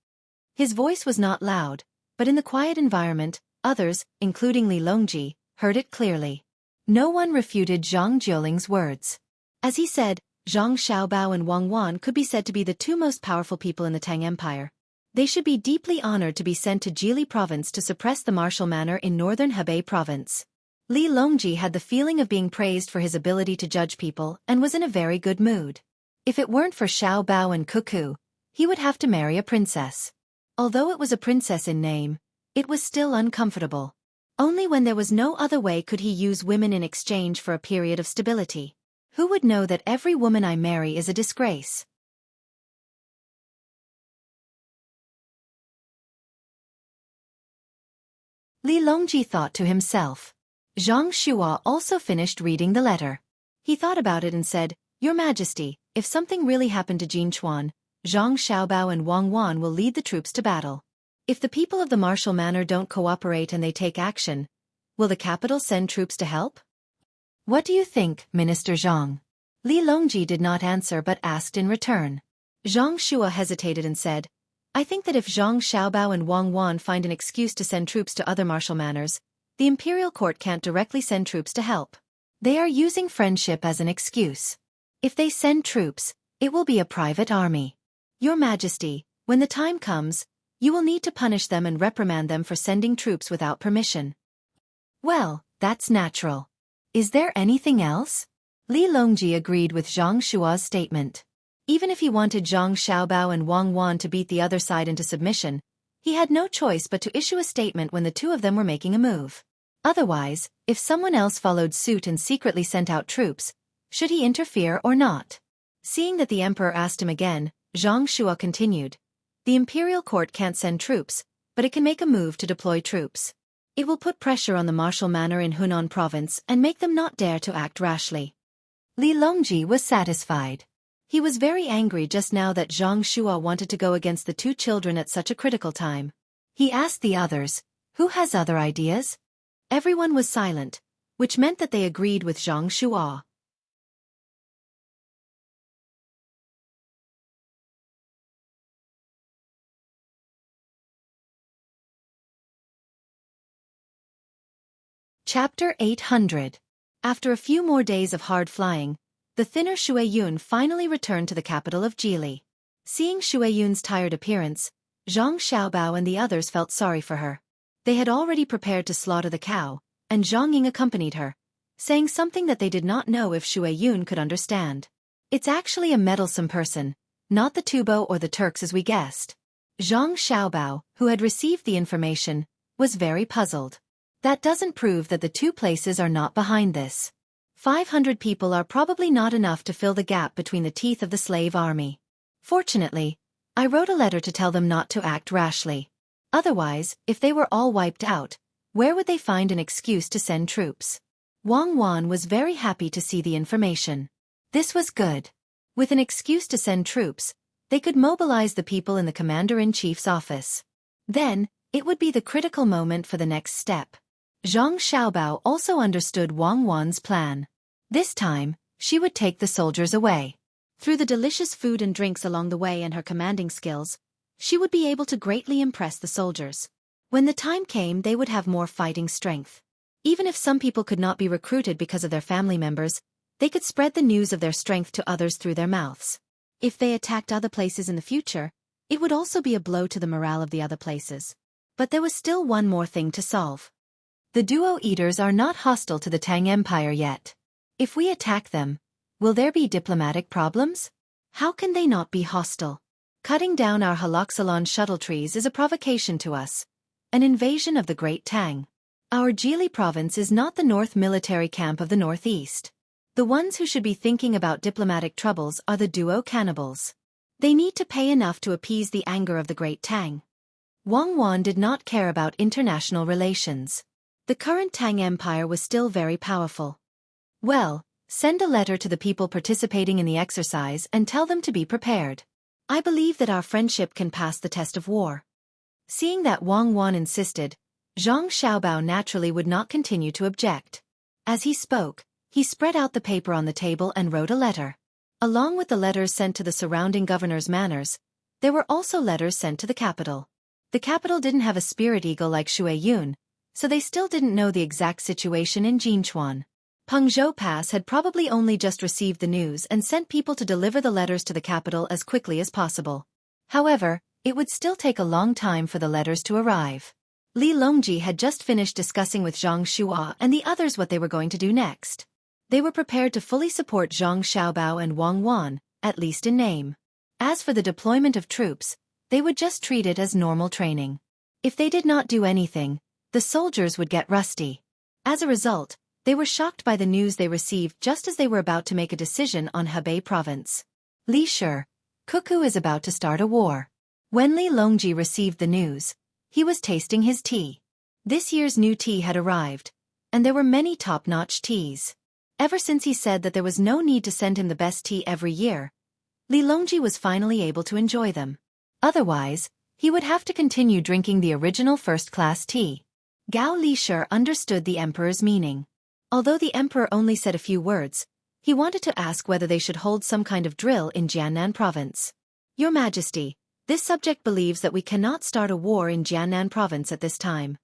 His voice was not loud, but in the quiet environment, others, including Li Longji, heard it clearly. No one refuted Zhang Jiuling's words. As he said, Zhang Xiaobao and Wang Wan could be said to be the 2 most powerful people in the Tang Empire. They should be deeply honored to be sent to Jili province to suppress the martial manor in northern Hebei province. Li Longji had the feeling of being praised for his ability to judge people and was in a very good mood. If it weren't for Xiao Bao and Cuckoo, he would have to marry a princess. Although it was a princess in name, it was still uncomfortable. Only when there was no other way could he use women in exchange for a period of stability. Who would know that every woman I marry is a disgrace? Li Longji thought to himself. Zhang Shua also finished reading the letter. He thought about it and said, "Your Majesty, if something really happened to Jin Chuan, Zhang Xiaobao and Wang Wan will lead the troops to battle. If the people of the martial manor don't cooperate and they take action, will the capital send troops to help? What do you think, Minister Zhang?" Li Longji did not answer but asked in return. Zhang Shua hesitated and said, "I think that if Zhang Xiaobao and Wang Wan find an excuse to send troops to other martial manors, the imperial court can't directly send troops to help. They are using friendship as an excuse. If they send troops, it will be a private army. Your Majesty, when the time comes, you will need to punish them and reprimand them for sending troops without permission." "Well, that's natural. Is there anything else?" Li Longji agreed with Zhang Shua's statement. Even if he wanted Zhang Xiaobao and Wang Wan to beat the other side into submission, he had no choice but to issue a statement when the 2 of them were making a move. Otherwise, if someone else followed suit and secretly sent out troops, should he interfere or not? Seeing that the emperor asked him again, Zhang Shua continued, "The imperial court can't send troops, but it can make a move to deploy troops. It will put pressure on the martial manor in Hunan province and make them not dare to act rashly." Li Longji was satisfied. He was very angry just now that Zhang Shua wanted to go against the 2 children at such a critical time. He asked the others, "Who has other ideas?" Everyone was silent, which meant that they agreed with Zhang Shua. Chapter 800. After a few more days of hard flying, the thinner Xueyun finally returned to the capital of Jili. Seeing Xueyun's tired appearance, Zhang Xiaobao and the others felt sorry for her. They had already prepared to slaughter the cow, and Zhang Ying accompanied her, saying something that they did not know if Xueyun could understand. "It's actually a meddlesome person, not the Tubo or the Turks as we guessed." Zhang Xiaobao, who had received the information, was very puzzled. "That doesn't prove that the 2 places are not behind this. 500 people are probably not enough to fill the gap between the teeth of the slave army. Fortunately, I wrote a letter to tell them not to act rashly. Otherwise, if they were all wiped out, where would they find an excuse to send troops?" Wang Wan was very happy to see the information. This was good. With an excuse to send troops, they could mobilize the people in the commander-in-chief's office. Then, it would be the critical moment for the next step. Zhang Xiaobao also understood Wang Wan's plan. This time, she would take the soldiers away. Through the delicious food and drinks along the way and her commanding skills, she would be able to greatly impress the soldiers. When the time came, they would have more fighting strength. Even if some people could not be recruited because of their family members, they could spread the news of their strength to others through their mouths. If they attacked other places in the future, it would also be a blow to the morale of the other places. But there was still one more thing to solve. The Duo Eaters are not hostile to the Tang Empire yet. If we attack them, will there be diplomatic problems? How can they not be hostile? Cutting down our haloxylon shuttle trees is a provocation to us. An invasion of the Great Tang. Our Jili province is not the North military camp of the Northeast. The ones who should be thinking about diplomatic troubles are the Duo cannibals. They need to pay enough to appease the anger of the Great Tang. Wang Wan did not care about international relations. The current Tang Empire was still very powerful. Well, send a letter to the people participating in the exercise and tell them to be prepared. I believe that our friendship can pass the test of war. Seeing that Wang Wan insisted, Zhang Xiaobao naturally would not continue to object. As he spoke, he spread out the paper on the table and wrote a letter. Along with the letters sent to the surrounding governors' manors, there were also letters sent to the capital. The capital didn't have a spirit eagle like Xueqi, so they still didn't know the exact situation in Jinchuan. Pengzhou Pass had probably only just received the news and sent people to deliver the letters to the capital as quickly as possible. However, it would still take a long time for the letters to arrive. Li Longji had just finished discussing with Zhang Shuo and the others what they were going to do next. They were prepared to fully support Zhang Xiaobao and Wang Wan, at least in name. As for the deployment of troops, they would just treat it as normal training. If they did not do anything, the soldiers would get rusty. As a result, they were shocked by the news they received just as they were about to make a decision on Hebei province. Li Shi, Xueqi is about to start a war. When Li Longji received the news, he was tasting his tea. This year's new tea had arrived, and there were many top-notch teas. Ever since he said that there was no need to send him the best tea every year, Li Longji was finally able to enjoy them. Otherwise, he would have to continue drinking the original first-class tea. Gao Lishur understood the emperor's meaning. Although the emperor only said a few words, he wanted to ask whether they should hold some kind of drill in Jiannan province. Your Majesty, this subject believes that we cannot start a war in Jiannan province at this time.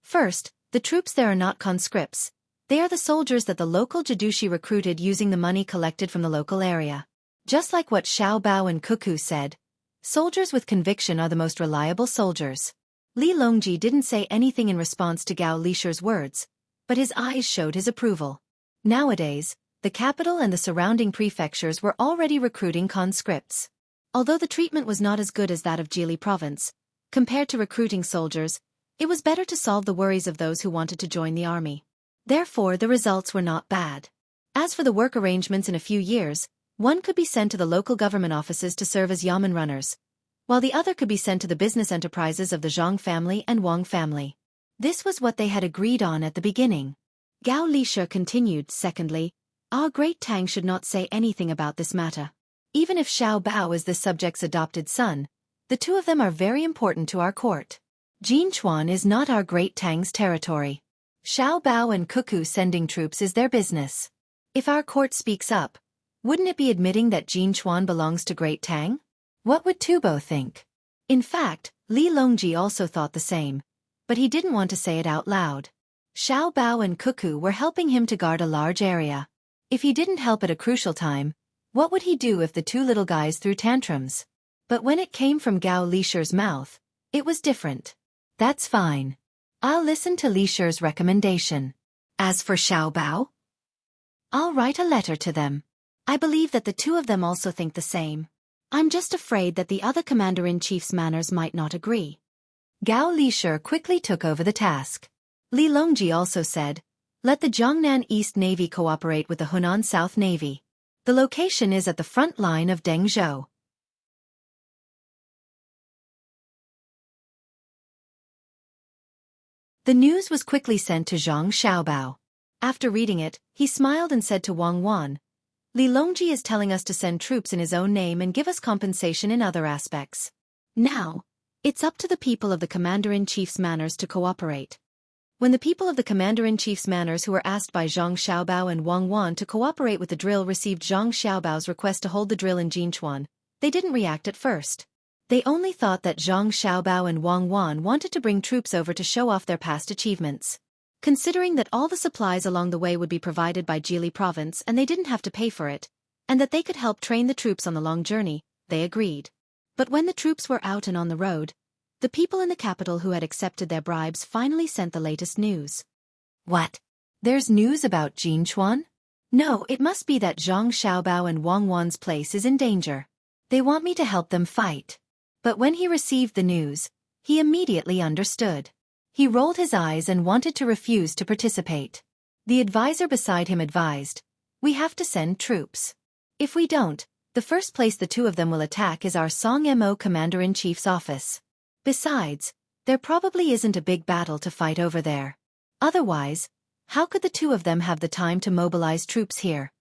First, the troops there are not conscripts. They are the soldiers that the local Jadushi recruited using the money collected from the local area. Just like what Xiaobao and Xueqi said, soldiers with conviction are the most reliable soldiers. Li Longji didn't say anything in response to Gao Lishur's words, but his eyes showed his approval. Nowadays, the capital and the surrounding prefectures were already recruiting conscripts. Although the treatment was not as good as that of Jili province, compared to recruiting soldiers, it was better to solve the worries of those who wanted to join the army. Therefore, the results were not bad. As for the work arrangements in a few years, one could be sent to the local government offices to serve as yamen runners, while the other could be sent to the business enterprises of the Zhang family and Wang family. This was what they had agreed on at the beginning. Gao Lishur continued, secondly, our great Tang should not say anything about this matter. Even if Xiao Bao is this subject's adopted son, the two of them are very important to our court. Jinchuan is not our great Tang's territory. Xiao Bao and Xueqi sending troops is their business. If our court speaks up, wouldn't it be admitting that Jinchuan belongs to Great Tang? What would Tubo think? In fact, Li Longji also thought the same, but he didn't want to say it out loud. Xiao Bao and Xueqi were helping him to guard a large area. If he didn't help at a crucial time, what would he do if the two little guys threw tantrums? But when it came from Gao Lishur's mouth, it was different. That's fine. I'll listen to Lishur's recommendation. As for Xiao Bao, I'll write a letter to them. I believe that the two of them also think the same. I'm just afraid that the other commander-in-chief's manners might not agree. Gao Lishur quickly took over the task. Li Longji also said, let the Jiangnan East Navy cooperate with the Hunan South Navy. The location is at the front line of Dengzhou. The news was quickly sent to Zhang Xiaobao. After reading it, he smiled and said to Wang Wan, Li Longji is telling us to send troops in his own name and give us compensation in other aspects. Now, it's up to the people of the Commander-in-Chief's manors to cooperate. When the people of the Commander-in-Chief's manors who were asked by Zhang Xiaobao and Wang Wan to cooperate with the drill received Zhang Xiaobao's request to hold the drill in Jinchuan, they didn't react at first. They only thought that Zhang Xiaobao and Wang Wan wanted to bring troops over to show off their past achievements. Considering that all the supplies along the way would be provided by Jili province and they didn't have to pay for it, and that they could help train the troops on the long journey, they agreed. But when the troops were out and on the road, the people in the capital who had accepted their bribes finally sent the latest news. What? There's news about Jinchuan? No, it must be that Zhang Xiaobao and Wang Wan's place is in danger. They want me to help them fight. But when he received the news, he immediately understood. He rolled his eyes and wanted to refuse to participate. The advisor beside him advised, "We have to send troops. If we don't, the first place the two of them will attack is our Song-Mo Commander-in-Chief's office. Besides, there probably isn't a big battle to fight over there. Otherwise, how could the two of them have the time to mobilize troops here?"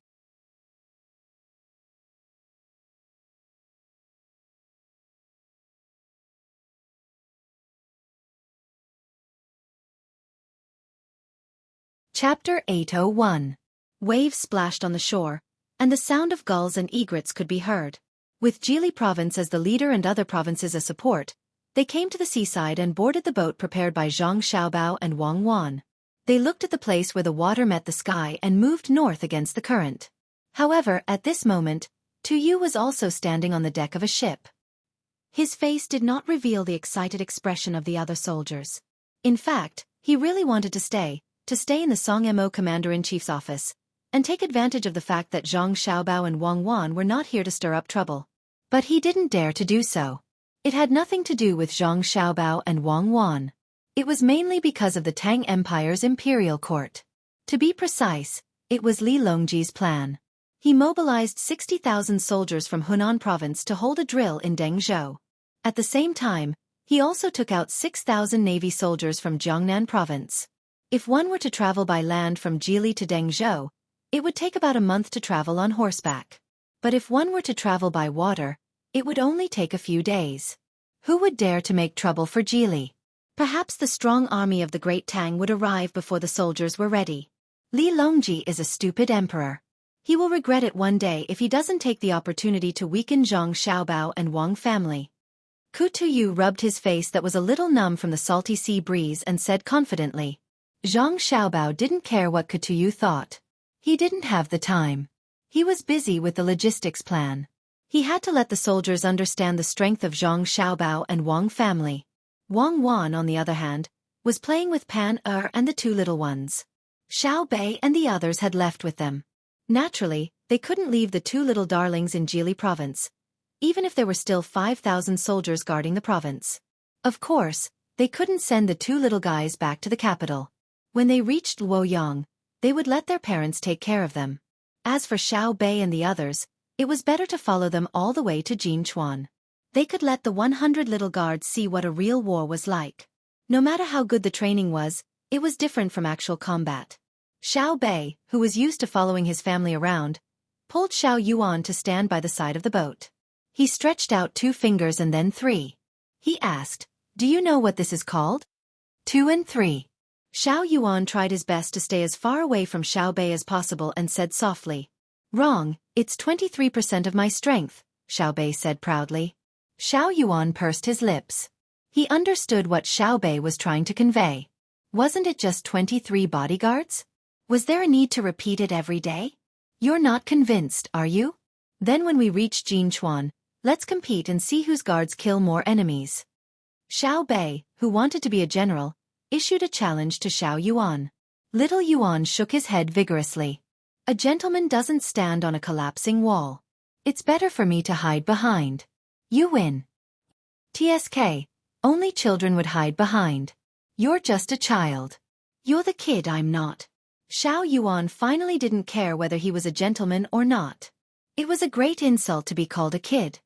Chapter 801. Waves splashed on the shore, and the sound of gulls and egrets could be heard. With Jili province as the leader and other provinces as support, they came to the seaside and boarded the boat prepared by Zhang Xiaobao and Wang Wan. They looked at the place where the water met the sky and moved north against the current. However, at this moment, Tu Yu was also standing on the deck of a ship. His face did not reveal the excited expression of the other soldiers. In fact, he really wanted to stay in the Song-Mo Commander-in-Chief's office, and take advantage of the fact that Zhang Xiaobao and Wang Wan were not here to stir up trouble. But he didn't dare to do so. It had nothing to do with Zhang Xiaobao and Wang Wan. It was mainly because of the Tang Empire's imperial court. To be precise, it was Li Longji's plan. He mobilized 60,000 soldiers from Hunan province to hold a drill in Dengzhou. At the same time, he also took out 6,000 navy soldiers from Jiangnan province. If one were to travel by land from Jili to Dengzhou, it would take about a month to travel on horseback. But if one were to travel by water, it would only take a few days. Who would dare to make trouble for Jili? Perhaps the strong army of the Great Tang would arrive before the soldiers were ready. Li Longji is a stupid emperor. He will regret it one day if he doesn't take the opportunity to weaken Zhang Xiaobao and Wang family. Tu Yu rubbed his face that was a little numb from the salty sea breeze and said confidently. Zhang Xiaobao didn't care what Tu Yu thought. He didn't have the time. He was busy with the logistics plan. He had to let the soldiers understand the strength of Zhang Xiaobao and Wang family. Wang Wan, on the other hand, was playing with Pan and the two little ones. Xiao Bei and the others had left with them. Naturally, they couldn't leave the two little darlings in Jili province, even if there were still 5,000 soldiers guarding the province. Of course, they couldn't send the two little guys back to the capital. When they reached Luoyang, they would let their parents take care of them. As for Xiao Bei and the others, it was better to follow them all the way to Jinchuan. They could let the 100 little guards see what a real war was like. No matter how good the training was, it was different from actual combat. Xiao Bei, who was used to following his family around, pulled Xiao Yuan to stand by the side of the boat. He stretched out 2 fingers and then 3. He asked, "Do you know what this is called?" 2 and 3. Xiao Yuan tried his best to stay as far away from Xiao Bei as possible and said softly, "Wrong, it's 23% of my strength," Xiao Bei said proudly. Xiao Yuan pursed his lips. He understood what Xiao Bei was trying to convey. Wasn't it just 23 bodyguards? Was there a need to repeat it every day? You're not convinced, are you? Then when we reach Jinchuan, let's compete and see whose guards kill more enemies. Xiao Bei, who wanted to be a general, issued a challenge to Xiao Yuan. Little Yuan shook his head vigorously. "A gentleman doesn't stand on a collapsing wall. It's better for me to hide behind." You win. TSK, only children would hide behind. You're just a child. You're the kid I'm not. Xiao Yuan finally didn't care whether he was a gentleman or not. It was a great insult to be called a kid.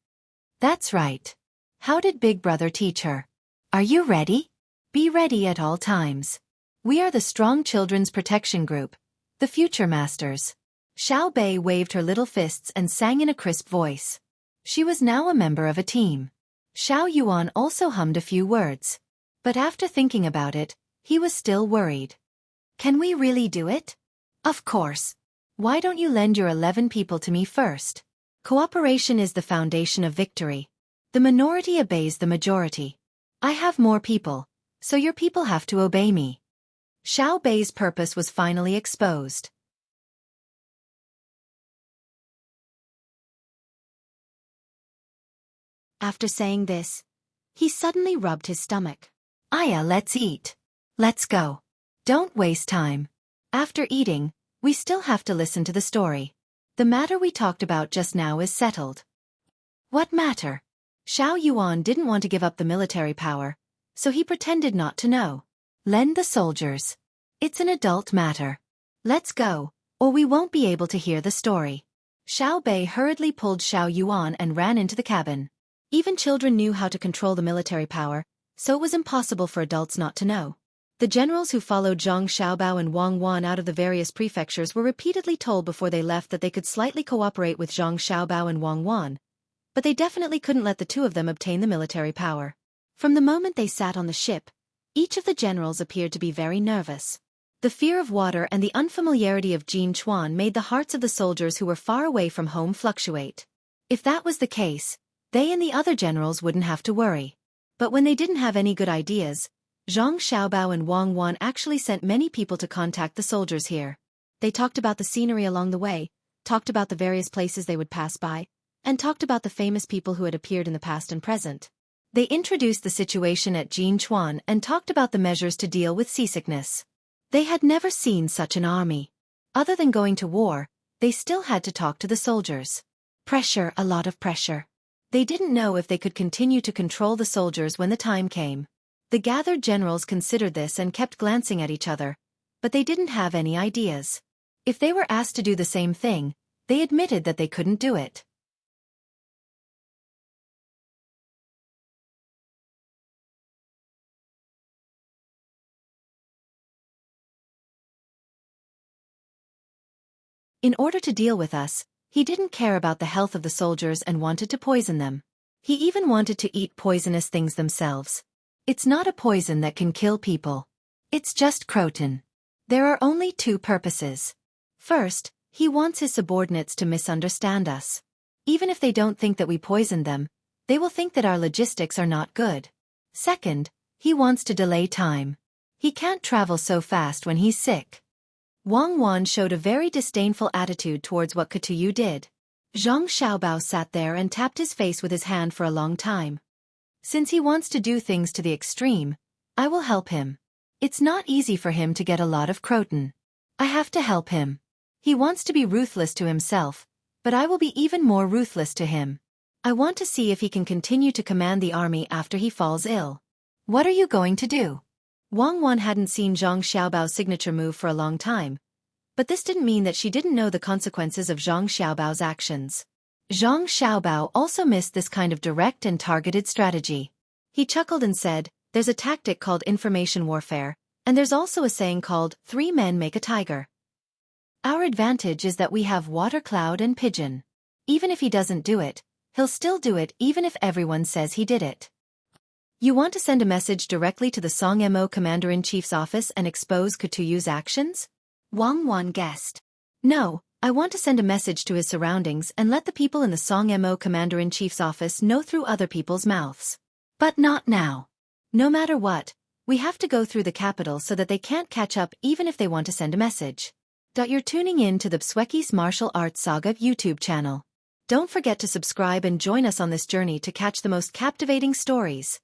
That's right. How did Big Brother teach her? Are you ready? Be ready at all times. We are the Strong Children's Protection Group, the Future Masters. Xiao Bei waved her little fists and sang in a crisp voice. She was now a member of a team. Xiao Yuan also hummed a few words. But after thinking about it, he was still worried. Can we really do it? Of course. Why don't you lend your 11 people to me first? Cooperation is the foundation of victory. The minority obeys the majority. I have more people, so your people have to obey me. Xiao Bei's purpose was finally exposed. After saying this, he suddenly rubbed his stomach. Aya, let's eat. Let's go. Don't waste time. After eating, we still have to listen to the story. The matter we talked about just now is settled. What matter? Xiao Yuan didn't want to give up the military power, so he pretended not to know. Lend the soldiers. It's an adult matter. Let's go, or we won't be able to hear the story. Xiao Bei hurriedly pulled Xiao Yuan and ran into the cabin. Even children knew how to control the military power, so it was impossible for adults not to know. The generals who followed Zhang Xiaobao and Wang Wan out of the various prefectures were repeatedly told before they left that they could slightly cooperate with Zhang Xiaobao and Wang Wan, but they definitely couldn't let the two of them obtain the military power. From the moment they sat on the ship, each of the generals appeared to be very nervous. The fear of water and the unfamiliarity of Jin Chuan made the hearts of the soldiers who were far away from home fluctuate. If that was the case, they and the other generals wouldn't have to worry. But when they didn't have any good ideas, Zhang Xiaobao and Wang Wan actually sent many people to contact the soldiers here. They talked about the scenery along the way, talked about the various places they would pass by, and talked about the famous people who had appeared in the past and present. They introduced the situation at Jin Chuan and talked about the measures to deal with seasickness. They had never seen such an army. Other than going to war, they still had to talk to the soldiers. Pressure, a lot of pressure. They didn't know if they could continue to control the soldiers when the time came. The gathered generals considered this and kept glancing at each other, but they didn't have any ideas. If they were asked to do the same thing, they admitted that they couldn't do it. In order to deal with us, he didn't care about the health of the soldiers and wanted to poison them. He even wanted to eat poisonous things themselves. It's not a poison that can kill people. It's just croton. There are only two purposes. First, he wants his subordinates to misunderstand us. Even if they don't think that we poisoned them, they will think that our logistics are not good. Second, he wants to delay time. He can't travel so fast when he's sick. Wang Wan showed a very disdainful attitude towards what Ketuyu did. Zhang Xiaobao sat there and tapped his face with his hand for a long time. Since he wants to do things to the extreme, I will help him. It's not easy for him to get a lot of croton. I have to help him. He wants to be ruthless to himself, but I will be even more ruthless to him. I want to see if he can continue to command the army after he falls ill. What are you going to do? Wang Wan hadn't seen Zhang Xiaobao's signature move for a long time, but this didn't mean that she didn't know the consequences of Zhang Xiaobao's actions. Zhang Xiaobao also missed this kind of direct and targeted strategy. He chuckled and said, "There's a tactic called information warfare, and there's also a saying called 3 men make a tiger. Our advantage is that we have Water Cloud and Pigeon. Even if he doesn't do it, he'll still do it even if everyone says he did it." You want to send a message directly to the Song Mo Commander-in-Chief's office and expose Ketuyu's actions? Wang Wan guessed. No, I want to send a message to his surroundings and let the people in the Song Mo Commander-in-Chief's office know through other people's mouths. But not now. No matter what, we have to go through the capital so that they can't catch up even if they want to send a message. You're tuning in to the Xueqi's Martial Arts Saga YouTube channel. Don't forget to subscribe and join us on this journey to catch the most captivating stories.